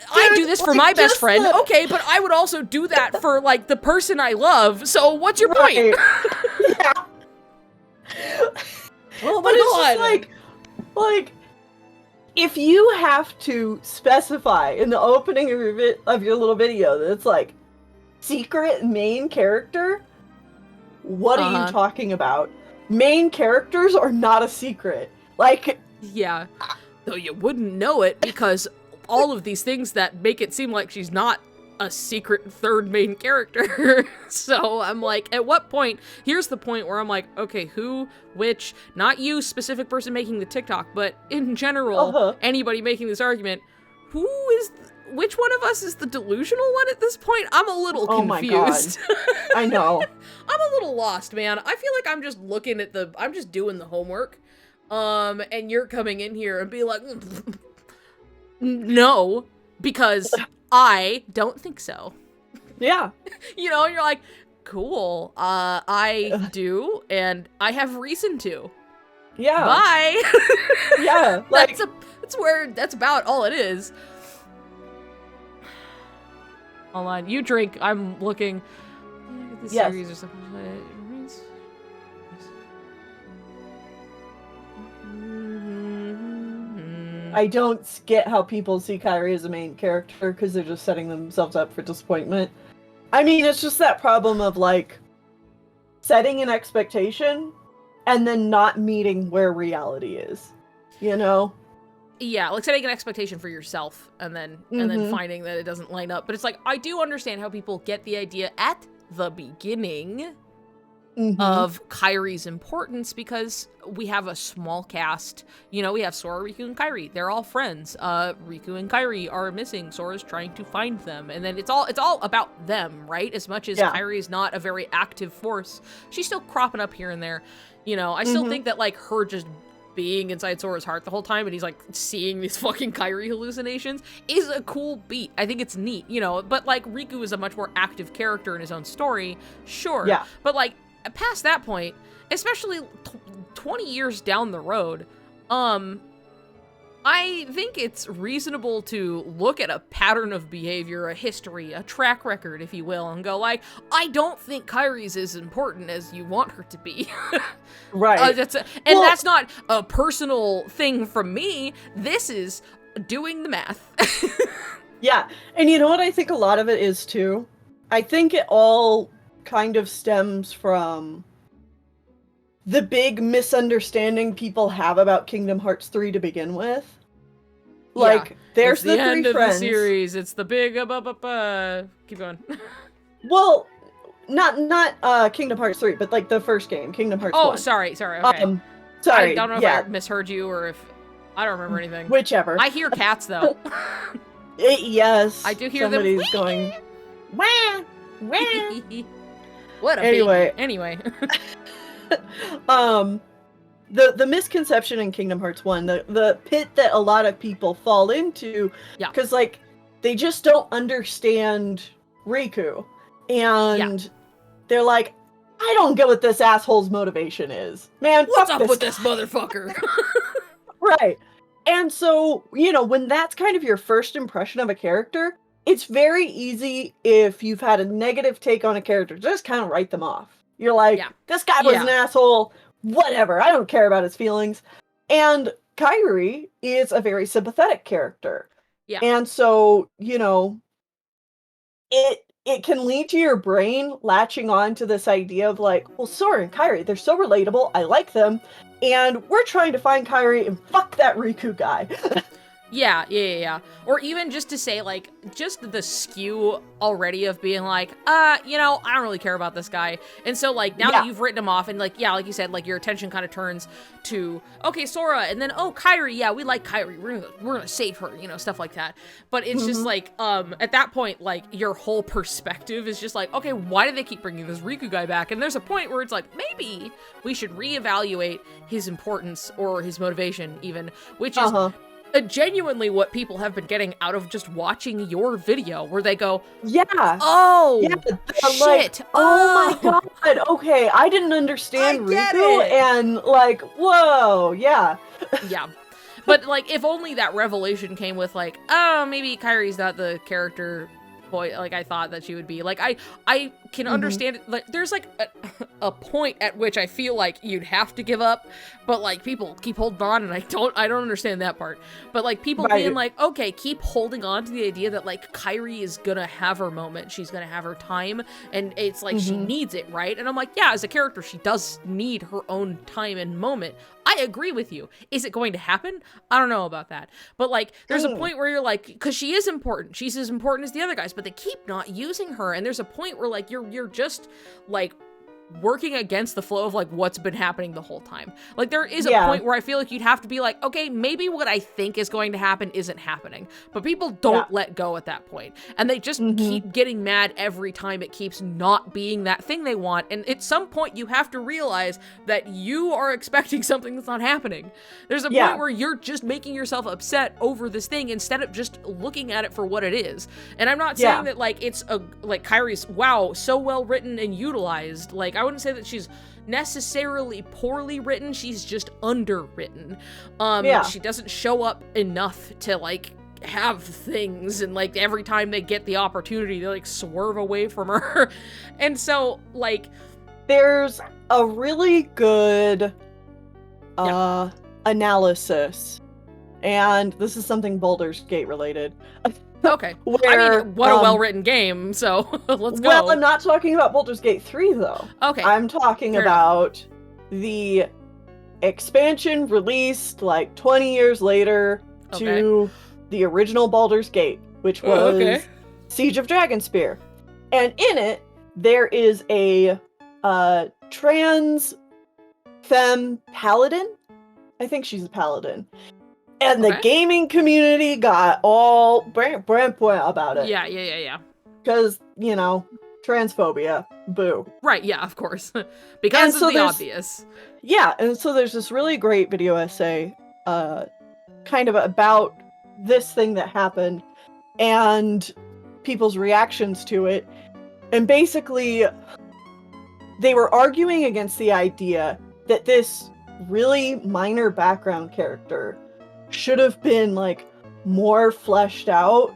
I do this for my best friend. Okay, but I would also do that for, like, the person I love. So what's your point? Yeah. Oh but it's just like, if you have to specify in the opening of your little video that it's like, secret main character, what are you talking about? Main characters are not a secret. Like, yeah. Though you wouldn't know it because all of these things that make it seem like she's not a secret third main character. So I'm like, at what point, here's the point where I'm like, okay, who, which, not you, specific person making the TikTok, but in general, anybody making this argument, which one of us is the delusional one at this point? I'm a little confused. My God. I know. I'm a little lost, man. I feel like I'm just I'm just doing the homework. And you're coming in here and be like, no, because I don't think so. Yeah. You know, and you're like, cool. I do, and I have reason to. Yeah. Bye. Yeah. Like, that's about all it is. Hold on, you drink. I'm looking. The series or something. I don't get how people see Kyrie as a main character because they're just setting themselves up for disappointment. I mean, it's just that problem of like setting an expectation and then not meeting where reality is. You know? Yeah, like setting an expectation for yourself and then finding that it doesn't line up. But it's like, I do understand how people get the idea at the beginning of Kyrie's importance because we have a small cast. You know, we have Sora, Riku, and Kyrie. They're all friends. Riku and Kyrie are missing. Sora's trying to find them. And then it's all about them, right? As much as Kyrie's not a very active force, she's still cropping up here and there. You know, I still think that, like, her just being inside Sora's heart the whole time and he's like seeing these fucking Kyrie hallucinations is a cool beat. I think it's neat, you know, but like Riku is a much more active character in his own story, sure. Yeah. But like past that point, especially 20 years down the road, I think it's reasonable to look at a pattern of behavior, a history, a track record, if you will, and go like, I don't think Kyrie's as important as you want her to be. Right. That's not a personal thing from me. This is doing the math. Yeah. And you know what I think a lot of it is too? I think it all kind of stems from the big misunderstanding people have about Kingdom Hearts 3 to begin with. Like, there's the end three of friends. the series. It's the big keep going. Well, not Kingdom Hearts 3, but like the first game, Kingdom Hearts 1. Oh, sorry, okay. Sorry, I don't know if I misheard you or if I don't remember anything. Whichever. I hear cats though. Yes. I do hear somebody's them going wah, wah. What a anyway. baby. Anyway. The misconception in Kingdom Hearts 1, the pit that a lot of people fall into, because like they just don't understand Riku, and they're like, I don't get what this asshole's motivation is, man. What's up with guy. this motherfucker? Right. And so, you know, when that's kind of your first impression of a character, it's very easy if you've had a negative take on a character, just kind of write them off. You're like, this guy was an asshole, whatever, I don't care about his feelings. And Kairi is a very sympathetic character. Yeah. And so, you know, it can lead to your brain latching on to this idea of like, well, Sora and Kairi, they're so relatable, I like them, and we're trying to find Kairi and fuck that Riku guy. Yeah. Or even just to say, like, just the skew already of being like, you know, I don't really care about this guy. And so, like, now that you've written him off and, like, like you said, like, your attention kind of turns to, okay, Sora, and then, oh, Kairi, we like Kairi. We're gonna save her, you know, stuff like that. But it's just, like, at that point, like, your whole perspective is just like, okay, why do they keep bringing this Riku guy back? And there's a point where it's like, maybe we should reevaluate his importance or his motivation even, which is genuinely what people have been getting out of just watching your video, where they go, shit, like, oh my god, okay, I didn't understand Riku, and like, whoa, yeah. But like, if only that revelation came with like, oh, maybe Kairi's not the character boy like I thought that she would be. Like, I can understand it. Like, there's like a point at which I feel like you'd have to give up, but like people keep holding on, and I don't understand that part. But like people being like, okay, keep holding on to the idea that like Kairi is gonna have her moment, she's gonna have her time, and it's like she needs it, right? And I'm like, yeah, as a character, she does need her own time and moment. I agree with you. Is it going to happen? I don't know about that. But like, there's a point where you're like, because she is important. She's as important as the other guys, but they keep not using her. And there's a point where like, you're just like working against the flow of like what's been happening the whole time. Like, there is a point where I feel like you'd have to be like, okay, maybe what I think is going to happen isn't happening, but people don't let go at that point, and they just keep getting mad every time it keeps not being that thing they want. And at some point you have to realize that you are expecting something that's not happening. There's a point where you're just making yourself upset over this thing instead of just looking at it for what it is. And I'm not saying that like it's a like Kairi's so well written and utilized. Like, I wouldn't say that she's necessarily poorly written, she's just underwritten. She doesn't show up enough to like have things, and like every time they get the opportunity they like swerve away from her. And so like there's a really good analysis, and this is something Baldur's Gate related. Okay. Where, I mean, what a well-written game, so let's go. Well, I'm not talking about Baldur's Gate 3, though. Okay. I'm talking about the expansion released, like, 20 years later to the original Baldur's Gate, which was Siege of Dragonspear. And in it, there is a trans femme paladin. I think she's a paladin. And the gaming community got all brand about it. Yeah. Because, you know, transphobia. Boo. Right, yeah, of course. Because of the obvious. Yeah, and so there's this really great video essay kind of about this thing that happened and people's reactions to it. And basically, they were arguing against the idea that this really minor background character should have been like more fleshed out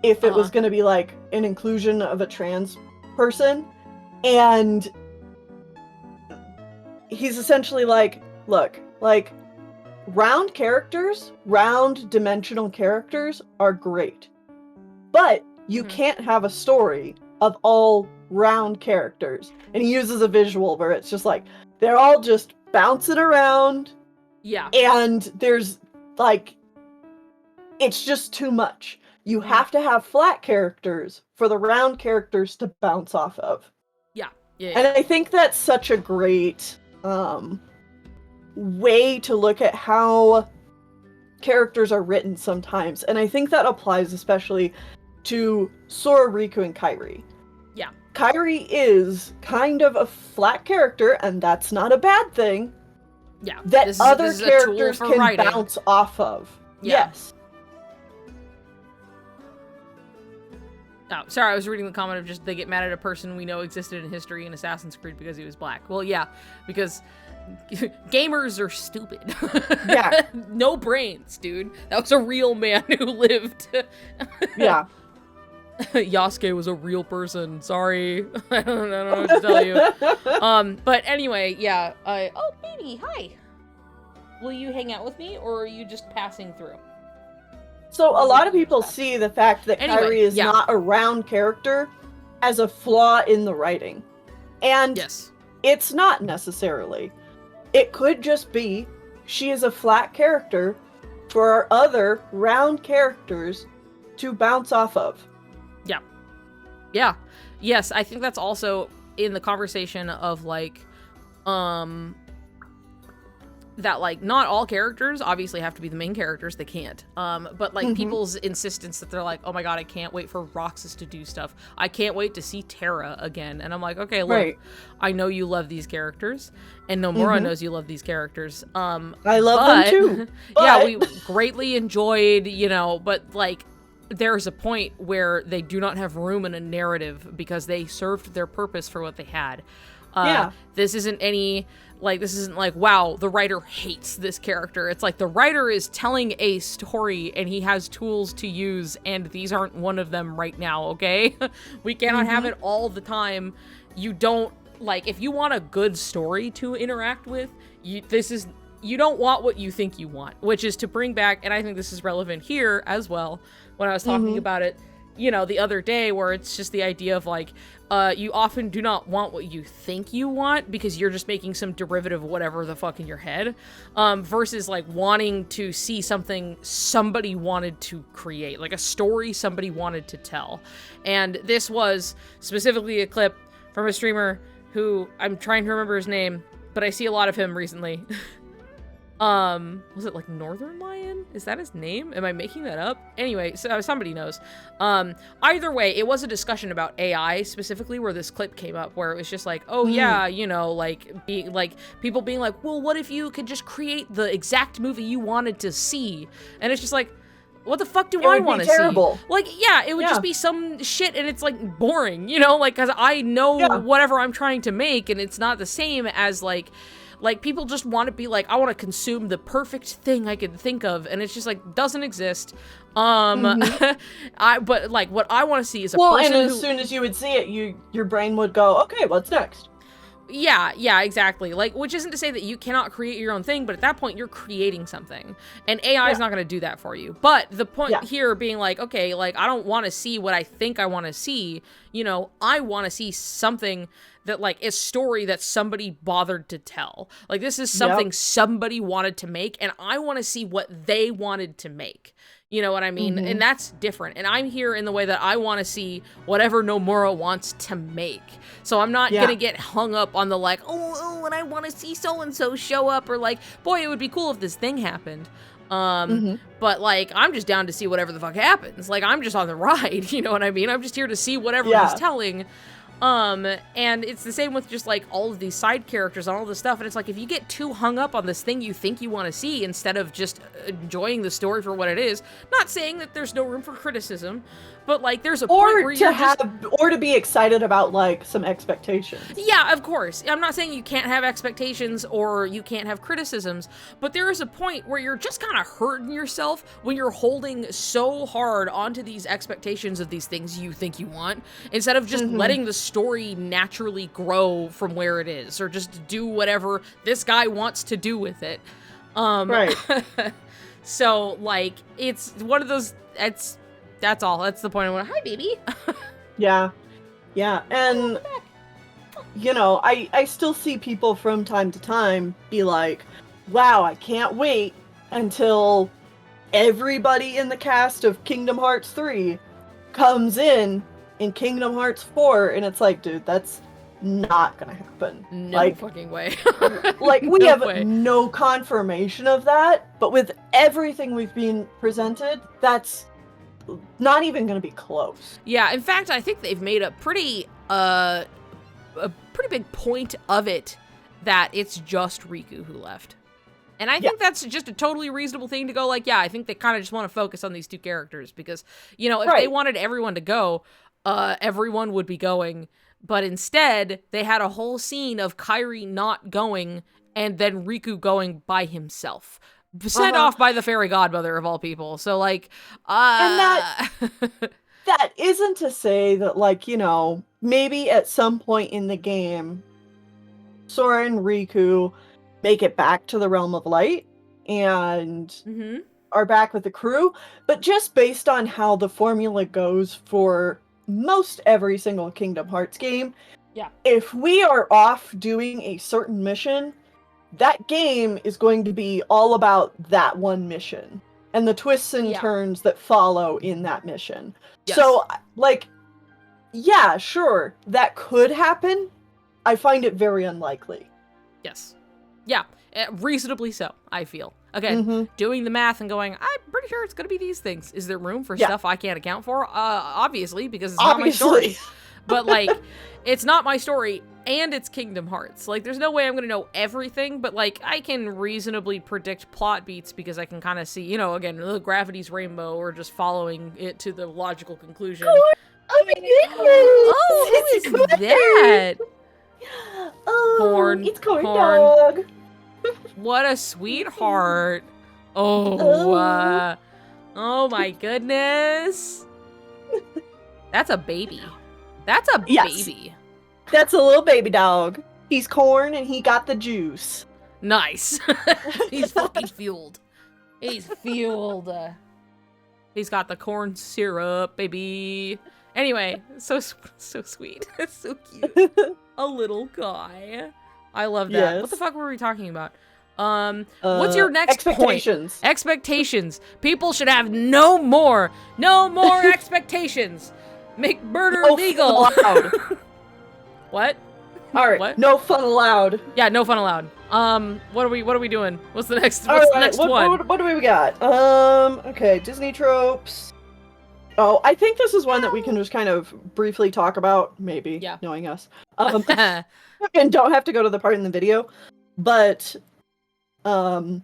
if it was going to be like an inclusion of a trans person. And he's essentially like, look, like round dimensional characters are great, but you can't have a story of all round characters. And he uses a visual where it's just like they're all just bouncing around, and there's like, it's just too much. You have to have flat characters for the round characters to bounce off of. Yeah. And I think that's such a great way to look at how characters are written sometimes. And I think that applies especially to Soriku and Kairi. Yeah. Kairi is kind of a flat character, and that's not a bad thing. Yeah. That other characters can writing. bounce off of. Yeah. Yes. Oh, sorry, I was reading the comment of just they get mad at a person we know existed in history in Assassin's Creed because he was black. Well, yeah, because gamers are stupid. Yeah. No brains, dude. That was a real man who lived. Yeah. Yasuke was a real person. Sorry. I don't know what to tell you. But anyway, yeah. Oh, baby, hi. Will you hang out with me, or are you just passing through? So a lot of people see the fact that Kairi is not a round character as a flaw in the writing. And it's not necessarily. It could just be she is a flat character for our other round characters to bounce off of. Yeah. Yeah. Yes, I think that's also in the conversation of like, that like not all characters obviously have to be the main characters. They can't. But like people's insistence that they're like, oh my god, I can't wait for Roxas to do stuff. I can't wait to see Terra again. And I'm like, okay, look, I know you love these characters, and Nomura knows you love these characters. I love them too. But... yeah, we greatly enjoyed, you know, but like there's a point where they do not have room in a narrative because they served their purpose for what they had. This isn't like, wow, the writer hates this character. It's like the writer is telling a story and he has tools to use, and these aren't one of them right now, okay? We cannot have it all the time. You don't, like, if you want a good story to interact with, you don't want what you think you want, which is to bring back, and I think this is relevant here as well, when I was talking about it, you know, the other day, where it's just the idea of like, you often do not want what you think you want because you're just making some derivative of whatever the fuck in your head, versus like wanting to see something somebody wanted to create, like a story somebody wanted to tell. And this was specifically a clip from a streamer who I'm trying to remember his name, but I see a lot of him recently. Was it like Northern Lion? Is that his name? Am I making that up? Anyway, so somebody knows. Either way, it was a discussion about AI specifically where this clip came up, where it was just like, oh yeah, you know, like people being like, well, what if you could just create the exact movie you wanted to see? And it's just like, what the fuck do I want to see? Like, yeah, it would just be some shit, and it's like boring, you know, like, cause I know whatever I'm trying to make, and it's not the same as like people just want to be like, I want to consume the perfect thing I could think of, and it's just like doesn't exist. But like what I want to see is a person and as soon as you would see it, your brain would go, okay, what's next? Yeah, exactly. Like, which isn't to say that you cannot create your own thing, but at that point you're creating something, and AI is not going to do that for you. But the point here being like, okay, like I don't want to see what I think I want to see. You know, I want to see something that like is story that somebody bothered to tell. Like this is something somebody wanted to make, and I want to see what they wanted to make. You know what I mean? And that's different. And I'm here in the way that I want to see whatever Nomura wants to make. So I'm not going to get hung up on the like, oh, and I want to see so-and-so show up, or like, boy, it would be cool if this thing happened. But like, I'm just down to see whatever the fuck happens. Like, I'm just on the ride, you know what I mean? I'm just here to see whatever he's telling. And it's the same with just like all of these side characters and all this stuff. And it's like, if you get too hung up on this thing you think you want to see instead of just enjoying the story for what it is, not saying that there's no room for criticism, but like there's a point where you're or to be excited about like some expectations. Yeah, of course. I'm not saying you can't have expectations or you can't have criticisms, but there is a point where you're just kind of hurting yourself when you're holding so hard onto these expectations of these things you think you want, instead of just letting the story naturally grow from where it is, or just do whatever this guy wants to do with it. Right. So like, it's one of those, that's all. That's the point. I went, hi, baby. Yeah. And, you know, I still see people from time to time be like, wow, I can't wait until everybody in the cast of Kingdom Hearts 3 comes in Kingdom Hearts 4. And it's like, dude, that's not gonna happen. No fucking way. Like, we No have way. no confirmation of that, but with everything we've been presented, that's not even gonna be close. Yeah, in fact, I think they've made a pretty big point of it that it's just Riku who left. And I think that's just a totally reasonable thing to go like, yeah, I think they kind of just want to focus on these two characters because, you know, if they wanted everyone to go, everyone would be going. But instead, they had a whole scene of Kairi not going and then Riku going by himself. Sent off by the fairy godmother of all people. So, like, And that isn't to say that, like, you know, maybe at some point in the game, Sora and Riku make it back to the Realm of Light and are back with the crew, but just based on how the formula goes for most every single Kingdom Hearts game, if we are off doing a certain mission, that game is going to be all about that one mission and the twists and turns that follow in that mission. Yes. So, like, yeah, sure, that could happen. I find it very unlikely. Yes. Yeah, reasonably so, I feel. Again, doing the math and going, I'm pretty sure it's going to be these things. Is there room for stuff I can't account for? Obviously, because it's not my story. But, like, it's not my story, and it's Kingdom Hearts. Like, there's no way I'm going to know everything, but, like, I can reasonably predict plot beats because I can kind of see, you know, again, the gravity's rainbow or just following it to the logical conclusion. Oh, who is that? Corn. It's Corn Dog. What a sweetheart. Oh my goodness. That's a baby. That's a baby. That's a little baby dog. He's corn and he got the juice. Nice. He's fucking fueled. He's fueled. He's got the corn syrup, baby. Anyway, so sweet. So cute. A little guy. I love that. Yes. What the fuck were we talking about? What's your next expectations? Point? Expectations. People should have no more expectations. Make murder legal. What? All right. What? No fun allowed. Yeah, no fun allowed. What are we doing? What's the next? What's the next one? What do we got? Okay, Disney tropes. Oh, I think this is one that we can just kind of briefly talk about, maybe, knowing us. And don't have to go to the part in the video, but at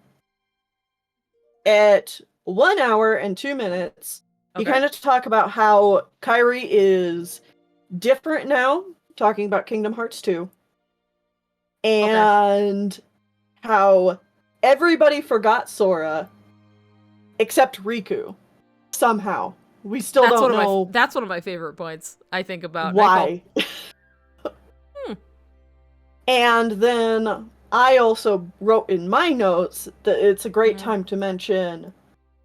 1 hour and 2 minutes, you kind of talk about how Kairi is different now, talking about Kingdom Hearts 2, and how everybody forgot Sora except Riku, somehow. We still don't know. That's one of my favorite points, I think, about why. And then I also wrote in my notes that it's a great time to mention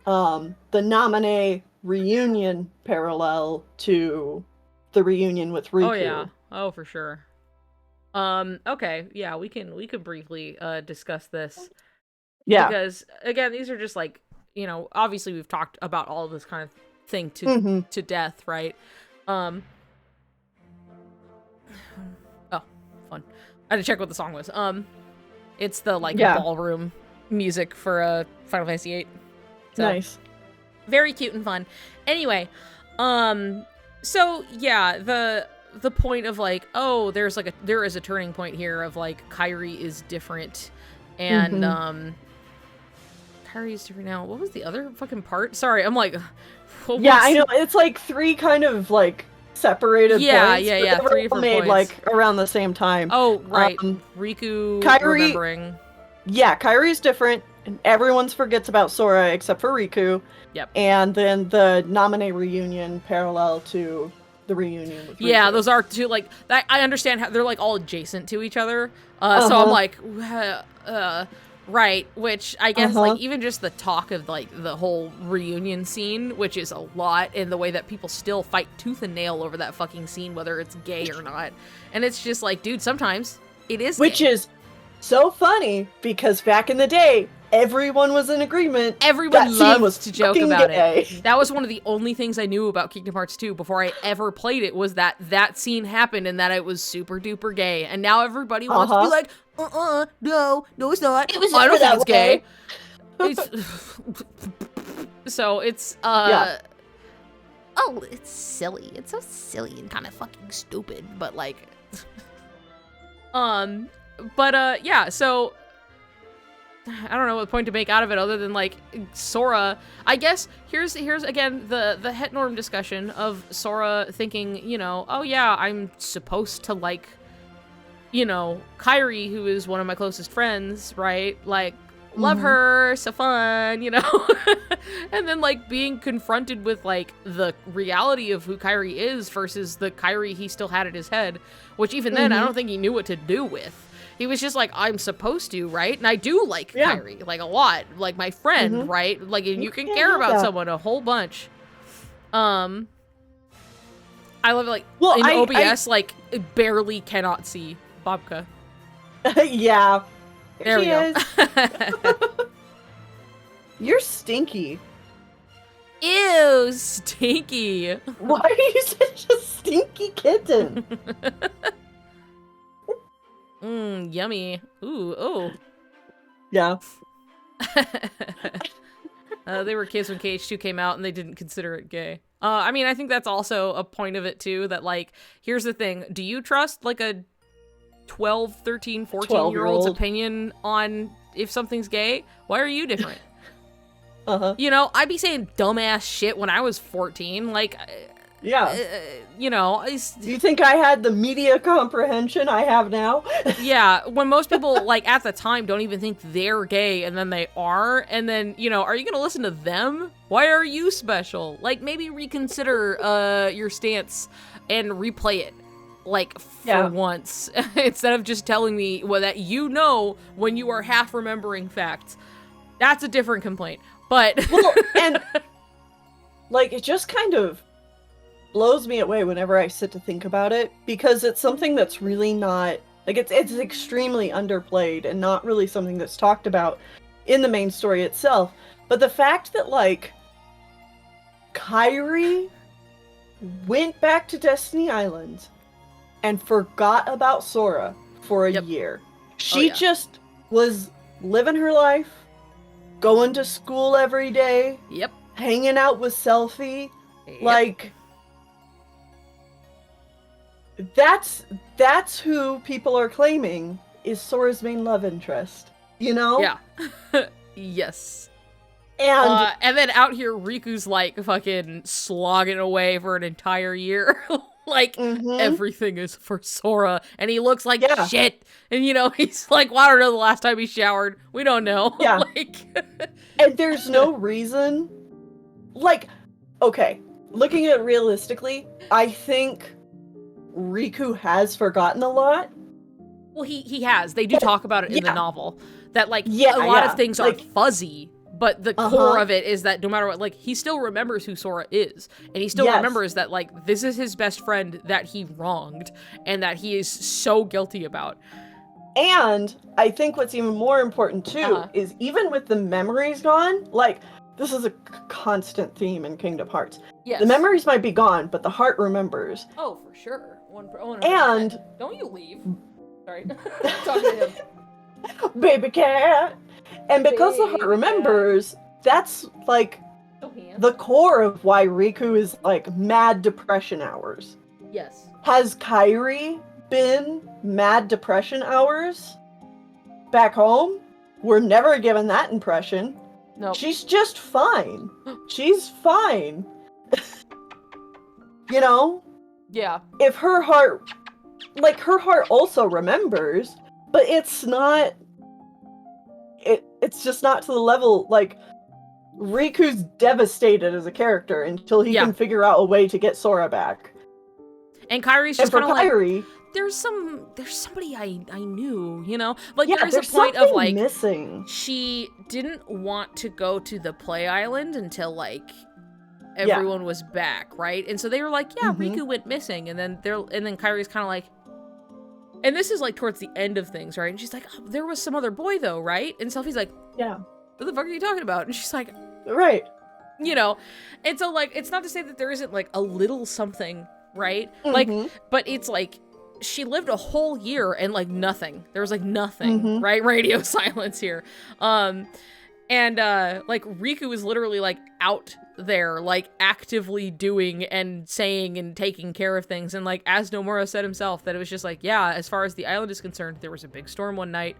the Naminé reunion parallel to the reunion with Riku. Oh yeah. Oh, for sure. Okay, yeah, we can briefly discuss this. Yeah. Because again, these are just like, you know, obviously we've talked about all of this kind of thing to death, right? Oh, fun. I had to check what the song was. It's the like ballroom music for Final Fantasy VIII. So, nice. Very cute and fun. Anyway, so yeah, the point of like, oh, there is a turning point here of like Kairi is different, and Kairi is different now. What was the other fucking part? Sorry, I'm like, I know it's like 3 kind of like separated points. Yeah. They were 3 different made points. Like around the same time. Oh right, Riku. Kairi, remembering. Yeah, Kairi's different, and everyone forgets about Sora except for Riku. Yep. And then the Naminé reunion parallel to the reunion with Riku. Yeah, those are two, like, I understand how they're, like, all adjacent to each other. So I'm like, right, which I guess, like, even just the talk of, like, the whole reunion scene, which is a lot, and the way that people still fight tooth and nail over that fucking scene, whether it's gay or not. And it's just like, dude, sometimes it is Which gay. Is so funny, because back in the day, everyone was in agreement. Everyone loved to joke about gay. it. That was one of the only things I knew about Kingdom Hearts 2 before I ever played it, was that scene happened and that it was super duper gay. And now everybody wants to be like, no, it's not. I don't think it's gay. So it's, oh, it's silly. It's so silly and kind of fucking stupid, but like, yeah, so I don't know what point to make out of it other than like Sora. I guess here's again the het norm discussion of Sora thinking, you know, oh yeah, I'm supposed to like, you know, Kairi, who is one of my closest friends, right? Like, love her, so fun, you know? And then like being confronted with like the reality of who Kairi is versus the Kairi he still had in his head, which even then I don't think he knew what to do with. He was just like, I'm supposed to, right? And I do like Kairi, like a lot, like my friend, right? Like, and you can care about someone a whole bunch. I love it, like, in OBS, like, barely cannot see Babka. Yeah. There we go. You're stinky. Ew, stinky. Why are you such a stinky kitten? Yummy. Ooh, oh. Yeah. They were kids when KH2 came out and they didn't consider it gay. I mean, I think that's also a point of it too, that like, here's the thing. Do you trust like a 12, 13, 14-year-old's opinion on if something's gay? Why are you different? You know, I'd be saying dumbass shit when I was 14. Like, yeah. You know. Do you think I had the media comprehension I have now? Yeah, when most people, like, at the time don't even think they're gay, and then they are, and then, you know, are you gonna listen to them? Why are you special? Like, maybe reconsider your stance and replay it, like, for once, instead of just telling me that you know when you are half remembering facts. That's a different complaint, but... Well, and, like, it just kind of blows me away whenever I sit to think about it, because it's something that's really not, like, it's extremely underplayed and not really something that's talked about in the main story itself. But the fact that, like, Kairi went back to Destiny Island and forgot about Sora for a year. She just was living her life, going to school every day, hanging out with Selphie, like... That's who people are claiming is Sora's main love interest, you know? Yeah. Yes. And then out here, Riku's like fucking slogging away for an entire year. Like, everything is for Sora, and he looks like shit. And, you know, he's like, well, I don't know the last time he showered. We don't know. Yeah. Like... And there's no reason... Like, okay, looking at it realistically, I think Riku has forgotten a lot. Well, he has. They do talk about it in the novel. That, like, a lot of things are fuzzy, but the core of it is that no matter what, like, he still remembers who Sora is. And he still remembers that, like, this is his best friend that he wronged and that he is so guilty about. And I think what's even more important, too, is even with the memories gone, like, this is a constant theme in Kingdom Hearts. Yes. The memories might be gone, but the heart remembers. Oh, for sure. 100%. And... Don't you leave. Sorry. Talking to him. Baby cat! And because the heart remembers, that's, like, the core of why Riku is, like, mad depression hours. Yes. Has Kairi been mad depression hours back home? We're never given that impression. No. She's just fine. She's fine. You know? Yeah. If her heart... Like, her heart also remembers, but it's not... It's just not to the level, like... Riku's devastated as a character until he can figure out a way to get Sora back. And Kairi's just kind of like... There's somebody I knew, you know? Like, there's a point of, like... missing. She didn't want to go to the Play Island until, like... everyone was back, right? And so they were like, Riku went missing, and then Kairi's kind of like, and this is like towards the end of things, right? And she's like, oh, there was some other boy though, right? And Selphie's like, what the fuck are you talking about? And she's like, right. You know, and so, like, it's not to say that there isn't, like, a little something, right? Mm-hmm. Like, but it's, like, she lived a whole year and, like, nothing. There was, like, nothing, right? Radio silence here. And, like, Riku is literally, like, out there, like, actively doing and saying and taking care of things. And, like, as Nomura said himself, that it was just, like, yeah, as far as the island is concerned, there was a big storm one night.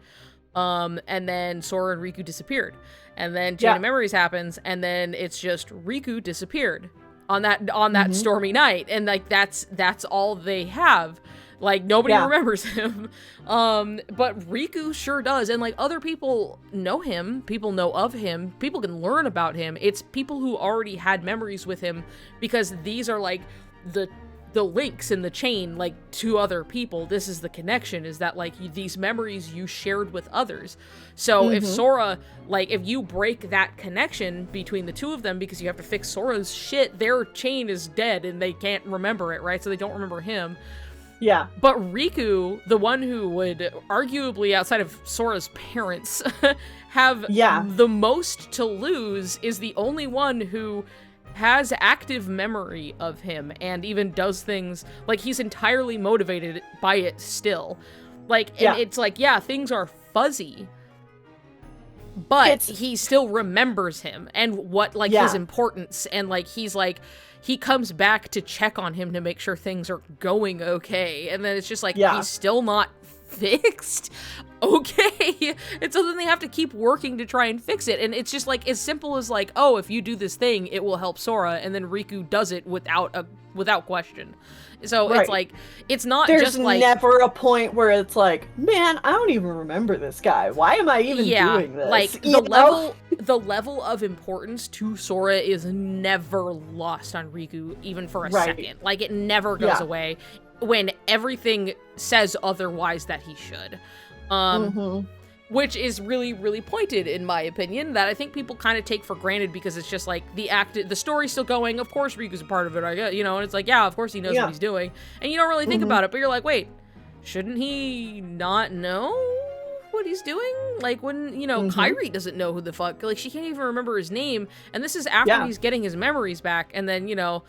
And then Sora and Riku disappeared. And then Chain of Memories happens, and then it's just Riku disappeared on that stormy night. And, like, that's all they have. Like, nobody remembers him. But Riku sure does. And, like, other people know him. People know of him. People can learn about him. It's people who already had memories with him, because these are, like, the links in the chain, like, to other people. This is the connection, is that, like, these memories you shared with others. So if Sora, like, if you break that connection between the two of them because you have to fix Sora's shit, their chain is dead and they can't remember it, right? So they don't remember him. Yeah. But Riku, the one who would arguably, outside of Sora's parents, have the most to lose, is the only one who has active memory of him and even does things, like, he's entirely motivated by it still. Like, and it's like, yeah, things are fuzzy, but he still remembers him and what, like, his importance, and, like, he's like, he comes back to check on him to make sure things are going okay, and then it's just like, he's still not fixed. Okay. And so then they have to keep working to try and fix it. And it's just, like, as simple as, like, oh, if you do this thing, it will help Sora, and then Riku does it without question. So it's like, it's not just like, there's never a point where it's like, man, I don't even remember this guy. Why am I even doing this? Like, the level of importance to Sora is never lost on Riku, even for a second. Like, it never goes away when everything says otherwise that he should. Which is really, really pointed, in my opinion, that I think people kind of take for granted, because it's just like, the story's still going, of course Riku's a part of it, I guess, you know, and it's like, yeah, of course he knows what he's doing, and you don't really think about it, but you're like, wait, shouldn't he not know what he's doing? Like, when, you know, Kairi doesn't know who the fuck, like, she can't even remember his name, and this is after he's getting his memories back, and then, you know,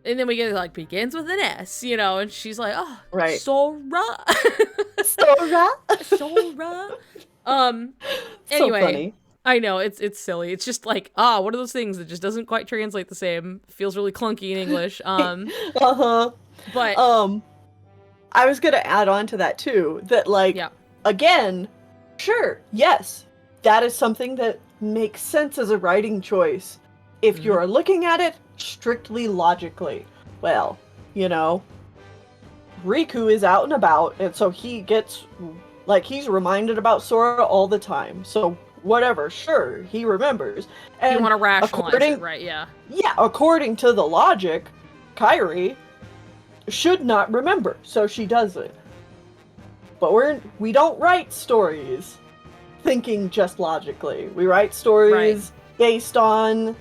and then we get, like, begins with an S, you know, and she's like, oh, Sora. Sora. Anyway, so funny. I know, it's silly. It's just like, one of those things that just doesn't quite translate the same. Feels really clunky in English. But I was gonna add on to that too, that, like, again, sure, yes, that is something that makes sense as a writing choice if you're looking at it strictly logically. Well, you know, Riku is out and about, and so he gets, like, he's reminded about Sora all the time. So whatever, sure, he remembers. And you want to rationalize it, right? Yeah. Yeah, according to the logic, Kairi should not remember, so she does it. But we don't write stories thinking just logically. We write stories based on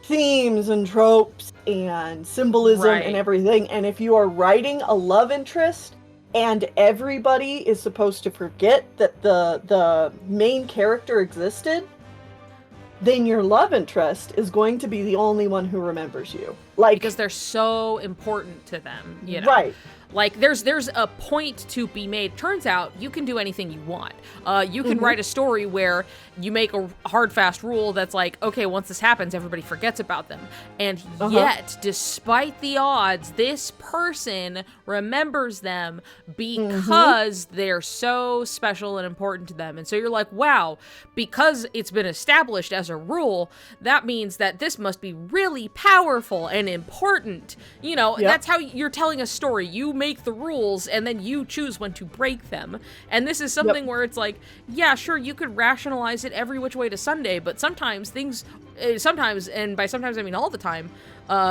themes and tropes and symbolism and everything. And if you are writing a love interest and everybody is supposed to forget that the main character existed, then your love interest is going to be the only one who remembers you. Like, because they're so important to them, you know? Right. Like, there's a point to be made. Turns out, you can do anything you want. You can write a story where you make a hard, fast rule that's like, okay, once this happens, everybody forgets about them. And yet, despite the odds, this person remembers them because they're so special and important to them. And so you're like, wow, because it's been established as a rule, that means that this must be really powerful and important. You know, that's how you're telling a story. You make the rules and then you choose when to break them. And this is something where it's like, yeah, sure, you could rationalize it every which way to Sunday, but sometimes, and by sometimes I mean all the time,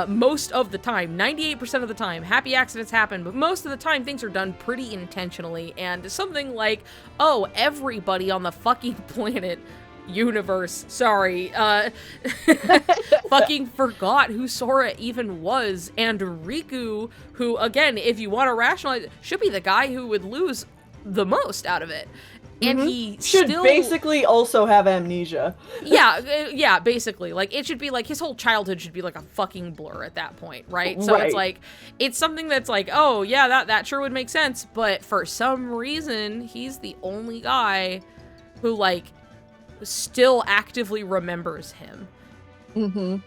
most of the time, 98% of the time, happy accidents happen, but most of the time things are done pretty intentionally. And something like, oh, everybody on the fucking planet, universe, sorry, fucking forgot who Sora even was, and Riku, who, again, if you want to rationalize it, should be the guy who would lose the most out of it. And he should still basically also have amnesia. yeah, basically. Like, it should be like, his whole childhood should be like a fucking blur at that point, right? So it's like, it's something that's like, oh, yeah, that sure would make sense, but for some reason, he's the only guy who, like, still actively remembers him.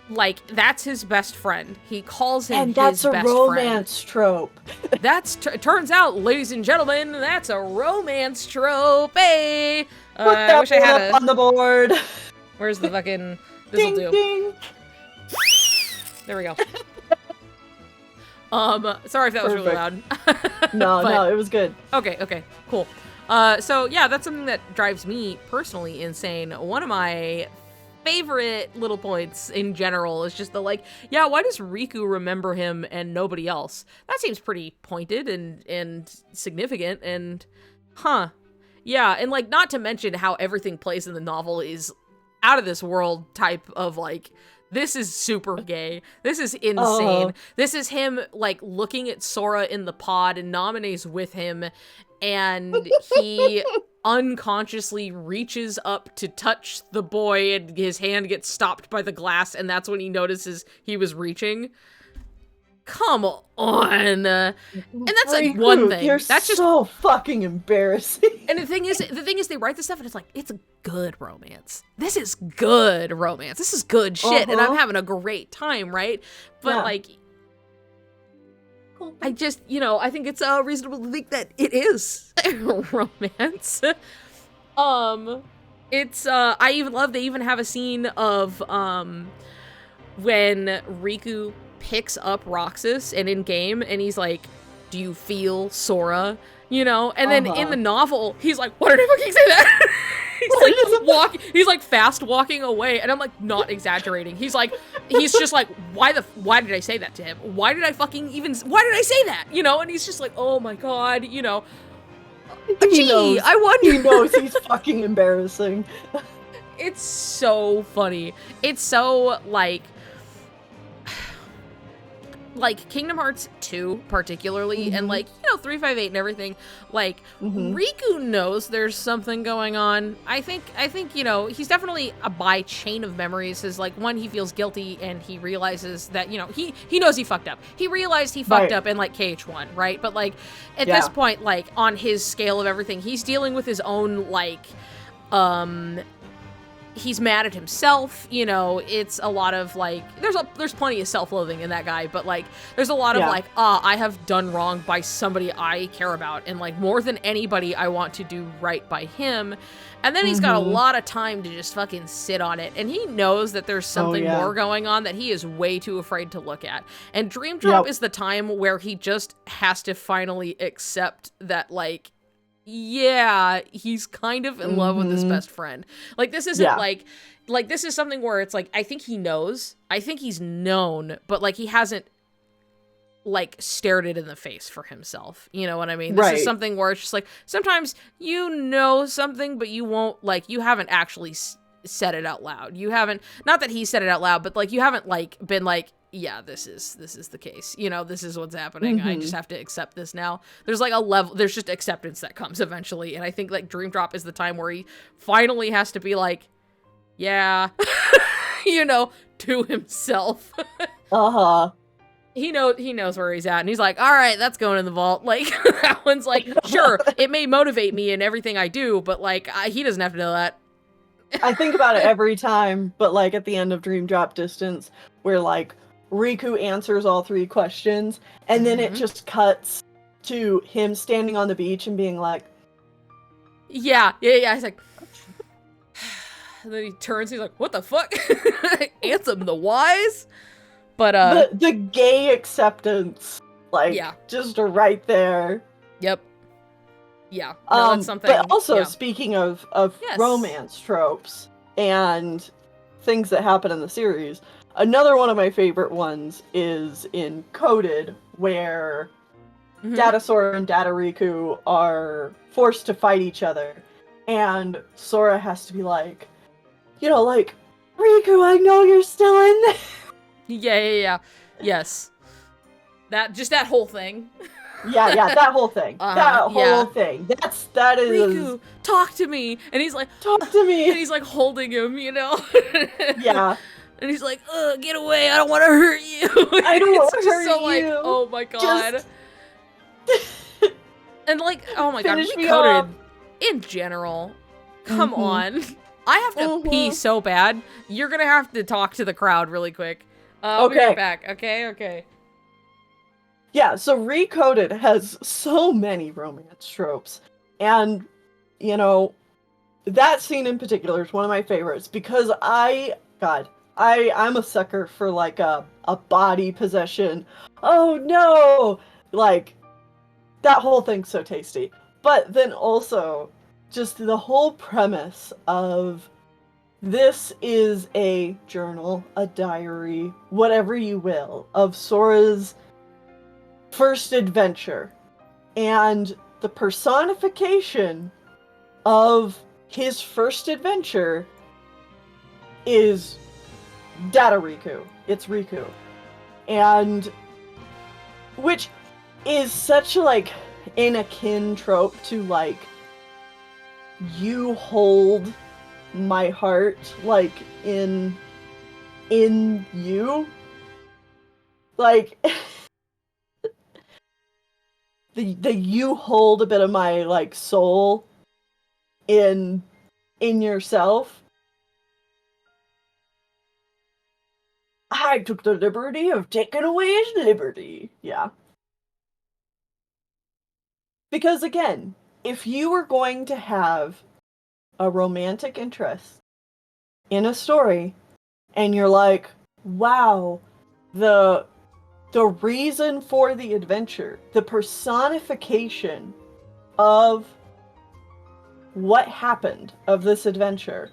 Like, that's his best friend. He calls him his best friend. And that's a romance trope. Turns out, ladies and gentlemen, that's a romance trope. Hey! Put that I wish I had up on the board. Where's the fucking... This'll do. Ding. There we go. Sorry if that was really loud. No, it was good. Okay, cool. So yeah, that's something that drives me personally insane. One of my favorite little points in general is just the like, yeah, why does Riku remember him and nobody else? That seems pretty pointed and significant and yeah, and like, not to mention how everything plays in the novel is out of this world type of like, this is super gay. This is insane. This is him like looking at Sora in the pod and Namine's with him, and he unconsciously reaches up to touch the boy and his hand gets stopped by the glass, and that's when he notices he was reaching. Come on. And that's like one thing. You're that's just so fucking embarrassing. And the thing is they write this stuff and it's like, it's a good romance. This is good romance. This is good shit. And I'm having a great time, right? But like, I just, I think it's reasonable to think that it is a romance. It's, I even love, they even have a scene of, when Riku picks up Roxas and in game, and he's like, do you feel Sora? And then in the novel, he's like, what did I fucking say that? He's like fast walking away, and I'm like, not exaggerating. He's just like, why did I say that to him? Why did I say that? And he's just like, oh my god, He knows. I wonder. He knows he's fucking embarrassing. It's so funny. It's so like Kingdom Hearts 2 particularly, and 358 and everything, Riku knows there's something going on. I think he's definitely a by chain of memories. Is like, one, he feels guilty and he realizes that he knows he fucked up. He realized he fucked up in KH1, right? But at this point, on his scale of everything, he's dealing with his own he's mad at himself, it's a lot of there's plenty of self-loathing in that guy, but there's a lot of I have done wrong by somebody I care about, and more than anybody I want to do right by him. And then he's got a lot of time to just fucking sit on it, and he knows that there's something more going on that he is way too afraid to look at. And Dream Drop is the time where he just has to finally accept that yeah, he's kind of in love with his best friend. This isn't this is something where it's I think he knows. I think he's known, but he hasn't stared it in the face for himself. You know what I mean? This is something where it's just sometimes something, but you won't you haven't actually said it out loud. You haven't, not that he said it out loud, but you haven't been yeah, this is the case. This is what's happening. I just have to accept this now. There's a level, there's just acceptance that comes eventually. And I think Dream Drop is the time where he finally has to be yeah, to himself. He knows where he's at, and he's all right, that's going in the vault. That one's sure, it may motivate me in everything I do, but he doesn't have to know that. I think about it every time, but at the end of Dream Drop Distance, where Riku answers all 3 questions, and then it just cuts to him standing on the beach and being yeah. He's and then he turns, he's what the fuck? Ansem the wise? But the gay acceptance, just right there. Yep. Yeah. No, that's something. But also, speaking of romance tropes and things that happen in the series, another one of my favorite ones is in Coded, where Data Sora and Data Riku are forced to fight each other, and Sora has to be Riku, I know you're still in there. Yeah. Yes. That whole thing. Yeah, that whole thing. That whole thing. That is Riku, talk to me. And he's like, talk to me. And he's like holding him, you know? Yeah. And he's like, get away, I don't want to hurt you. I don't want to hurt so you. Like, oh my god. And like, oh my god, Finish me Recoded off. in general. Come on. I have to pee so bad. You're gonna have to talk to the crowd really quick. We'll be right back. Okay. Yeah, so Recoded has so many romance tropes. And, you know, that scene in particular is one of my favorites because I'm a sucker for like a body possession. Oh no! Like, that whole thing's so tasty. But then also, just the whole premise of this is a journal, a diary, whatever you will, of Sora's first adventure. And the personification of his first adventure is Data Riku. It's Riku. And which is such like an akin trope to like you hold my heart like in you. Like the you hold a bit of my like soul in yourself. I took the liberty of taking away his liberty. Yeah. Because again, if you were going to have a romantic interest in a story and you're like, wow, the reason for the adventure, the personification of what happened of this adventure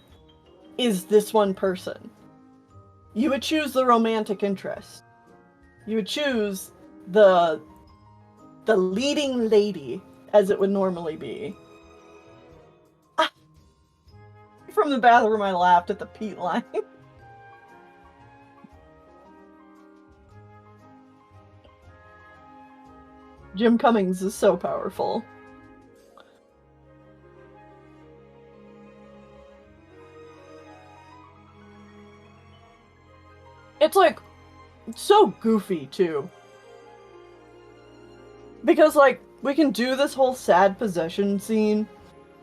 is this one person, you would choose the romantic interest. You would choose the leading lady, as it would normally be. From the bathroom, I laughed at the Pete line. Jim Cummings is so powerful. It's like so goofy too. Because like we can do this whole sad possession scene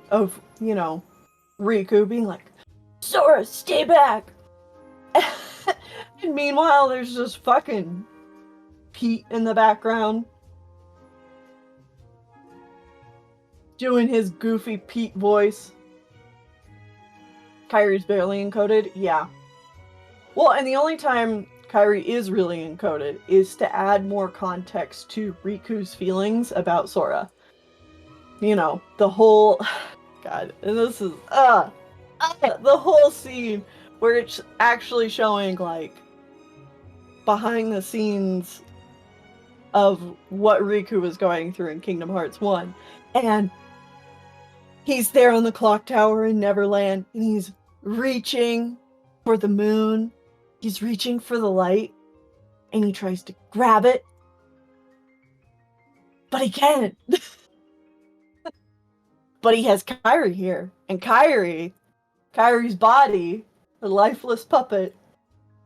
of, you know, Riku being like, Sora, stay back! And meanwhile, there's just fucking Pete in the background doing his goofy Pete voice. Kairi's barely encoded? Yeah. Well, and the only time Kairi is really encoded is to add more context to Riku's feelings about Sora. You know, the whole... God, and this is... the whole scene where it's actually showing, like, behind the scenes of what Riku was going through in Kingdom Hearts 1. And he's there on the clock tower in Neverland, and he's reaching for the moon. He's reaching for the light, and he tries to grab it. But he can't. But he has Kairi here. And Kairi's body, the lifeless puppet,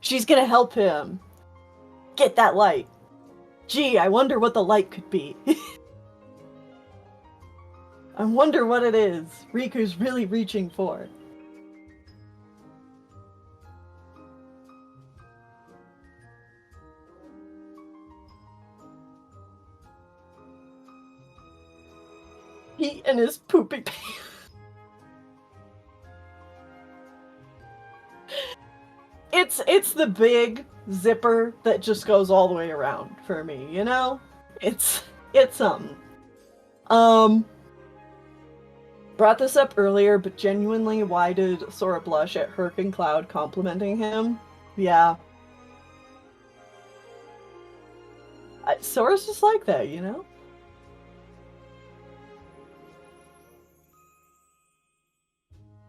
she's gonna help him get that light. Gee, I wonder what the light could be. I wonder what it is Riku's really reaching for. He and his poopy pants. It's the big zipper that just goes all the way around for me, you know? It's something. Brought this up earlier, but genuinely, why did Sora blush at Herc and Cloud complimenting him? Yeah. Sora's just like that, you know?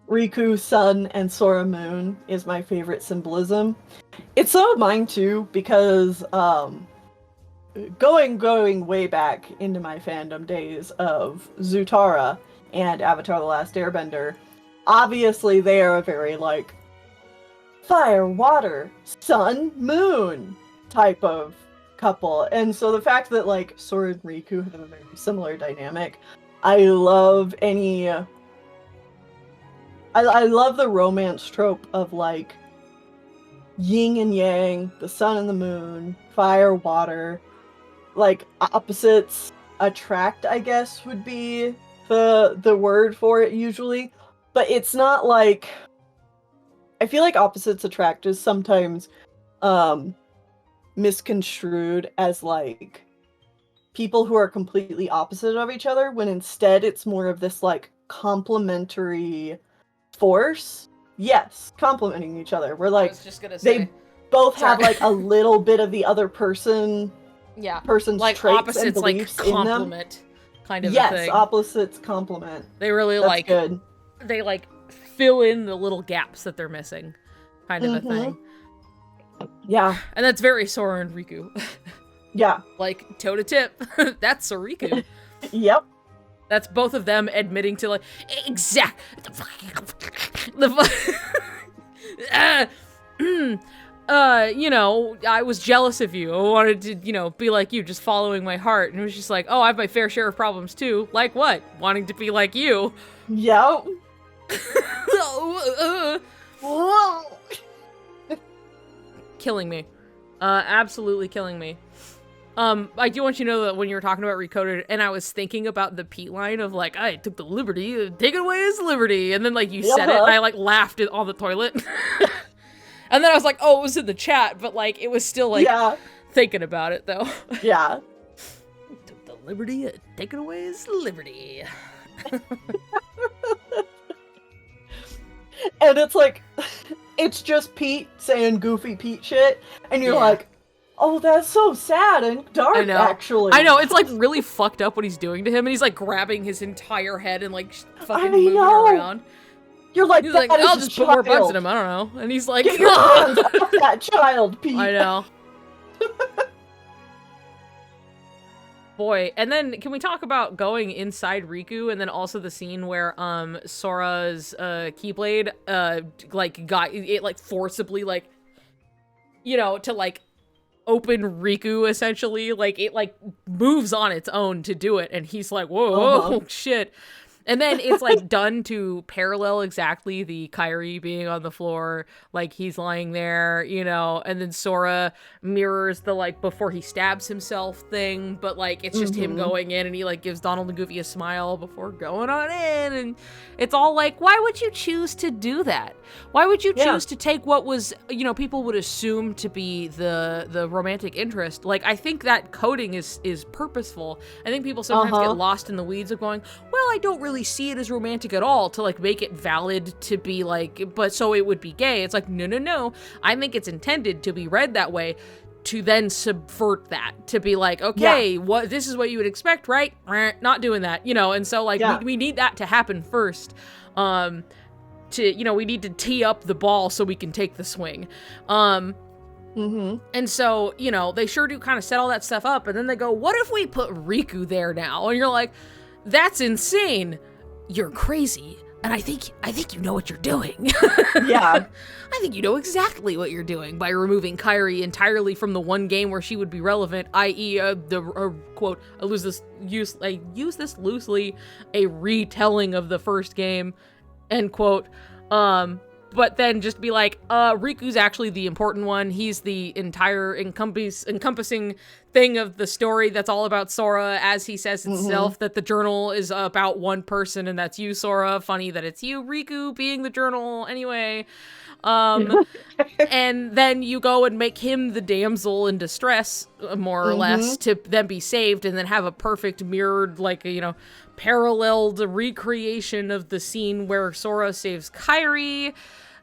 Riku Sun and Sora Moon is my favorite symbolism. It's some of mine too, because going way back into my fandom days of Zutara and Avatar: The Last Airbender, obviously they are a very like fire, water, sun, moon type of couple. And so the fact that like Sora and Riku have a very similar dynamic, I love any I love the romance trope of like yin and yang, the sun and the moon, fire, water, like opposites attract, I guess would be the word for it usually. But it's not like, I feel like opposites attract is sometimes misconstrued as like people who are completely opposite of each other, when instead it's more of this like complementary force. Yes, complementing each other. We're like, I was just gonna say, they both have like a little bit of the other person's like traits opposites, and beliefs like complement, kind of. Yes, a thing. Opposites complement. They really That's like good. They like fill in the little gaps that they're missing, kind of a thing. Yeah, and that's very Sora and Riku. Yeah, like toe to tip. That's Soriku. Yep. That's both of them admitting to like you know, I was jealous of you. I wanted to, you know, be like you, just following my heart. And it was just like, oh, I have my fair share of problems too. Like what? Wanting to be like you. Yep. Killing me. Absolutely killing me. I do want you to know that when you were talking about Recoded, and I was thinking about the Pete line of like, I took the liberty, take it away is liberty, and then like you said it, and I like laughed on the toilet, and then I was like, oh, it was in the chat, but like it was still like thinking about it though. Yeah. Took the liberty, take it away is liberty. And it's like, it's just Pete saying goofy Pete shit, and you're like, oh, that's so sad and dark, actually. I know, it's like really fucked up what he's doing to him, and he's like grabbing his entire head and like fucking moving around. You're like, he's like, I'll just put more bugs in him, I don't know. And he's like, get your hands off that child, Pete. I know. Boy, and then can we talk about going inside Riku, and then also the scene where Sora's Keyblade like got it like forcibly like, you know, to like open Riku essentially, like it like moves on its own to do it, and he's like, whoa, shit. And then it's like done to parallel exactly the Kairi being on the floor, like he's lying there, you know, and then Sora mirrors the like before he stabs himself thing, but like it's just him going in, and he like gives Donald and Goofy a smile before going on in, and it's all like, why would you choose to do that? Why would you choose to take what was, you know, people would assume to be the romantic interest? Like, I think that coding is purposeful. I think people sometimes get lost in the weeds of going, well, I don't really see it as romantic at all, to like make it valid to be like, but so it would be gay. It's like, no. I think it's intended to be read that way, to then subvert that, to be like, okay, what, this is what you would expect, right? Not doing that, you know. And so like we need that to happen first. To, you know, we need to tee up the ball so we can take the swing. And so, you know, they sure do kind of set all that stuff up, and then they go, what if we put Riku there now? And you're like, that's insane. You're crazy. And I think you know what you're doing. Yeah. I think you know exactly what you're doing by removing Kairi entirely from the one game where she would be relevant, i.e. Quote, I use this loosely, a retelling of the first game, end quote. But then just be like, Riku's actually the important one. He's the entire encompassing thing of the story that's all about Sora, as he says himself, that the journal is about one person, and that's you, Sora. Funny that it's you, Riku, being the journal anyway. And then you go and make him the damsel in distress, more or less, to then be saved, and then have a perfect mirrored, like, you know, paralleled recreation of the scene where Sora saves Kairi.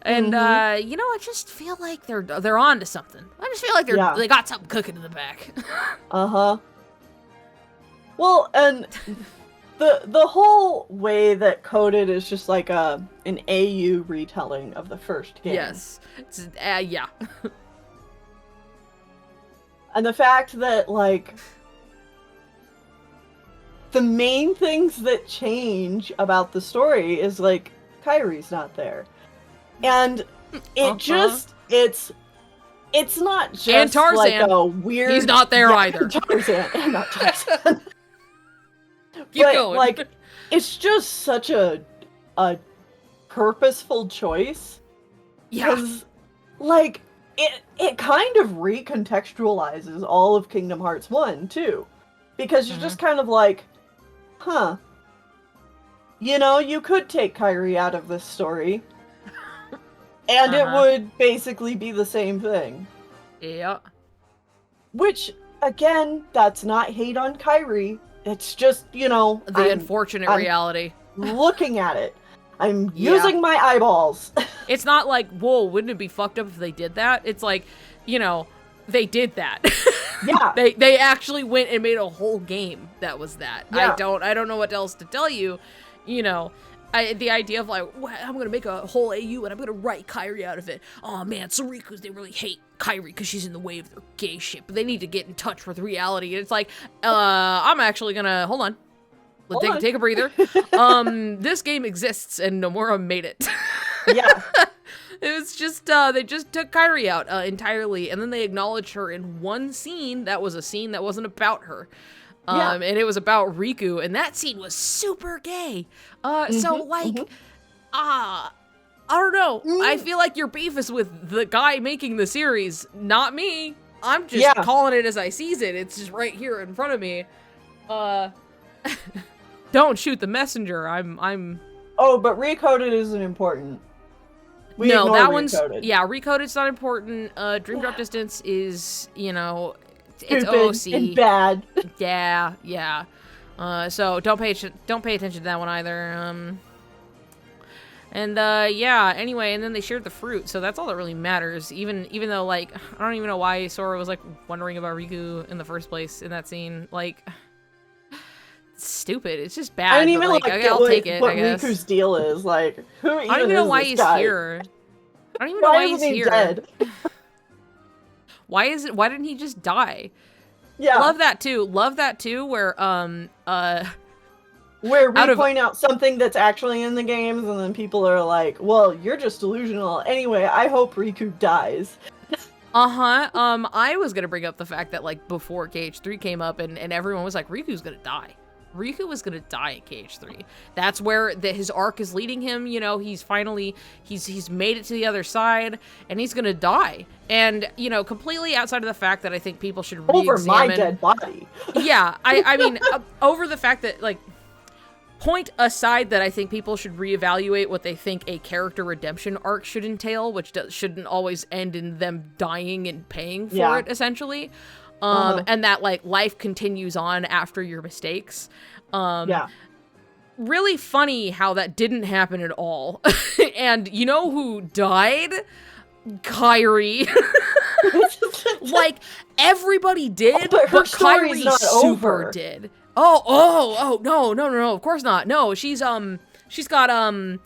And you know, I just feel like they're on to something. I just feel like they got something cooking in the back. Well, and the whole way that Coded is just like an AU retelling of the first game. Yes. It's, yeah. And the fact that, like, the main things that change about the story is, like, Kyrie's not there. And it just, it's not just and Tarzan. like a weird... He's not there either. Tarzan, and not Tarzan. Keep but, going. like, it's just such a purposeful choice. Yeah. Because, like, it kind of recontextualizes all of Kingdom Hearts 1, too. Because you're just kind of like, huh. You know, you could take Kyrie out of this story. And it would basically be the same thing. Yeah. Which, again, that's not hate on Kyrie. It's just, you know... The unfortunate reality. Looking at it. I'm using my eyeballs. It's not like, whoa, wouldn't it be fucked up if they did that? It's like, you know, they did that. Yeah. They actually went and made a whole game that was that. Yeah. I don't know what else to tell you. You know, the idea of like, I'm gonna make a whole AU and I'm gonna write Kyrie out of it. Oh man, Sorikus, they really hate Kyrie because she's in the way of their gay shit, but they need to get in touch with reality. And it's like, I'm actually gonna, hold on. Take a breather. This game exists and Nomura made it. Yeah. It was just, they just took Kyrie out entirely, and then they acknowledged her in one scene that was a scene that wasn't about her. And it was about Riku, and that scene was super gay. So, like, I don't know. I feel like your beef is with the guy making the series, not me. I'm just calling it as I sees it. It's just right here in front of me. Don't shoot the messenger. I'm. Oh, but Recoded isn't important. No, that one's Recoded's not important. Dream Drop Distance is, you know, it's OC and bad. Yeah. So don't pay attention to that one either. Anyway, and then they shared the fruit, so that's all that really matters. Even though, like, I don't even know why Sora was like wondering about Riku in the first place in that scene. Like, it's stupid. It's just bad. I don't even I'll take it. What I guess. Riku's deal is. Like, who even I don't even know is why this he's guy? here. I don't even know why he's here. Dead? Why didn't he just die? Yeah. Love that too. Where where we point out something that's actually in the games, and then people are like, well, you're just delusional. Anyway, I hope Riku dies. I was gonna bring up the fact that, like, before KH3 came up and everyone was like, Riku's gonna die. Riku was gonna die at KH3. That's where his arc is leading him. You know, he's finally, he's made it to the other side, and he's gonna die. And, you know, completely outside of the fact that I think people should re-examine... Over my dead body. Yeah, I mean, over the fact that, like, point aside that I think people should reevaluate what they think a character redemption arc should entail, which shouldn't always end in them dying and paying for it, essentially. And that, like, life continues on after your mistakes. Really funny how that didn't happen at all. And you know who died? Kyrie. Like, everybody did, but Kyrie super did. Oh, no, of course not. No, she's got, she's gonna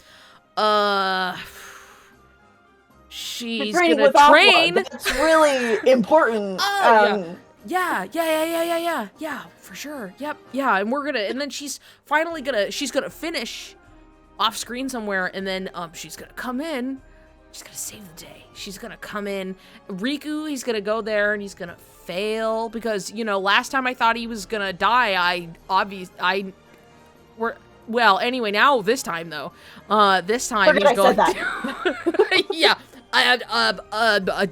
train. That's really important. Yeah, for sure. Yep, yeah, and then she's finally gonna finish off screen somewhere, and then, she's gonna come in, she's gonna save the day. She's gonna come in. Riku, he's gonna go there, and he's gonna fail, because, you know, last time I thought he was gonna die, anyway, now, this time, though, this time he's going to... Yeah,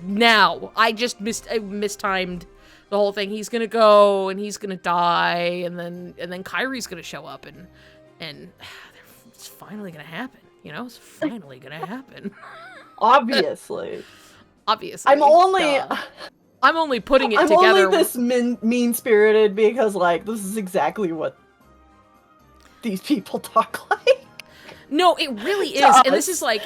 now, I just mistimed the whole thing. He's gonna go, and he's gonna die, and then Kyrie's gonna show up, and it's finally gonna happen, you know? It's finally gonna happen. Obviously. I'm only putting it together. I'm only this mean-spirited because, like, this is exactly what these people talk like. No, it really is, and this is, like,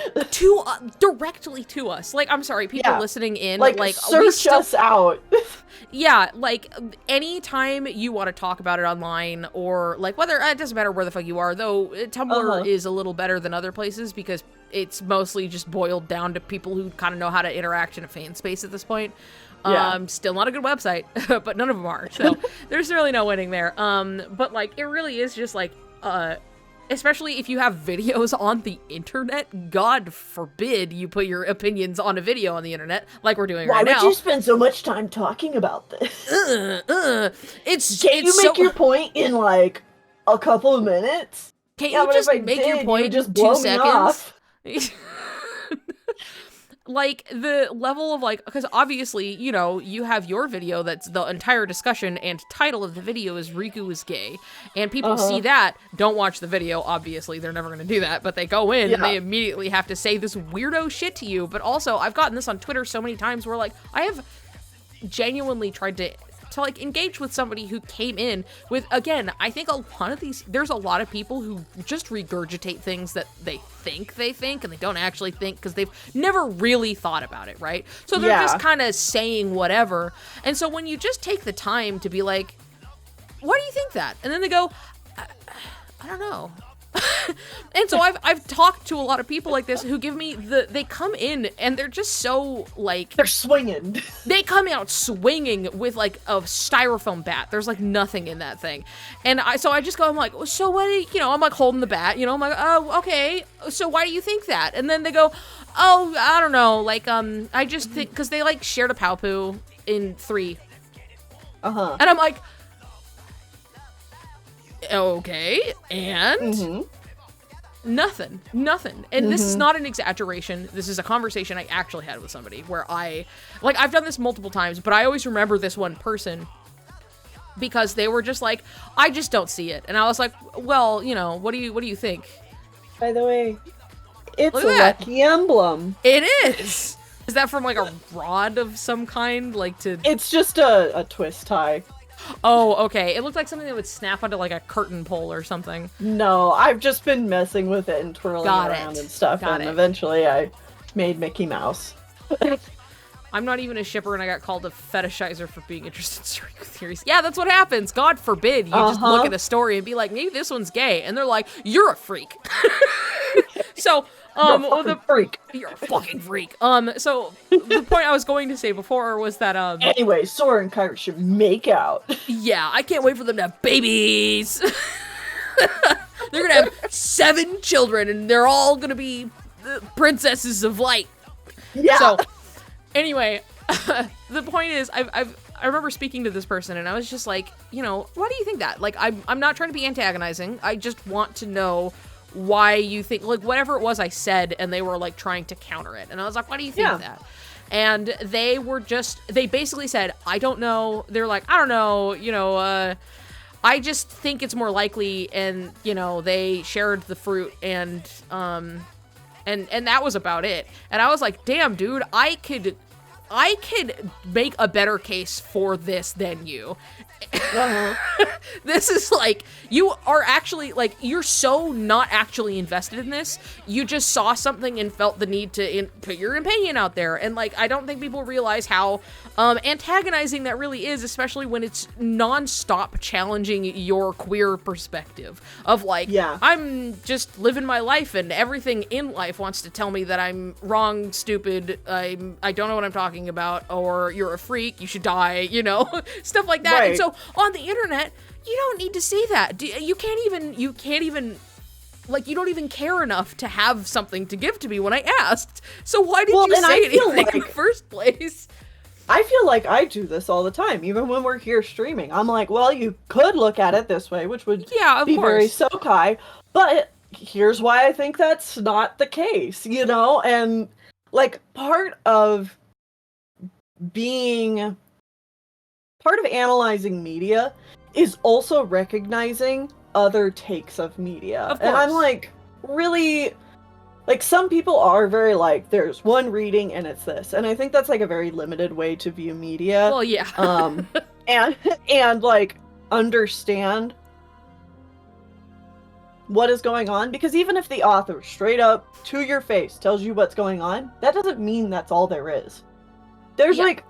directly to us. Like, I'm sorry, people listening in, like search us out. Yeah, like, anytime you want to talk about it online, or, like, whether, it doesn't matter where the fuck you are, though Tumblr is a little better than other places, because it's mostly just boiled down to people who kind of know how to interact in a fan space at this point. Still not a good website, but none of them are. So there's really no winning there. But like, it really is just like, especially if you have videos on the internet, God forbid you put your opinions on a video on the internet like we're doing right now. Why would you spend so much time talking about this? Can't you make your point in like a couple of minutes? Can't you just make your point in just 2 seconds? Like, the level of, like, because obviously, you know, you have your video that's the entire discussion, and title of the video is Riku is gay, and people see that, don't watch the video, obviously, they're never going to do that, but they go in, and they immediately have to say this weirdo shit to you. But also, I've gotten this on Twitter so many times where, like, I have genuinely tried to like engage with somebody who came in with, again, I think a lot of these, there's a lot of people who just regurgitate things that they think and they don't actually think because they've never really thought about it, right? So they're just kind of saying whatever. And so when you just take the time to be like, why do you think that? And then they go, I don't know. And so I've talked to a lot of people like this who give me they come in and they're just so like, they're swinging. They come out swinging with like a styrofoam bat. There's like nothing in that thing. And I just go, I'm like, so what, I'm like holding the bat, I'm like, oh, okay. So why do you think that? And then they go, oh, I don't know. Like, I just think, cause they like shared a Paopu in 3. And I'm like, okay, and nothing. And this is not an exaggeration. This is a conversation I actually had with somebody where I've done this multiple times, but I always remember this one person because they were just like, I just don't see it. And I was like, well, what do you think? By the way, it's a lucky emblem. It is. Is that from like a rod of some kind? It's just a twist tie. Oh, okay. It looked like something that would snap onto like a curtain pole or something. No, I've just been messing with it and twirling around and stuff, eventually I made Mickey Mouse. I'm not even a shipper and I got called a fetishizer for being interested in Soriku theories. Yeah, that's what happens. God forbid you just look at a story and be like, maybe this one's gay. And they're like, you're a freak. So, freak. You're a fucking freak. So the point I was going to say before was that, anyway, Sora and Kairi should make out. Yeah, I can't wait for them to have babies. They're gonna have 7 children and they're all gonna be princesses of light. Yeah. So, anyway, the point is, I remember speaking to this person and I was just like, why do you think that? Like, I'm not trying to be antagonizing. I just want to know why you think, like, whatever it was I said, and they were like trying to counter it. And I was like, why do you think that? And they basically said, I don't know. They're like, I don't know, I just think it's more likely, and, they shared the fruit, and that was about it. And I was like, damn, dude, I could make a better case for this than you. This is like, you are actually, like, you're so not actually invested in this. You just saw something and felt the need to put your opinion out there. And, like, I don't think people realize how antagonizing that really is, especially when it's non-stop challenging your queer perspective of, like, I'm just living my life and everything in life wants to tell me that I'm wrong, stupid, I don't know what I'm talking about, or you're a freak, you should die, stuff like that. Right. And so on the internet, you don't need to see that. You can't even, like, you don't even care enough to have something to give to me when I asked. So why did you say anything in the first place? I feel like I do this all the time, even when we're here streaming. I'm like, well, you could look at it this way, which would be very Sokai, but here's why I think that's not the case, And, like, part of analyzing media is also recognizing other takes of media. And I'm like, really, like, some people are very like, there's one reading and it's this. And I think that's like a very limited way to view media. Well, yeah. and like understand what is going on, because even if the author straight up to your face tells you what's going on, that doesn't mean that's all there is. There's like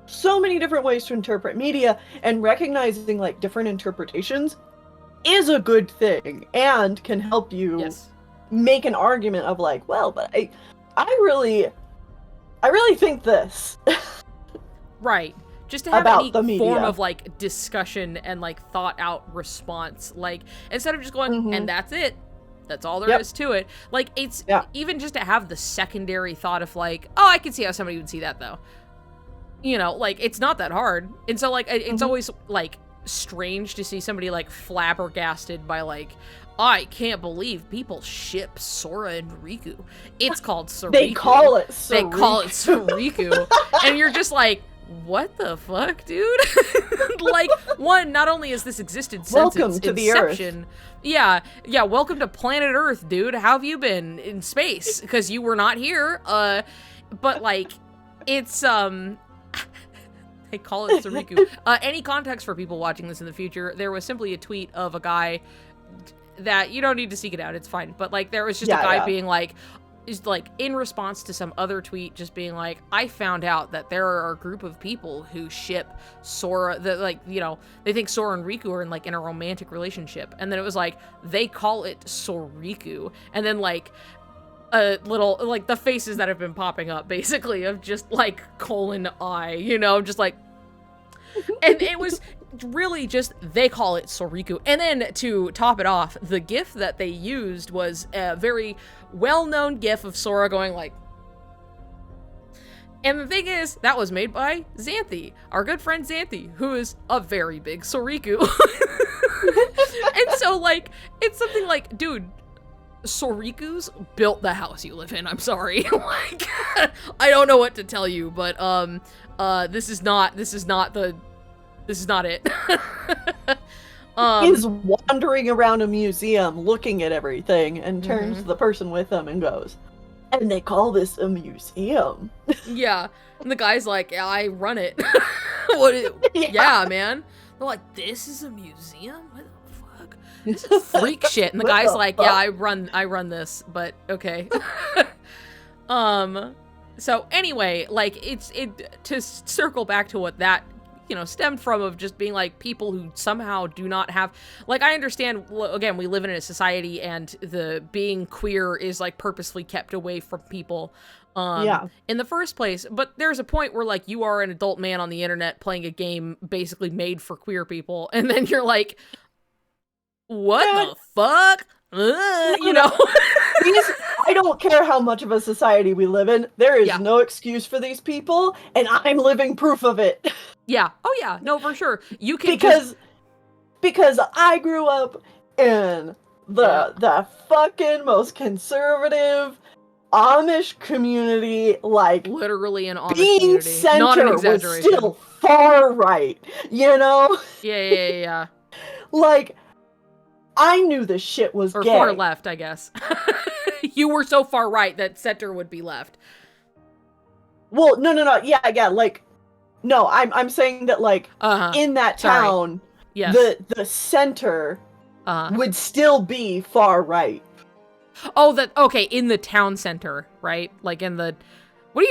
so many different ways to interpret media, and recognizing like different interpretations is a good thing and can help you make an argument of like, well, but I really think this. Right. Just to have about any form of, like, discussion and, like, thought-out response. Like, instead of just going, and that's it. That's all there is to it. Like, it's even just to have the secondary thought of, like, oh, I can see how somebody would see that, though. You know, like, it's not that hard. And so, like, it's always, like, strange to see somebody, like, flabbergasted by, like, I can't believe people ship Sora and Riku. It's called Soriku. They call it Soriku. They call it Soriku. And you're just like, what the fuck, dude? Like, one, not only has this existed since its inception. Yeah, welcome to planet Earth, dude. How have you been in space? Because you were not here. But, like, it's, they call it Soriku. Any context for people watching this in the future, there was simply a tweet of a guy that, you don't need to seek it out, it's fine. But, like, there was just a guy being like, is like in response to some other tweet just being like, I found out that there are a group of people who ship Sora, that, like, you know, they think Sora and Riku are in a romantic relationship, and then it was like, they call it Soriku, and then, like, a little, like, the faces that have been popping up basically of just, like, :I, you know, just like, and it was really just, they call it Soriku. And then to top it off, the gif that they used was a very well-known gif of Sora going like, and the thing is, that was made by Xanthe, our good friend Xanthe, who is a very big Soriku. And so, like, it's something like, dude, Sorikus built the house you live in. I'm sorry. Like, I don't know what to tell you, but this is not it. He's wandering around a museum looking at everything and turns to the person with him and goes, and they call this a museum. Yeah. And the guy's like, yeah, I run it. Yeah, man. They're like, this is a museum? What the fuck? This is freak shit. And the guy's like, yeah, I run this, but okay. So anyway, like, it to circle back to what that, you know, stemmed from, of just being like people who somehow do not have, like, I understand, again, we live in a society and the being queer is, like, purposefully kept away from people in the first place, but there's a point where, like, you are an adult man on the internet playing a game basically made for queer people, and then you're like, what the fuck? You know? I don't care how much of a society we live in, there is no excuse for these people, and I'm living proof of it. Yeah. Oh yeah. No, for sure. You can because I grew up in the fucking most conservative Amish community, like, literally an Amish being community. Center Not an was exaggeration. still far right, you know? Yeah. Like, I knew this shit was or gay. far left, I guess. You were so far right that center would be left. Well, no. Yeah, like, no, I'm saying that, like, in that town, yes, the center would still be far right. Oh, okay, in the town center, right? Like, in the, what?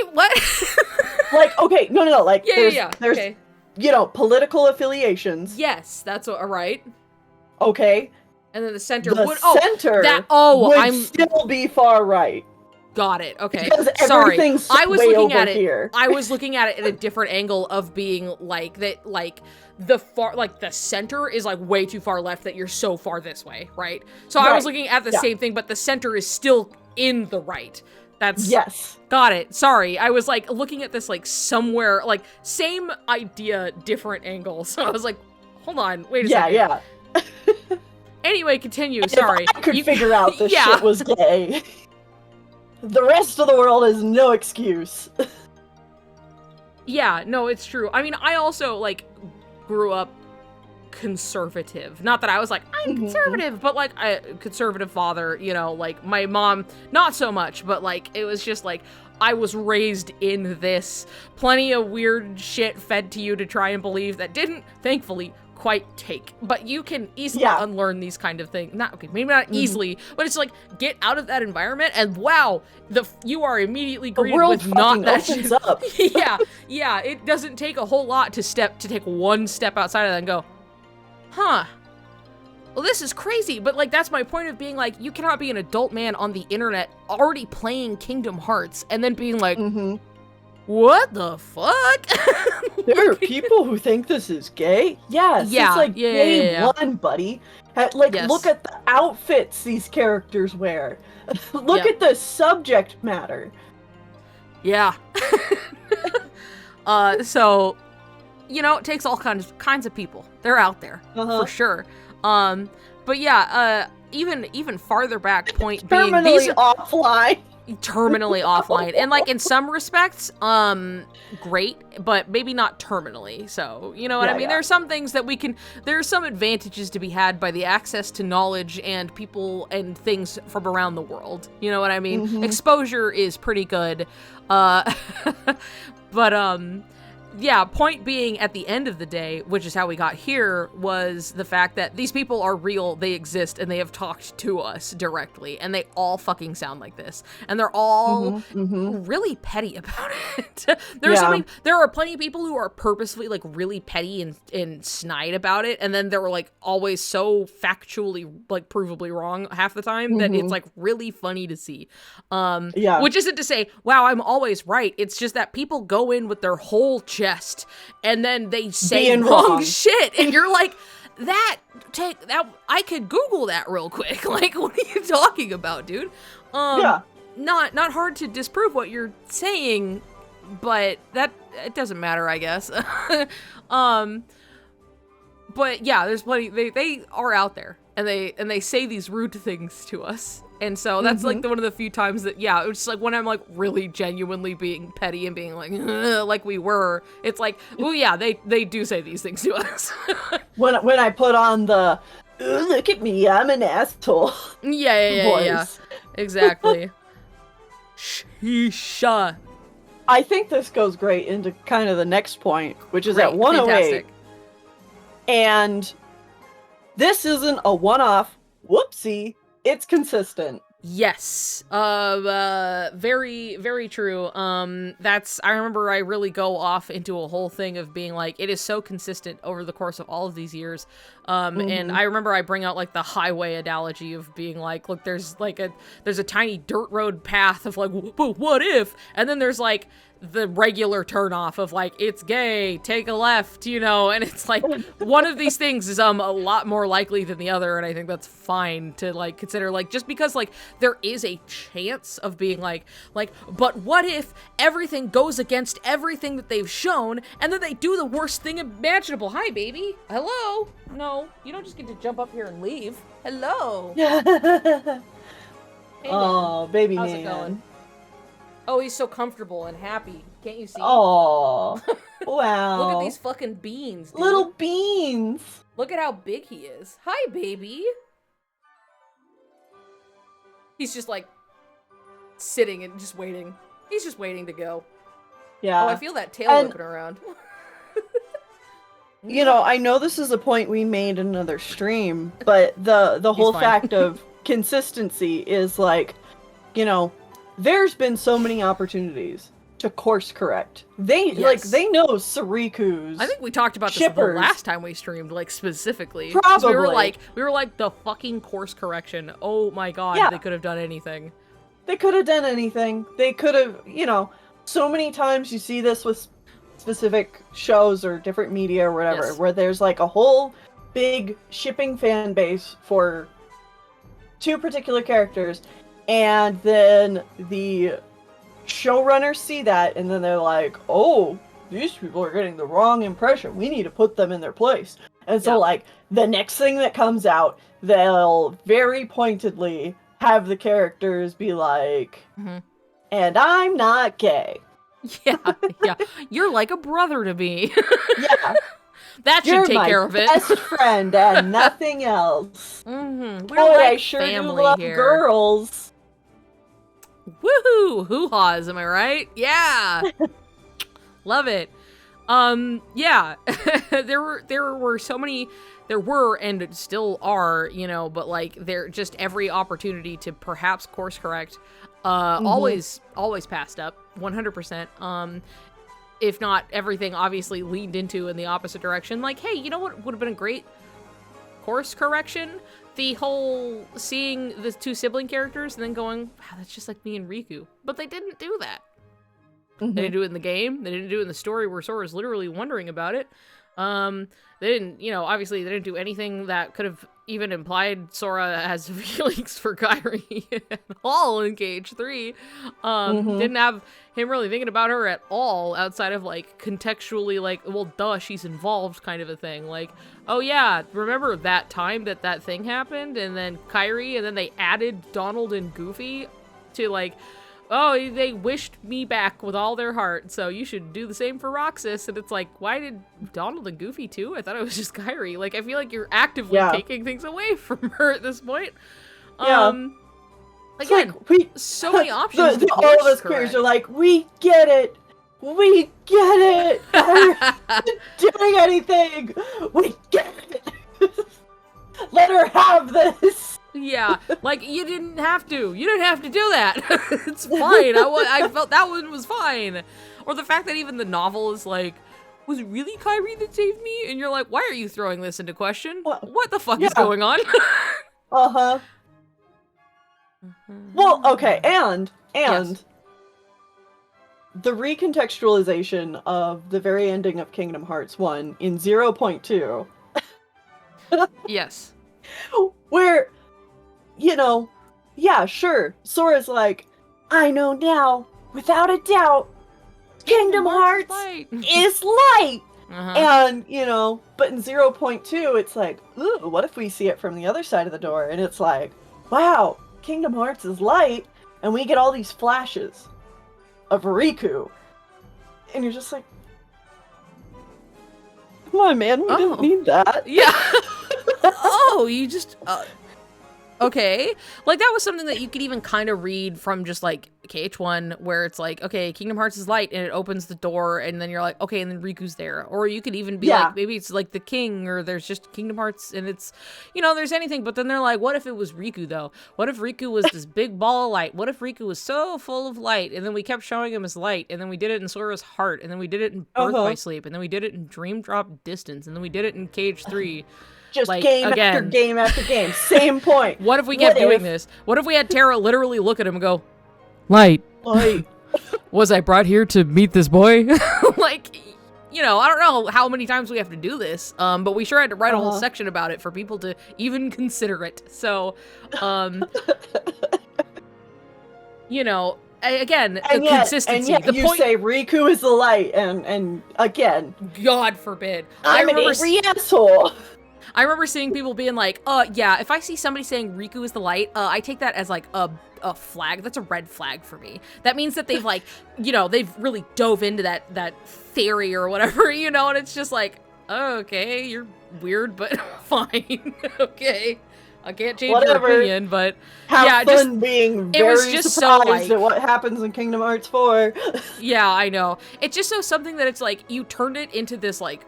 Like, okay, no, like, there's okay, you know, political affiliations. Yes, that's right. Okay. And then the center would still be far right. Got it. Okay. Because sorry. I was looking at it here. I was looking at it at a different angle of being like that, like the center is, like, way too far left that you're so far this way, right? So I was looking at the same thing, but the center is still in the right. That's got it. Sorry. I was, like, looking at this, like, somewhere, like, same idea, different angle. So I was like, hold on, wait a second. Yeah. Anyway, continue. Sorry. If I could figure out this shit was gay, the rest of the world is no excuse. Yeah, no, it's true. I mean, I also, like, grew up conservative. Not that I was like, I'm conservative, but, like, a conservative father, you know, like, my mom, not so much, but, like, it was just, like, I was raised in this. Plenty of weird shit fed to you to try and believe that didn't, thankfully, quite take. But you can easily unlearn these kind of things. Maybe not easily, but it's like, get out of that environment and wow, you are immediately greeted with not that shit. Up. Yeah, it doesn't take a whole lot to take one step outside of that and go, huh, well, this is crazy. But, like, that's my point of being like, you cannot be an adult man on the internet already playing Kingdom Hearts and then being like, what the fuck? There are people who think this is gay? Yes, Yeah, it's like yeah, day yeah. one, buddy. Like, Yes. look at the outfits these characters wear. Look at the subject matter. Yeah. So, you know, it takes all kinds of people. They're out there for sure. But yeah, even farther back, point being, Terminally offline. Terminally offline, and like in some respects, great, but maybe not terminally. So, you know what I mean? Yeah. There are some things that there are some advantages to be had by the access to knowledge and people and things from around the world. You know what I mean? Exposure is pretty good. But, yeah, point being, at the end of the day, which is how we got here, was the fact that these people are real, they exist, and they have talked to us directly, and they all fucking sound like this. And they're all really petty about it. There are plenty of people who are purposefully, like, really petty and snide about it, and then they're, like, always so factually, like, provably wrong half the time that it's, like, really funny to see. Which isn't to say, wow, I'm always right. It's just that people go in with their whole chest and then they say wrong shit, and you're like, I could Google that real quick. Like, what are you talking about, dude? Not hard to disprove what you're saying, but it doesn't matter, I guess. But yeah, there's plenty. They are out there, and they say these rude things to us. And so that's like one of the few times that, yeah, it's like when I'm like really genuinely being petty and being like we were, it's like, oh yeah, they do say these things to us. when I put on the, look at me, I'm an asshole. Yeah. Exactly. Sheesha. I think this goes great into kind of the next point, which is at 108. Fantastic. And this isn't a one-off, whoopsie. It's consistent. Yes. Very, very true. I remember I really go off into a whole thing of being like, it is so consistent over the course of all of these years. And I remember I bring out like the highway analogy of being like, look, there's a tiny dirt road path of like, but what if? And then there's like the regular turnoff of like, it's gay, take a left, you know, and it's like one of these things is a lot more likely than the other, and I think that's fine to like consider, like, just because like there is a chance of being like but what if everything goes against everything that they've shown, and then they do the worst thing imaginable? Hi, baby. Hello. No, you don't just get to jump up here and leave. Hello. Hey, oh, baby how's man. It going? Oh, he's so comfortable and happy. Can't you see? Oh, wow. Look at these fucking beans, dude. Little beans. Look at how big he is. Hi, baby. He's just like sitting and just waiting. He's just waiting to go. Yeah. Oh, I feel that tail looking around. You know, I know this is a point we made in another stream, but the whole fact of consistency is like, you know, there's been so many opportunities to course correct. They know Soriku's. I think we talked about this the last time we streamed, like specifically. Probably. We were like the fucking course correction. Oh my god, they could have done anything. They could have done anything. They could have, you know, so many times you see this with specific shows or different media or whatever, where there's like a whole big shipping fan base for two particular characters, and then the showrunners see that, and then they're like, oh, these people are getting the wrong impression. We need to put them in their place. And so, like, the next thing that comes out, they'll very pointedly have the characters be like, and I'm not gay. Yeah. You're like a brother to me. Yeah. That should take care of it. Best friend and nothing else. We're Boy, like I sure do love girls. Woohoo! Hoo-haws, am I right? Yeah! Love it. Yeah. there were and still are, you know, but like there just every opportunity to perhaps course correct always passed up 100%. If not everything obviously leaned into in the opposite direction. Like, hey, you know what would have been a great course correction? The whole seeing the two sibling characters and then going, wow, that's just like me and Riku. But they didn't do that. They didn't do it in the game. They didn't do it in the story where Sora's literally wondering about it. They didn't, obviously they didn't do anything that could have even implied Sora has feelings for Kairi at all in KH3. Didn't have him really thinking about her at all outside of like contextually like, well, duh, she's involved kind of a thing. Like, oh yeah, remember that time that thing happened? And then Kairi, and then they added Donald and Goofy to like, oh, they wished me back with all their heart, so you should do the same for Roxas. And it's like, why did Donald and Goofy too? I thought it was just Kairi. Like, I feel like you're actively taking things away from her at this point. Again, so many options. All of us queers are like, we get it. We get it. We're not doing anything. We get it. Let her have this. Yeah, like, you didn't have to. You didn't have to do that. It's fine. I felt that one was fine. Or the fact that even the novel is like, was it really Kairi that saved me? And you're like, why are you throwing this into question? What the fuck is going on? Uh-huh. Well, okay, and yes. The recontextualization of the very ending of Kingdom Hearts 1 in 0.2. Yes. Where, yeah, sure, Sora's like, I know now, without a doubt, Kingdom Hearts is light! And, but in 0.2, it's like, ooh, what if we see it from the other side of the door? And it's like, wow, Kingdom Hearts is light, and we get all these flashes of Riku. And you're just like, come on, man, we didn't need that. Yeah. Oh, you just... okay. Like, that was something that you could even kind of read from just, like, KH1, where it's like, okay, Kingdom Hearts is light, and it opens the door, and then you're like, okay, and then Riku's there. Or you could even be like, maybe it's like the king, or there's just Kingdom Hearts, and it's, there's anything, but then they're like, what if it was Riku, though? What if Riku was this big ball of light? What if Riku was so full of light, and then we kept showing him as light, and then we did it in Sora's heart, and then we did it in Birth by Sleep, and then we did it in Dream Drop Distance, and then we did it in KH3. Just like, game after game after game. Same point. What if we kept doing this? What if we had Terra literally look at him and go, Light. Was I brought here to meet this boy? Like, I don't know how many times we have to do this, but we sure had to write a whole section about it for people to even consider it. So, again, and the consistency. And yet you say Riku is the light, and again, God forbid. I'm an angry asshole. I remember seeing people being like, yeah, if I see somebody saying Riku is the light, I take that as like a flag. That's a red flag for me. That means that they've like, they've really dove into that theory or whatever, and it's just like, okay, you're weird, but fine. Okay. I can't change your opinion, but have fun being very surprised at what happens in Kingdom Hearts 4. Yeah, I know. It's just something that it's like, you turned it into this like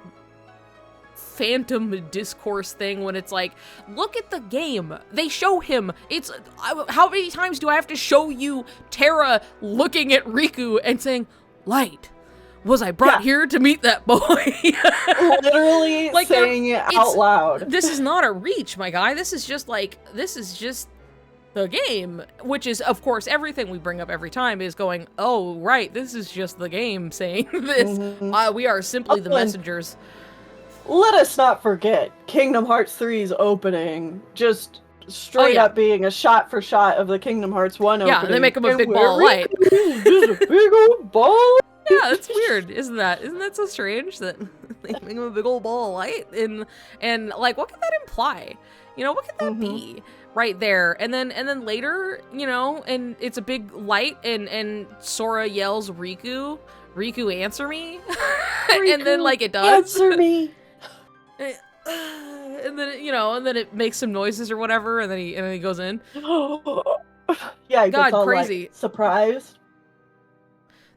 phantom discourse thing when it's like, look at the game. They show him. It's how many times do I have to show you Terra looking at Riku and saying, Light, was I brought here to meet that boy? Literally like saying it out loud. This is not a reach, my guy. This is just the game, which is, of course, everything we bring up every time is going, oh, right, this is just the game saying this. We are simply the messengers. Let us not forget Kingdom Hearts 3's opening, just straight up being a shot-for-shot of the Kingdom Hearts 1 opening. Yeah, they make him a big ball of light. Just a big old ball. Yeah, that's weird, isn't that? Isn't that so strange that they make him a big old ball of light? And like, what could that imply? What could that be? Right there, and then later, and it's a big light, and Sora yells, Riku, answer me, Riku, and then like it does. Answer me. And then and then it makes some noises or whatever, and then he goes in. Yeah, he God, gets all, crazy, like, surprised.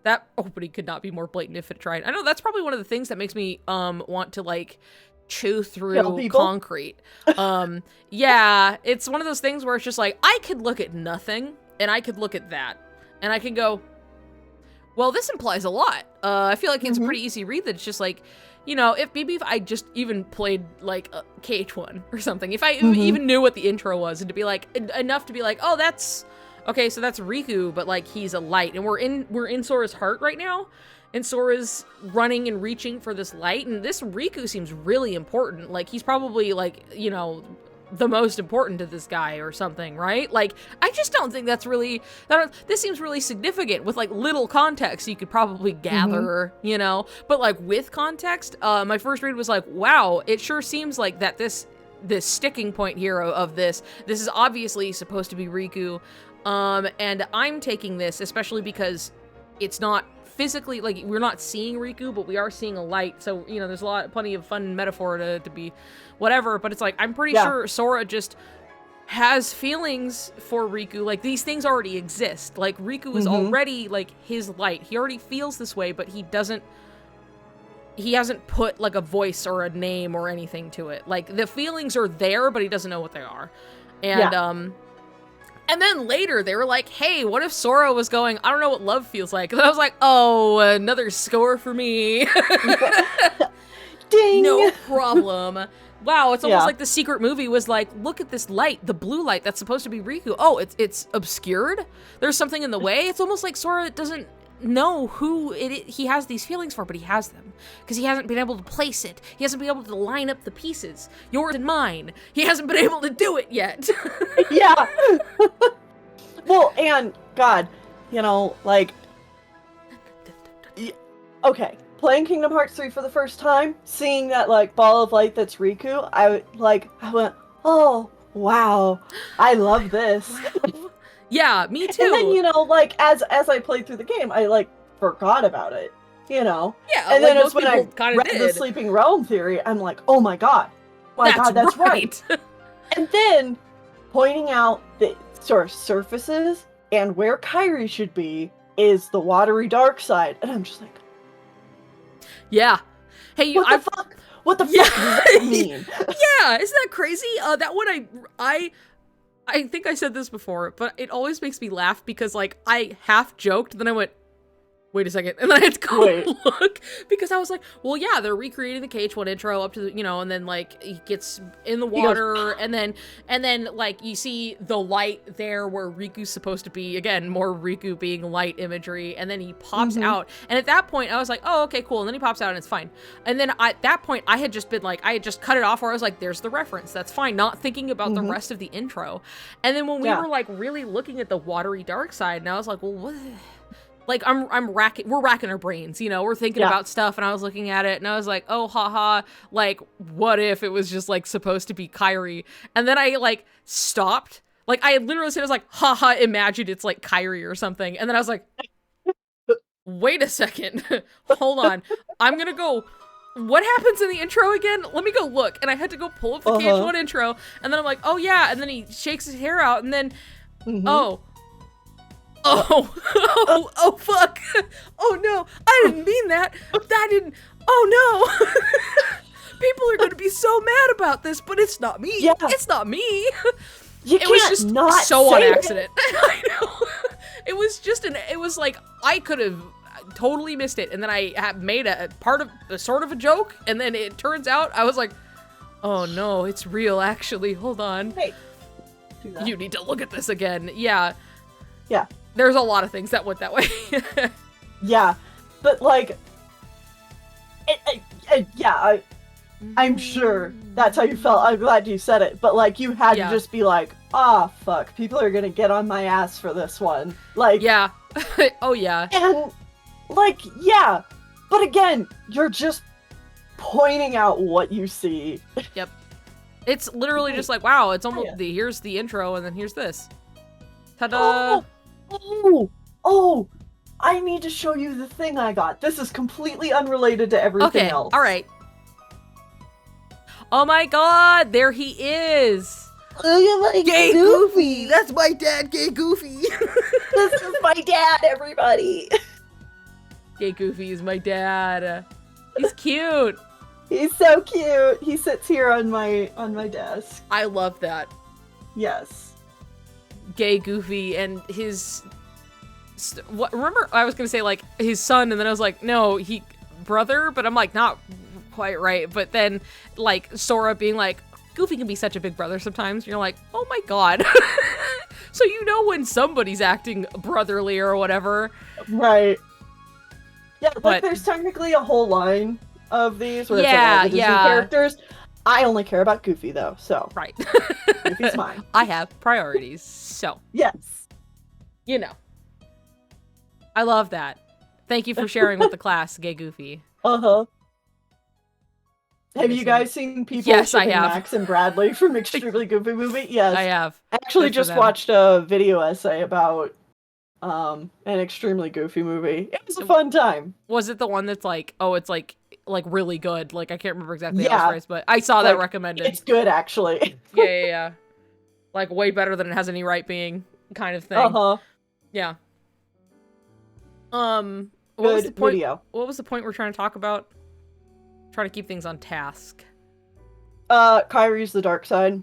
That opening could not be more blatant if it tried. I know that's probably one of the things that makes me want to like chew through concrete. Yeah, it's one of those things where it's just like, I could look at nothing and I could look at that and I can go, well, this implies a lot. I feel like it's a pretty easy read that it's just like, if I just even played like KH1 or something, if I even knew what the intro was, and to be like enough to be like, oh, that's okay, so that's Riku, but like he's a light, and we're in Sora's heart right now, and Sora's running and reaching for this light, and this Riku seems really important. Like he's probably like, you know, the most important to this guy or something, right? Like, I just don't think that's really, this seems really significant. With like little context you could probably gather, you know, but like with context, my first read was like, wow, it sure seems like that this sticking point here of this is obviously supposed to be Riku, and I'm taking this especially because it's not physically, like, we're not seeing Riku, but we are seeing a light, so, you know, there's plenty of fun metaphor to be whatever, but it's like, I'm pretty sure Sora just has feelings for Riku. Like, these things already exist. Like, Riku is already, like, his light. He already feels this way, but he hasn't put, like, a voice or a name or anything to it. Like, the feelings are there, but he doesn't know what they are. And then later, they were like, hey, what if Sora was going, I don't know what love feels like? And I was like, oh, another score for me. Ding! No problem. Wow, it's almost like the secret movie was like, look at this light, the blue light that's supposed to be Riku. Oh, it's obscured? There's something in the way? It's almost like Sora doesn't know who he has these feelings for, but he has them. Because he hasn't been able to place it. He hasn't been able to line up the pieces. Yours and mine. He hasn't been able to do it yet. Yeah. Well, and, God, you know, like, okay, playing Kingdom Hearts 3 for the first time, seeing that, like, ball of light that's Riku, I went, oh, wow, I love this. Wow. Yeah, me too. And then, you know, like, as I played through the game, I, like, forgot about it, you know? Yeah, and like then it's when I read did. the Sleeping Realm theory, I'm like, oh my god. That's right. And then, pointing out that sort of surfaces and where Kairi should be is the watery dark side. And I'm just like, yeah. Hey, what the fuck? What the fuck does that mean? Yeah, isn't that crazy? That one I think I said this before, but it always makes me laugh because, like, I half joked, then I went, wait a second, and then I had to go look, because I was like, well, yeah, they're recreating the KH1 intro up to the, you know, and then, like, he gets in the water, and then, like, you see the light there where Riku's supposed to be, again, more Riku being light imagery, and then he pops out, and at that point, I was like, oh, okay, cool, and then he pops out, and it's fine. And then at that point, I had just been like, I had just cut it off, where I was like, there's the reference, that's fine, not thinking about the rest of the intro. And then when we were, like, really looking at the watery dark side, and I was like, well, what? Like, we're racking our brains, you know, we're thinking about stuff, and I was looking at it, and I was like, oh, haha, like, what if it was just, like, supposed to be Kairi? And then I, like, stopped. Like, I literally said, I was like, haha, imagine it's, like, Kairi or something. And then I was like, wait a second. Hold on. I'm gonna go, what happens in the intro again? Let me go look. And I had to go pull up the KH1 intro, and then I'm like, oh, yeah, and then he shakes his hair out, and then, oh, fuck. Oh, no. I didn't mean that. Oh, no. People are going to be so mad about this, but it's not me. Yeah. It's not me. It was just not so on accident. I know. It was like, I could have totally missed it. And then I made a part of a sort of a joke. And then it turns out I was like, oh, no, it's real, actually. Hold on. Hey. You need to look at this again. Yeah. Yeah. There's a lot of things that went that way. Yeah, but like, I'm sure that's how you felt. I'm glad you said it, but like, you had to just be like, ah, fuck, people are gonna get on my ass for this one. Like, yeah. Oh, yeah. And like, yeah, but again, you're just pointing out what you see. Yep. It's literally just like, wow, it's almost, here's the intro, and then here's this. Ta-da! Oh, I need to show you the thing I got. This is completely unrelated to everything else. All right. Oh my god, there he is. Look at my Gay Goofy. That's my dad, Gay Goofy. This is my dad, everybody. Gay Goofy is my dad. He's cute. He's so cute. He sits here on my desk. I love that. Yes. Gay Goofy and his remember I was gonna say like his son, and then I was like, no, he brother, but I'm like, not quite right. But then like Sora being like, Goofy can be such a big brother sometimes, and you're like, oh my god. So you know when somebody's acting brotherly or whatever. Right. Yeah, like there's technically a whole line of these where it's like all the Disney characters. I only care about Goofy though, so. Right. Goofy's mine. I have priorities, so. Yes. You know. I love that. Thank you for sharing with the class, Gay Goofy. Uh-huh. Have you guys seen people shipping Max and Bradley from Extremely Goofy Movie? Yes. I have. I actually just watched a video essay about an Extremely Goofy movie. It was a fun time. Was it the one that's like, oh, it's like really good? Like, I can't remember exactly how it was phrased, but I saw that recommended. It's good, actually. Yeah. Like, way better than it has any right being kind of thing. Uh-huh. Yeah. What was the point? Video. What was the point we're trying to talk about? Trying to keep things on task. Kyrie's the dark side.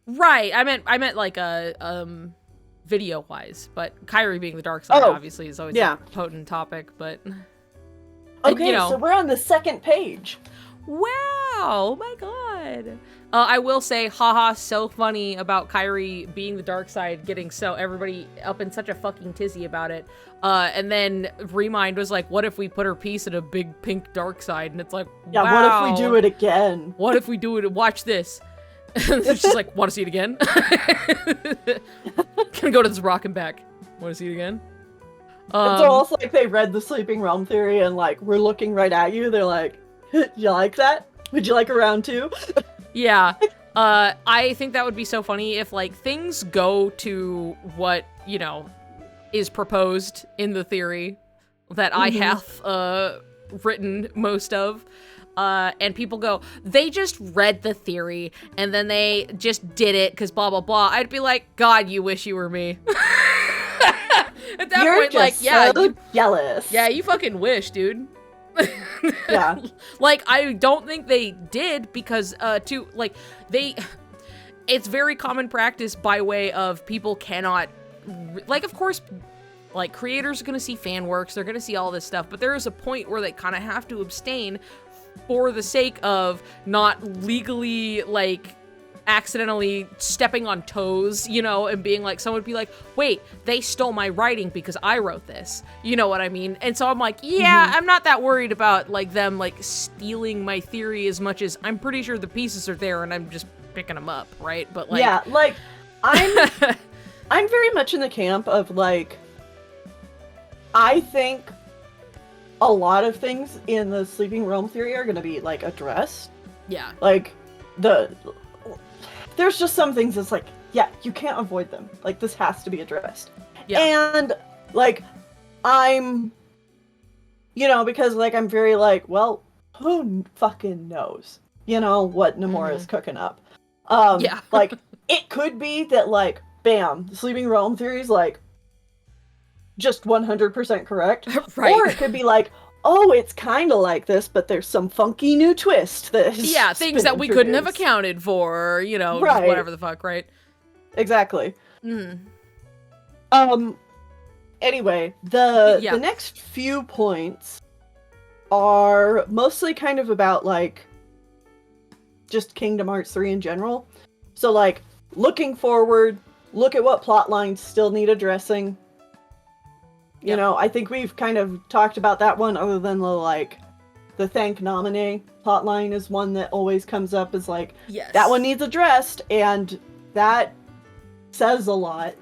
Right. I meant like a video wise, but Kyrie being the dark side obviously is always a potent topic, but okay, so we're on the second page. Wow, oh my god. I will say, haha, so funny about Kyrie being the dark side, getting everybody up in such a fucking tizzy about it. And then Remind was like, what if we put her piece in a big pink dark side? And it's like, yeah, wow. What if we do it again? What if we do it? Watch this. She's like, want to see it again? Can go to this rock and back. Want to see it again? It's almost like they read the Sleeping Realm theory and like, we're looking right at you. They're like, you like that? Would you like a round two? Yeah. I think that would be so funny if like things go to what, is proposed in the theory that I have written most of. And people go, they just read the theory and then they just did it because blah, blah, blah. I'd be like, God, you wish you were me. At that You're point, just so jealous. Yeah, you fucking wish, dude. Yeah. Like, I don't think they did because, it's very common practice by way of people cannot, like, of course, like, creators are gonna see fan works, they're gonna see all this stuff, but there is a point where they kind of have to abstain for the sake of not legally, like, accidentally stepping on toes, and being like, someone would be like, wait, they stole my writing because I wrote this. You know what I mean? And so I'm like, yeah, I'm not that worried about, like, them, like, stealing my theory as much as I'm pretty sure the pieces are there and I'm just picking them up, right? But, like... Yeah, like, I'm very much in the camp of, like, I think a lot of things in the Sleeping Realm theory are going to be, like, addressed. Yeah. Like, there's just some things that's like, yeah, you can't avoid them. Like, this has to be addressed. Yeah. And, like, I'm, because, like, I'm very, like, well, who fucking knows, what Nomura's cooking up. Yeah. Like, it could be that, like, bam, the Sleeping Realm theory is, like, just 100% correct. Right. Or it could be like, oh, it's kind of like this, but there's some funky new twist. Things that we couldn't have accounted for, just whatever the fuck, right? Exactly. Anyway, the next few points are mostly kind of about, like, just Kingdom Hearts 3 in general. So, like, looking forward, look at what plot lines still need addressing. I think we've kind of talked about that one, other than the Thank Nominee plotline is one that always comes up as, like, that one needs addressed, and that says a lot.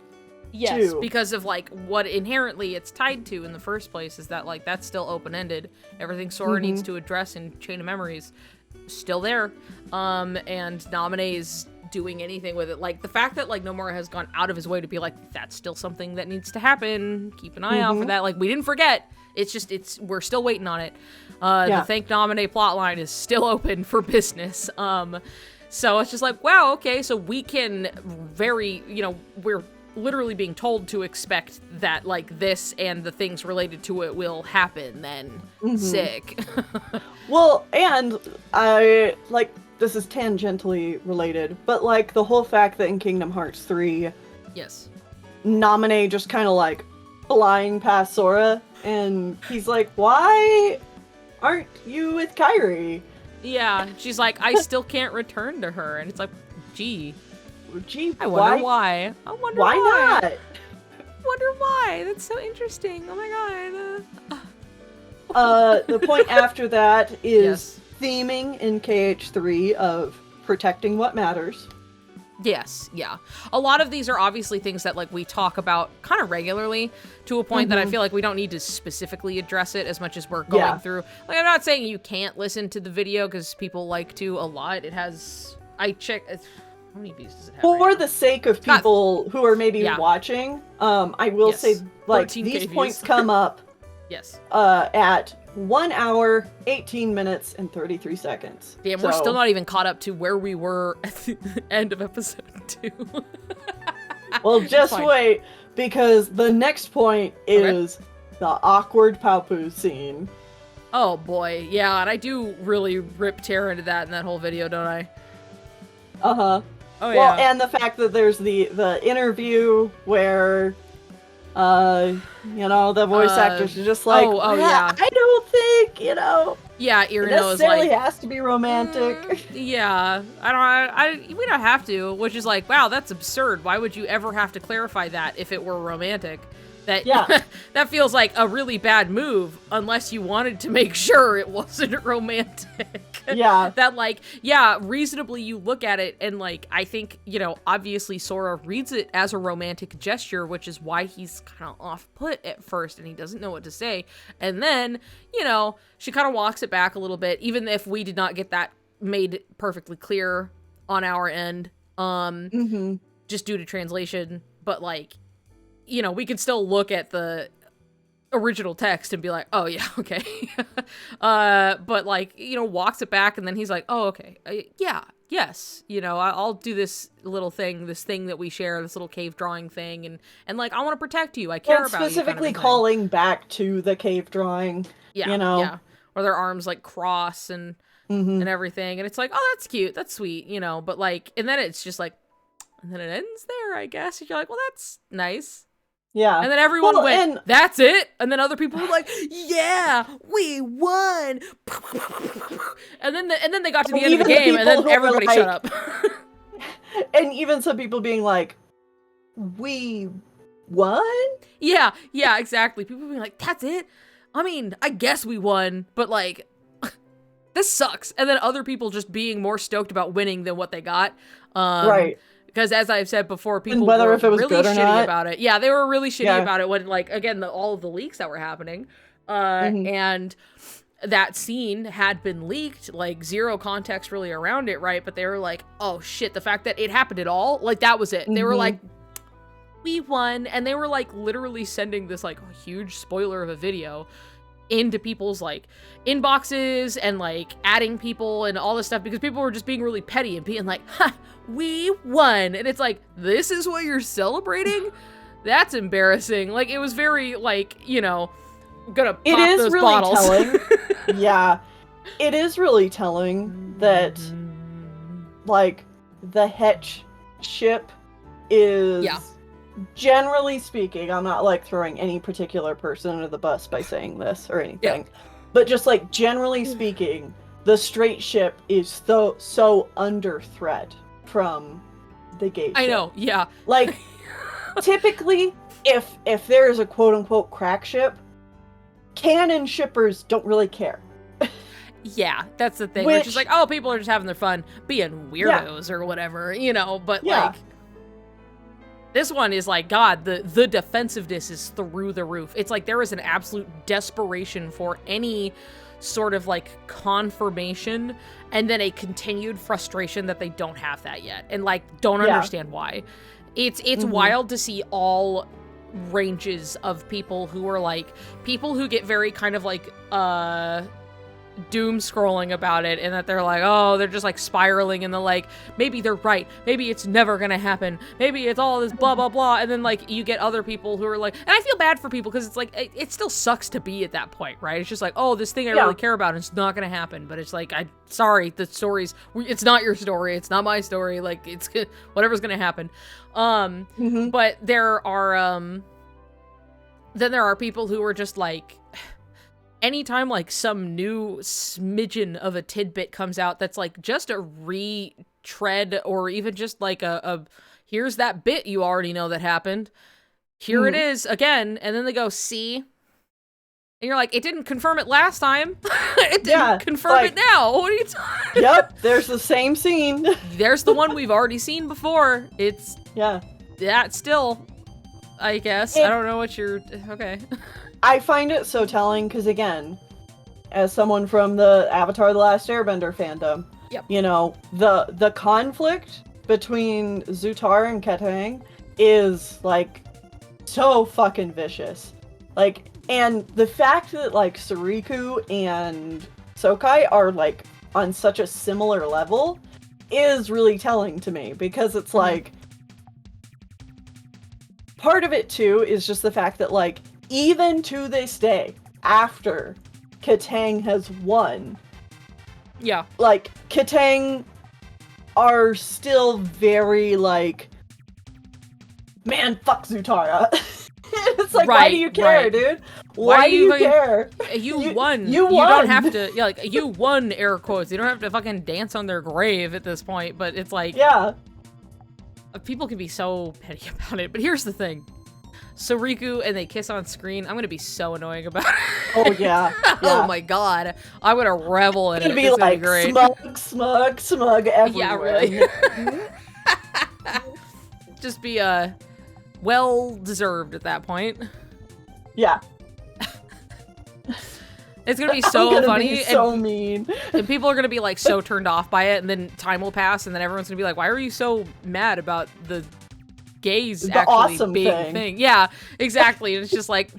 Yes, too. Because of, like, what inherently it's tied to in the first place is that, like, that's still open-ended. Everything Sora needs to address in Chain of Memories, still there. And Nominee is doing anything with it. Like, the fact that, like, Nomura has gone out of his way to be like, that's still something that needs to happen. Keep an eye out for that. Like, we didn't forget. It's just, we're still waiting on it. The Thank Nominee plotline is still open for business. So it's just like, wow, okay, so we can we're literally being told to expect that, like, this and the things related to it will happen then. Sick. Well, and I, like, this is tangentially related, but, like, the whole fact that in Kingdom Hearts 3, Nominee just kind of, like, flying past Sora, and he's like, why aren't you with Kyrie? Yeah, she's like, I still can't return to her, and it's like, gee. gee, I wonder why. I wonder why not? Wonder why. That's so interesting. Oh my god. The point after that is Yes. theming in KH3 of protecting what matters. Yes, yeah. A lot of these are obviously things that like we talk about kind of regularly to a point that I feel like we don't need to specifically address it as much as we're going through. Like, I'm not saying you can't listen to the video because people like to a lot. It has, I check, how many views does it have? For the sake of people who are maybe watching, I will say, like, 13K these views. points come up Yes. At 1 hour, 18 minutes, and 33 seconds. Damn, we're still not even caught up to where we were at the end of episode 2. Well, just wait, because the next point is the awkward Paopu scene. Oh boy, yeah, and I do really rip tear into that in that whole video, don't I? Uh-huh. Oh, well, yeah. and the fact that there's the interview where, you know, the voice actors are just like, yeah. I don't think, you know, yeah, it Irino is necessarily like, has to be romantic. Yeah, we don't have to, which is like, wow, that's absurd. Why would you ever have to clarify that if it were romantic? That that feels like a really bad move unless you wanted to make sure it wasn't romantic. Yeah. That like, yeah, reasonably you look at it and like, I think, you know, obviously Sora reads it as a romantic gesture, which is why he's kind of off put at first and he doesn't know what to say. And then, you know, she kind of walks it back a little bit, even if we did not get that made perfectly clear on our end, just due to translation. But like, you know, we could still look at the original text and be like, oh yeah, okay. But like, you know, walks it back and then he's like, oh, okay. Yes. You know, I'll do this little thing, this thing that we share, this little cave drawing thing. And like, I want to protect you. I care about you. Specifically calling back to the cave drawing, you know. Yeah. Or their arms like cross and everything. And it's like, oh, that's cute. That's sweet, you know, but like, and then it's just like, and then it ends there, I guess. And you're like, well, that's nice. Yeah. And then everyone went, that's it? And then other people were like, yeah, we won. And then they got to the end of the game and then everybody shut up. And even some people being like, we won? Yeah, exactly. People being like, that's it? I mean, I guess we won, but like, this sucks. And then other people just being more stoked about winning than what they got. Right. Because as I've said before, people whether were if it was really good or shitty not. about it. Yeah, they were really shitty about it when, like, again, all of the leaks that were happening. And that scene had been leaked, like, zero context really around it, right? But they were like, oh shit, the fact that it happened at all, like, that was it. They were like, we won. And they were, like, literally sending this, like, huge spoiler of a video into people's like inboxes and like adding people and all this stuff because people were just being really petty and being like, ha, we won. And it's like, this is what you're celebrating? That's embarrassing. Like, it was very like, you know, gonna pop those really bottles. Telling. Yeah, it is really telling that like the Hetch ship is generally speaking, I'm not like throwing any particular person under the bus by saying this or anything, but just like generally speaking, the straight ship is so under threat from the gate ship. I know, yeah. Like typically, if there is a quote unquote crack ship, canon shippers don't really care. Yeah, that's the thing. Which is like, oh, people are just having their fun being weirdos or whatever, you know, but like this one is like, God, the defensiveness is through the roof. It's like there is an absolute desperation for any sort of like confirmation and then a continued frustration that they don't have that yet and like don't understand why. It's wild to see all ranges of people who are like, people who get very kind of like, doom scrolling about it and that they're like, oh, they're just like spiraling and they're like, maybe they're right, maybe it's never gonna happen, maybe it's all this blah blah blah, and then like you get other people who are like, and I feel bad for people because it's like it still sucks to be at that point, right? It's just like, oh, this thing I really care about and it's not gonna happen, but it's like, I'm sorry, the story's, it's not your story, it's not my story, like it's whatever's gonna happen. But there are then there are people who are just like, anytime like some new smidgen of a tidbit comes out that's like just a tread or even just like a here's that bit you already know that happened. Here it is again, and then they go, see? And you're like, it didn't confirm it last time. It didn't confirm it now. What are you talking? Yep, there's the same scene. There's the one we've already seen before. It's that still, I guess. I don't know what you're okay. I find it so telling because, again, as someone from the Avatar: The Last Airbender fandom, you know, the conflict between Zutara and Ketang is like so fucking vicious. Like, and the fact that like Soriku and Sokai are like on such a similar level is really telling to me, because it's like part of it too is just the fact that like even to this day, after Ketang has won, like Ketang are still very like, man, fuck Zutara. It's like, why do you care, dude? Why do you care? You won. You won. You don't have to, like, you won, air quotes. You don't have to fucking dance on their grave at this point, but it's like, people can be so petty about it. But here's the thing. Soriku and they kiss on screen, I'm gonna be so annoying about it. Oh, yeah. Oh my god. I'm gonna revel in it. It's gonna be like great. smug everywhere. Yeah, really. Just be, well deserved at that point. Yeah. It's gonna be so funny. Be so mean. And people are gonna be like so turned off by it, and then time will pass, and then everyone's gonna be like, why are you so mad about the gays actually awesome being a thing? Yeah, exactly. And it's just like,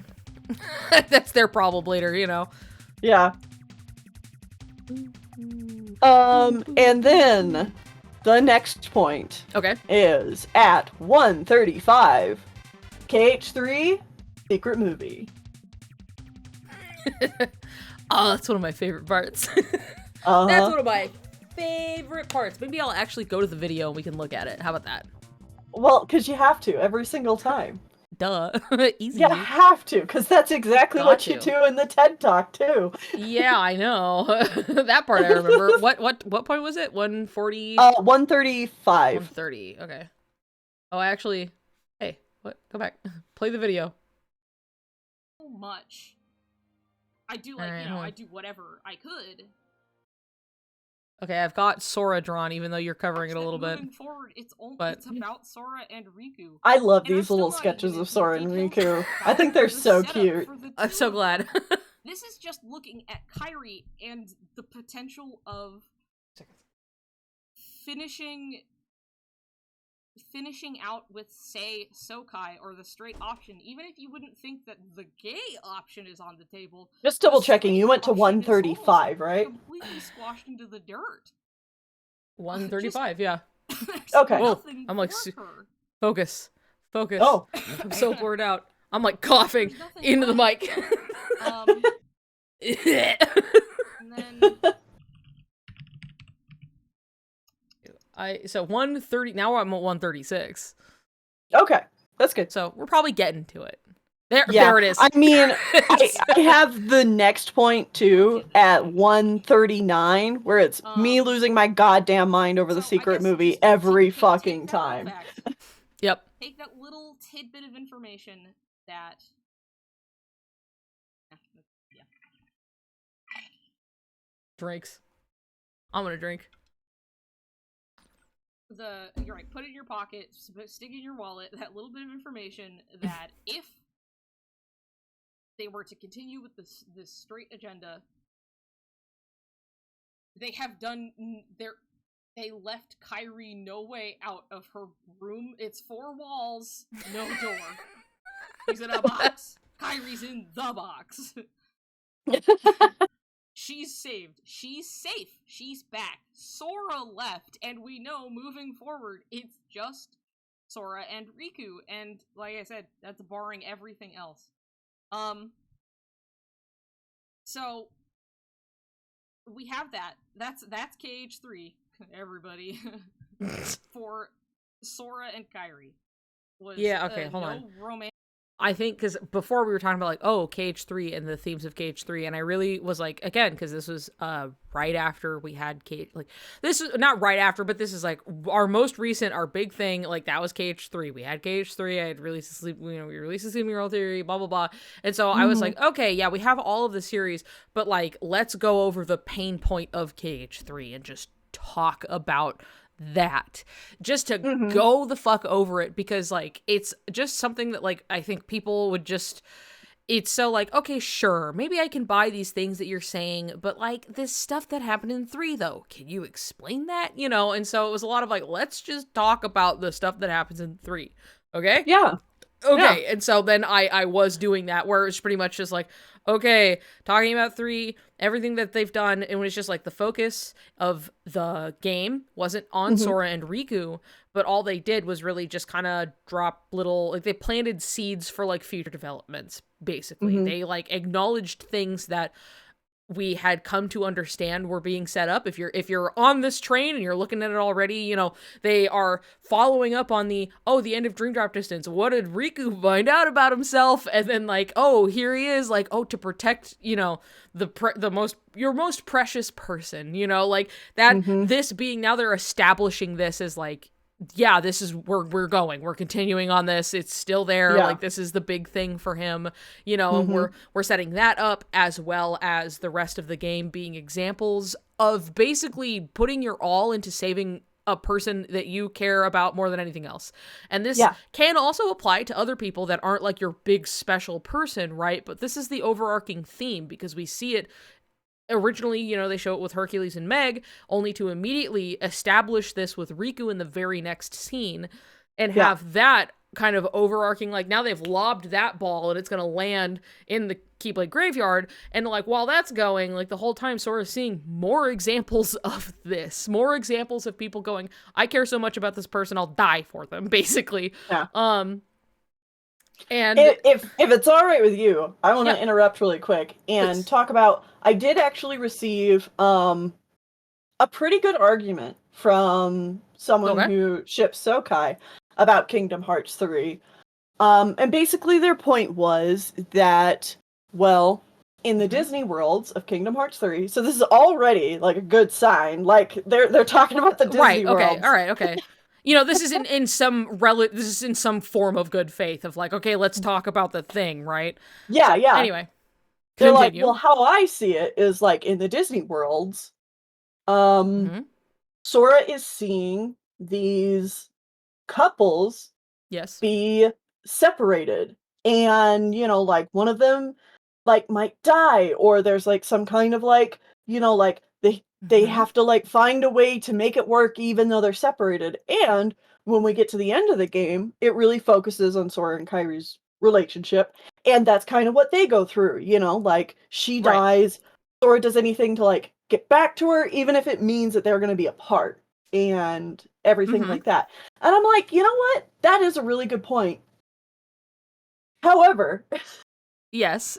that's their problem later, you know? Yeah. And then the next point is at 1:35. KH3 secret movie. Oh, that's one of my favorite parts. That's one of my favorite parts. Maybe I'll actually go to the video and we can look at it. How about that? Well, because you have to every single time. Duh. Easy. You have to, because that's exactly what you do in the TED Talk, too. Yeah, I know. That part I remember. What point was it? 140? 135. 130. Okay. Oh, actually, hey, what? Go back. Play the video. So much. I do, like, you know, I do whatever I could. Okay, I've got Sora drawn, even though you're covering it a little bit. Moving forward, it's about Sora and Riku. I love these little sketches of Sora and Riku. I think they're so cute. I'm so glad. This is just looking at Kairi and the potential of finishing out with, say, Sokai or the straight option, even if you wouldn't think that the gay option is on the table. Just double checking, you went to 135, right? Completely squashed into the dirt. 135, yeah. Okay. Whoa, I'm like, focus. Oh. I'm so bored out. I'm like coughing into the mic. And then... So 130, now I'm at 136. Okay, that's good. So we're probably getting to it. There it is. I mean, I have the next point too at 139, where it's me losing my goddamn mind over the secret movie every fucking time. Yep. Take that little tidbit of information that... Yeah. Drinks. I'm gonna drink. You're right, put it in your pocket, stick it in your wallet, that little bit of information that if they were to continue with this straight agenda, they left Kairi no way out of her room. It's 4 walls, no door. She's in a box. Kairi's in the box. She's saved. She's safe. She's back. Sora left, and we know moving forward, it's just Sora and Riku. And like I said, that's barring everything else. So we have that. That's KH3, everybody. For Sora and Kairi. Yeah, okay, hold on. Romance. I think because before we were talking about like, oh, KH3 and the themes of KH3, and I really was like, again, because this was right after we had like this is not right after, but this is like our most recent, our big thing, like that was KH3. We had KH3. I had released the sleep, we released the Sleeping Girl theory, blah blah blah, and so I was like, okay, yeah, we have all of the series, but like let's go over the pain point of KH3 and just talk about that, just to go the fuck over it, because like it's just something that like I think people would just, it's so like, okay, sure, maybe I can buy these things that you're saying, but like this stuff that happened in 3 though, can you explain that, and so it was a lot of like, let's just talk about the stuff that happens in 3. Okay, okay. And so then I was doing that, where it's pretty much just like, okay, talking about 3, everything that they've done, and it was just like the focus of the game wasn't on Sora and Riku, but all they did was really just kind of drop little, like they planted seeds for like future developments, basically. They like acknowledged things that we had come to understand were being set up. If you're on this train and you're looking at it already, they are following up on the end of Dream Drop Distance. What did Riku find out about himself? And then like, oh, here he is, like, oh, to protect, your most precious person, like that, this being, now they're establishing this as like, yeah, this is where we're going. We're continuing on this. It's still there. Like, this is the big thing for him, and we're setting that up, as well as the rest of the game being examples of basically putting your all into saving a person that you care about more than anything else. And this can also apply to other people that aren't like your big special person, right? But this is the overarching theme, because we see it originally, they show it with Hercules and Meg, only to immediately establish this with Riku in the very next scene, and have that kind of overarching, like, now they've lobbed that ball and it's going to land in the Keyblade graveyard. And like, while that's going, like, the whole time Sora's seeing more examples of this, more examples of people going, I care so much about this person, I'll die for them, basically. And if it's all right with you, I want to interrupt really quick and talk about, I did actually receive a pretty good argument from someone who ships Sokai about Kingdom Hearts 3. And basically their point was that, well, in the Disney worlds of Kingdom Hearts 3, so this is already like a good sign, like they're talking about the Disney worlds. Okay. This is in some form of good faith of like, okay, let's talk about the thing, right? Yeah. Anyway, they're like, well, how I see it is like in the Disney worlds, Sora is seeing these couples be separated, and like one of them like might die, or there's like some kind of like like they have to like find a way to make it work even though they're separated. And when we get to the end of the game, it really focuses on Sora and Kairi's relationship, and that's kind of what they go through, like she dies, Sora does anything to like get back to her, even if it means that they're going to be apart and everything like that. And I'm like, you know what? That is a really good point. However, yes,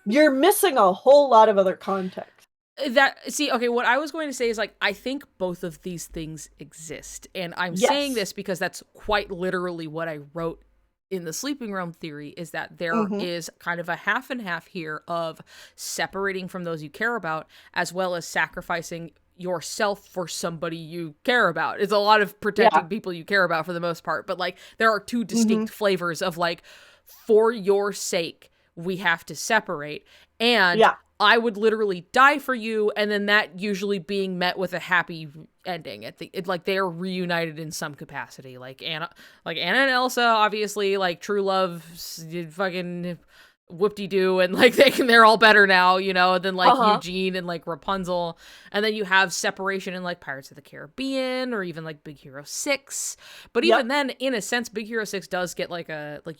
you're missing a whole lot of other context. What I was going to say is, like, I think both of these things exist. And I'm saying this because that's quite literally what I wrote in the Sleeping Realm theory, is that there is kind of a half and half here of separating from those you care about, as well as sacrificing yourself for somebody you care about. It's a lot of protecting people you care about for the most part. But, like, there are two distinct flavors of, like, for your sake, we have to separate. And I would literally die for you, and then that usually being met with a happy ending. Like they are reunited in some capacity. Like Anna and Elsa, obviously, like true love, fucking whoop-de-doo, and like they're all better now, and then like Eugene and like Rapunzel, and then you have separation in like Pirates of the Caribbean or even like Big Hero 6. But even then, in a sense, Big Hero 6 does get like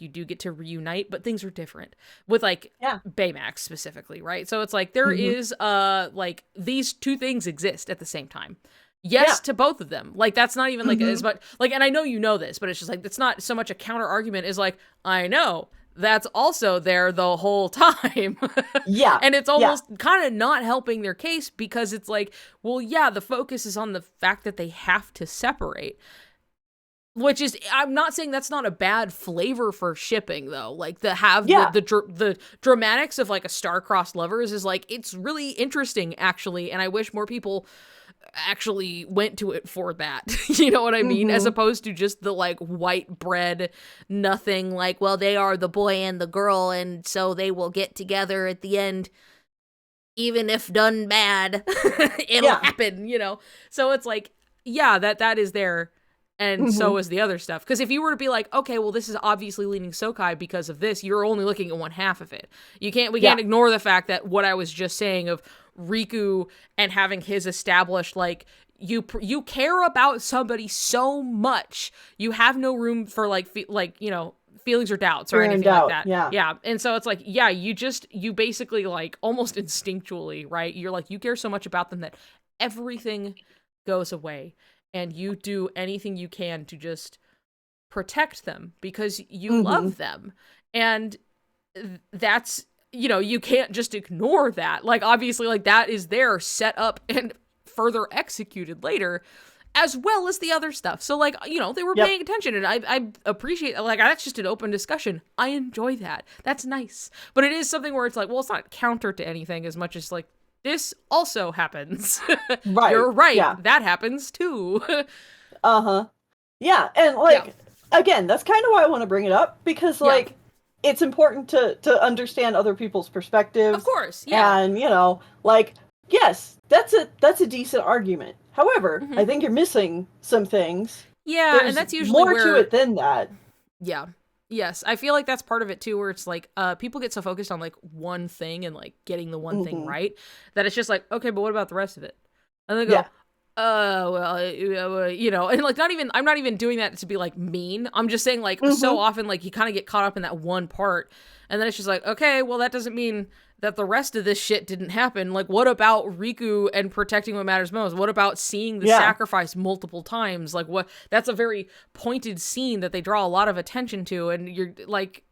you do get to reunite, but things are different with like Baymax specifically, right? So it's like there is like these two things exist at the same time. Yes to both of them. Like that's not even like as much like, and I know you know this, but it's just like it's not so much a counter argument as like, I know that's also there the whole time. And it's almost kind of not helping their case, because it's like, well, the focus is on the fact that they have to separate. Which is, I'm not saying that's not a bad flavor for shipping, though. Like, the dramatics of, like, a star-crossed lovers is, like, it's really interesting, actually, and I wish more people actually went to it for that. You know what I mean? As opposed to just the, like, white bread, nothing, like, well, they are the boy and the girl, and so they will get together at the end, even if done bad, it'll happen, you know? So it's like, yeah, that is there. And so is the other stuff. Because if you were to be like, okay, well, this is obviously leaning Sokai because of this, you're only looking at one half of it. We can't ignore the fact that what I was just saying of Riku and having his established, like, you care about somebody so much, you have no room for, like, you know, feelings or doubts or anything like that. Yeah. And so it's like, yeah, you basically, like, almost instinctually, right? You're like, you care so much about them that everything goes away. And you do anything you can to just protect them because you love them. And that's, you know, you can't just ignore that. Like, obviously, like, that is there set up and further executed later, as well as the other stuff. So, like, you know, they were paying attention, and I appreciate, like, that's just an open discussion. I enjoy that. That's nice. But it is something where it's like, well, it's not counter to anything as much as, like, this also happens. Right. You're right. Yeah. That happens too. Yeah. And like, again, that's kind of why I want to bring it up because like, it's important to understand other people's perspectives. Of course. Yeah. And you know, like, yes, that's a decent argument. However, I think you're missing some things. Yeah. There's and that's usually more to it than that. Yeah. Yes, I feel like that's part of it too, where it's like people get so focused on like one thing and like getting the one thing right that it's just like, okay, but what about the rest of it? And they go, well, you know, and like I'm not even doing that to be like mean. I'm just saying like so often like you kind of get caught up in that one part, and then it's just like, okay, well that doesn't mean that the rest of this shit didn't happen. Like, what about Riku and protecting what matters most? What about seeing the sacrifice multiple times? Like, what? That's a very pointed scene that they draw a lot of attention to, and you're like,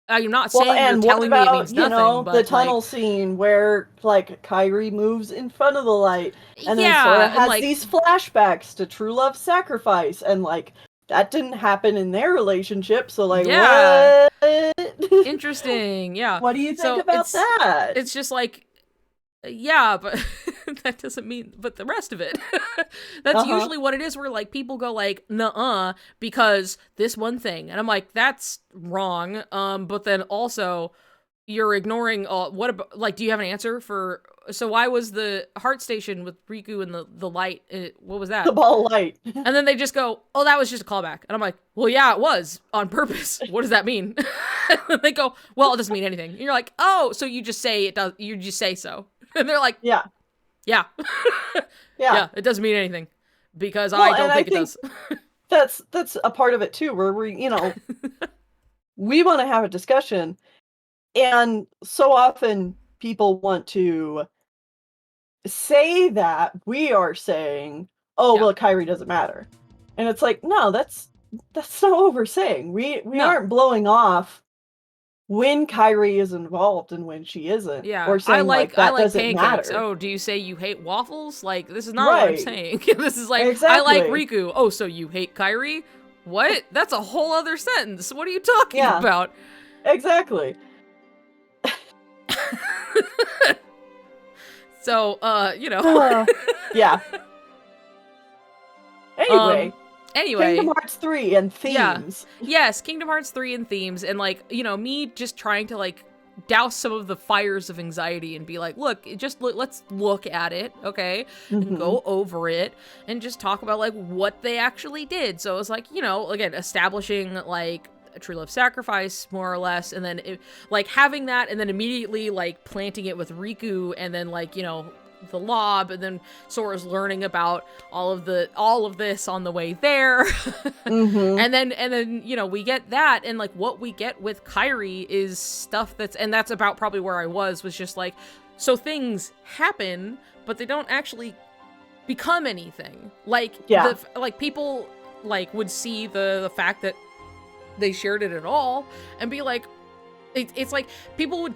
I'm not saying you're telling me it means nothing, know, but the tunnel like, scene where like Kairi moves in front of the light, and then Sora has like, these flashbacks to true love sacrifice, and like that didn't happen in their relationship. So like, what? Interesting. Yeah. What do you think about that? It's just like, yeah, but that doesn't mean, but the rest of it, that's usually what it is, where like people go like, nuh-uh, because this one thing. And I'm like, that's wrong. But then also you're ignoring, what about, like, do you have an answer for, so why was the heart station with Riku and the light, what was that? The ball light. And then they just go, oh, that was just a callback. And I'm like, well, yeah, it was on purpose. What does that mean? And they go, well, it doesn't mean anything. And you're like, oh, so you just say it does, you just say so. And they're like, yeah, it doesn't mean anything because I don't think it does. That's a part of it too, where we, you know, we want to have a discussion, and so often people want to say that we are saying, oh, well, Kairi doesn't matter, and it's like, no, that's not what we're saying. We aren't blowing off when Kairi is involved and when she isn't. Yeah, or saying, that doesn't pancakes. matter. Oh, do you say you hate waffles? Like, this is not what I'm saying. This is like, exactly. I like Riku. Oh, so you hate Kairi? What? That's a whole other sentence. What are you talking about? Exactly. So, you know. Yeah. Anyway. Kingdom Anyway, Hearts 3 and themes. Yes, Kingdom Hearts 3 and themes, and like, you know, me just trying to like douse some of the fires of anxiety and be like, look, let's look at it, okay, and go over it and just talk about like what they actually did. So it was like, you know, again, establishing like a true love sacrifice more or less, and then like having that, and then immediately like planting it with Riku, and then like, you know, the lob, and then Sora's learning about all of this on the way there. and then you know, we get that, and like what we get with Kairi is stuff that's about probably where I was just like, so things happen but they don't actually become anything. Like like people like would see the fact that they shared it at all and be like, It's like people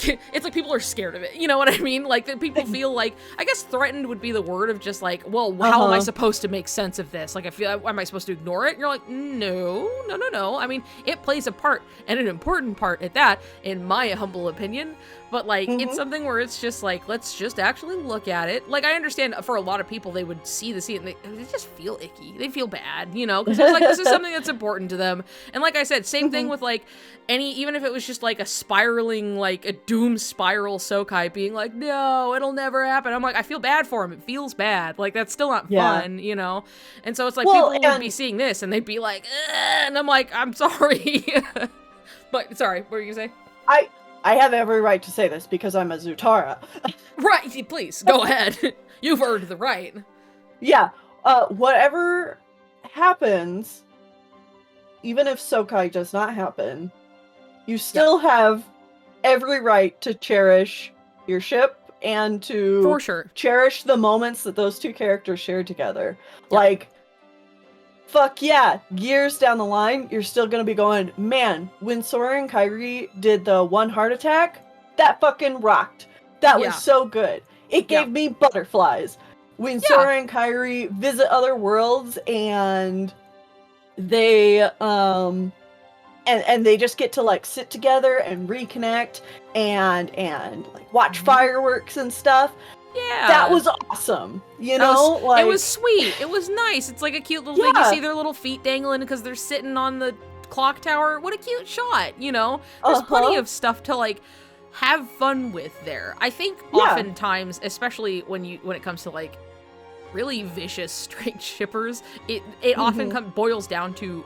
are scared of it. You know what I mean? Like that people feel like, I guess threatened would be the word of just like, well, how am I supposed to make sense of this? Like, I feel, am I supposed to ignore it? And you're like, no. I mean, it plays a part, and an important part at that, in my humble opinion. But like, it's something where it's just like, let's just actually look at it. Like, I understand for a lot of people, they would see the scene and they just feel icky. They feel bad, you know, because it's like, this is something that's important to them. And like I said, same thing with like even if it was just like a spiraling, like a doom spiral Sokai being like, no, it'll never happen. I'm like, I feel bad for him. It feels bad. Like, that's still not fun, you know? And so it's like, people would be seeing this and they'd be like, and I'm like, I'm sorry. But sorry, what were you gonna say? I have every right to say this because I'm a Zutara. Right, please, go ahead. You've earned the right. Yeah, whatever happens, even if Sokai does not happen, you still have every right to cherish your ship and to for sure cherish the moments that those two characters shared together. Like, fuck yeah, years down the line, you're still gonna be going, man, when Sora and Kairi did the one heart attack, that fucking rocked. That was so good. It gave me butterflies. When Sora and Kairi visit other worlds and they, and they just get to like sit together and reconnect and like watch fireworks and stuff. Yeah. That was awesome. You know? It was sweet. It was nice. It's like a cute little thing. You see their little feet dangling because they're sitting on the clock tower. What a cute shot, you know? There's plenty of stuff to like have fun with there. I think oftentimes, especially when it comes to like really vicious straight shippers, it often boils down to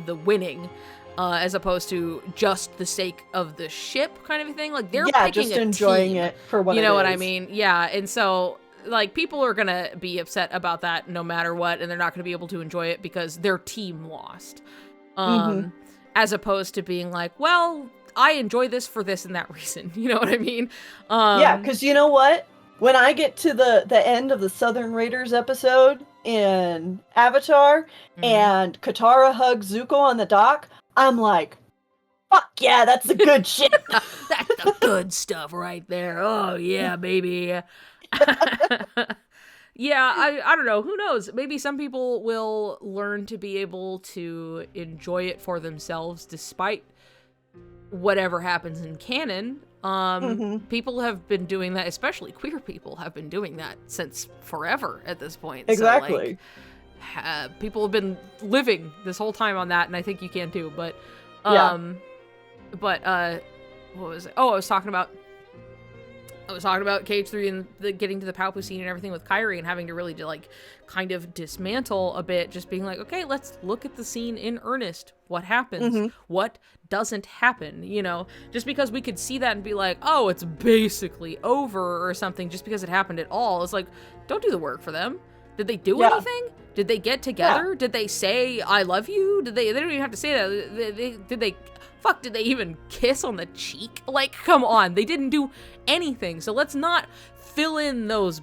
the winning. As opposed to just the sake of the ship kind of a thing. Like, they're picking just a enjoying team, it for what you know it what is. I mean? Yeah, and so, like, people are gonna be upset about that no matter what, and they're not gonna be able to enjoy it because their team lost. As opposed to being like, well, I enjoy this for this and that reason. You know what I mean? Yeah, because you know what? When I get to the end of the Southern Raiders episode in Avatar, and Katara hugs Zuko on the dock, I'm like, fuck yeah, that's the good shit. That's the good stuff right there. Oh, yeah, baby. Yeah, I don't know. Who knows? Maybe some people will learn to be able to enjoy it for themselves despite whatever happens in canon. People have been doing that, especially queer people have been doing that since forever at this point. Exactly. So, like, people have been living this whole time on that, and I think you can too. But, what was it? Oh, I was talking about KH3 and getting to the Paupu scene and everything with Kairi and having to really like kind of dismantle a bit, just being like, okay, let's look at the scene in earnest. What happens? What doesn't happen? You know, just because we could see that and be like, oh, it's basically over or something just because it happened at all. It's like, don't do the work for them. Did they do anything? Did they get together? Yeah. Did they say, I love you? They don't even have to say that. Did they even kiss on the cheek? Like, come on. They didn't do anything. So let's not fill in those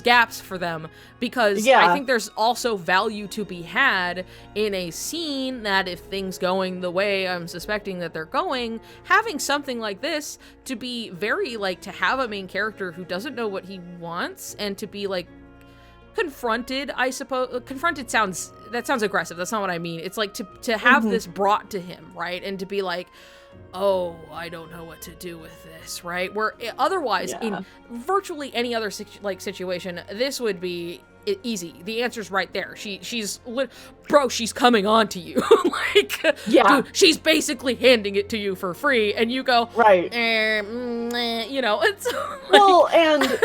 gaps for them, because I think there's also value to be had in a scene that if things going the way I'm suspecting that they're going, having something like this to be very like, to have a main character who doesn't know what he wants and to be like confronted, I suppose. Confronted sounds aggressive. That's not what I mean. It's like to have this brought to him, right? And to be like, oh, I don't know what to do with this, right? Where otherwise, in virtually any other situation, this would be easy. The answer's right there. She's coming on to you. Like, dude, she's basically handing it to you for free, and you go, right, you know, it's like, well, and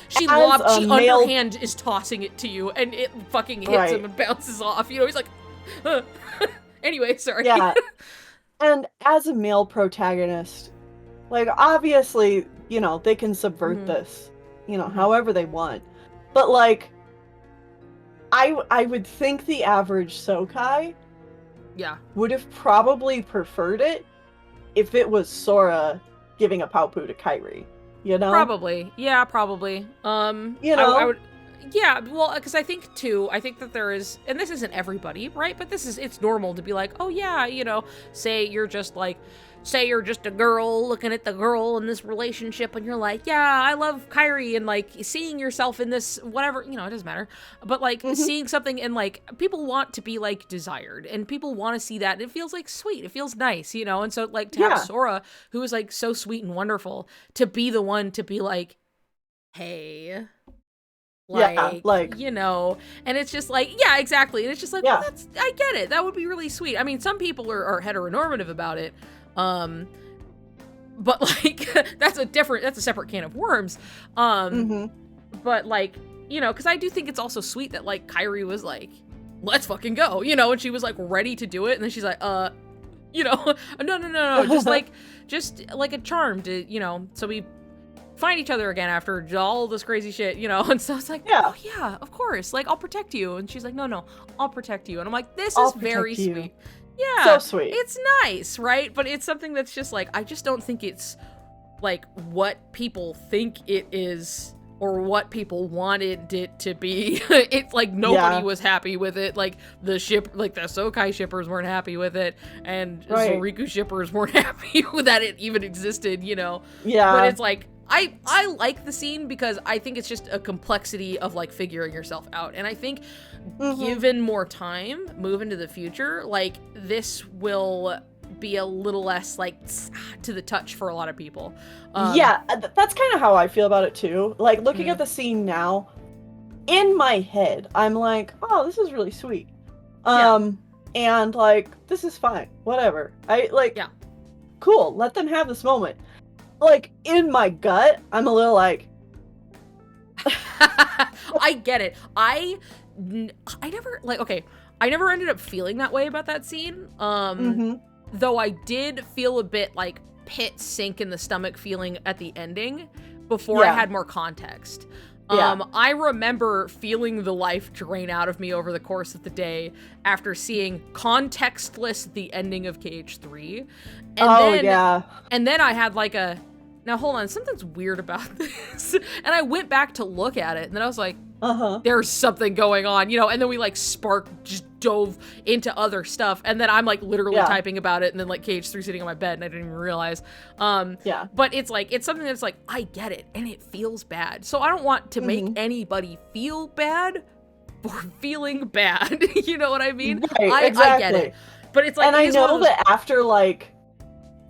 she underhand is tossing it to you, and it fucking hits him and bounces off. You know, he's like, anyway, sorry. Yeah. And as a male protagonist, like, obviously, you know, they can subvert this, you know, however they want. But, like, I would think the average Sokai would have probably preferred it if it was Sora giving a Paupu to Kairi, you know? Probably. Yeah, probably. You know? Yeah, well, because I think that there is, and this isn't everybody, right? But it's normal to be like, oh yeah, say you're just a girl looking at the girl in this relationship and you're like, yeah, I love Kyrie, and like seeing yourself in this, whatever, it doesn't matter. But like seeing something, and like people want to be like desired, and people want to see that. And it feels like sweet. It feels nice, and so like to have Sora, who is like so sweet and wonderful, to be the one to be like, hey, and it's just like, yeah, exactly. And it's just like, well, I get it. That would be really sweet. I mean, some people are heteronormative about it. But like, that's a separate can of worms. But like, cause I do think it's also sweet that like Kyrie was like, let's fucking go, and she was like ready to do it. And then she's like, no, just like a charm to, so we find each other again after all this crazy shit, and so it's like, oh yeah, of course, like I'll protect you. And she's like, no, I'll protect you. And I'm like, this is very sweet. Yeah, so sweet. It's nice, right? But it's something that's just like, I just don't think it's like what people think it is or what people wanted it to be. It's like nobody was happy with it. Like the Sokai shippers weren't happy with it, and Soriku shippers weren't happy with that it even existed, Yeah. But it's like, I like the scene because I think it's just a complexity of like figuring yourself out. And I think given more time, move into the future, like this will be a little less like to the touch for a lot of people. That's kind of how I feel about it too. Like looking at the scene now, in my head, I'm like, oh, this is really sweet. And like, this is fine. Whatever. Cool. Let them have this moment. Like, in my gut, I'm a little like... I get it. I never ended up feeling that way about that scene. Though I did feel a bit like pit sink in the stomach feeling at the ending before I had more context. I remember feeling the life drain out of me over the course of the day after seeing contextless the ending of KH3. And then I had like now hold on, something's weird about this. And I went back to look at it, and then I was like, there's something going on, and then we like just dove into other stuff, and then I'm like literally typing about it, and then like KH3 sitting on my bed, and I didn't even realize. But it's like, it's something that's like, I get it, and it feels bad. So I don't want to make anybody feel bad for feeling bad. You know what I mean? Right, exactly. I get it. But it's like, and I know that after like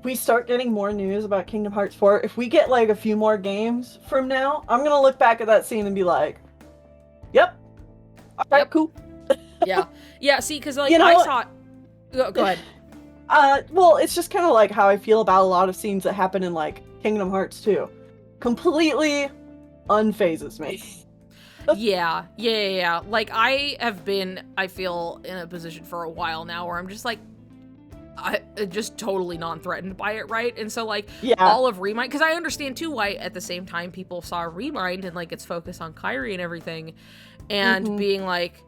we start getting more news about Kingdom Hearts 4, if we get like a few more games from now, I'm gonna look back at that scene and be like, yep, all right, cool. Yeah, see, because like, I saw it. Go ahead. Well, it's just kind of like how I feel about a lot of scenes that happen in like Kingdom Hearts 2. Completely unfazes me. Yeah. Like, I have been, I feel, in a position for a while now where I'm just like, just totally non-threatened by it, right? And so like all of Remind, because I understand too why at the same time people saw Remind and like its focus on Kyrie and everything, and being like,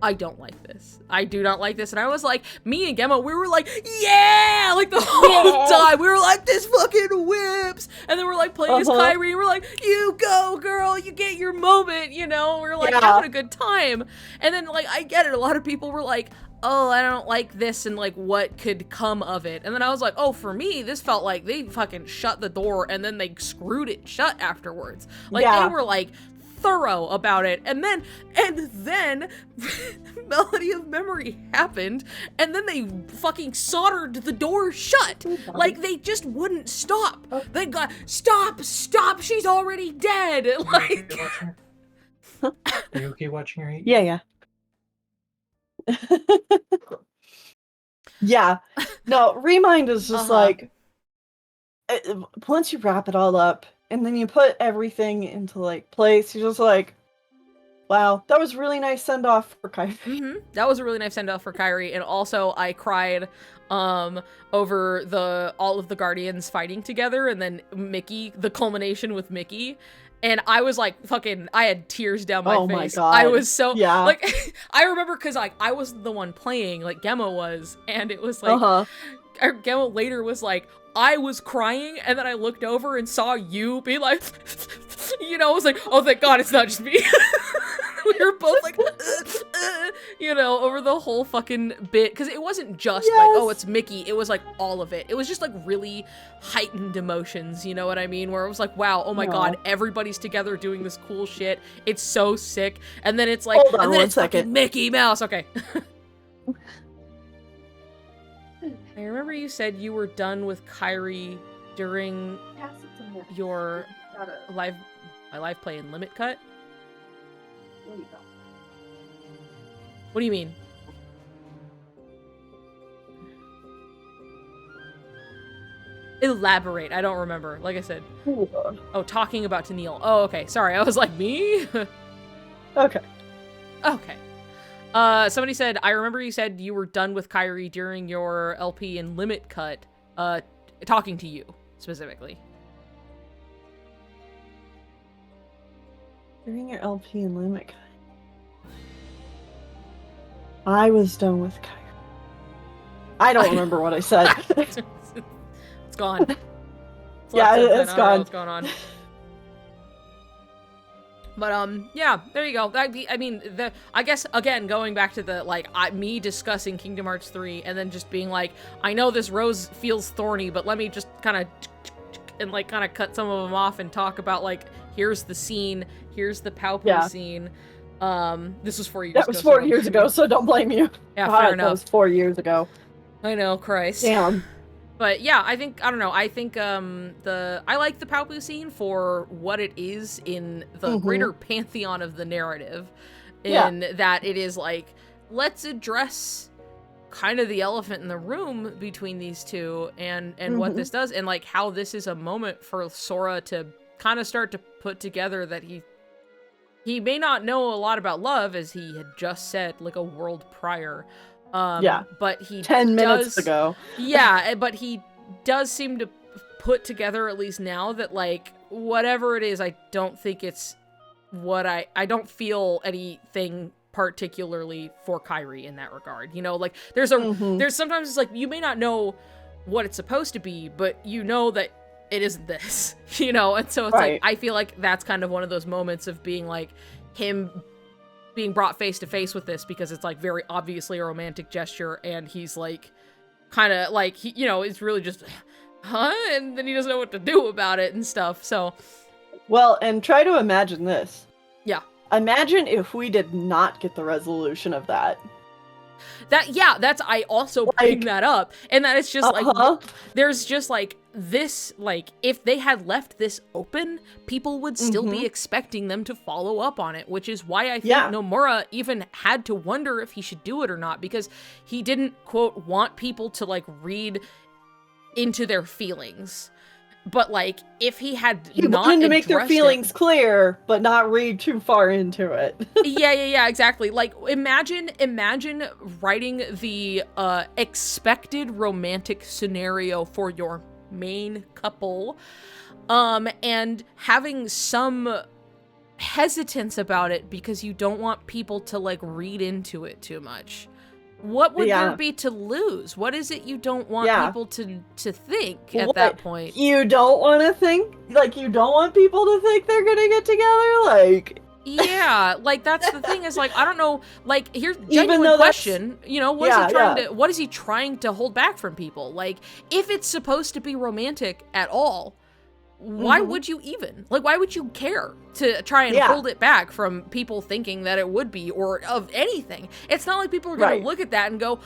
I don't like this. I do not like this. And I was like, me and Gemma, we were like, yeah, like the whole time. We were like, this fucking whips. And then we're like playing as Kyrie, and we're like, you go, girl, you get your moment, We're like having a good time. And then like, I get it. A lot of people were like, oh, I don't like this, and like what could come of it. And then I was like, oh, for me, this felt like they fucking shut the door and then they screwed it shut afterwards. Like they were like thorough about it. And then Melody of Memory happened, and then they fucking soldered the door shut. Like they just wouldn't stop. They got stop, she's already dead. Like, are you okay watching her eat? Yeah. Yeah. No, Remind is just like, once you wrap it all up and then you put everything into like place, you're just like, wow, that was a really nice send off for Kyrie. That was a really nice send off for Kyrie. And also I cried over all of the Guardians fighting together, and then Mickey, the culmination with Mickey. And I was like, I had tears down my face. Oh my God. I was so, like, I remember because like I was the one playing, like Gemma was, and it was like, Gemma later was like, I was crying, and then I looked over and saw you be like, I was like, oh, thank God it's not just me. we were both like, you know, over the whole fucking bit. Because it wasn't just like, oh, it's Mickey. It was like all of it. It was just like really heightened emotions, you know what I mean? Where it was like, wow, oh my god, everybody's together doing this cool shit. It's so sick. And then it's like, hold on, and then it's second. fucking Mickey Mouse. Okay. I remember you said you were done with Kairi during your live play in Limit Cut. What do you mean? Elaborate. I don't remember. Like I said. Oh, talking about Tennelle. Oh, okay. Sorry. I was like, me? Okay. Okay. Somebody said, I remember you said you were done with Kairi during your LP in Limit Cut. Talking to you, specifically. During your LP in Limit Cut. I was done with Kairi. I don't remember what I said. It's gone. Yeah, it's gone. What's going on? But, yeah, there you go. I mean, I guess, again, going back to the, like, me discussing Kingdom Hearts 3 and then just being like, I know this rose feels thorny, but let me just kind of, and, like, kind of cut some of them off and talk about, like, here's the scene, here's the Palpy scene. This was 4 years ago. That was 4 years ago, so don't blame you. Yeah, fair enough. That was 4 years ago. I know, Christ. Damn. But yeah, I don't know, I think I like the Palpu scene for what it is in the greater pantheon of the narrative. In that it is like, let's address kind of the elephant in the room between these two and what this does, and like how this is a moment for Sora to kind of start to put together that he may not know a lot about love, as he had just said like a world prior. But he 10 minutes ago. Yeah, but he does seem to put together, at least now, that like whatever it is, I don't think it's what I don't feel anything particularly for Kairi in that regard. You know, like there's sometimes it's like you may not know what it's supposed to be, but you know that it isn't this, you know? And so it's like, I feel like that's kind of one of those moments of being like him being brought face to face with this, because it's like very obviously a romantic gesture, and he's like kind of like, he, you know, it's really just and then he doesn't know what to do about it and stuff. So well, and try to imagine this. Yeah, imagine if we did not get the resolution of that. That's I also bring that up, and that it's just like there's just like this, like if they had left this open, people would still be expecting them to follow up on it, which is why I think Nomura even had to wonder if he should do it or not, because he didn't, quote, want people to like read into their feelings. But like, if he had wanted to make their feelings clear, but not read too far into it. yeah, exactly. Like, imagine writing the expected romantic scenario for your main couple, and having some hesitance about it because you don't want people to like read into it too much. What would there be to lose? What is it you don't want people to think at that point? You don't want to think? Like, you don't want people to think they're gonna get together? Like... Yeah, like, that's the thing, is, like, I don't know, like, here's a genuine question, you know, what is he trying to hold back from people? Like, if it's supposed to be romantic at all, why would you even? Like, why would you care to try and hold it back from people thinking that it would be, or of anything? It's not like people are going to look at that and go,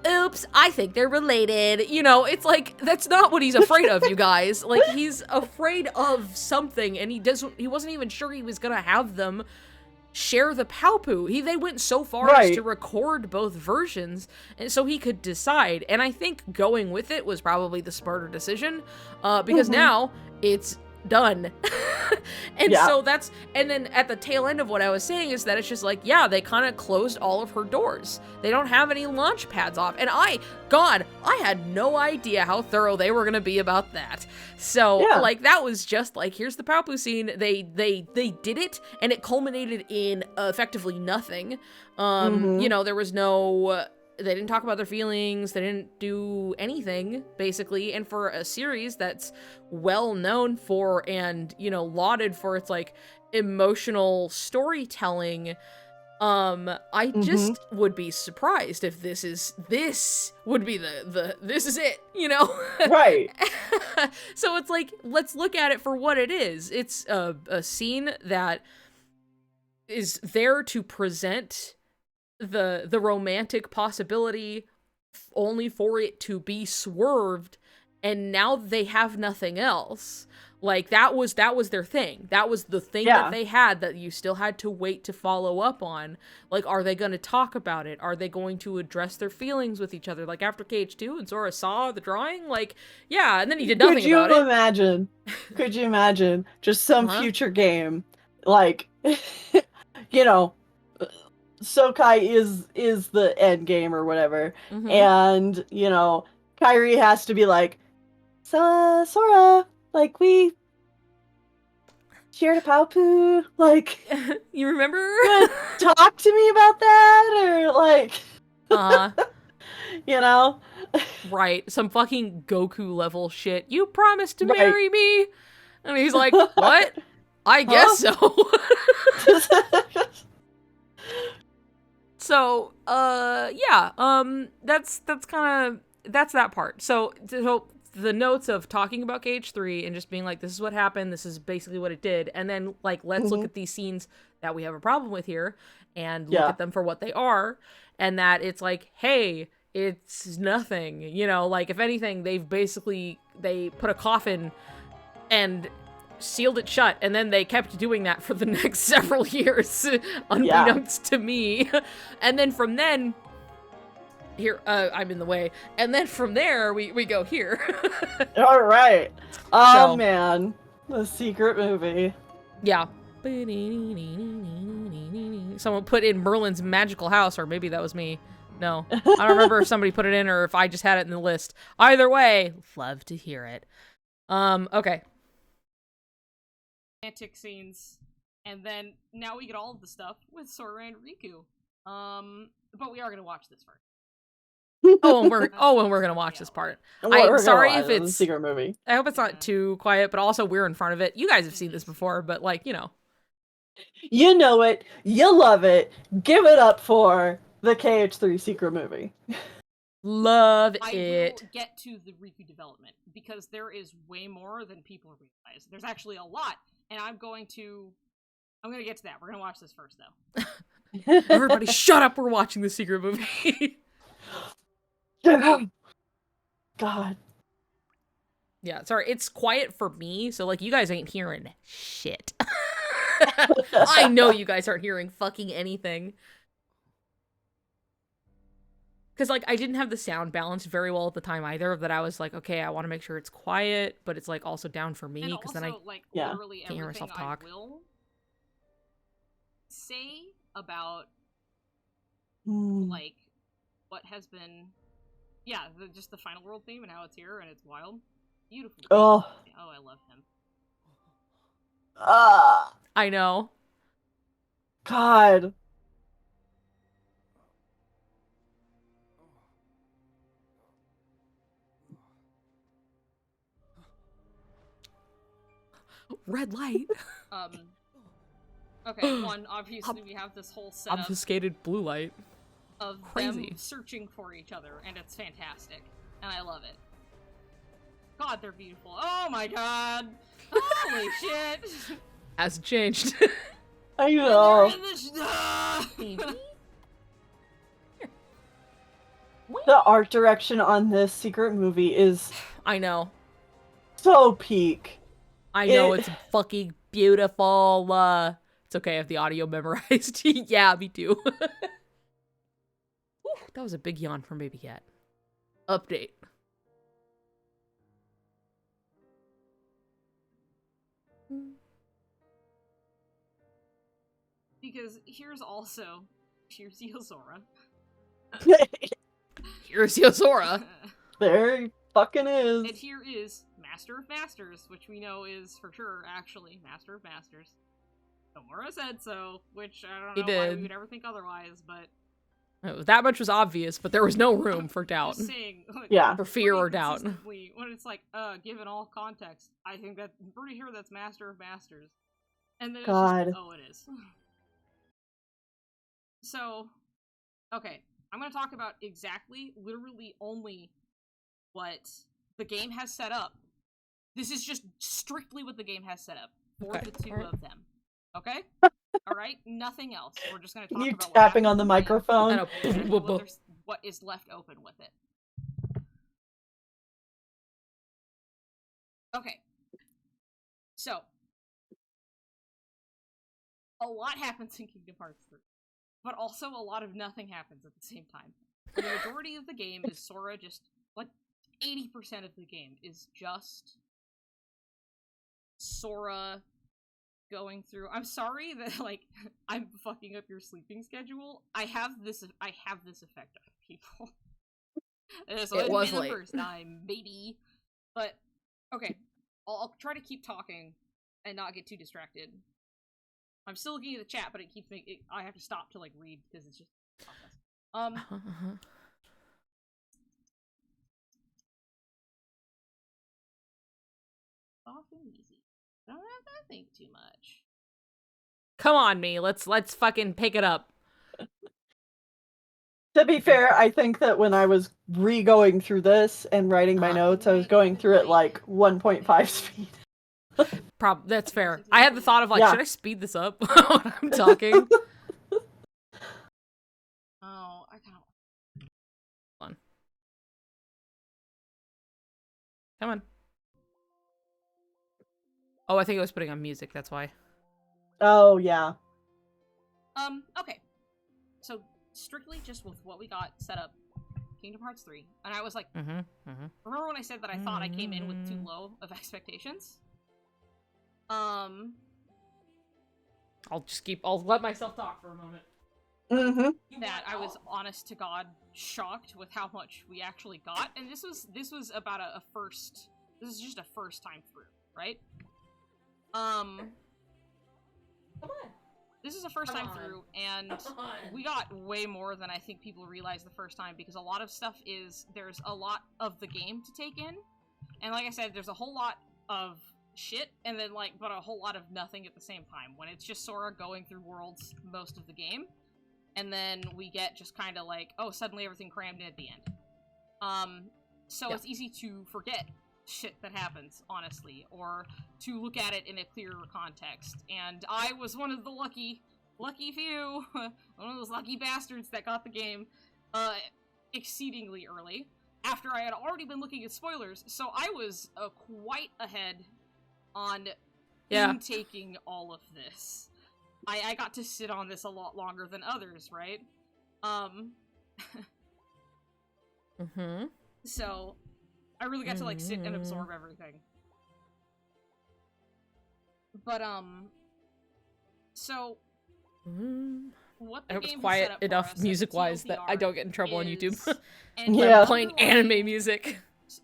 oops, I think they're related. You know, it's like, that's not what he's afraid of, you guys. Like, he's afraid of something, and he wasn't even sure he was going to have them share the Palpu. They went so far as to record both versions, and so he could decide. And I think going with it was probably the smarter decision, because now it's done. And so that's, and then at the tail end of what I was saying is that it's just like, they kind of closed all of her doors. They don't have any launch pads off. And I had no idea how thorough they were going to be about that. So like, that was just like, here's the Palpu scene. They did it, and it culminated in effectively nothing. You know, there was no, they didn't talk about their feelings. They didn't do anything, basically. And for a series that's well known for, and, you know, lauded for its, like, emotional storytelling, I just would be surprised if this would be this is it, you know? Right. So it's like, let's look at it for what it is. It's a scene that is there to present the romantic possibility only for it to be swerved, and now they have nothing else. Like, that was their thing. That was the thing that they had that you still had to wait to follow up on. Like, are they going to talk about it? Are they going to address their feelings with each other? Like, after KH2 and Sora saw the drawing? Like, yeah, and then he did nothing about it. Could you imagine just some future game, like, you know, Sokai is the end game or whatever, and, you know, Kairi has to be like, so, Sora, like, we shared a Paupu, like, you remember? Talk to me about that, or, like, you know? Right, some fucking Goku level shit. You promised to marry me? And he's like, what? I guess so. So, that's that part. So the notes of talking about KH3 and just being like, this is what happened, this is basically what it did, and then, like, let's look at these scenes that we have a problem with here, and look at them for what they are, and that it's like, hey, it's nothing, you know, like, if anything, they put a coffin and sealed it shut, and then they kept doing that for the next several years, unbeknownst to me. And then from then, here, I'm in the way, and then from there, we go here. All right. Oh, man. The secret movie. Yeah. Someone put in Merlin's magical house, or maybe that was me. No. I don't remember if somebody put it in or if I just had it in the list. Either way, love to hear it. Okay. Romantic scenes, and then now we get all of the stuff with Sora and Riku. But we are gonna watch this first. and we're gonna watch this part. I'm sorry if it's a secret movie. I hope it's not too quiet, but also we're in front of it. You guys have seen this before, but, like, you know. You know it. You love it. Give it up for the KH3 secret movie. Love it. I will get to the Riku development, because there is way more than people realize. There's actually a lot, and I'm gonna get to that. We're gonna watch this first, though. Everybody shut up, we're watching the secret movie. God. Yeah, sorry, it's quiet for me, so, like, you guys ain't hearing shit. I know you guys aren't hearing fucking anything. Because, like, I didn't have the sound balanced very well at the time either, that I was like, okay, I want to make sure it's quiet, but it's, like, also down for me, because then I literally can't hear myself talk. I will say about, like, what has been, just the Final World theme and how it's here, and it's wild. Beautiful. Oh, I love him. I know. God. Red light. Okay, obviously we have this whole setup obfuscated blue light of them searching for each other, and it's fantastic, and I love it. God, they're beautiful. Oh my god! Holy shit! Hasn't changed. I know. The art direction on this secret movie is... I know. So peak. I know, it's fucking beautiful. It's okay, I have the audio memorized. Yeah, me too. Whew, that was a big yawn from Baby Cat. Update. Because here's Yozora. Here's Yozora. There he fucking is. And here is Master of Masters, which we know is for sure actually Master of Masters. Nomura said so, which I don't know why we would ever think otherwise, but that much was obvious, but there was no room for doubt. Just saying, for fear or doubt. When it's like, given all context, I'm pretty sure that's Master of Masters. And then it's just, oh, it is. So, okay, I'm going to talk about literally only what the game has set up. This is just strictly what the game has set up for the two of them. Okay? Alright? Nothing else. We're just going to talk about tapping on the microphone. What is left open with it. Okay. So, a lot happens in Kingdom Hearts 3, but also a lot of nothing happens at the same time. The majority of the game is Sora just, like, 80% of the game is just Sora going through. I'm sorry that, like, I'm fucking up your sleeping schedule. I have this effect on people. So it was late. The first time, maybe. But, okay. I'll try to keep talking and not get too distracted. I'm still looking at the chat, but it keeps making. I have to stop to like read because it's just. Often easy. I don't have to think too much. Come on, me. Let's fucking pick it up. To be fair, I think that when I was re-going through this and writing my notes, I was going through it like 1.5 speed. That's fair. I had the thought of like, should I speed this up when I'm talking? Oh, I can't. Come on. Oh, I think I was putting on music, that's why. Oh, yeah. Okay. So, strictly just with what we got set up, Kingdom Hearts 3, and I was like, remember when I said that I thought I came in with too low of expectations? I'll let myself talk for a moment. That I was honest to God shocked with how much we actually got, and this was about this is just a first time through, right? Come on. This is a first time through, and we got way more than I think people realized the first time, because a lot of stuff there's a lot of the game to take in, and like I said, there's a whole lot of shit, and then but a whole lot of nothing at the same time, when it's just Sora going through worlds most of the game, and then we get just kind of like, oh, suddenly everything crammed in at the end. So it's easy to forget shit that happens, honestly, or to look at it in a clearer context, and I was one of the lucky few, one of those lucky bastards that got the game, exceedingly early, after I had already been looking at spoilers, so I was quite ahead on intaking all of this. I got to sit on this a lot longer than others, right? So, I really got to, like, sit and absorb everything. But, so, what the game has set up for us, I hope it's quiet enough music-wise that I don't get in trouble on YouTube. Yeah. Playing anime music.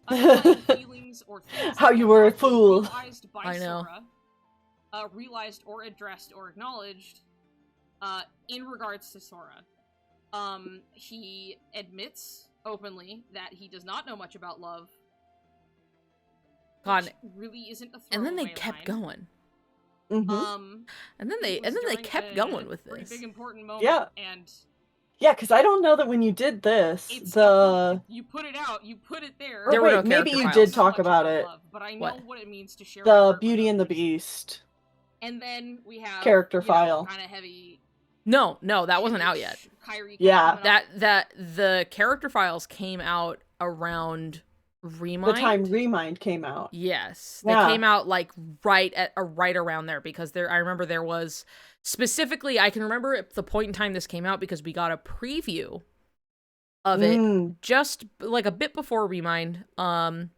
Feelings or things how you were a fool. I know. Sora, realized or addressed or acknowledged, in regards to Sora. He admits openly that he does not know much about love. God, really isn't a throwaway and then they kept going. Mm-hmm. And then they kept going with this. Pretty big important moment. Yeah. And yeah, because I don't know that when you did this, you put it out, you put it there. There were no maybe you files. did talk about it. Love, but I know what it means to share the Beauty and the Beast. And then we have character file. Kind of heavy. No, that wasn't out yet. Yeah, that the character files came out around Remind. The time Remind came out. Yes, they came out like right around there, because I remember there was specifically, I can remember at the point in time this came out because we got a preview of it just like a bit before Remind, and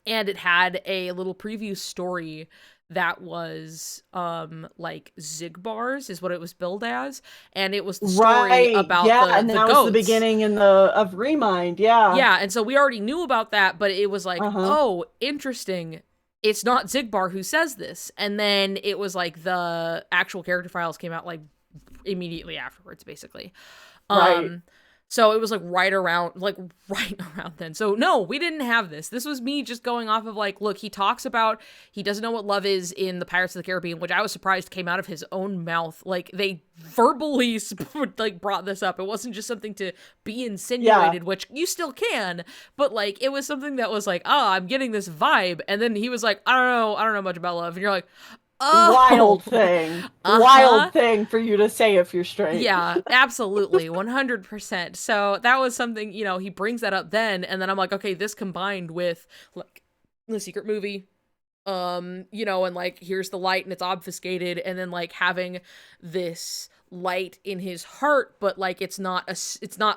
it had a little preview story that was like Zigbars is what it was billed as, and it was the story about and that was the beginning of Remind. And so we already knew about that, but it was like, oh, interesting, it's not Zigbar who says this. And then it was like the actual character files came out like immediately afterwards, basically. So it was like right around then. So no, we didn't have this. This was me just going off of like, look, he talks about he doesn't know what love is in the Pirates of the Caribbean, which I was surprised came out of his own mouth. Like they verbally like brought this up. It wasn't just something to be insinuated, which you still can, but like it was something that was like, oh, I'm getting this vibe. And then he was like, I don't know much about love. And you're like, oh, wild thing for you to say if you're straight. Yeah, absolutely, 100%. So that was something, you know, he brings that up then, and then I'm like, okay, this combined with like the secret movie, you know, and like here's the light and it's obfuscated, and then like having this light in his heart, but like it's not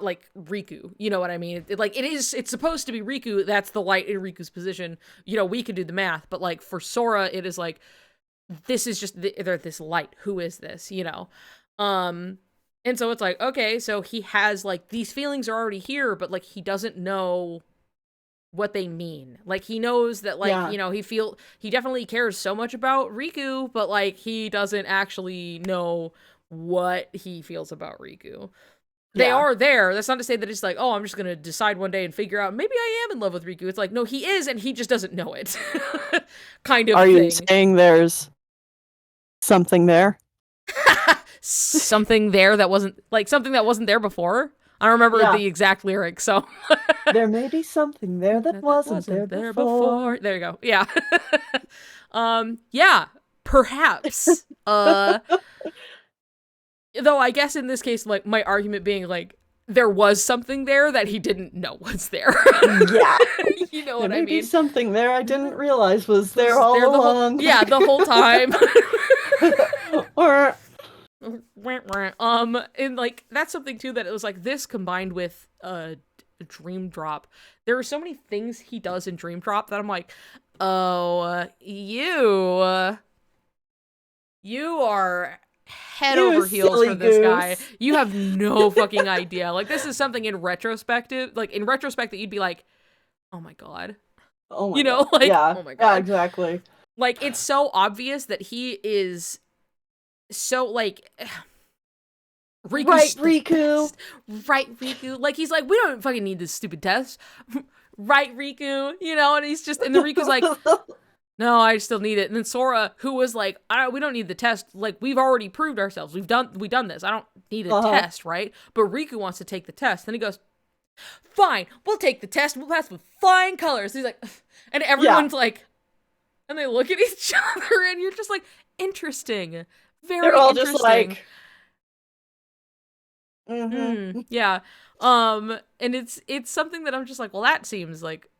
like Riku, you know what I mean? It's supposed to be Riku. That's the light in Riku's position. You know, we could do the math, but like for Sora, it is like, this is just this light. Who is this? You know? And so it's like, okay, so he has like, these feelings are already here, but like, he doesn't know what they mean. Like, he knows that like, you know, he definitely cares so much about Riku, but like, he doesn't actually know what he feels about Riku. They are there. That's not to say that it's like, oh, I'm just going to decide one day and figure out, maybe I am in love with Riku. It's like, no, he is, and he just doesn't know it. Kind of Are thing. you saying there's something there? Something there that wasn't there before? I don't remember the exact lyrics, so there may be something there that wasn't there before. There you go. Yeah. Yeah, perhaps. Though I guess in this case, like, my argument being like, there was something there that he didn't know was there. Yeah. You know what I mean? There may be something there I didn't realize was there all along. The whole time. Or and like that's something too that it was like this combined with Dream Drop. There are so many things he does in Dream Drop that I'm like, oh, you are head over heels for this guy. You have no fucking idea. Like, this is something in retrospect that you'd be like, oh my god. Oh my you know, god. like, yeah. Oh my god. Yeah, exactly. Like, it's so obvious that he is so, like, Riku's Riku. Right, Riku. Like, he's like, we don't fucking need this stupid test. Right, Riku. You know, and he's just, and then Riku's like, no, I still need it. And then Sora, who was like, we don't need the test. Like, we've already proved ourselves. We've done this. I don't need a test, right? But Riku wants to take the test. Then he goes, fine, we'll take the test. We'll pass with flying colors. He's like, and everyone's like, and they look at each other, and you're just like, interesting. Very They're all interesting. just like, yeah. And it's something that I'm just like, well, that seems like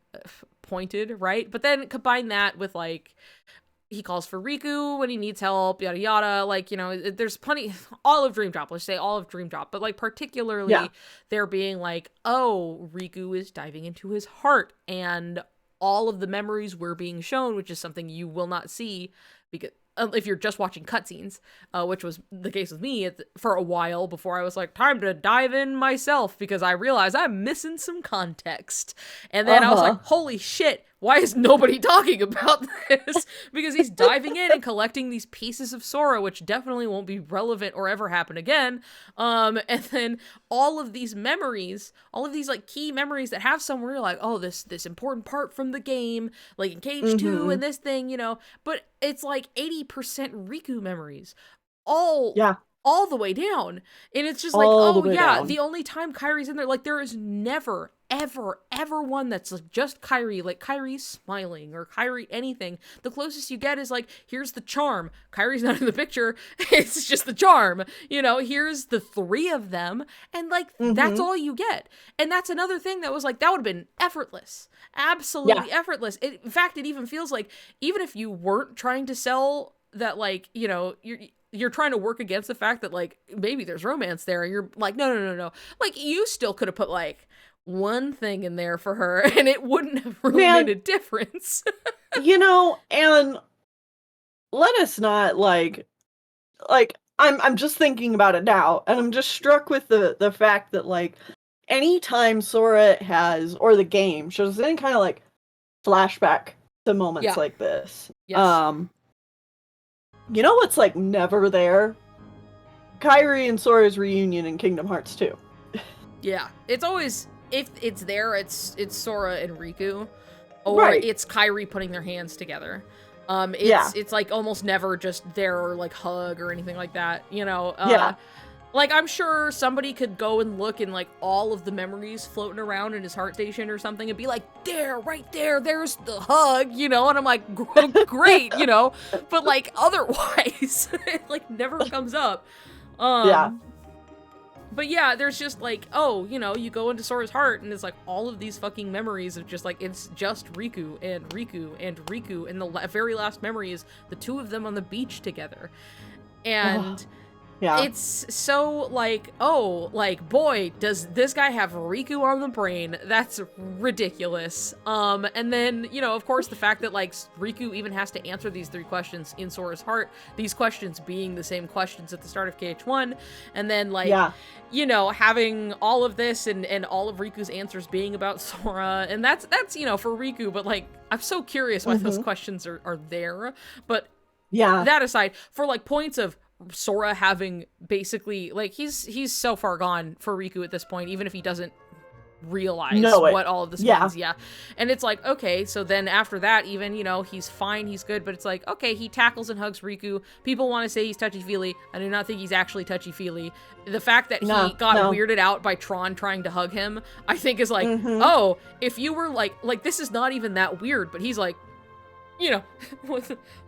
pointed, right? But then combine that with like, he calls for Riku when he needs help, yada yada. Like, you know, there's plenty, all of Dream Drop, let's say all of Dream Drop, but like particularly they're being like, oh, Riku is diving into his heart, and all of the memories were being shown, which is something you will not see because if you're just watching cutscenes, which was the case with me for a while before I was like, time to dive in myself because I realized I'm missing some context. And then I was like, holy shit, why is nobody talking about this? Because he's diving in and collecting these pieces of Sora, which definitely won't be relevant or ever happen again. And then all of these memories, all of these like key memories that have somewhere you're like, oh, this important part from the game, like in Cage 2 and this thing, you know, but it's like 80% Riku memories. All the way down. And it's just like, oh yeah, down. The only time Kairi's in there, like there is never, ever one that's like just Kairi, like Kairi smiling or Kairi anything. The closest you get is like, here's the charm. Kairi's not in the picture. It's just the charm. You know, here's the three of them. And like, that's all you get. And that's another thing that was like, that would have been effortless. Absolutely effortless. In fact, it even feels like, even if you weren't trying to sell that, like, you know, you're trying to work against the fact that like maybe there's romance there, and you're like, no. Like, you still could have put like one thing in there for her and it wouldn't have really made a difference. You know, and let us not like I'm just thinking about it now, and I'm just struck with the fact that like anytime Sora has, or the game shows any kind of like flashback to moments like this. Yes. You know what's like never there? Kairi and Sora's reunion in Kingdom Hearts 2. Yeah, it's always, if it's there, it's Sora and Riku, or it's Kairi putting their hands together. It's like almost never just their like hug or anything like that, you know? Like, I'm sure somebody could go and look in, like, all of the memories floating around in his heart station or something and be like, there, right there, there's the hug, you know? And I'm like, great, you know? But, like, otherwise, it, like, never comes up. But yeah, there's just, like, oh, you know, you go into Sora's heart and it's, like, all of these fucking memories of just, like, it's just Riku and Riku and Riku. And the very last memory is the two of them on the beach together. And... Yeah. It's so, like, oh, like, boy, does this guy have Riku on the brain. That's ridiculous. And then, you know, of course, the fact that, like, Riku even has to answer these 3 questions in Sora's heart, these questions being the same questions at the start of KH1, and then, like, you know, having all of this and all of Riku's answers being about Sora, and that's, you know, for Riku, but, like, I'm so curious why those questions are there, but that aside, for, like, points of Sora having basically, like, he's so far gone for Riku at this point, even if he doesn't realize what all of this means. And it's like, okay, so then after that, even, you know, he's fine, he's good, but it's like, okay, he tackles and hugs Riku. People want to say he's touchy-feely. I do not think he's actually touchy-feely. The fact that he got weirded out by Tron trying to hug him, I think is like, oh, if you were like, this is not even that weird, but he's like, you know,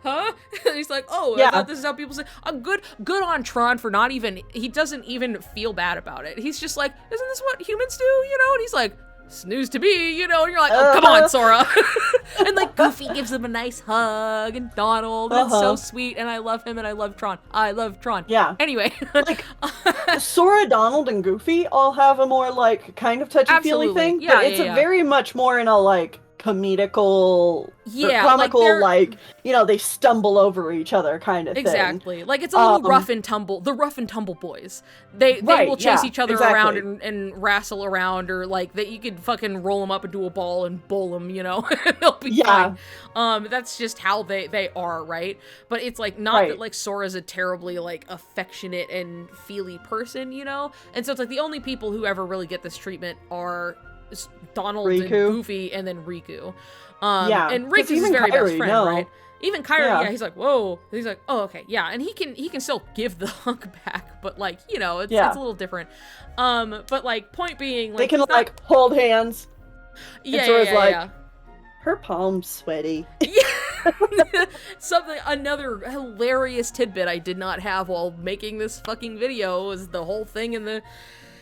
huh? He's like, oh, I thought this is how people say. I'm good on Tron for not even, he doesn't even feel bad about it. He's just like, isn't this what humans do, you know? And he's like, snooze to be, you know? And you're like, oh, come on, Sora. And like Goofy gives him a nice hug, and Donald, it's so sweet, and I love him, and I love Tron. I love Tron. Yeah. Anyway. Like, Sora, Donald, and Goofy all have a more, like, kind of touchy-feely thing, but it's a very much more in a, like, comical, comical, like, you know, they stumble over each other kind of thing. Exactly. Like, it's a little rough and tumble. The rough and tumble boys. They will chase each other around and wrestle around, or like you could fucking roll them up into a ball and bowl them, you know, and they'll be fine. That's just how they are, right? But it's like not that like Sora's a terribly like affectionate and feely person, you know? And so it's like the only people who ever really get this treatment are Donald and Goofy, and then Riku. And Riku's his very best friend, right? Even Kairi, he's like, whoa. He's like, oh, okay, yeah. And he can still give the hug back, but like, you know, it's a little different. But like, point being, like, they can like hold hands. Her palm's sweaty. Another hilarious tidbit I did not have while making this fucking video was the whole thing in the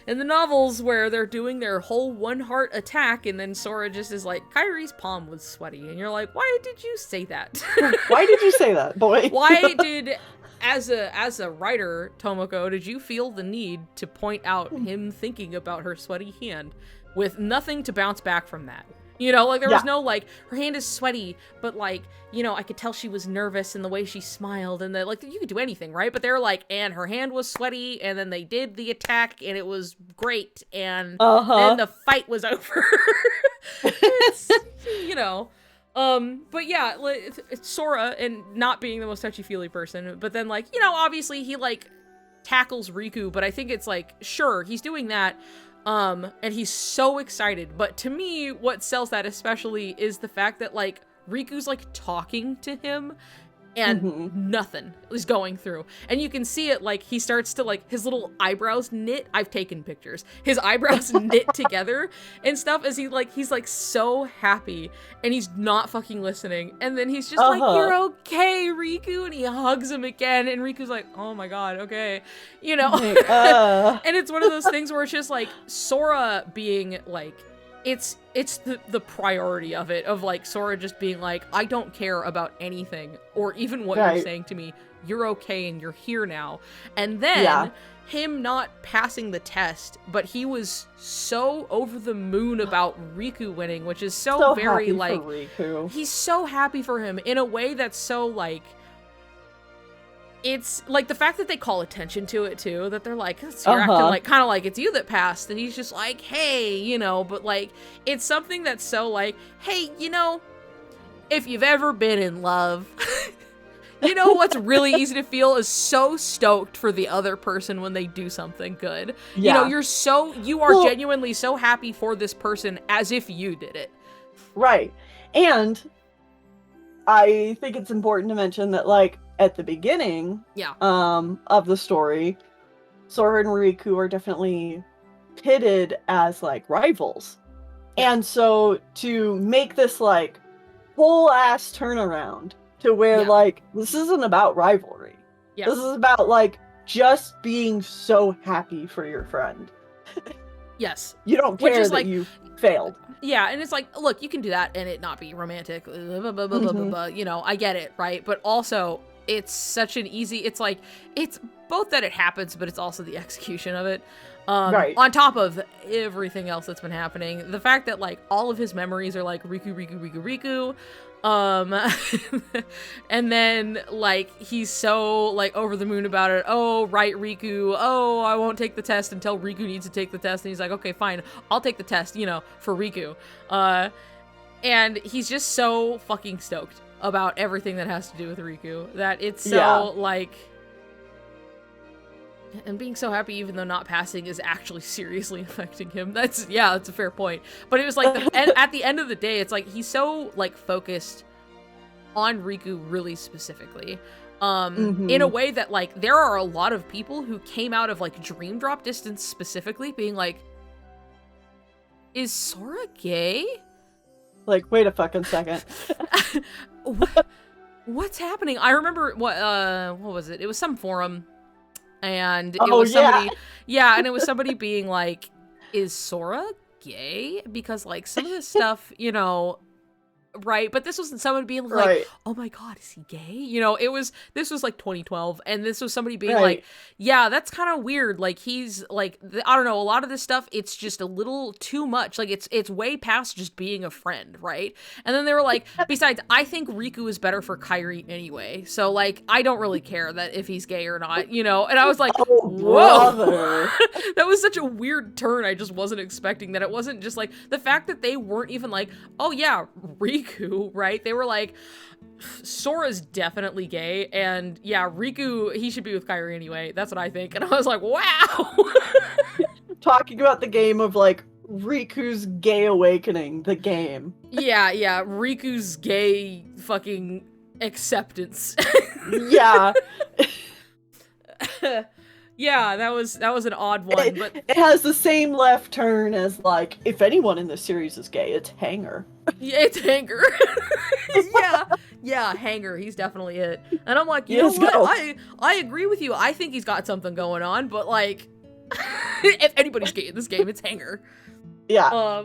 novels where they're doing their whole one heart attack, and then Sora just is like, Kairi's palm was sweaty, and you're like, why did you say that? Why did you say that, boy? Why did, as a writer, Tomoko, did you feel the need to point out him thinking about her sweaty hand with nothing to bounce back from that? You know, like, there was no, like, her hand is sweaty, but, like, you know, I could tell she was nervous in the way she smiled, and like, you could do anything, right? But they're like, and her hand was sweaty, and then they did the attack, and it was great, and then the fight was over. It's, you know, but yeah, it's Sora, and not being the most touchy-feely person, but then, like, you know, obviously he, like, tackles Riku, but I think it's like, sure, he's doing that, and he's so excited, but to me, what sells that especially is the fact that, like, Riku's, like, talking to him, and nothing is going through. And you can see it, like, he starts to, like, his little eyebrows knit. I've taken pictures. His eyebrows knit together and stuff as he's, like, so happy, and he's not fucking listening. And then he's just like, you're okay, Riku, and he hugs him again, and Riku's like, oh my god, okay. You know? And it's one of those things where it's just, like, Sora being, like, it's the priority of it, of like Sora just being like, I don't care about anything or even what you're saying to me. You're okay and you're here now. And then him not passing the test, but he was so over the moon about Riku winning, which is so very like, he's so happy for him in a way that's so like, it's like the fact that they call attention to it too, that they're like, so you're acting like kind of like it's you that passed, and he's just like, hey, you know, but like it's something that's so like, hey, you know, if you've ever been in love, You know what's really easy to feel is so stoked for the other person when they do something good. Yeah. You know, you are genuinely so happy for this person as if you did it. Right. And I think it's important to mention that, like, at the beginning of the story, Sora and Riku are definitely pitted as, like, rivals. And so to make this, like, whole ass turnaround to where, like, this isn't about rivalry. Yeah. This is about, like, just being so happy for your friend. Yes. You don't care that you failed. Yeah, and it's like, look, you can do that and it not be romantic, blah, blah, blah, blah, blah, you know, I get it, right? But also, it's such an easy, it's like, it's both that it happens, but it's also the execution of it. Right. On top of everything else that's been happening. The fact that, like, all of his memories are, like, Riku, Riku, Riku, Riku. And then, like, he's so, like, over the moon about it. Oh, right, Riku. Oh, I won't take the test until Riku needs to take the test. And he's like, okay, fine. I'll take the test, you know, for Riku. And he's just so fucking stoked about everything that has to do with Riku that it's so, like... And being so happy even though not passing is actually seriously affecting him. That's a fair point. But it was like, at the end of the day, it's like, he's so, like, focused on Riku really specifically. In a way that, like, there are a lot of people who came out of, like, Dream Drop Distance specifically being like, is Sora gay? Like, wait a fucking second. What's happening? I remember, what was it? It was some forum. And it was somebody, and it was somebody being like, is Sora gay? Because, like, some of this stuff, you know, right? But this wasn't someone being like, oh my god, is he gay? You know, this was like 2012, and this was somebody being like, yeah, that's kind of weird. Like, he's like, I don't know, a lot of this stuff, it's just a little too much. Like, it's way past just being a friend, right? And then they were like, besides, I think Riku is better for Kairi anyway. So, like, I don't really care that if he's gay or not, you know? And I was like, whoa. That was such a weird turn. I just wasn't expecting that. It wasn't just like, the fact that they weren't even like, oh yeah, Riku, right? They were like, Sora's definitely gay, and yeah, Riku, he should be with Kairi anyway. That's what I think. And I was like, wow. Talking about the game of, like, Riku's gay awakening, the game. Yeah, Riku's gay fucking acceptance. Yeah. Yeah, that was an odd one, but it has the same left turn as, like, if anyone in this series is gay, it's Hanger. Yeah, it's Hanger. yeah, Hanger, he's definitely it. And I'm like, you know what? I agree with you. I think he's got something going on, but, like, if anybody's gay in this game, it's Hanger. Yeah.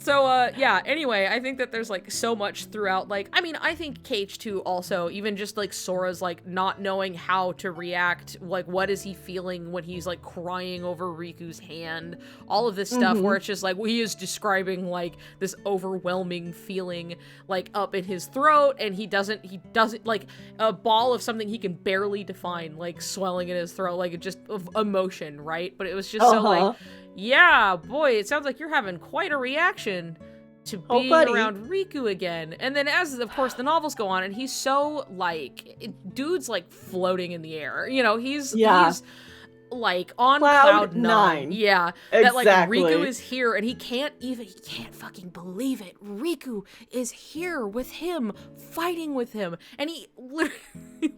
So, yeah, anyway, I think that there's, like, so much throughout, like, I mean, I think KH2 also, even just, like, Sora's, like, not knowing how to react, like, what is he feeling when he's, like, crying over Riku's hand, all of this stuff where it's just, like, he is describing, like, this overwhelming feeling, like, up in his throat, and he doesn't, like, a ball of something he can barely define, like, swelling in his throat, like, just of emotion, right? But it was just so, like, yeah, boy, it sounds like you're having quite a reaction to being around Riku again. And then as, of course, the novels go on, and he's so, like, dude's, like, floating in the air. You know, he's like, on cloud nine. Yeah. Exactly. That, like, Riku is here, and he can't fucking believe it. Riku is here with him, fighting with him. And he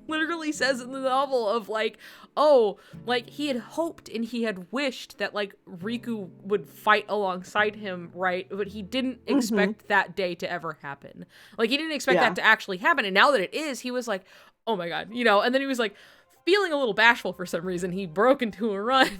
literally says in the novel of, like, oh, like, he had hoped and he had wished that, like, Riku would fight alongside him, right? But he didn't expect that day to ever happen. Like, he didn't expect that to actually happen. And now that it is, he was like, oh my god, you know? And then he was, like, feeling a little bashful for some reason. He broke into a run,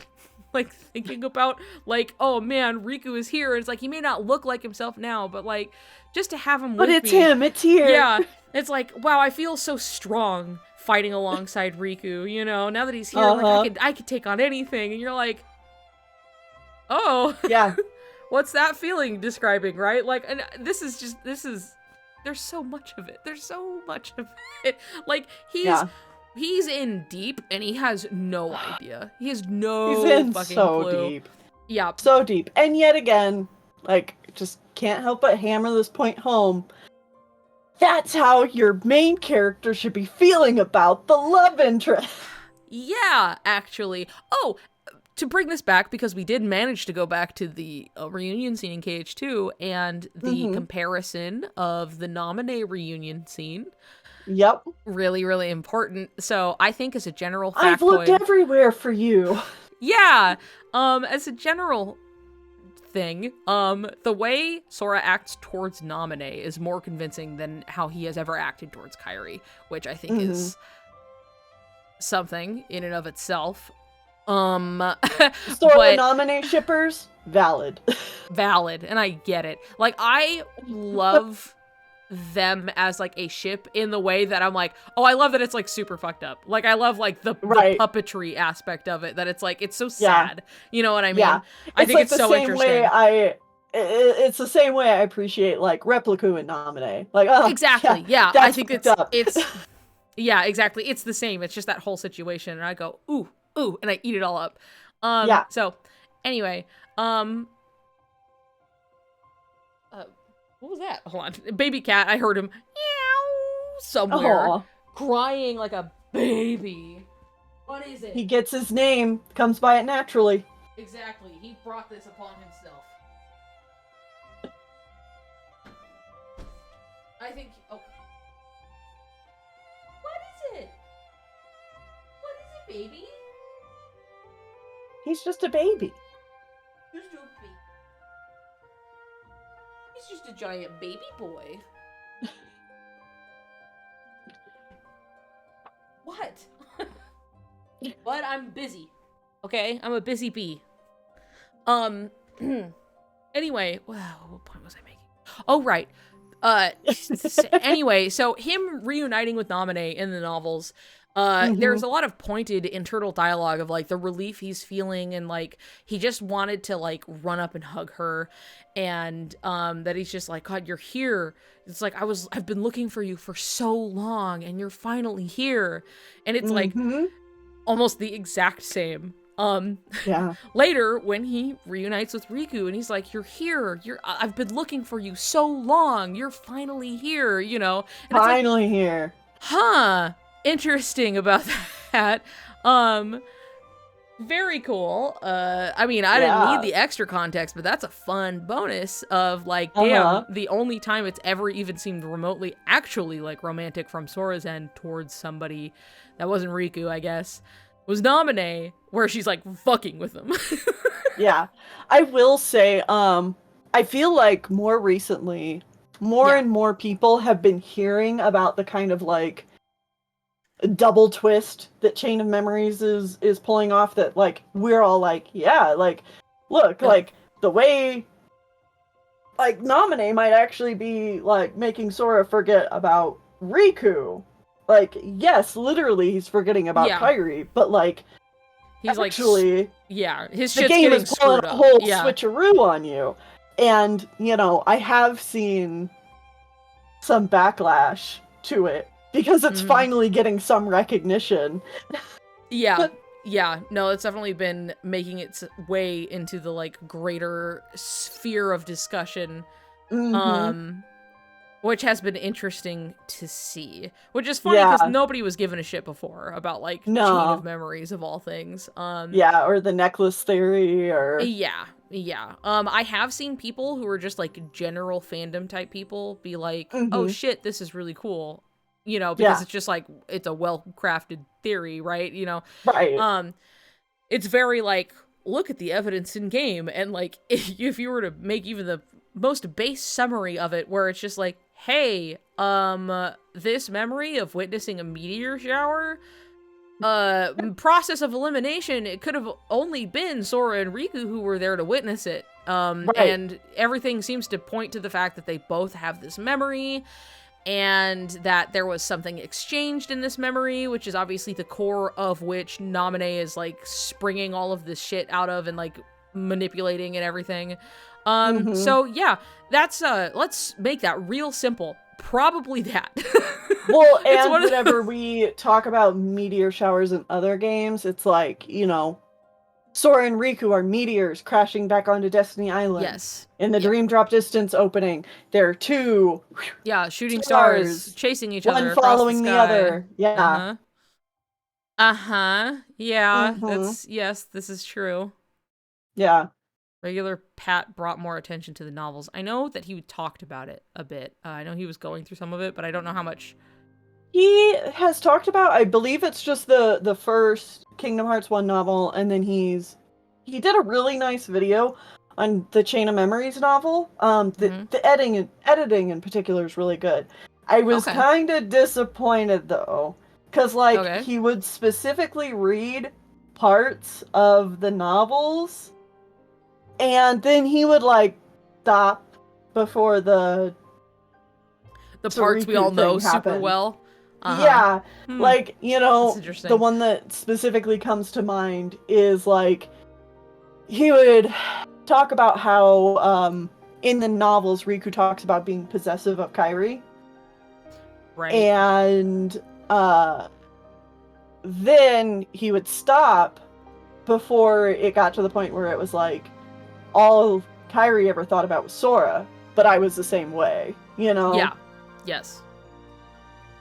like, thinking about, like, oh man, Riku is here. And it's like, he may not look like himself now, but, like, just to have him with me. But it's him, it's here. Yeah, it's like, wow, I feel so strong fighting alongside Riku, you know, now that he's here, like, I could take on anything, and you're like, oh, yeah, what's that feeling describing, right? Like, and this is, there's so much of it, like, he's in deep, and he has no idea, he has no fucking clue. Deep. Yeah, so deep, and yet again, like, just can't help but hammer this point home. that's how your main character should be feeling about the love interest. Yeah, actually. Oh, to bring this back, because we did manage to go back to the reunion scene in KH2 and the comparison of the Naminé reunion scene. Yep. Really, really important. So I think as a general factoid... I've looked everywhere for you. Yeah. As a general thing, the way Sora acts towards Naminé is more convincing than how he has ever acted towards Kairi, which I think is something in and of itself. Sora Naminé shippers, valid. Valid, and I get it. Like, I love them as like a ship in the way that I'm like, oh, I love that it's like super fucked up. Like, I love like the puppetry aspect of it, that it's like, it's so sad. You know what I mean? Yeah. I think it's so interesting. It's the same way I appreciate like Repliku and Naminé. Like, oh, exactly. Yeah, I think it's yeah, exactly. It's the same. It's just that whole situation, and I go, ooh, and I eat it all up. So anyway, what was that? Hold on. Baby cat, I heard him meow somewhere, crying like a baby. What is it? He gets his name, comes by it naturally. Exactly. He brought this upon himself. I think... Oh. What is it? What is it, baby? He's just a baby. He's just a giant baby boy. What? But I'm busy. Okay? I'm a busy bee. Anyway, wow, what point was I making? Oh, right. Anyway, so him reuniting with Naminé in the novels, there's a lot of pointed internal dialogue of like the relief he's feeling, and like he just wanted to like run up and hug her, and that he's just like, God, you're here. It's like I've been looking for you for so long, and you're finally here. And it's like almost the exact same. Later when he reunites with Riku and he's like, you're here, I've been looking for you so long, you're finally here, you know. And finally it's like, here. Huh. Interesting about that. Very cool. I mean, I didn't need the extra context, but that's a fun bonus of like, damn, the only time it's ever even seemed remotely actually like romantic from Sora's end towards somebody that wasn't Riku, I guess, was Naminé, where she's like fucking with him. Yeah. I will say, I feel like more recently, more and more people have been hearing about the kind of like double twist that Chain of Memories is pulling off, that like we're all like, yeah, like look, like the way like Naminé might actually be like making Sora forget about Riku. Like, yes, literally he's forgetting about Kairi, but like he's actually his the shit's game getting is pulling screwed a up. whole switcheroo on you. And, you know, I have seen some backlash to it because it's finally getting some recognition. Yeah, no, it's definitely been making its way into the, like, greater sphere of discussion, which has been interesting to see. Which is funny, because nobody was giving a shit before about, like, Chain of Memories of all things. Or the necklace theory, or... Yeah. I have seen people who are just, like, general fandom type people be like, oh shit, this is really cool. You know, because it's just, like, it's a well-crafted theory, right? You know? Right. It's very, like, look at the evidence in game, and, like, if you were to make even the most base summary of it, where it's just like, hey, this memory of witnessing a meteor shower, process of elimination, it could have only been Sora and Riku who were there to witness it. And everything seems to point to the fact that they both have this memory, and that there was something exchanged in this memory, which is obviously the core of which Naminé is, like, springing all of this shit out of and, like, manipulating and everything. So, yeah, that's, let's make that real simple. Probably that. Well, and whenever we talk about meteor showers in other games, it's like, you know, Sora and Riku are meteors crashing back onto Destiny Island. Yes. In the Dream Drop Distance opening, there are two shooting stars chasing each other, one following the the other. Yeah. Yeah, Mm-hmm. this is true. Yeah. Regular Pat brought more attention to the novels. I know that he talked about it a bit. I know he was going through some of it, but I don't know how much. He has talked about, I believe it's just the first Kingdom Hearts 1 novel, and then he did a really nice video on the Chain of Memories novel. The editing in particular is really good. I was kind of disappointed though, because he would specifically read parts of the novels, and then he would stop before the parts we all know super well. Yeah, the one that specifically comes to mind is he would talk about how in the novels Riku talks about being possessive of Kairi. Right. And then he would stop before it got to the point where it was all Kairi ever thought about was Sora, but I was the same way, Yeah. Yes.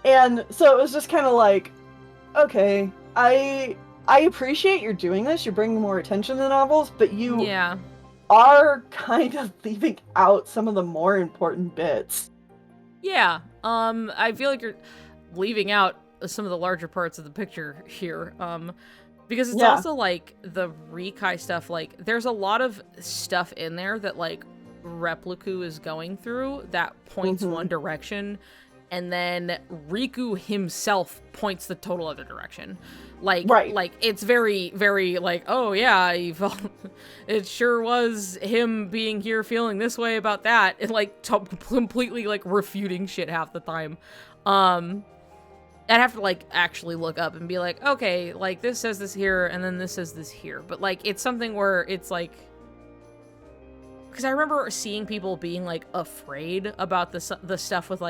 And so it was just kind of okay, I appreciate you're doing this, you're bringing more attention to the novels, but you are kind of leaving out some of the more important bits. Yeah, I feel like you're leaving out some of the larger parts of the picture here, because it's also the Rikai stuff, there's a lot of stuff in there that Repliku is going through that points one direction, and then Riku himself points the total other direction. It's very, very oh yeah, he felt it sure was him being here feeling this way about that, and completely refuting shit half the time. I'd have to actually look up and be okay, this says this here, and then this says this here, but it's something where it's because I remember seeing people being afraid about the stuff with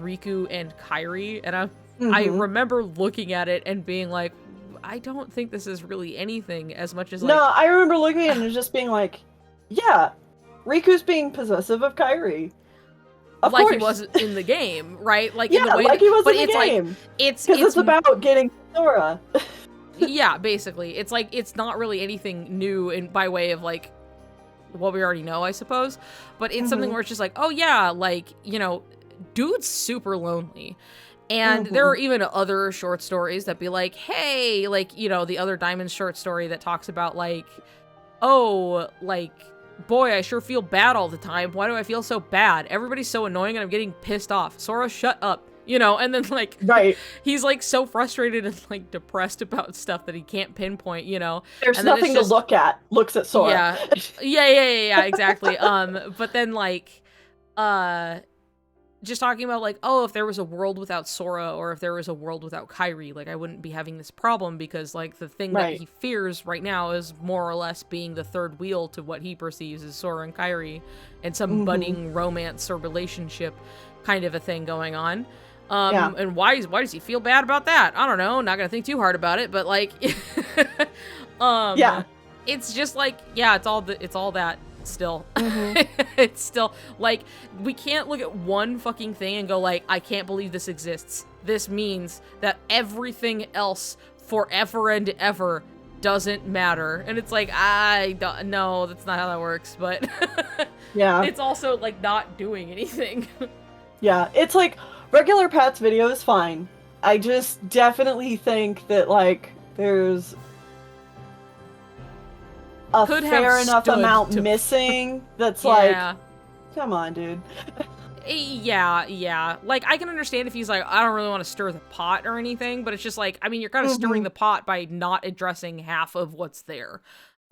Riku and Kairi, and I remember looking at it and being I don't think this is really anything as much as No, I remember looking at it and just being yeah, Riku's being possessive of Kairi. Of course. He was in the game, right? In the way he was in the game. It's about getting Sora. Yeah, basically. It's not really anything new in by way of what we already know, I suppose. But it's something where it's just oh yeah, dude's super lonely. And there are even other short stories that be hey, the other Diamond short story that talks about oh, boy, I sure feel bad all the time. Why do I feel so bad? Everybody's so annoying and I'm getting pissed off. Sora, shut up. And then right. He's so frustrated and depressed about stuff that he can't pinpoint, There's nothing to look at. Looks at Sora. Yeah, exactly. But then just talking about oh, if there was a world without Sora, or if there was a world without Kairi, I wouldn't be having this problem, because the thing that he fears right now is more or less being the third wheel to what he perceives as Sora and Kairi, and some budding romance or relationship kind of a thing going on. And why does he feel bad about that? I don't know, not gonna think too hard about it, but it's just it's all that still. It's still we can't look at one fucking thing and go I can't believe this exists. This means that everything else forever and ever doesn't matter. And it's I don't know, that's not how that works, but yeah, it's also not doing anything. Yeah, it's regular Pat's video is fine. I just definitely think that there's a fair enough amount missing that's come on, dude. Yeah. I can understand if he's I don't really want to stir the pot or anything, but it's just I mean, you're kind of stirring the pot by not addressing half of what's there.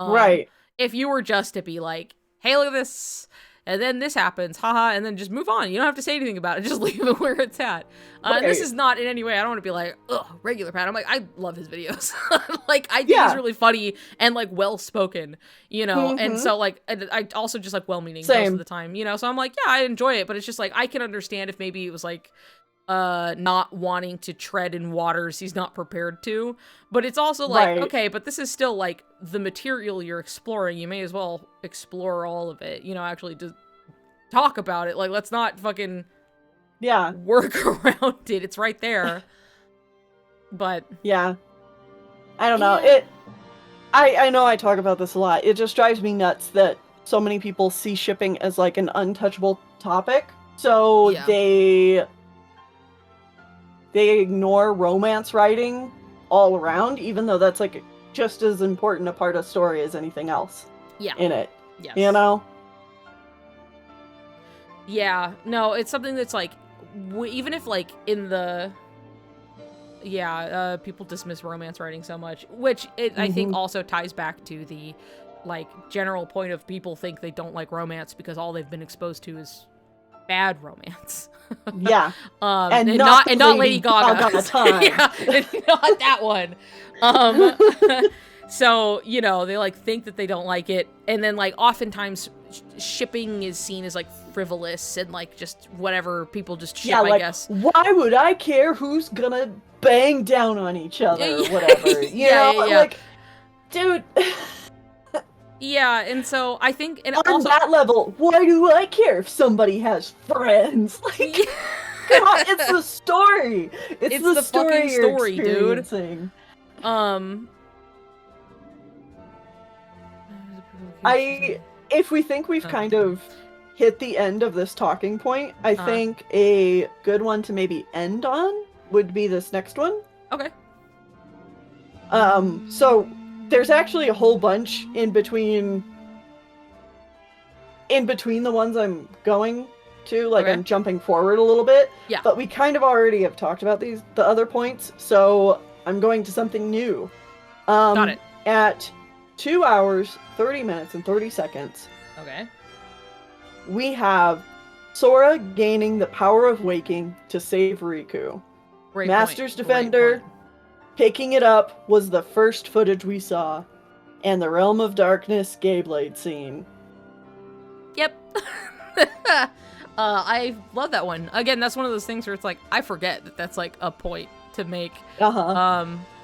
Right. If you were just to be hey, look at this, and then this happens, haha, and then just move on. You don't have to say anything about it. Just leave it where it's at. And this is not in any way, I don't want to be ugh, regular Pat. I'm I love his videos. I think he's really funny and well-spoken, and so I also just well-meaning most of the time, so I'm yeah, I enjoy it, but it's just I can understand if maybe it was not wanting to tread in waters he's not prepared to. But it's also like, okay, but this is still like the material you're exploring. You may as well explore all of it, actually just talk about it. Like, let's not fucking work around it. It's right there. But yeah, I don't know. I know I talk about this a lot. It just drives me nuts that so many people see shipping as like an untouchable topic. So they ignore romance writing all around, even though that's like just as important a part of story as anything else in it. Yes. Yeah, no, it's something that's like, even if like in the, people dismiss romance writing so much, which I think also ties back to the like general point of people think they don't like romance because all they've been exposed to is bad romance. Yeah. And not Lady Gaga. Yeah, and not that one. So, they like think that they don't like it, and then like oftentimes shipping is seen as like frivolous and like just whatever, people just ship, I guess. Why would I care who's gonna bang down on each other or whatever? You know? Like, dude. Yeah, and so I think, and on also that level, why do I care if somebody has friends? Like, come on, it's the story. It's the story fucking story, dude. If we think we've kind of hit the end of this talking point, I think a good one to maybe end on would be this next one. Okay. So there's actually a whole bunch in between the ones I'm going to, like, I'm jumping forward a little bit. Yeah. But we kind of already have talked about the other points, so I'm going to something new. Got it. At 2 hours, 30 minutes, and 30 seconds. Okay. We have Sora gaining the power of waking to save Riku. Great Master's point. Defender picking it up was the first footage we saw, and the Realm of Darkness Gayblade scene. Yep. I love that one. Again, that's one of those things where it's like, I forget that that's like a point to make.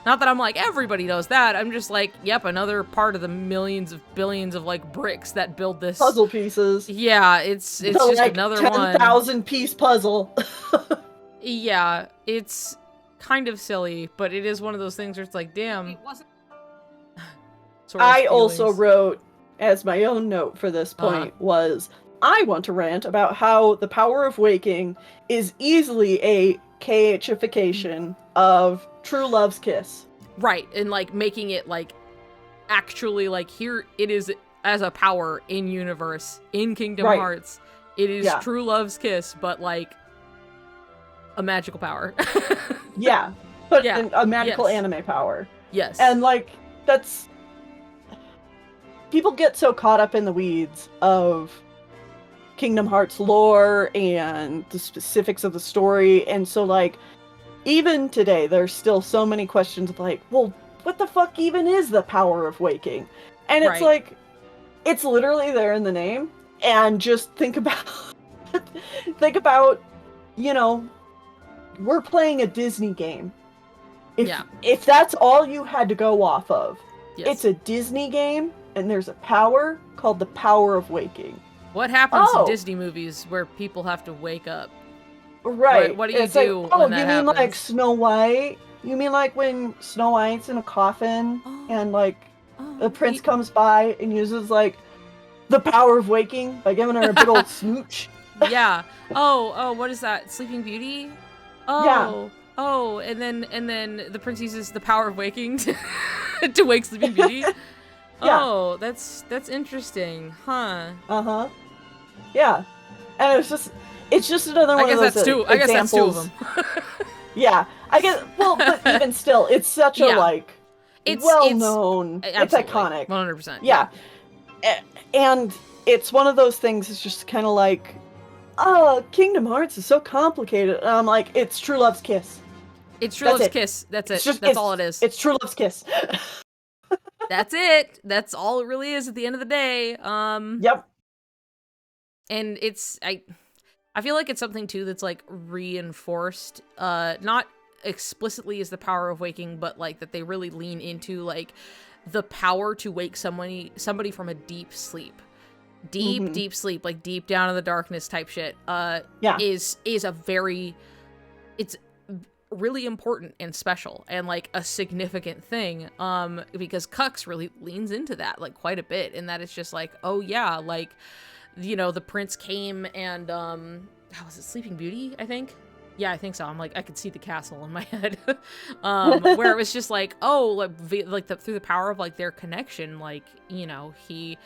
Not that I'm like, everybody knows that. I'm just like, yep, another part of the millions of billions of like bricks that build this puzzle pieces. Yeah, it's just like another 10,000 piece puzzle. Yeah, it's kind of silly, but it is one of those things where it's like, damn. It wasn't. I also wrote as my own note for this point was, I want to rant about how the power of waking is easily a KHification of True Love's Kiss. Right, and like making it like actually like, here it is as a power in universe, in Kingdom Hearts. It is True Love's Kiss, but like a magical power. Yeah, but a magical anime power. Yes. And like, that's... People get so caught up in the weeds of Kingdom Hearts lore and the specifics of the story, and so like, even today, there's still so many questions of like, well, what the fuck even is the power of waking? And it's like, it's literally there in the name, and just think about, we're playing a Disney game. If that's all you had to go off of, it's a Disney game, and there's a power called the power of waking. What happens in Disney movies where people have to wake up? Right. What do you do when that you mean happens? Like Snow White? You mean like when Snow White's in a coffin and like the prince comes by and uses like the power of waking by giving her a big old smooch? Yeah. Oh, what is that? Sleeping Beauty? Oh. Yeah. Oh, and then the prince uses the power of waking to wake Sleeping Beauty? Yeah. Oh, that's interesting. Huh. Yeah. And it's just another one of those examples. I guess that's two of them. Yeah. I guess, well, but even still, it's such a, like, well-known, it's iconic. 100%. Yeah. And it's one of those things, it's just kind of like, oh, Kingdom Hearts is so complicated. And I'm like, it's True Love's Kiss. It's True Love's Kiss. That's it. That's all it is. It's True Love's Kiss. That's it. That's all it really is at the end of the day. Yep. And I feel like it's something too that's like reinforced, not explicitly as the power of waking, but like that they really lean into like the power to wake somebody from a deep sleep. Deep sleep, like deep down in the darkness type shit, is a very, it's really important and special and like a significant thing, because Cucks really leans into that like quite a bit, and that it's just like, oh yeah, like, you know, the prince came and how was it, Sleeping Beauty, I think? Yeah, I think so. I'm like, I could see the castle in my head. Where it was just like, oh, like through the power of like their connection, like, you know, he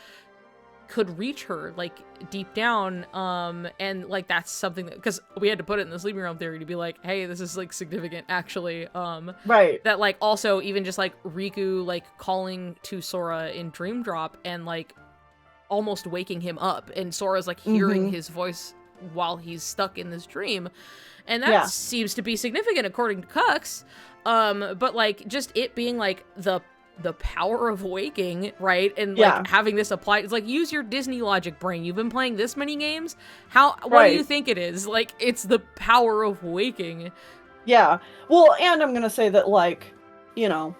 could reach her like deep down, and like that's something that, because we had to put it in the sleeping realm theory to be like, hey, this is like significant actually, right, that like also even just like Riku like calling to Sora in Dream Drop and like almost waking him up, and Sora's like hearing his voice while he's stuck in this dream, and that seems to be significant according to Cucks, but like just it being like the power of waking, right? And like having this applied, it's like, use your Disney logic brain. You've been playing this many games. What do you think it is? Like, it's the power of waking. Yeah. Well, and I'm gonna say that, like, you know,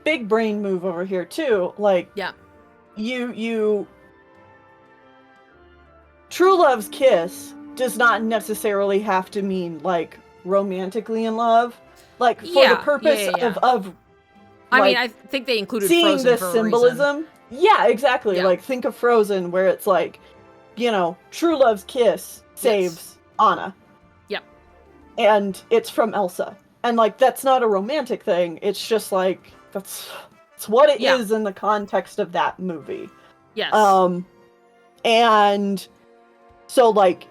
big brain move over here too. Like, you true love's kiss does not necessarily have to mean like romantically in love. Like, for the purpose of I like, mean, I think they included seeing Frozen this for symbolism. Yeah, exactly. Like, think of Frozen, where it's like, you know, true love's kiss saves Anna. Yep. And it's from Elsa. And like, that's not a romantic thing. It's just like, it's what it is in the context of that movie. Yes. And so like,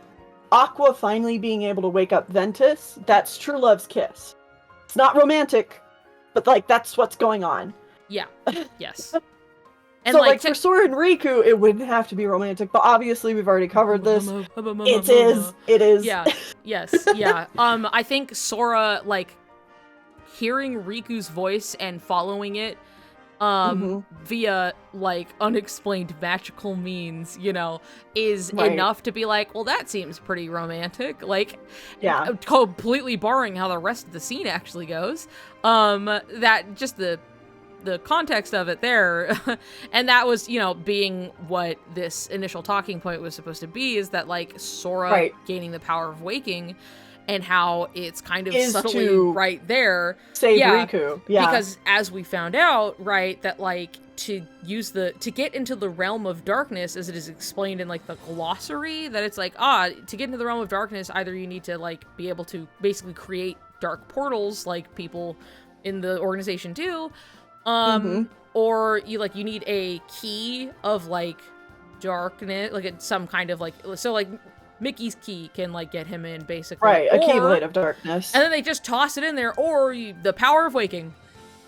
Aqua finally being able to wake up Ventus, that's true love's kiss. It's not romantic, but like, that's what's going on. Yeah. Yes. And so like for Sora and Riku, it wouldn't have to be romantic, but obviously we've already covered this. It is. Yeah. Yes. Yeah. I think Sora, like, hearing Riku's voice and following it, via like unexplained magical means, you know, is enough to be like, well, that seems pretty romantic. Like, completely barring how the rest of the scene actually goes. That just the context of it there, and that was, you know, being what this initial talking point was supposed to be, is that like Sora gaining the power of waking, and how it's kind of subtly right there save Riku. Yeah, because as we found out, right, that like to get into the realm of darkness, as it is explained in like the glossary, that it's like, to get into the realm of darkness, either you need to like be able to basically create dark portals like people in the organization do, or you need a key of like darkness, like some kind of like, so like Mickey's key can like get him in, basically, right? A keyblade of darkness, and then they just toss it in there, or the power of waking,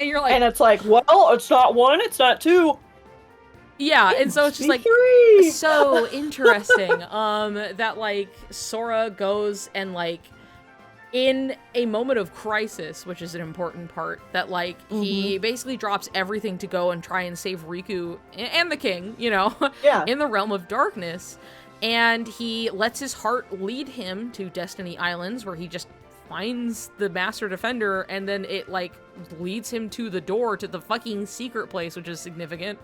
and you're like, and it's like, well, it's not one, it's not two. Yeah, and so it's just like three. So interesting. That like Sora goes and like in a moment of crisis, which is an important part, that like he basically drops everything to go and try and save Riku and the king, you know, in the realm of darkness. And he lets his heart lead him to Destiny Islands, where he just finds the Master Defender, and then it like leads him to the door to the fucking secret place, which is significant.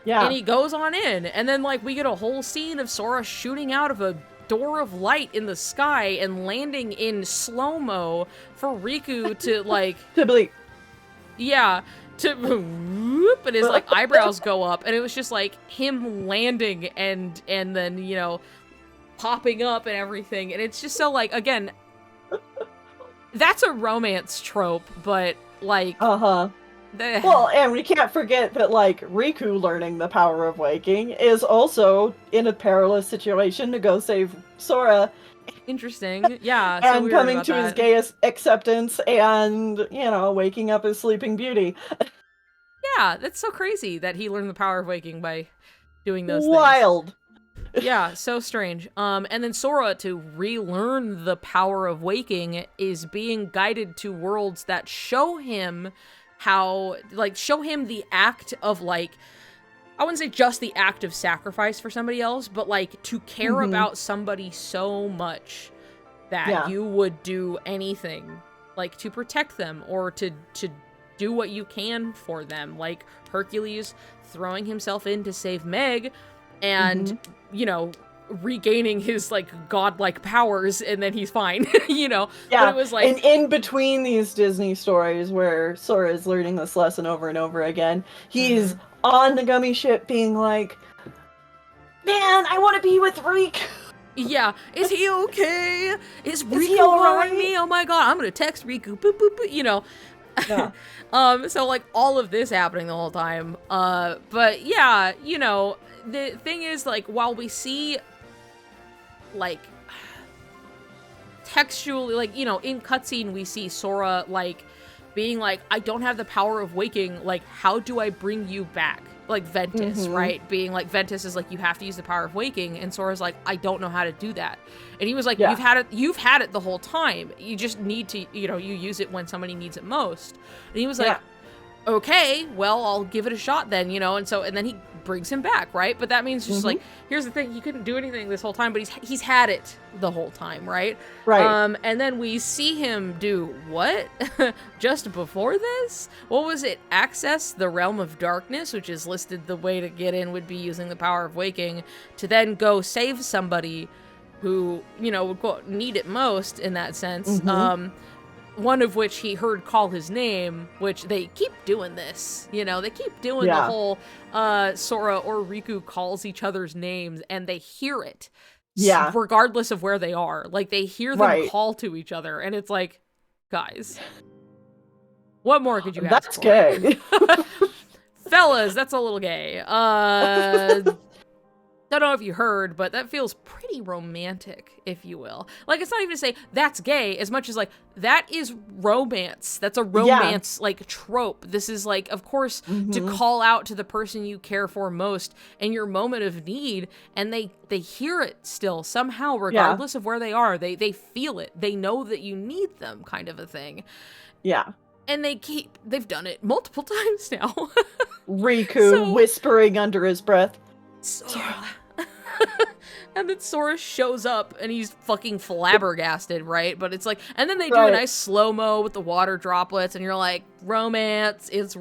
Yeah. And he goes on in, and then like we get a whole scene of Sora shooting out of a door of light in the sky and landing in slow-mo for Riku to like to bleep. Yeah. To whoop, and his like eyebrows go up, and it was just like him landing and then, you know, popping up and everything, and it's just so like, again, that's a romance trope, but like well, and we can't forget that like Riku learning the power of waking is also in a perilous situation to go save Sora. Interesting. Yeah. And so coming to his gay acceptance and, you know, waking up his Sleeping Beauty. Yeah, that's so crazy that he learned the power of waking by doing those Wild. things. Yeah, so strange. And then Sora, to relearn the power of waking, is being guided to worlds that show him how, like, show him the act of, like, I wouldn't say just the act of sacrifice for somebody else, but like to care about somebody so much that you would do anything like to protect them or to do what you can for them. Like Hercules throwing himself in to save Meg and, you know, regaining his like godlike powers, and then he's fine. You know. But it was like, and in between these Disney stories where Sora is learning this lesson over and over again, he's on the gummy ship being like, man, I want to be with Riku. Yeah, is he okay? Is Riku around me? Oh my god, I'm gonna text Riku. Boop, boop, boop, you know. Yeah. So like all of this happening the whole time. But yeah, you know, the thing is, like, while we see like textually, like, you know, in cutscene we see Sora like being like, I don't have the power of waking, like, how do I bring you back? Like Ventus, right? Being like, Ventus is like, you have to use the power of waking, and Sora's like, I don't know how to do that. And he was like, you've had it the whole time. You just need to, you know, you use it when somebody needs it most. And he was like, okay, well, I'll give it a shot then, you know. And then he brings him back, right? But that means just like, here's the thing, he couldn't do anything this whole time, but he's had it the whole time, right? And then we see him do what? Just before this? What was it? Access the realm of darkness, which is listed, the way to get in would be using the power of waking, to then go save somebody who, you know, would quote, need it most in that sense. One of which he heard call his name, which they keep doing this, you know, they keep doing the whole Sora or Riku calls each other's names and they hear it. Regardless of where they are. Like, they hear them call to each other, and it's like, guys, what more could you ask That's for? gay. Fellas, that's a little gay. Don't know if you heard, but that feels pretty romantic, if you will. Like, it's not even to say that's gay as much as, like, that is romance. That's a romance, like, trope. This is, like, of course, to call out to the person you care for most in your moment of need, and they hear it still, somehow, regardless of where they are. They feel it. They know that you need them, kind of a thing. Yeah. And they've done it multiple times now. Riku whispering under his breath, Sora. And then Sora shows up and he's fucking flabbergasted, right? But it's like, and then they do a nice slow-mo with the water droplets, and you're like, romance, it's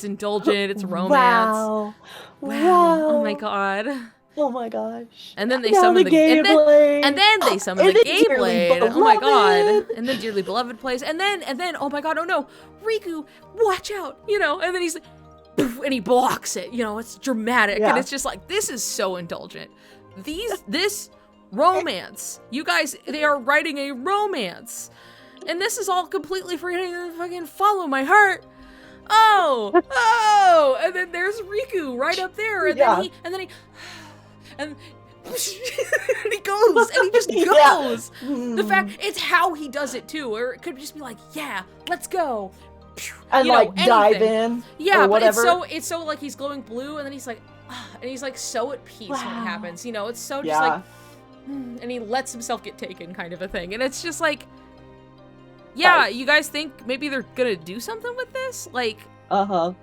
indulgent, it's romance. Wow. Oh my god. Oh my gosh. And then they summon the gay blade. And then they summon the gay blade. Oh my god. And then Dearly Beloved plays. And then, oh my god, oh no. Riku, watch out, you know, and then he's like, and he blocks it, you know, it's dramatic, and it's just like, this is so indulgent. This romance, you guys, they are writing a romance, and this is all completely forgetting to fucking follow my heart. And then there's Riku right up there, and then he and he goes, and he just goes. The fact, it's how he does it too, or it could just be like, yeah, let's go. And you like know, dive in, yeah, or whatever. But it's so like he's glowing blue, and then he's like, and he's like so at peace when it happens. You know, it's so just like, and he lets himself get taken, kind of a thing. And it's just like, you guys think maybe they're gonna do something with this? Like, okay,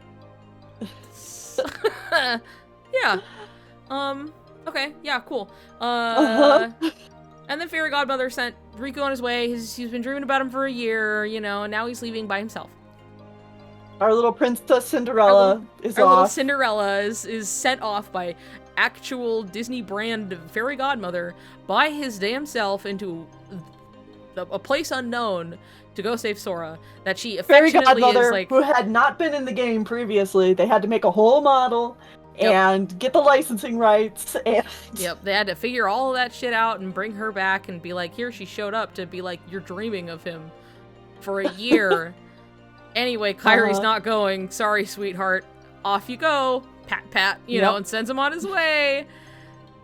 yeah, cool. And then Fairy Godmother sent Riku on his way. He's been dreaming about him for a year, you know, and now he's leaving by himself. Our little Princess Cinderella is off. Our little Cinderella is sent off by actual Disney brand Fairy Godmother by his damn self into a place unknown to go save Sora. That she affectionately Fairy Godmother, is like, who had not been in the game previously. They had to make a whole model and get the licensing rights. And they had to figure all of that shit out and bring her back and be like, here, she showed up to be like, you're dreaming of him for a year. Anyway, Kyrie's not going. Sorry, sweetheart. Off you go. Pat, pat, you know, and sends him on his way.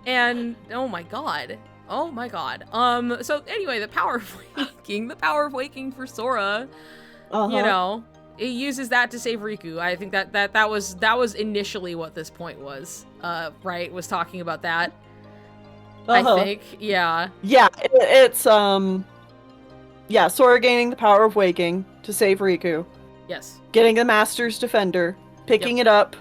And, oh my god. So anyway, the power of waking for Sora, you know, it uses that to save Riku. I think that was initially what this point was, right? Was talking about that. I think, yeah. Yeah, it's, Sora gaining the power of waking to save Riku. Yes. Getting the Master's Defender, picking it up,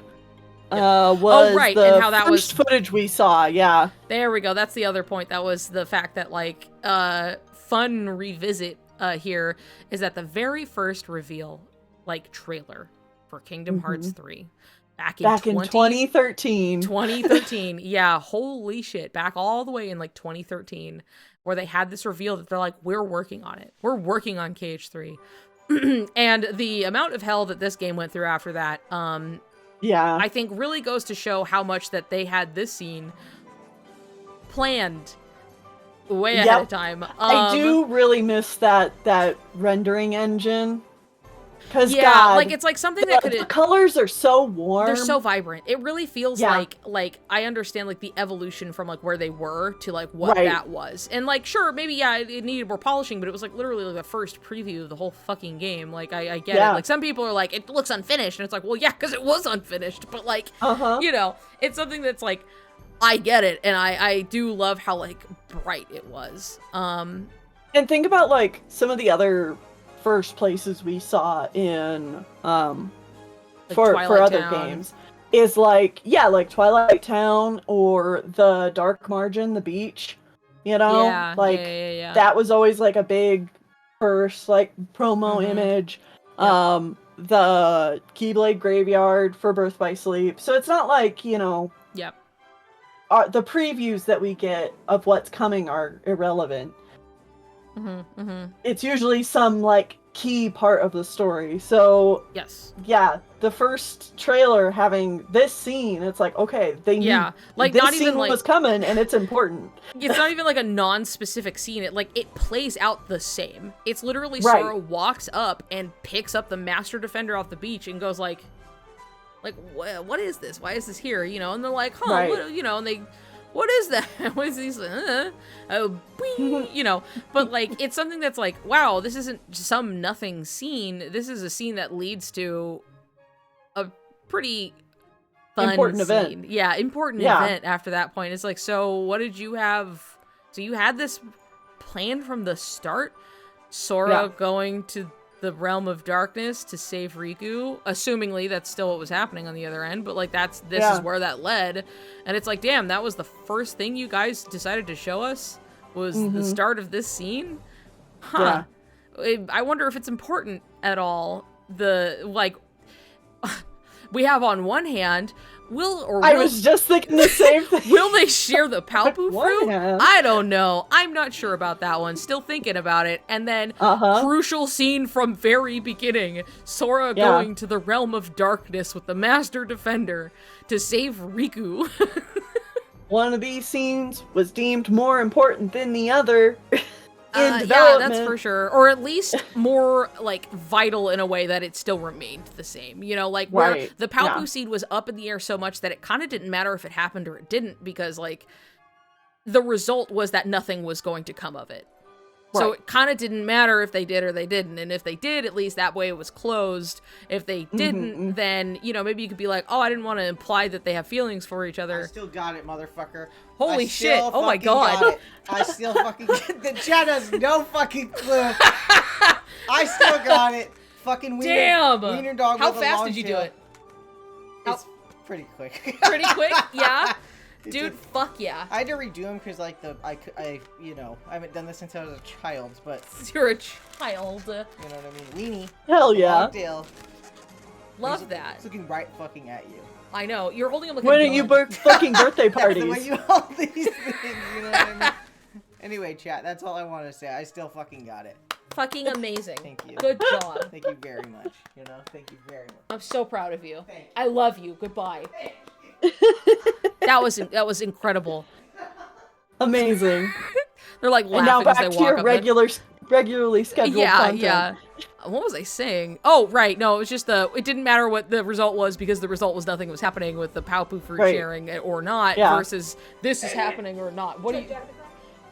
was right, the and how that first footage we saw. Yeah, there we go. That's the other point. That was the fact that like fun revisit here is that the very first reveal like trailer for Kingdom Hearts 3 back in 2013. 2013. Yeah, holy shit. Back all the way in like 2013 where they had this reveal that they're like, we're working on it. We're working on KH3. And the amount of hell that this game went through after that, yeah, I think really goes to show how much that they had this scene planned way ahead of time. I do really miss that rendering engine. Cause yeah, God, like it's like something that could. The colors are so warm. They're so vibrant. It really feels like I understand like the evolution from like where they were to like what that was. And like sure, maybe it needed more polishing, but it was like literally like the first preview of the whole fucking game. Like I get it. Like some people are like it looks unfinished, and it's like well yeah, because it was unfinished. But like you know, it's something that's like I get it, and I do love how like bright it was. And think about like some of the other first places we saw in like for other Town. games is like like Twilight Town or the Dark Margin, the beach, you know, that was always like a big first like promo image. The Keyblade Graveyard for Birth by Sleep, so it's not like you know the previews that we get of what's coming are irrelevant. It's usually some like key part of the story. So the first trailer having this scene, it's like okay, they knew like this not scene even like was coming and it's important. It's not even like a non-specific scene. It plays out the same. It's literally Sora walks up and picks up the Master Defender off the beach and goes like what is this? Why is this here? You know, and they're like, what, you know, and they. What is that? What is these? You know, but like it's something that's like, wow, this isn't some nothing scene. This is a scene that leads to a pretty fun important scene. Event. Yeah, important event after that point. It's like, so what did you have? So you had this planned from the start? Sora going to the realm of darkness to save Riku, assumingly that's still what was happening on the other end, but like this is where that led, and it's like damn, that was the first thing you guys decided to show us was the start of this scene. I wonder if it's important at all. The like we have on one hand I was just thinking the same thing. Will they share the Palpu fruit? I don't know. I'm not sure about that one. Still thinking about it. And then crucial scene from very beginning. Sora going to the realm of darkness with the Master Defender to save Riku. One of these scenes was deemed more important than the other. Yeah, that's for sure. Or at least more, like, vital in a way that it still remained the same. You know, like, where the Palpu seed was up in the air so much that it kind of didn't matter if it happened or it didn't, because, like, the result was that nothing was going to come of it. So it kind of didn't matter if they did or they didn't. And if they did, at least that way it was closed. If they didn't, then, you know, maybe you could be like, oh, I didn't want to imply that they have feelings for each other. I still got it, motherfucker. Holy shit. Oh my god. I still fucking the chat has no fucking clue. I still got it. Fucking wiener dog. How with fast a long did you tail. do it? It's pretty quick. Pretty quick? Yeah? Dude, fuck yeah. I had to redo them because, like, I, you know, I haven't done this since I was a child, but... You're a child. You know what I mean? Weenie. Hell yeah. Long tail. Love that. It's looking right fucking at you. I know. You're holding him like when a are you fucking birthday parties? The way you hold these things, you know what I mean? Anyway, chat, that's all I want to say. I still fucking got it. Fucking amazing. Thank you. Good job. Thank you very much. You know, thank you very much. I'm so proud of you. Thank you. I love you. Goodbye. That was incredible. Amazing. They're like laughing and now back as they to walk your up regularly scheduled content. Yeah. What was I saying? Oh, right. No, it was just it didn't matter what the result was because the result was nothing was happening with the Palpu fruit sharing or not versus this is happening or not. What do you...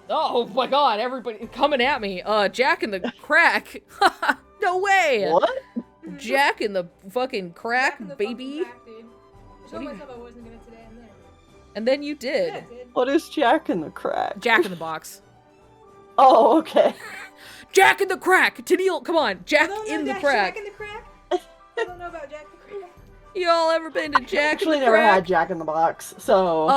Oh my god, everybody coming at me. Jack in the crack. No way. What? Jack in the fucking crack, baby. I told myself I wasn't gonna today, and then. And then you did. Yeah, I did. What is Jack in the Crack? Jack in the Box. Oh, okay. Jack in the Crack! Tennelle, come on. Jack in the Crack. Jack in the Crack? I don't know about Jack the Crack. Y'all ever been to Jack? Actually, never had Jack in the Box, so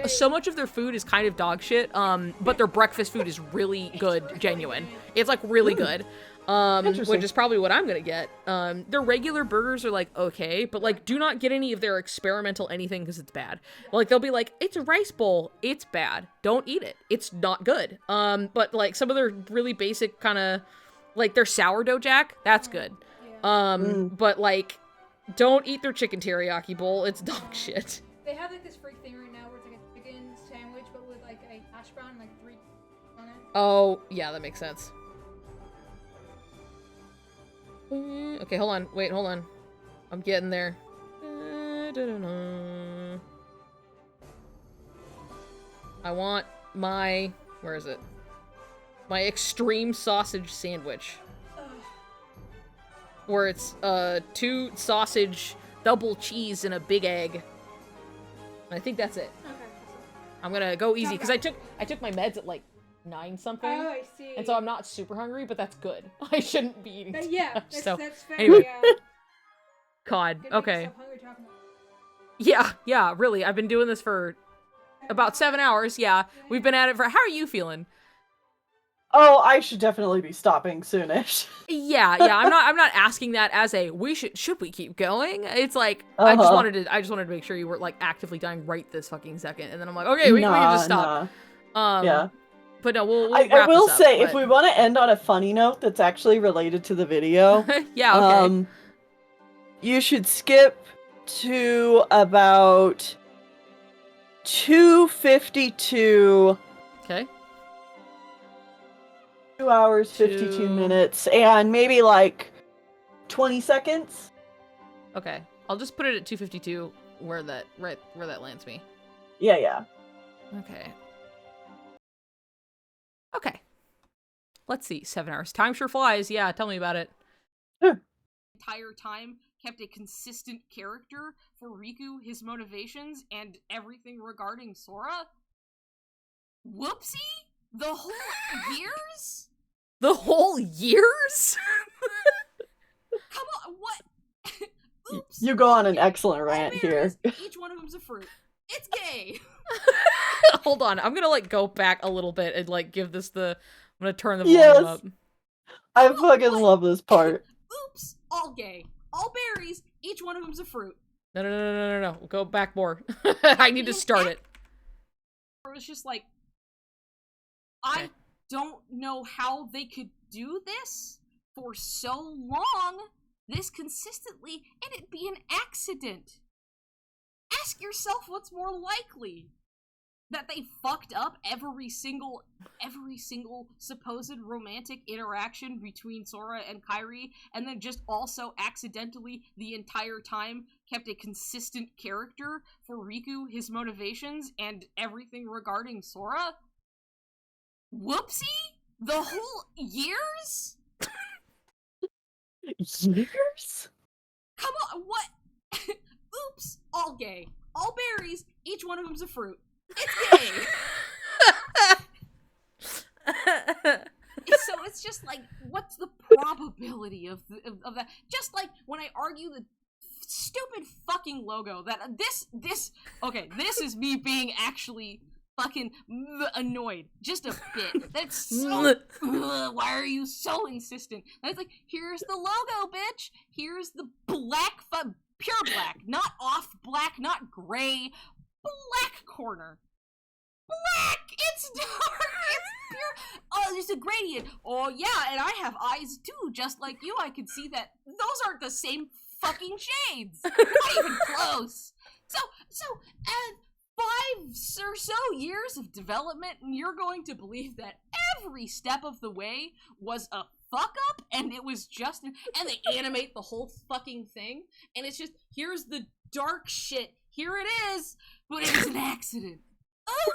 so much of their food is kind of dog shit. But their breakfast food is really good, genuine. It's like really good. Which is probably what I'm gonna get. Their regular burgers are like okay, but like do not get any of their experimental anything because it's bad. Like they'll be like, it's a rice bowl, it's bad. Don't eat it. It's not good. But like some of their really basic kind of like their sourdough Jack, that's good. But like don't eat their chicken teriyaki bowl. It's dog shit. They have like this freak thing right now where it's like a chicken sandwich but with like a hash brown and like 3 on it. Oh, yeah, that makes sense. Okay, hold on. Wait, hold on. I'm getting there. I want my... Where is it? My extreme sausage sandwich. Where it's 2 sausage, double cheese, and a big egg. I think that's it. Okay. I'm gonna go easy because I took my meds at like 9 something. Oh, I see. And so I'm not super hungry, but that's good. I shouldn't be eating too yeah, much, that's fair. anyway. Yeah. God. Okay. Talking about Yeah, really. I've been doing this for about 7 hours. Yeah, we've been at it for. How are you feeling? Oh, I should definitely be stopping soonish. Yeah. I'm not asking that as a should we keep going? It's like I just wanted to make sure you were like actively dying right this fucking second, and then I'm like, okay, we can just stop. Yeah. But no, we'll I wrap will this up, say, but... if we want to end on a funny note that's actually related to the video, yeah, okay. You should skip to about 2:52. Okay. 2 hours, 52 minutes, and maybe like 20 seconds. Okay. I'll just put it at 2:52 where that lands me. Yeah. Okay. Okay. Let's see. 7 hours. Time sure flies. Yeah, tell me about it. Entire time kept a consistent character for Riku, his motivations, and everything regarding Sora. Whoopsie? The whole years? The whole years? Come on, what? Oops. You go on an excellent rant here. Each one of them's a fruit. It's gay! Hold on, I'm gonna like go back a little bit and like give this the... I'm gonna turn the volume up. I fucking love this part. Oops, all gay. All berries, each one of them's a fruit. No. Go back more. I need to start it. It was just like, I don't know how they could do this for so long, this consistently, and it be an accident. Ask yourself what's more likely. That they fucked up every single supposed romantic interaction between Sora and Kairi, and then just also accidentally the entire time kept a consistent character for Riku, his motivations, and everything regarding Sora? Whoopsie? The whole years? Years? Come on, what? Oops, all gay. All berries, each one of them's a fruit. It's gay! So it's just like, what's the probability of that? Just like when I argue the stupid fucking logo that this is me being actually fucking annoyed just a bit. That's so why are you so insistent? And it's like, here's the logo, bitch. Here's the black pure black, not off black, not gray. Black corner. Black! It's dark! It's pure... Oh, there's a gradient. Oh, yeah, and I have eyes, too, just like you. I can see that. Those aren't the same fucking shades. Not even close. So, 5 or so years of development, and you're going to believe that every step of the way was a fuck-up, and it was just... And they animate the whole fucking thing, and it's just, here's the dark shit. Here it is. But it was an accident.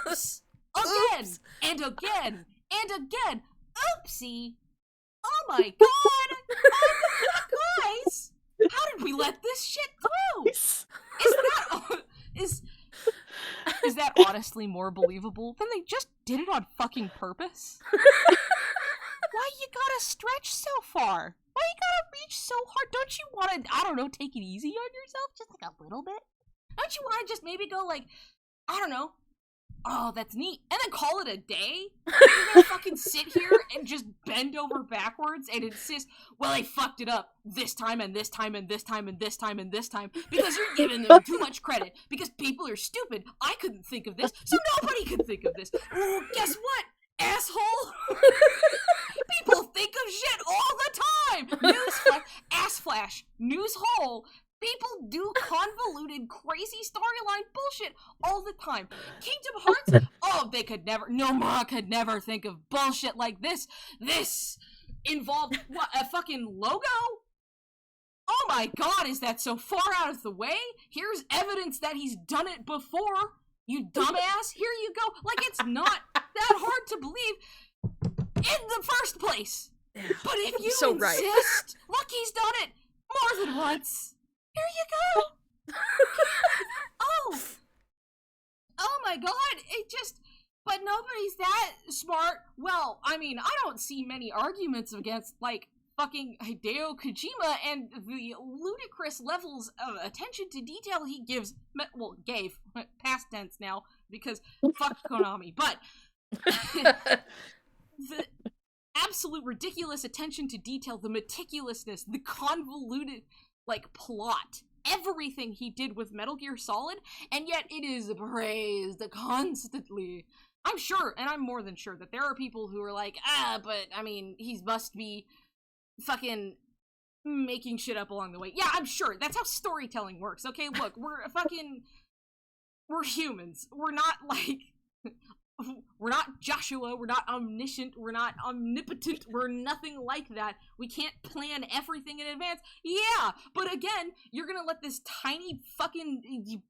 Oops! Again! Oops. And again! And again! Oopsie! Oh my god! Guys! How did we let this shit through? Is that honestly more believable than they just did it on fucking purpose? Why why you gotta stretch so far? Why you gotta reach so hard? Don't you want to, I don't know, take it easy on yourself? Just like a little bit? Don't you want to just maybe go like, I don't know, oh, that's neat, and then call it a day? You're gonna fucking sit here and just bend over backwards and insist, well, I fucked it up this time and this time and this time and this time and this time because you're giving them too much credit because people are stupid. I couldn't think of this, so nobody could think of this. Ooh, guess what, asshole? People think of shit all the time. Newsflash, ass flash, news hole. People do convoluted, crazy storyline bullshit all the time. Kingdom Hearts? Oh, they could never, Nomura could never think of bullshit like this. This involved, what, a fucking logo? Oh my god, is that so far out of the way? Here's evidence that he's done it before. You dumbass, here you go. Like, it's not that hard to believe in the first place. But if you so insist, look, he's done it more than once. Here you go. Oh my god, it just, but nobody's that smart. Well, I mean, I don't see many arguments against, like, fucking Hideo Kojima and the ludicrous levels of attention to detail he gives, well, gave, past tense now, because fuck Konami, but the absolute ridiculous attention to detail, the meticulousness, the convoluted, like, plot, everything he did with Metal Gear Solid, and yet it is praised constantly. I'm sure, and I'm more than sure, that there are people who are like, but, I mean, he must be fucking making shit up along the way. Yeah, I'm sure. That's how storytelling works, okay? Look, we're humans. We're not, like, we're not Joshua, we're not omniscient, we're not omnipotent, we're nothing like that. We can't plan everything in advance. Yeah, but again, you're gonna let this tiny fucking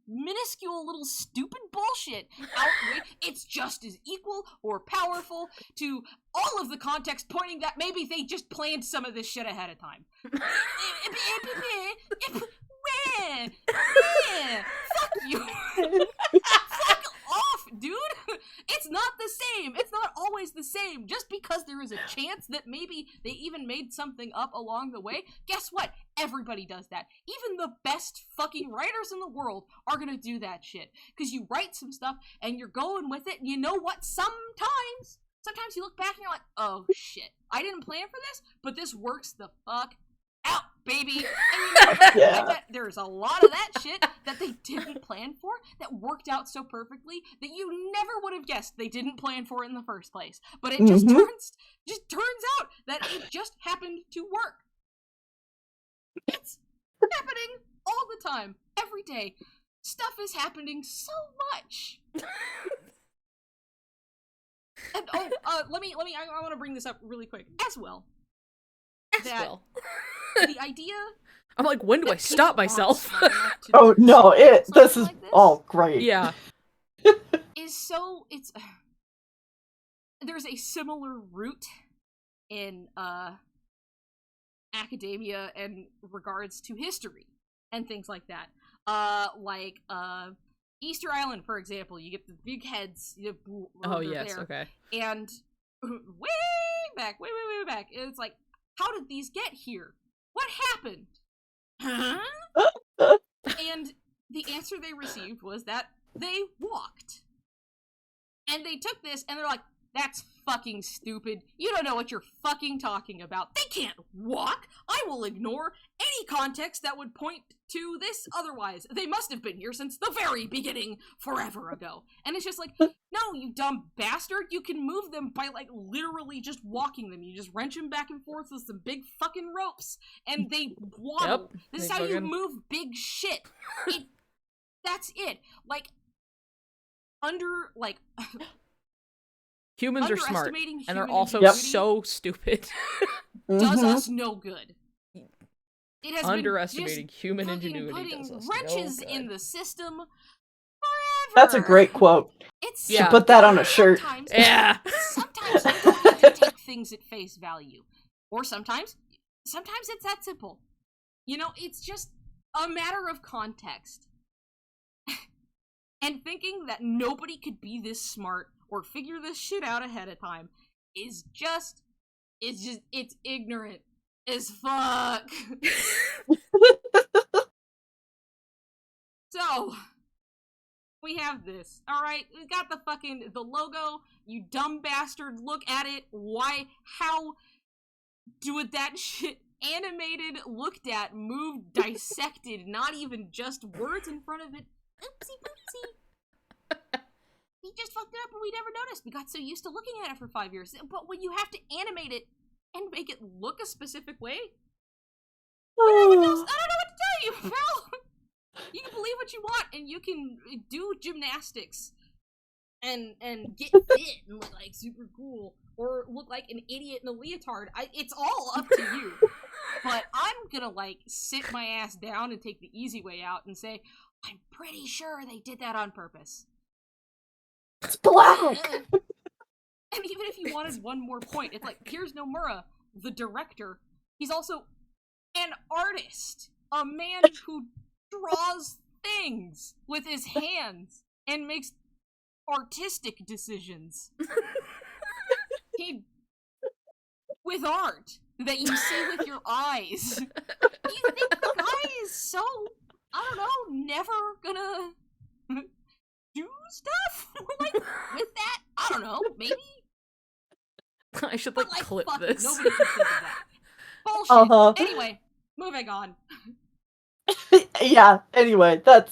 minuscule little stupid bullshit outweigh, it's just as equal or powerful to all of the context pointing that maybe they just planned some of this shit ahead of time. Fuck you. Fuck off, dude. It's not the same. It's not always the same. Just because there is a chance that maybe they even made something up along the way, guess what? Everybody does that. Even the best fucking writers in the world are gonna do that shit. Because you write some stuff and you're going with it, and you know what? Sometimes you look back and you're like, oh shit, I didn't plan for this, but this works the fuck out, baby. And you know, I bet there's a lot of that shit that they didn't plan for that worked out so perfectly that you never would have guessed they didn't plan for it in the first place. But it just turns out that it just happened to work. It's happening all the time, every day. Stuff is happening so much. And I want to bring this up really quick as well. The idea, I'm like, when do I stop myself? Oh no, this is all great. Yeah. There's a similar root in academia and regards to history and things like that. Easter Island, for example, you get the big heads. Oh yes, there, okay. And way back, it's like, how did these get here? What happened? Huh? And the answer they received was that they walked. And they took this and they're like, that's fucking stupid. You don't know what you're fucking talking about. They can't walk. I will ignore any context that would point to this otherwise. They must have been here since the very beginning, forever ago. And it's just like, no, you dumb bastard. You can move them by, like, literally just walking them. You just wrench them back and forth with some big fucking ropes, and they waddle. Yep, this is how you move big shit. That's it. Like, humans are smart, and they're also so stupid. Does us no good. It has underestimating human ingenuity putting does us wrenches no good. in the system forever. That's a great quote. Should put that on a shirt. Sometimes you don't need to take things at face value. Or sometimes it's that simple. You know, it's just a matter of context. And thinking that nobody could be this smart or figure this shit out ahead of time is just it's ignorant as fuck. So, we have this, alright? We got the logo, you dumb bastard, look at it, how do that shit animated, looked at, moved, dissected, not even just words in front of it. Oopsie boopsie. We just fucked it up and we never noticed. We got so used to looking at it for 5 years. But when you have to animate it and make it look a specific way, I don't know what to tell you, pal. You can believe what you want, and you can do gymnastics and get fit and look like super cool, or look like an idiot in a leotard. It's all up to you. But I'm gonna sit my ass down and take the easy way out and say, I'm pretty sure they did that on purpose. It's black! And even if you wanted one more point, it's like, here's Nomura, the director. He's also an artist. A man who draws things with his hands and makes artistic decisions. With art that you see with your eyes. You think the guy is so, I don't know, never gonna do stuff with that? I don't know, maybe? I should clip this. Nobody can think of that. Bullshit. Anyway, moving on. Yeah, anyway, that's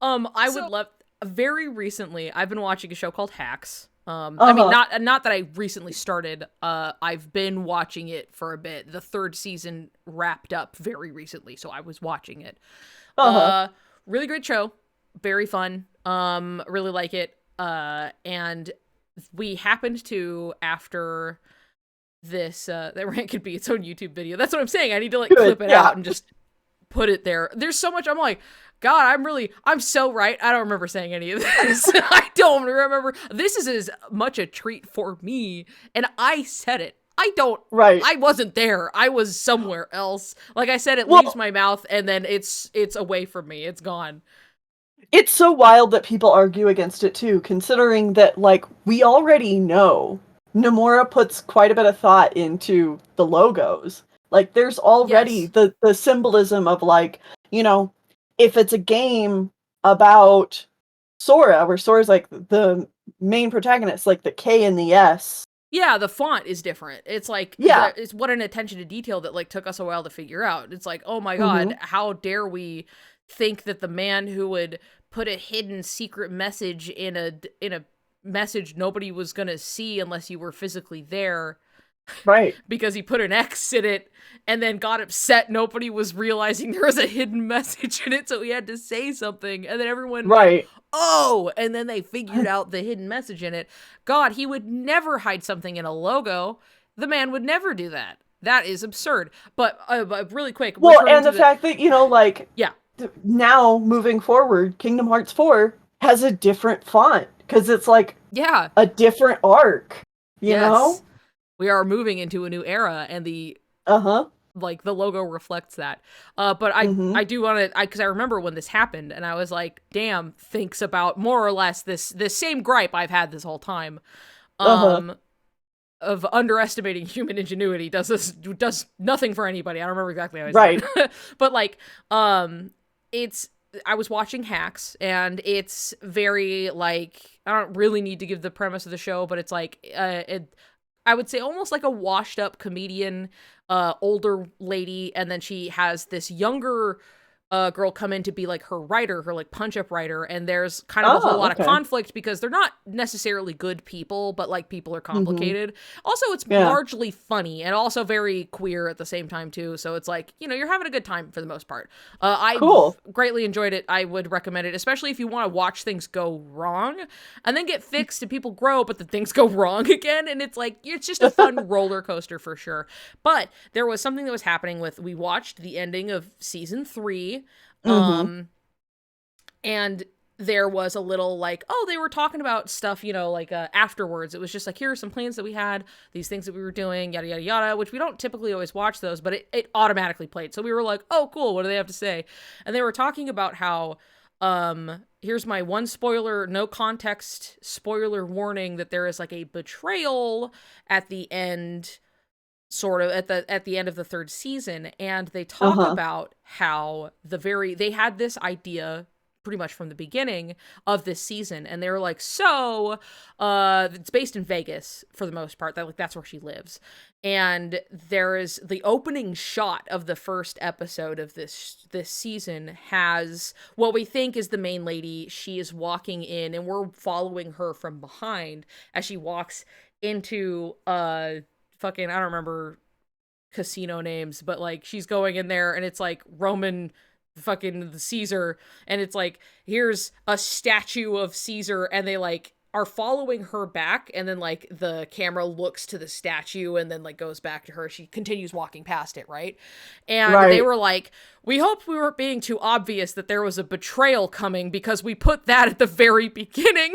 I would love, very recently I've been watching a show called Hacks. I mean, not that I recently started. I've been watching it for a bit. The 3rd season wrapped up very recently, so I was watching it. Really great show, very fun. Really like it. And we happened to, after this, that Rant could be its own YouTube video. That's what I'm saying. I need to clip it out and just put it there. There's so much. I'm like, God, I'm so right. I don't remember saying any of this. I don't remember. This is as much a treat for me. And I said it. I wasn't there. I was somewhere else. Like I said, it leaves my mouth and then it's away from me. It's gone. It's so wild that people argue against it too, considering that, we already know Nomura puts quite a bit of thought into the logos. There's already the symbolism of, if it's a game about Sora, where Sora's, the main protagonist, the K and the S. Yeah, the font is different. It's it's what an attention to detail that, took us a while to figure out. It's oh my God, how dare we think that the man who would put a hidden secret message in a message nobody was gonna see unless you were physically there, right? Because he put an X in it and then got upset nobody was realizing there was a hidden message in it, so he had to say something, and then everyone went, oh, and then they figured out the hidden message in it. God, he would never hide something in a logo. The man would never do that. That is absurd. But really quick, and the fact that now moving forward, Kingdom Hearts 4 has a different font because it's a different arc. You know, we are moving into a new era, and the the logo reflects that. But I do want to, because I remember when this happened, and I was like, damn, thinks about more or less this same gripe I've had this whole time. Of underestimating human ingenuity does nothing for anybody. I don't remember exactly how I said it. But I was watching Hacks, and it's very I don't really need to give the premise of the show, but it's I would say almost like a washed up comedian, older lady, and then she has this younger girl come in to be her writer, her punch-up writer, and there's kind of a whole lot of conflict because they're not necessarily good people, but people are complicated. Also, it's largely funny and also very queer at the same time too, so it's you're having a good time for the most part. I greatly enjoyed it. I would recommend it, especially if you want to watch things go wrong and then get fixed and people grow, but then things go wrong again, and it's it's just a fun roller coaster for sure. But there was something that was happening we watched the ending of season 3. And there was a little they were talking about stuff, afterwards. It was just here are some plans that we had, these things that we were doing, yada, yada, yada, which we don't typically always watch those, but it automatically played. So we were like, oh, cool, what do they have to say? And they were talking about how, here's my one spoiler, no context spoiler warning, that there is a betrayal at the end sort of at the end of the third season, and they talk about how they had this idea pretty much from the beginning of this season, and they were like, so it's based in Vegas for the most part, that's where she lives, and there is the opening shot of the first episode of this season has what we think is the main lady. She is walking in, and we're following her from behind as she walks into fucking, I don't remember casino names, but like she's going in there, and it's like Roman fucking the Caesar, and it's like, here's a statue of Caesar, and they like are following her back, and then like the camera looks to the statue and then like goes back to her. She continues walking past it, right? And they were like, we hoped we weren't being too obvious that there was a betrayal coming because we put that at the very beginning.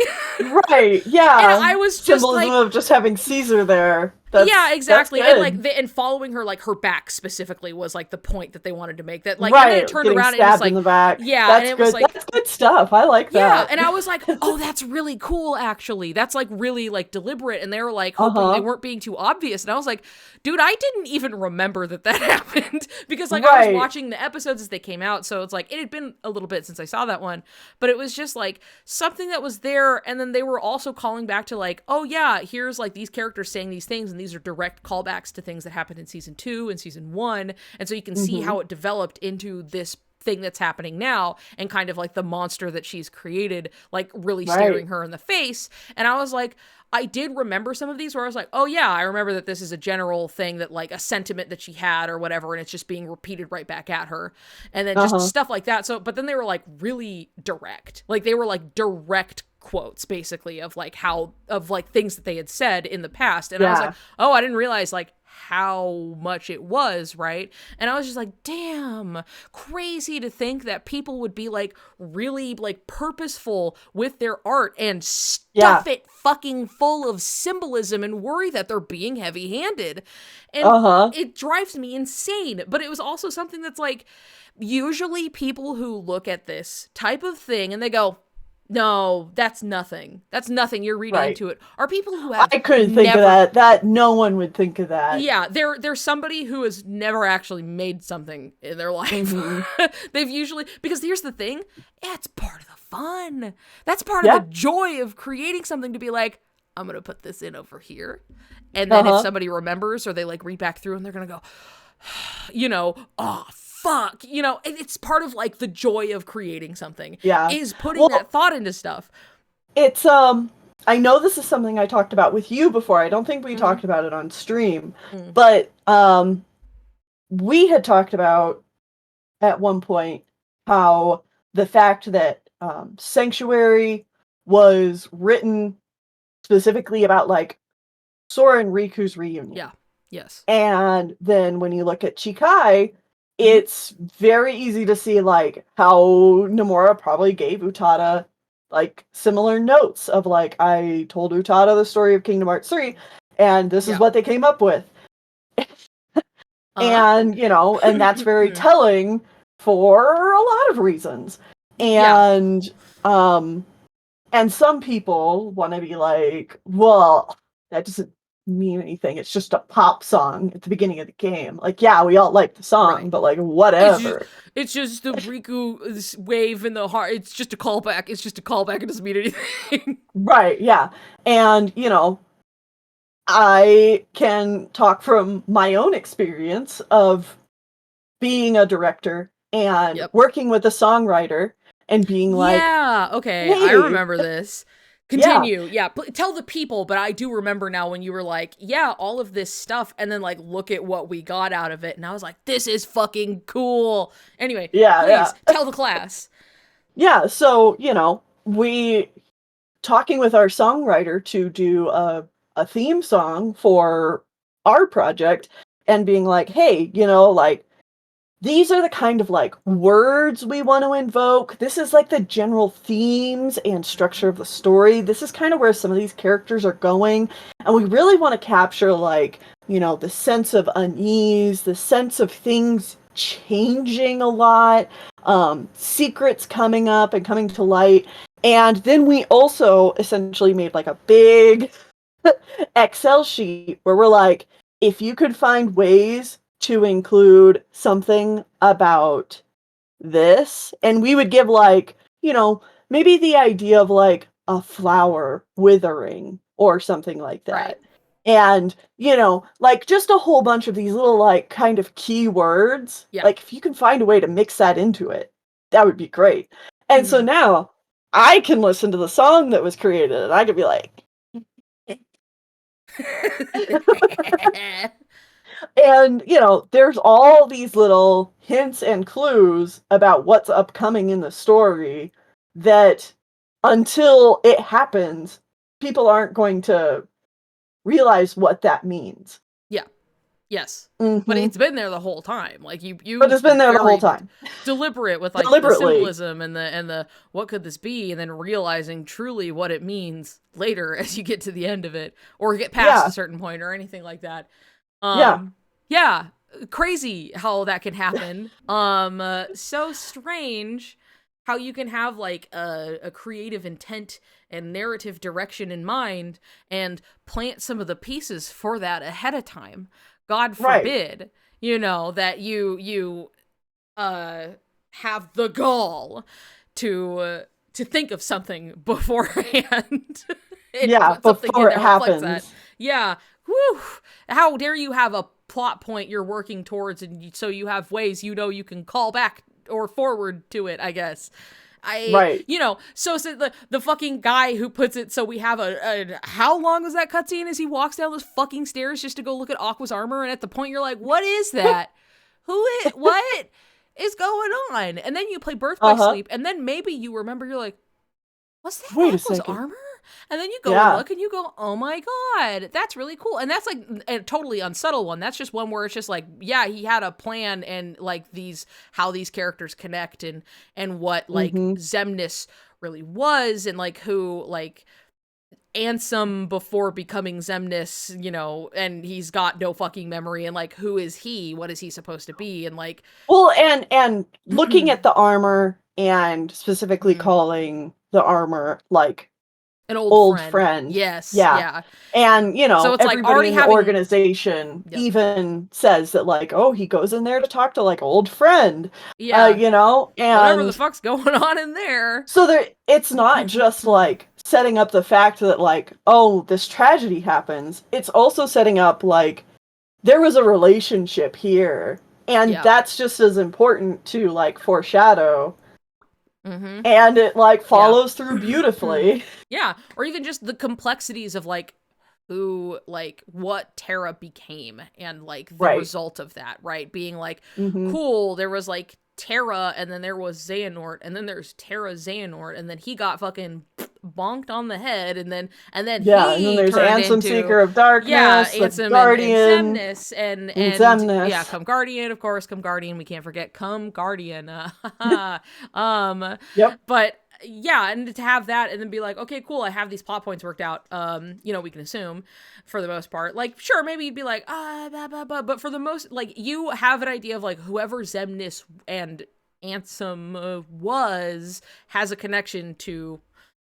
Right, yeah. And I was just symbolism like, of just having Caesar there. Yeah, exactly. And like and following her, like her back specifically was like the point that they wanted to make. That like, and then it turned around and it was like, in the back. Yeah, that's and it good. was like, that's good stuff. I like that. Yeah, and I was like, oh, that's really cool. Actually, that's like really like deliberate. And they were like hoping they weren't being too obvious. And I was like, dude, I didn't even remember that happened because like I was watching the episodes as they came out, so it's like it had been a little bit since I saw that one, but it was just like something that was there. And then they were also calling back to like, oh yeah, here's like these characters saying these things, and these are direct callbacks to things that happened in season 2 and season 1, and so you can see how it developed into this thing that's happening now, and kind of like the monster that she's created, like really staring her in the face. And I was like, I did remember some of these where I was like, oh yeah, I remember that this is a general thing, that like a sentiment that she had or whatever, and it's just being repeated right back at her, and then just stuff like that. So but then they were like really direct, like they were like direct quotes basically of like how of like things that they had said in the past, and I was like, oh, I didn't realize like how much it was, right? And I was just like, damn, crazy to think that people would be like really like purposeful with their art and stuff it fucking full of symbolism and worry that they're being heavy-handed. And it drives me insane. But it was also something that's like, usually people who look at this type of thing and they go, no, that's nothing. That's nothing. You're reading into it. Are people who have I couldn't think of that. That no one would think of that. Yeah, there's somebody who has never actually made something in their life. They've usually, because here's the thing, it's part of the fun. That's part of the joy of creating something, to be like, I'm gonna put this in over here, and then if somebody remembers or they like read back through and they're gonna go, you know, oh fuck, you know, and it's part of like the joy of creating something. Yeah, is putting that thought into stuff. It's I know this is something I talked about with you before. I don't think we talked about it on stream, but we had talked about at one point how the fact that Sanctuary was written specifically about like Sora and Riku's reunion. Yeah. Yes. And then when you look at Chikai, it's very easy to see like how Nomura probably gave Utada like similar notes of like, I told Utada the story of Kingdom Hearts 3 and this is what they came up with. And, you know, and that's very telling for a lot of reasons. And and some people want to be like, well, that doesn't mean anything. It's just a pop song at the beginning of the game. Like, yeah, we all like the song, but like, whatever. It's just the Riku wave in the heart. It's just a callback. It's just a callback. It doesn't mean anything. Right, yeah. And, you know, I can talk from my own experience of being a director and working with a songwriter and being like, yeah, okay, hey, I remember this. Continue. Yeah, tell the people, but I do remember now when you were like, yeah, all of this stuff, and then like, look at what we got out of it. And I was like, this is fucking cool. Anyway, please tell the class. Yeah, so, you know, we talking with our songwriter to do a theme song for our project and being like, hey, you know, like, these are the kind of like words we want to invoke. This is like the general themes and structure of the story. This is kind of where some of these characters are going. And we really want to capture like, you know, the sense of unease, the sense of things changing a lot, secrets coming up and coming to light. And then we also essentially made like a big Excel sheet where we're like, if you could find ways to include something about this, and we would give like, maybe the idea of like a flower withering or something like that. Right. And, like just a whole bunch of these little like kind of keywords. Yeah. Like if you can find a way to mix that into it, that would be great. And so now I can listen to the song that was created and I could be like, and, there's all these little hints and clues about what's upcoming in the story that until it happens, people aren't going to realize what that means. Yeah. Yes. Mm-hmm. But it's been there the whole time. Like you But it's been there the whole time. Deliberate with like the symbolism and the what could this be, and then realizing truly what it means later as you get to the end of it or get past a certain point or anything like that. Yeah. Crazy how that can happen. So strange how you can have like a creative intent and narrative direction in mind and plant some of the pieces for that ahead of time. God forbid, that you have the gall to think of something beforehand. Before it happens. Yeah. Whew. How dare you have a plot point you're working towards, and so you have ways you can call back or forward to it, I guess. So the fucking guy who puts it, so we have a how long was that cutscene as he walks down those fucking stairs just to go look at Aqua's armor, and at the point you're like, what is that? What is going on? And then you play Birth by Sleep, and then maybe you remember, you're like, what's that Aqua's armor? And then you go and look and you go, oh my god, that's really cool. And that's like a totally unsubtle one. That's just one where it's just like, yeah, he had a plan, and like how these characters connect and what like Xemnas really was, and like who like Ansem before becoming Xemnas, and he's got no fucking memory, and like who is he? What is he supposed to be? And like, well, and looking at the armor and specifically calling the armor like an old friend. Yes. Yeah. And, so it's everybody like in the organization even says that, like, oh, he goes in there to talk to, like, old friend. Yeah. And whatever the fuck's going on in there. So it's not just, like, setting up the fact that, like, oh, this tragedy happens. It's also setting up, like, there was a relationship here. And that's just as important to, like, foreshadow. And it like follows through beautifully. Yeah, or even just the complexities of like who, like what Terra became, and like the result of that, right? Being like, cool, there was like Terra, and then there was Xehanort, and then there's Terra Xehanort, and then he got fucking bonked on the head, and then and then there's Ansem, Seeker of Darkness, Ansem, Guardian, and Xemnas, and Xemnas. Come Guardian, of course, Come Guardian, we can't forget Come Guardian. But yeah, and to have that and then be like, okay, cool, I have these plot points worked out. We can assume for the most part, like, sure, maybe you'd be like, but for the most, like, you have an idea of like whoever Xemnas and Ansem has a connection to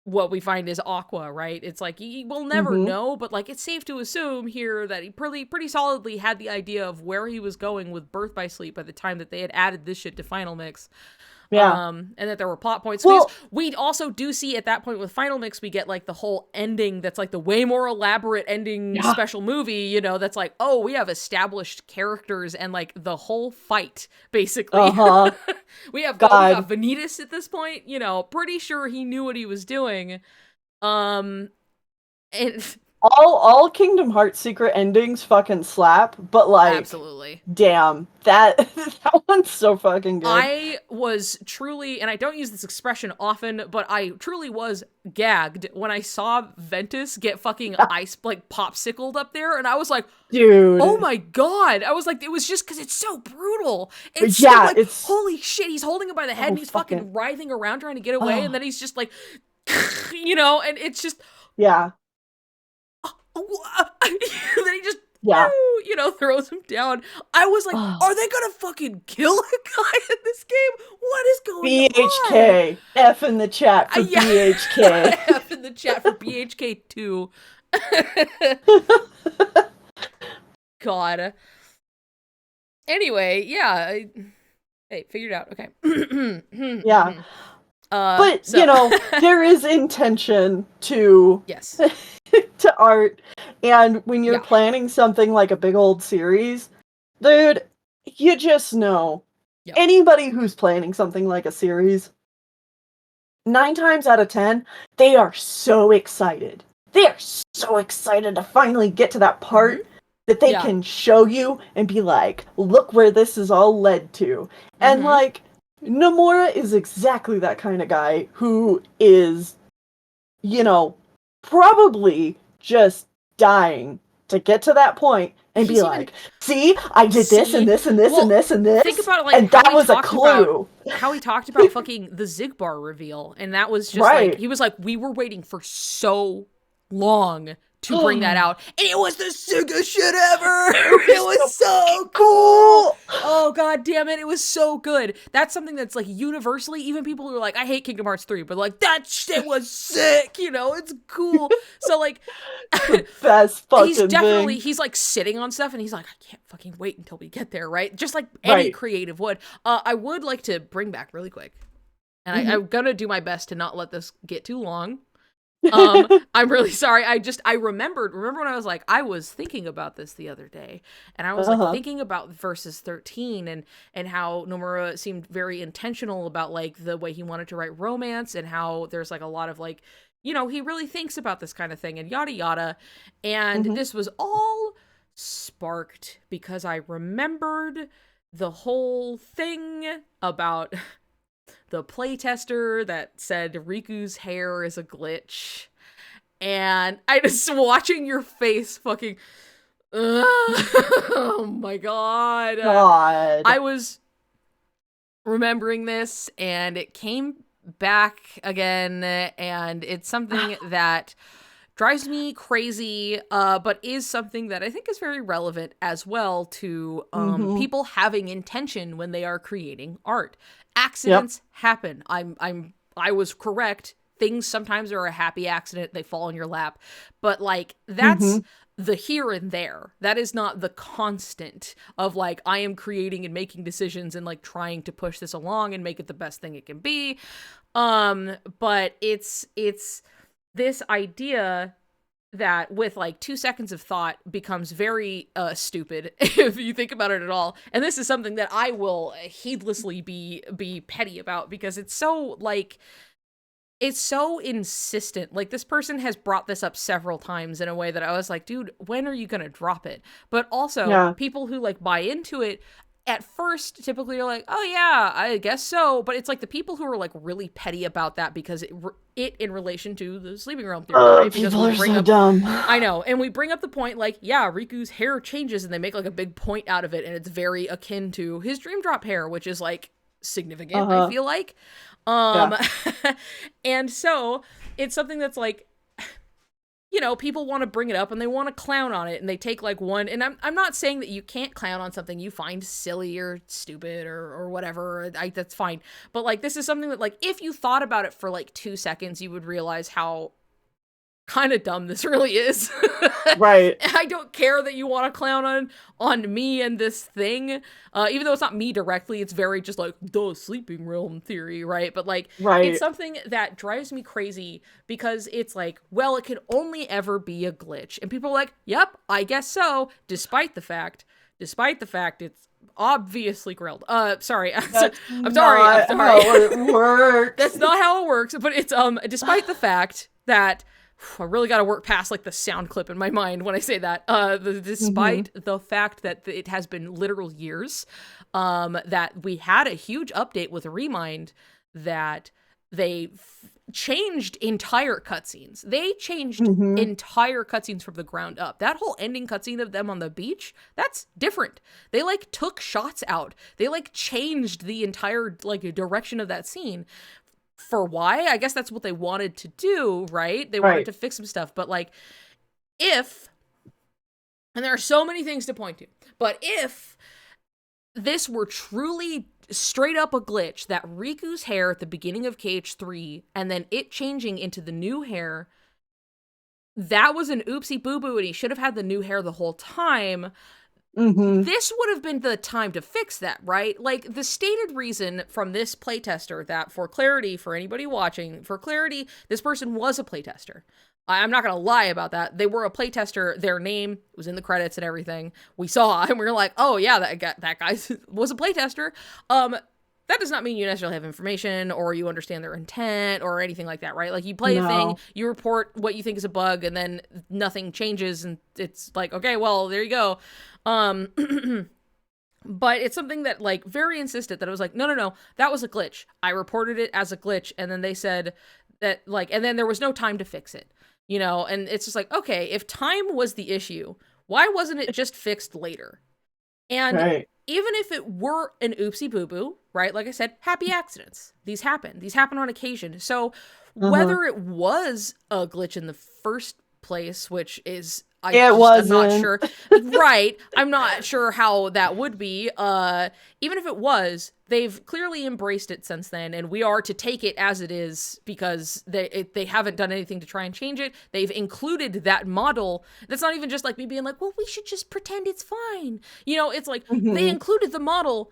what we find is Aqua, right? It's like, we'll never know, but like, it's safe to assume here that he pretty solidly had the idea of where he was going with Birth by Sleep by the time that they had added this shit to Final Mix. And that there were plot points. Well, we also do see at that point with Final Mix, we get like the whole ending that's like the way more elaborate ending special movie, that's like, oh, we have established characters and like the whole fight, basically. we have Vanitas at this point, pretty sure he knew what he was doing. And all Kingdom Hearts secret endings fucking slap, but like, absolutely, damn, that one's so fucking good. I was truly, and I don't use this expression often, but I truly was gagged when I saw Ventus get fucking ice like popsicled up there, and I was like, dude, oh my god! I was like, it was just because it's so brutal. It's so, like, it's holy shit. He's holding him by the head, and he's fucking writhing around trying to get away, and then he's just like, and it's just then he just throws him down. I was like, are they gonna fucking kill a guy in this game? What is going on? BHK. F in the chat for BHK. F in the chat for BHK 2. God. Anyway, yeah. Hey, figured it out. Okay. Yeah. But, there is intention to yes to art. And when you're planning something like a big old series, dude, you just know. Yep. Anybody who's planning something like a series, 9 times out of 10, they are so excited. They are so excited to finally get to that part that they can show you and be like, look where this is all led to. And like, Nomura is exactly that kind of guy who is, probably just dying to get to that point and be like, see, I did this and this and this and this and this. Think about it, like, and that was a clue. How he talked about fucking the Zigbar reveal, and that was just like, he was like, we were waiting for so long to bring that out, and it was the sickest shit ever. It was so cool. Oh god damn it, it was so good. That's something that's like universally, even people who are like, I hate Kingdom Hearts 3, but like, that shit was sick, it's cool. So like, best fucking definitely thing. He's like sitting on stuff and he's like, I can't fucking wait until we get there, right? Just like any creative would. I would like to bring back really quick, and I'm gonna do my best to not let this get too long. I'm really sorry. I remember when I was like, I was thinking about this the other day, and I was like thinking about verses 13 and how Nomura seemed very intentional about like the way he wanted to write romance, and how there's like a lot of like, he really thinks about this kind of thing and yada yada. And this was all sparked because I remembered the whole thing about the playtester that said Riku's hair is a glitch. And I just watching your face fucking oh my god. I was remembering this and it came back again, and it's something that drives me crazy, but is something that I think is very relevant as well to people having intention when they are creating art. Accidents happen. I was correct. Things sometimes are a happy accident. They fall in your lap. But like, that's the here and there. That is not the constant of like, I am creating and making decisions and like trying to push this along and make it the best thing it can be. But it's this idea that with like 2 seconds of thought becomes very stupid if you think about it at all. And this is something that I will heedlessly be petty about, because it's so like, it's so insistent. Like, this person has brought this up several times in a way that I was like, dude, when are you gonna drop it? But also people who like buy into it at first typically are like, oh yeah, I guess so. But it's like the people who are like really petty about that because it in relation to the sleeping realm theory, right? Because people are so dumb. I know. And we bring up the point like, yeah, Riku's hair changes and they make like a big point out of it. And it's very akin to his dream drop hair, which is like significant, I feel like. And so it's something that's like, people want to bring it up and they want to clown on it, and they take like one, and I'm not saying that you can't clown on something you find silly or stupid or whatever, that's fine. But like, this is something that like, if you thought about it for like 2 seconds, you would realize how kind of dumb this really is. Right. I don't care that you want to clown on me and this thing, even though it's not me directly. It's very just like the sleeping realm theory, right? But like, it's something that drives me crazy because it's like, well, it could only ever be a glitch, and people are like, yep, I guess so, despite the fact it's obviously grilled. Sorry. I'm sorry. How it works. That's not how it works. But it's despite the fact that I really got to work past like the sound clip in my mind when I say that. Despite the fact that it has been literal years, that we had a huge update with Remind that they changed entire cutscenes. They changed entire cutscenes from the ground up. That whole ending cutscene of them on the beach, that's different. They like took shots out. They like changed the entire like direction of that scene. For why? I guess that's what they wanted to do, right? They wanted to fix some stuff. But like, and there are so many things to point to, but if this were truly straight up a glitch, that Riku's hair at the beginning of KH3 and then it changing into the new hair, that was an oopsie boo boo and he should have had the new hair the whole time, This would have been the time to fix that, right? Like, the stated reason from this playtester that, for clarity, for anybody watching, for clarity, this person was a playtester. I'm not going to lie about that. They were a playtester. Their name was in the credits and everything. We saw, and we were like, oh yeah, that guy was a playtester. That does not mean you necessarily have information or you understand their intent or anything like that, right? Like, you play a thing, you report what you think is a bug, and then nothing changes, and it's like, okay, well, there you go. But it's something that, like, very insistent that it was like, no, that was a glitch. I reported it as a glitch, and then they said that, like, and then there was no time to fix it, you know? And it's just like, okay, if time was the issue, why wasn't it just fixed later? And even if it were an oopsie boo-boo, right? Like I said, happy accidents. These happen. These happen on occasion. So whether it was a glitch in the first place, which is... I'm not sure. Right. I'm not sure how that would be. Even if it was, they've clearly embraced it since then, and we are to take it as it is because they haven't done anything to try and change it. They've included that model. That's not even just like me being like, well, we should just pretend it's fine. You know, it's like they included the model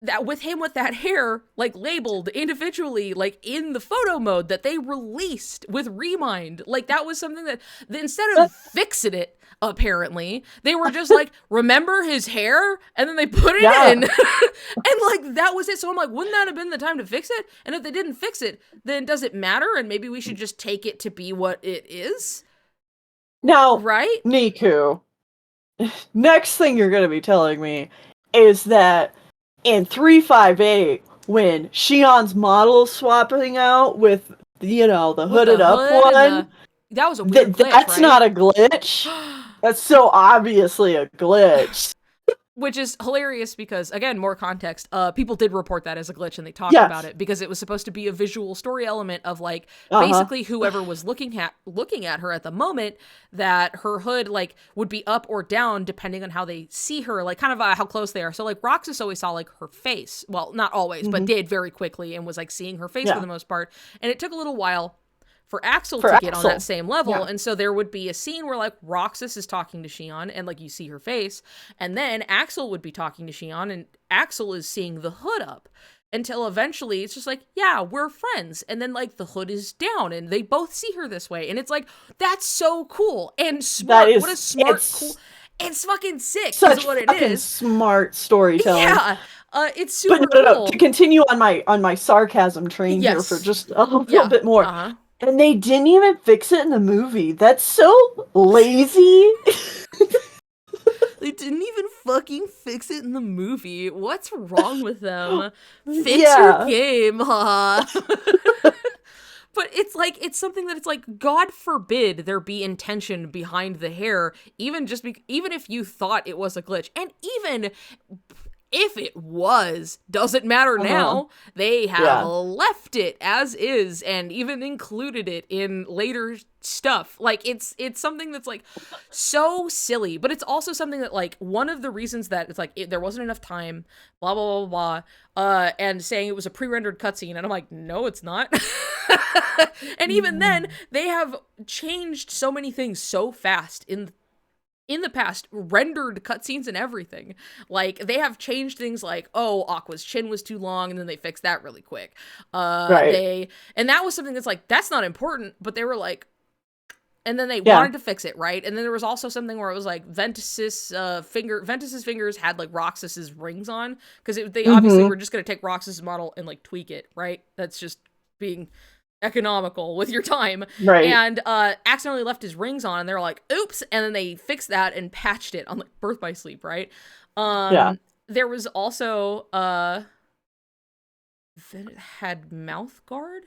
that with him with that hair, like, labeled individually, like, in the photo mode that they released with Remind. Like, that was something that instead of fixing it, apparently, they were just like, remember his hair? And then they put it in. And, like, that was it. So I'm like, wouldn't that have been the time to fix it? And if they didn't fix it, then does it matter? And maybe we should just take it to be what it is? Now, right? Niku, next thing you're going to be telling me is that in 358, when Shion's model swapping out with, you know, the hooded up one, that was a weird glitch, that's right? not a glitch. That's so obviously a glitch. Which is hilarious because, again, more context, people did report that as a glitch and they talked about it because it was supposed to be a visual story element of, like, basically whoever was looking at her at the moment, that her hood, like, would be up or down depending on how they see her, like, kind of how close they are. So, like, Roxas always saw, like, her face. Well, not always, but did very quickly and was, like, seeing her face for the most part. And it took a little while for Axel to get on that same level. And so there would be a scene where, like, Roxas is talking to Shion and, like, you see her face, and then Axel would be talking to Shion and Axel is seeing the hood up until eventually it's just like, yeah, we're friends. And then, like, the hood is down and they both see her this way. And it's like, that's so cool and smart. What a smart, cool. It's fucking sick. Is what it is. Smart storytelling. Yeah. It's super cool. To continue on my sarcasm train here for just a little bit more. And they didn't even fix it in the movie. That's so lazy. They didn't even fucking fix it in the movie. What's wrong with them? Fix your game, huh? But it's like, it's something that it's like, God forbid there be intention behind the hair, even if you thought it was a glitch. And even if it was, doesn't matter now. They have left it as is and even included it in later stuff. Like, it's something that's, like, so silly, but it's also something that, like, one of the reasons that it's like there wasn't enough time, blah blah blah blah, and saying it was a pre-rendered cutscene, and I'm like, no, it's not. And even then, they have changed so many things so fast in the past, rendered cutscenes and everything. Like, they have changed things like, oh, Aqua's chin was too long, and then they fixed that really quick. And that was something that's like, that's not important, but they were like, and then they wanted to fix it, right? And then there was also something where it was like Ventus's fingers had, like, Roxas's rings on, because they obviously were just going to take Roxas's model and, like, tweak it, right? That's just being economical with your time, right? And accidentally left his rings on, and they're like, oops, and then they fixed that and patched it on, like, Birth by Sleep, right? There was also had mouth guard.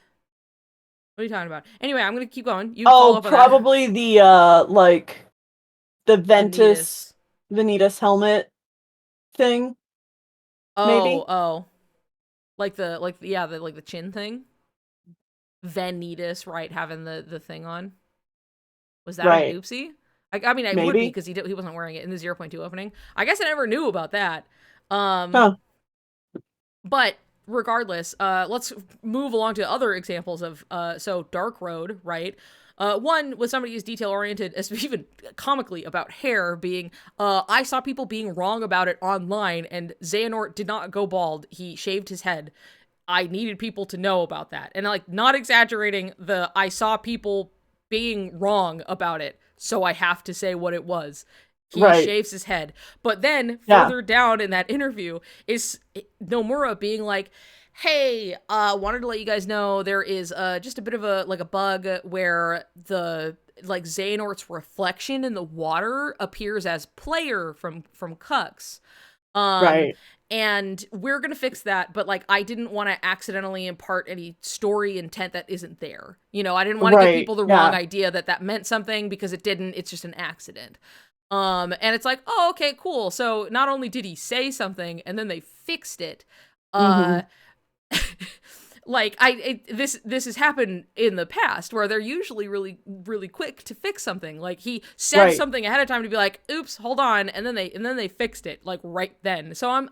What are you talking about? Anyway, I'm gonna keep going. You follow up on probably the the Vanitas helmet thing. Maybe. Like the chin thing. Vanitas, right, having the thing on. Was that an oopsie? I mean, it would be because he wasn't wearing it in the 0.2 opening. I guess I never knew about that. But regardless, let's move along to other examples of so Dark Road, right? One was somebody who's detail oriented, even comically about hair being, I saw people being wrong about it online, and Xehanort did not go bald. He shaved his head. I needed people to know about that. And like, not exaggerating I saw people being wrong about it, so I have to say what it was. He shaves his head. But then further down in that interview is Nomura being like, hey, wanted to let you guys know there is just a bit of a bug where the Xehanort's reflection in the water appears as player from Cucks. And we're gonna fix that, but like, I didn't want to accidentally impart any story intent that isn't there. You know, I didn't want to give people the wrong idea that meant something, because it didn't. It's just an accident. And it's like, oh, okay, cool. So not only did he say something and then they fixed it, like, this has happened in the past where they're usually really, really quick to fix something. Like, he said something ahead of time to be like, oops, hold on, and then they fixed it like right then. So I'm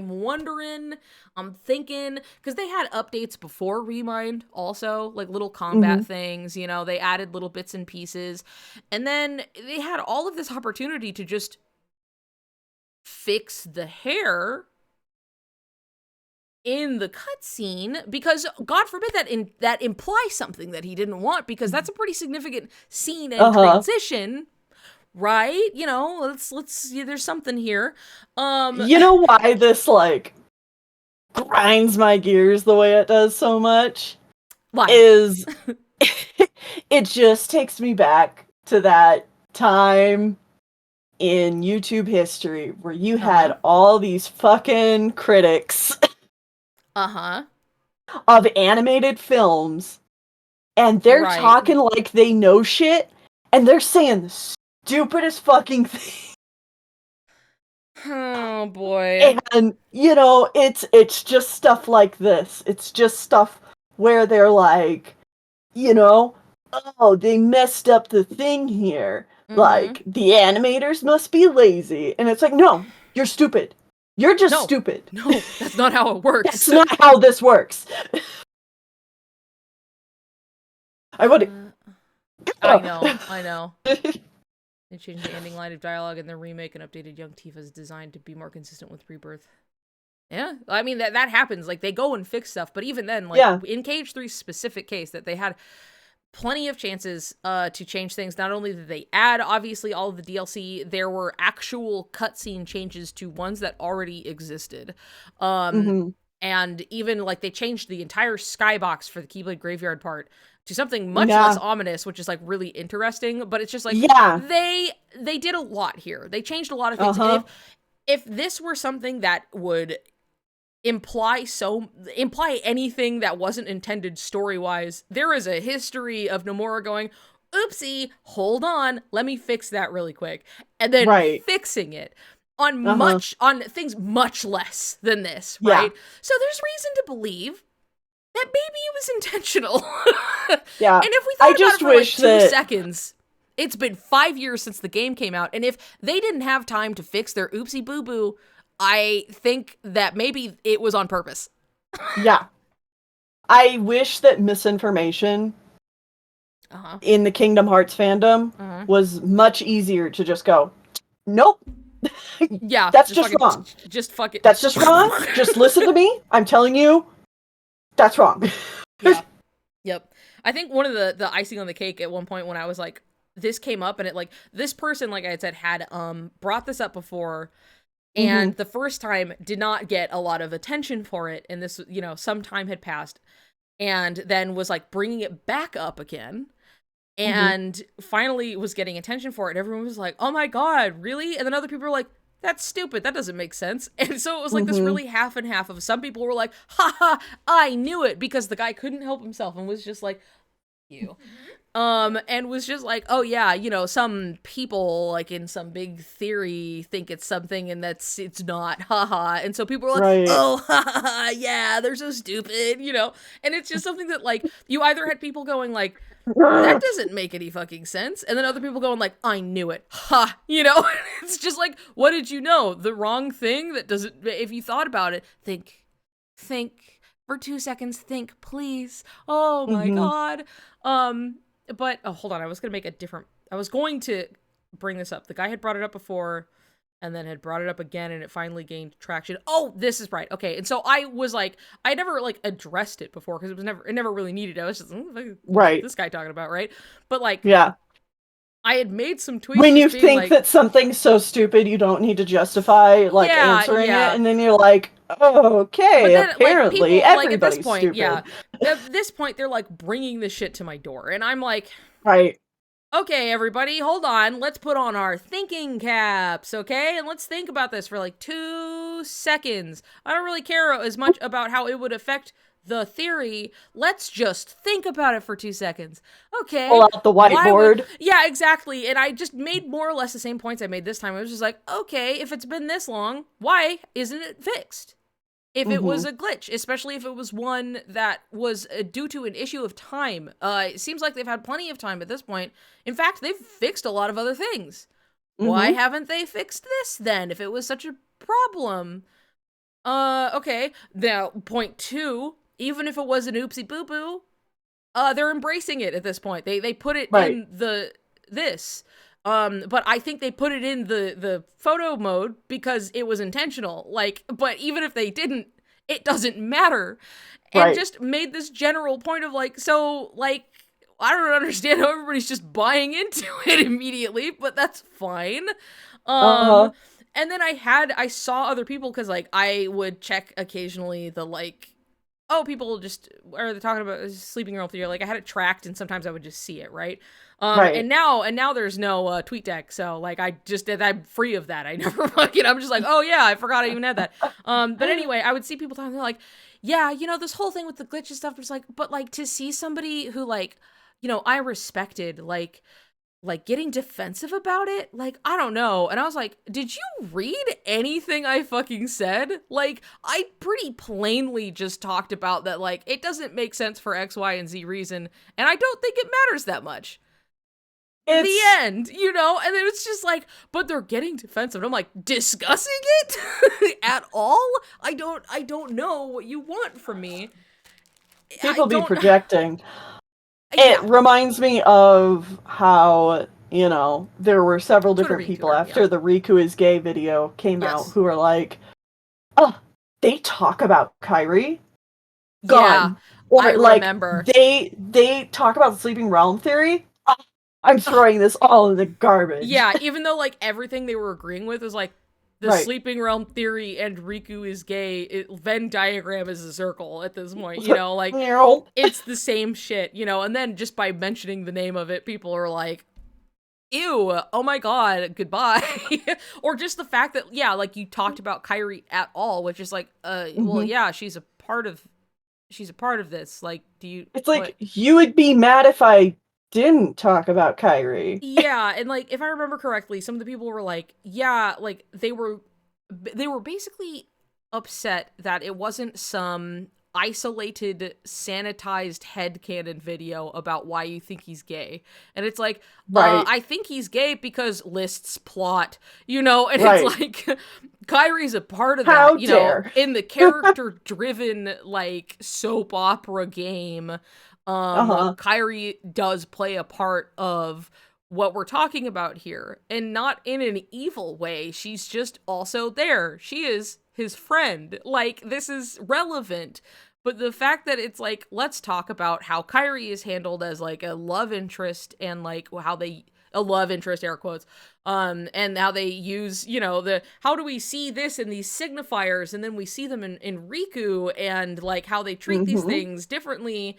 wondering, I'm thinking, because they had updates before Remind also, like little combat things, you know, they added little bits and pieces, and then they had all of this opportunity to just fix the hair in the cutscene, because God forbid that implies something that he didn't want, because that's a pretty significant scene and transition, right? You know, let's there's something here. You know why this like grinds my gears the way it does so much? Why? Is it just takes me back to that time in YouTube history where you had all these fucking critics of animated films, and they're talking like they know shit, and they're saying the stupidest fucking thing. Oh boy. And you know, it's just stuff like this. It's just stuff where they're like, you know, oh, they messed up the thing here. Like, the animators must be lazy. And it's like, no, you're stupid. You're just stupid. No, that's not how it works. That's not how this works. I would. I know. They changed the ending line of dialogue in the remake and updated young Tifa's design to be more consistent with Rebirth. Yeah, I mean, that happens. Like, they go and fix stuff, but even then, like, in KH3's specific case, that they had plenty of chances to change things. Not only did they add, obviously, all of the DLC, there were actual cutscene changes to ones that already existed. And even, like, they changed the entire skybox for the Keyblade Graveyard part to something much less ominous, which is, like, really interesting. But it's just, like, they did a lot here. They changed a lot of things. And if this were something that would imply anything that wasn't intended story-wise, there is a history of Nomura going, oopsie, hold on, let me fix that really quick, and then fixing it on things much less than this, right? So there's reason to believe that maybe it was intentional. And if we thought about it for like 2 seconds, it's been 5 years since the game came out, and if they didn't have time to fix their oopsie boo-boo, I think that maybe it was on purpose. I wish that misinformation in the Kingdom Hearts fandom was much easier to just go, nope. That's just wrong. Just fuck it. That's just wrong. Just listen to me. I'm telling you, that's wrong. Yep. I think one of the icing on the cake at one point when I was like, this came up and it like, this person, like I had said, had brought this up before, and the first time did not get a lot of attention for it, and this, you know, some time had passed, and then was like bringing it back up again, and finally was getting attention for it, and everyone was like, oh my god, really? And then other people were like, that's stupid, that doesn't make sense. And so it was like this really half and half of, some people were like, haha, I knew it, because the guy couldn't help himself and was just like, you. And was just like, oh yeah, you know, some people, like, in some big theory think it's something and it's not, haha. And so people were like, oh, haha, yeah, they're so stupid, you know? And it's just something that, like, you either had people going like, that doesn't make any fucking sense, and then other people going like, I knew it, ha, you know? It's just like, what did you know? The wrong thing that doesn't, if you thought about it, think for 2 seconds, think, please. Oh my god. oh, hold on. I was going to bring this up. The guy had brought it up before and then had brought it up again, and it finally gained traction. Oh, this is right. Okay. And so I was like, I never like addressed it before because it never really needed it. I was just, right. This guy talking about, right? But like, yeah. I had made some tweets. When you think that something's so stupid, you don't need to justify answering it, and then you're like, oh, okay, then, apparently people, everybody's at this point, stupid. Yeah, at this point, they're like bringing this shit to my door, and I'm like, right. Okay, everybody, hold on. Let's put on our thinking caps, okay? And let's think about this for like 2 seconds. I don't really care as much about how it would affect the theory. Let's just think about it for 2 seconds. Okay. Pull out the whiteboard. Yeah, exactly. And I just made more or less the same points I made this time. I was just like, okay, if it's been this long, why isn't it fixed? If it was a glitch, especially if it was one that was due to an issue of time. It seems like they've had plenty of time at this point. In fact, they've fixed a lot of other things. Why haven't they fixed this then, if it was such a problem? Okay. Now, point 2, even if it was an oopsie boo-boo, they're embracing it at this point. They put it in this. But I think they put it in the photo mode because it was intentional. Like, but even if they didn't, it doesn't matter. And just made this general point of like, so like, I don't understand how everybody's just buying into it immediately, but that's fine. And then I saw other people, because like I would check occasionally the like, oh, people just are talking about sleeping realm theory. Like I had it tracked, and sometimes I would just see it, right? And now there's no tweet deck, so like I'm free of that. I never fucking, I'm just like, oh yeah, I forgot I even had that. But anyway, I would see people talking, they're like, yeah, you know, this whole thing with the glitches stuff was like, but like to see somebody who like, you know, I respected, like getting defensive about it, like, I don't know. And I was like, did you read anything I fucking said? Like, I pretty plainly just talked about that, like, it doesn't make sense for X, Y, and Z reason, and I don't think it matters that much. The end, you know? And then it's just like, but they're getting defensive. And I'm like, discussing it at all? I don't know what you want from me. People be projecting. It reminds me of how, you know, there were several different people after the Riku is gay video came out who were like, oh, they talk about Kairi? Gone. Or I like, remember. They talk about the sleeping realm theory? Oh, I'm throwing this all in the garbage. Yeah, even though like everything they were agreeing with was like, the sleeping realm theory and Riku is gay, Venn diagram is a circle at this point, you know, like, it's the same shit, you know, and then just by mentioning the name of it, people are like, ew, oh my god, goodbye. Or just the fact that, yeah, like, you talked about Kairi at all, which is like, well, yeah, she's a part of this, like, do you... It's like, you would be mad if I didn't talk about Kairi. Yeah, and like if I remember correctly, some of the people were like, yeah, like they were basically upset that it wasn't some isolated, sanitized headcanon video about why you think he's gay. And it's like, I think he's gay because lists plot, you know, and it's like Kairi's a part of that, you know, in the character-driven like soap opera game. Kairi does play a part of what we're talking about here, and not in an evil way. She's just also there. She is his friend. Like, this is relevant. But the fact that it's like, let's talk about how Kairi is handled as like a love interest, and like how they, a love interest, air quotes, and how they use, you know, how do we see this in these signifiers, and then we see them in Riku, and like how they treat these things differently,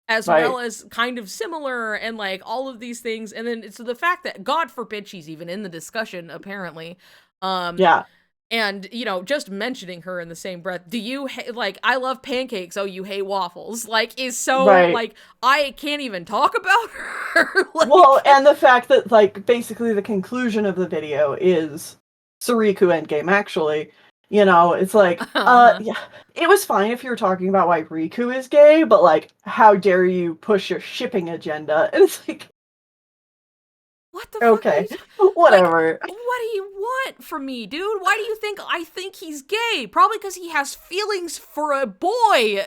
as well as kind of similar, and like all of these things. And then it's the fact that, God forbid, she's even in the discussion, apparently. And, you know, just mentioning her in the same breath, do you, like, I love pancakes, oh, you hate waffles, like, is so, like, I can't even talk about her. Like, well, and the fact that, like, basically the conclusion of the video is Soriku endgame, actually. You know, it's like, yeah, it was fine if you were talking about why Riku is gay, but, like, how dare you push your shipping agenda? And it's like, what the fuck? Okay, whatever. Like, what do you want from me, dude? Why do you think I think he's gay? Probably because he has feelings for a boy.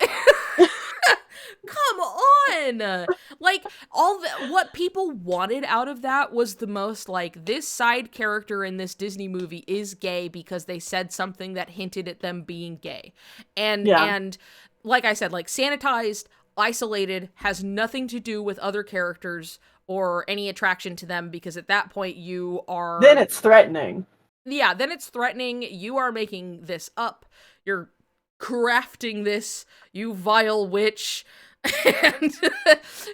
Come on! Like, what people wanted out of that was the most, like, this side character in this Disney movie is gay because they said something that hinted at them being gay. And like I said, like, sanitized, isolated, has nothing to do with other characters or any attraction to them, because at that point you are... Then it's threatening. Yeah, then it's threatening. You are making this up. You're crafting this, you vile witch. And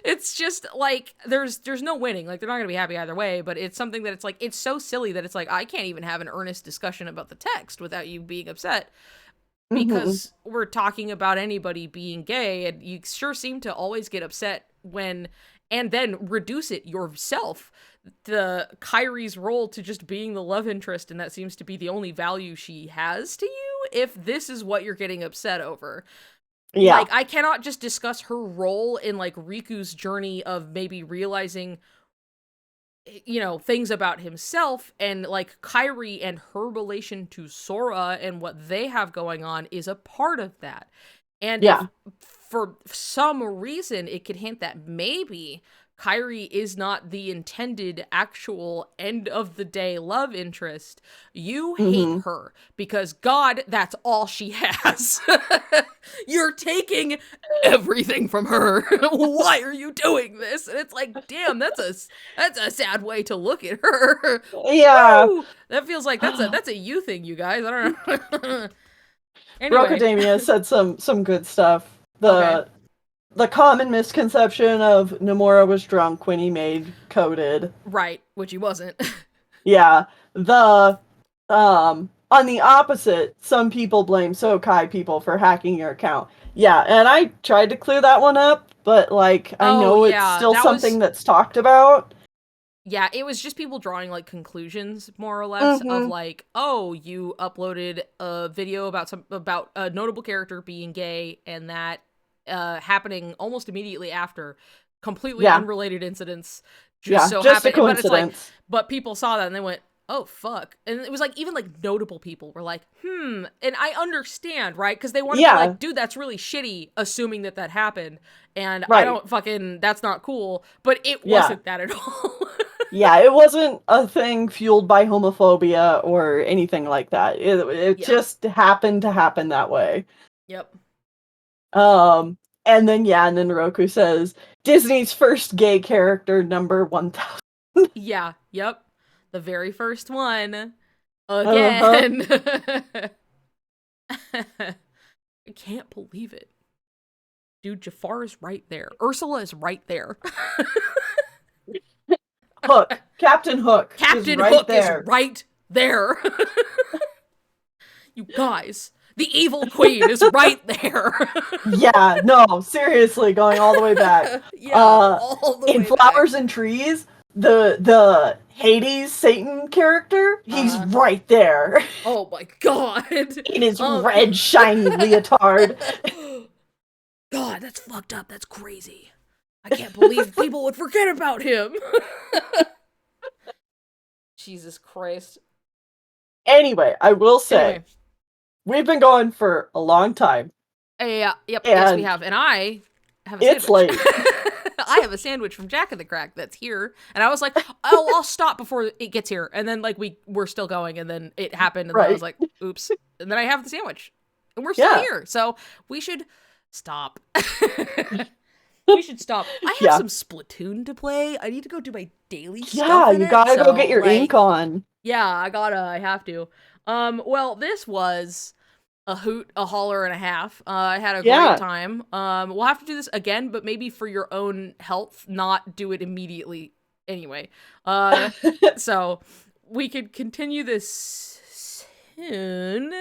it's just like there's no winning. Like, they're not gonna be happy either way, but it's something that it's like, it's so silly that it's like, I can't even have an earnest discussion about the text without you being upset, because we're talking about anybody being gay, and you sure seem to always get upset when, and then reduce it yourself, the Kyrie's role to just being the love interest, and that seems to be the only value she has to you, if this is what you're getting upset over. Yeah. Like, I cannot just discuss her role in, like, Riku's journey of maybe realizing, you know, things about himself, and, like, Kyrie and her relation to Sora and what they have going on is a part of that. And if, for some reason, it could hint that maybe Kyrie is not the intended actual end-of-the-day love interest, you hate her because, God, that's all she has. You're taking everything from her. Why are you doing this? And it's like, damn, that's a sad way to look at her. Yeah. Woo! That feels like that's a you thing, you guys. I don't know. Anyway. Rocademia said some good stuff. The common misconception of Nomura was drunk when he made Coded. Right, which he wasn't. Yeah. On the opposite, some people blame Sokai people for hacking your account. Yeah, and I tried to clear that one up, but, like, I know it's still something that's talked about. Yeah, it was just people drawing, like, conclusions, more or less, of, like, oh, you uploaded a video about a notable character being gay, and that happening almost immediately after, completely unrelated incidents. Just a happened. coincidence. But it's like, but people saw that and they went, oh, fuck. And it was like, even like notable people were like, and I understand, right? Because they wanted to be like, dude, that's really shitty, assuming that happened. And I don't that's not cool. But it wasn't that at all. Yeah, it wasn't a thing fueled by homophobia or anything like that. It just happened to happen that way. Yep. And then Roku says, Disney's first gay character, number 1000. Yeah, yep. The very first one. Again. I can't believe it. Dude, Jafar is right there. Ursula is right there. Hook. Captain Hook. Captain Hook is right there. You guys. The evil queen is right there. Yeah, no, seriously, going all the way back. All the way in Flowers and Trees, the Hades Satan character, he's right there. Oh my god. In his red shiny leotard. God, that's fucked up. That's crazy. I can't believe people would forget about him. Jesus Christ. Anyway, I will say, we've been going for a long time. Yes, we have. And I have a sandwich. It's late. I have a sandwich from Jack in the Crack that's here. And I was like, oh, I'll stop before it gets here. And then, like, we're still going. And then it happened. And then I was like, oops. And then I have the sandwich. And we're still here. So we should stop. We should stop. I have some Splatoon to play. I need to go do my daily stuff. Yeah, you gotta go get your ink on. Yeah, I have to. Well, this was a hoot, a holler, and a half. I had a great time. We'll have to do this again, but maybe for your own health, not do it immediately anyway. So we could continue this soon.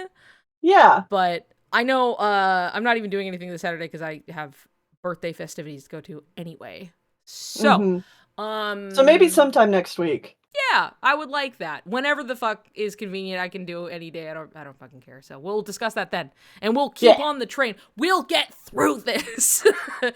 Yeah. But I know I'm not even doing anything this Saturday because I have birthday festivities to go to anyway. So, so maybe sometime next week. Yeah, I would like that. Whenever the fuck is convenient, I can do any day. I don't fucking care. So we'll discuss that then. And we'll keep on the train. We'll get through this.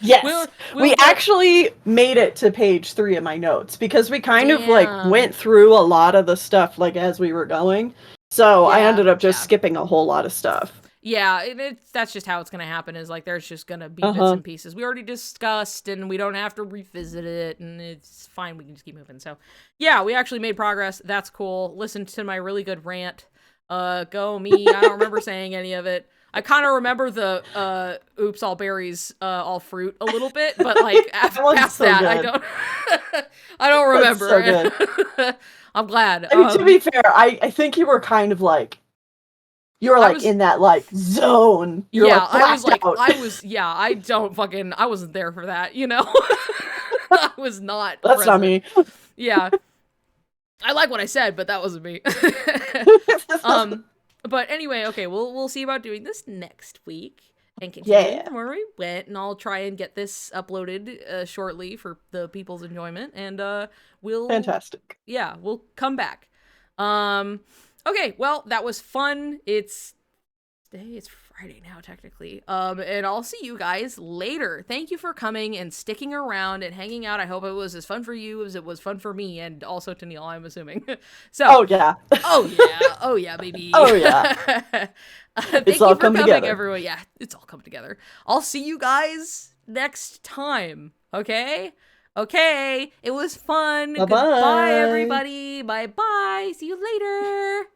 Yes. We actually made it to page 3 of my notes because we kind of like went through a lot of the stuff like as we were going. So I ended up just skipping a whole lot of stuff. Yeah, that's just how it's gonna happen. Is like there's just gonna be bits and pieces we already discussed, and we don't have to revisit it, and it's fine. We can just keep moving. So, yeah, we actually made progress. That's cool. Listen to my really good rant. Go me. I don't remember saying any of it. I kind of remember the oops, all berries, all fruit a little bit, but like past that, good. I don't remember. So good. I'm glad. I mean, to be fair, I think you were kind of like, you were like in that like zone. You're yeah, like, I wasn't there for that, you know? I was not. That's present. not me. Yeah. I like what I said, but that wasn't me. But anyway, okay, we'll see about doing this next week and continue where we went, and I'll try and get this uploaded shortly for the people's enjoyment, and we'll fantastic. Yeah, we'll come back. Okay, well, that was fun. It's Friday now, technically. And I'll see you guys later. Thank you for coming and sticking around and hanging out. I hope it was as fun for you as it was fun for me, and also Tennelle, I'm assuming. So. Oh yeah, baby. Oh yeah. Thank you for coming, everyone. Yeah, it's all coming together. I'll see you guys next time. Okay. It was fun. Bye-bye. Goodbye, everybody. Bye-bye. See you later.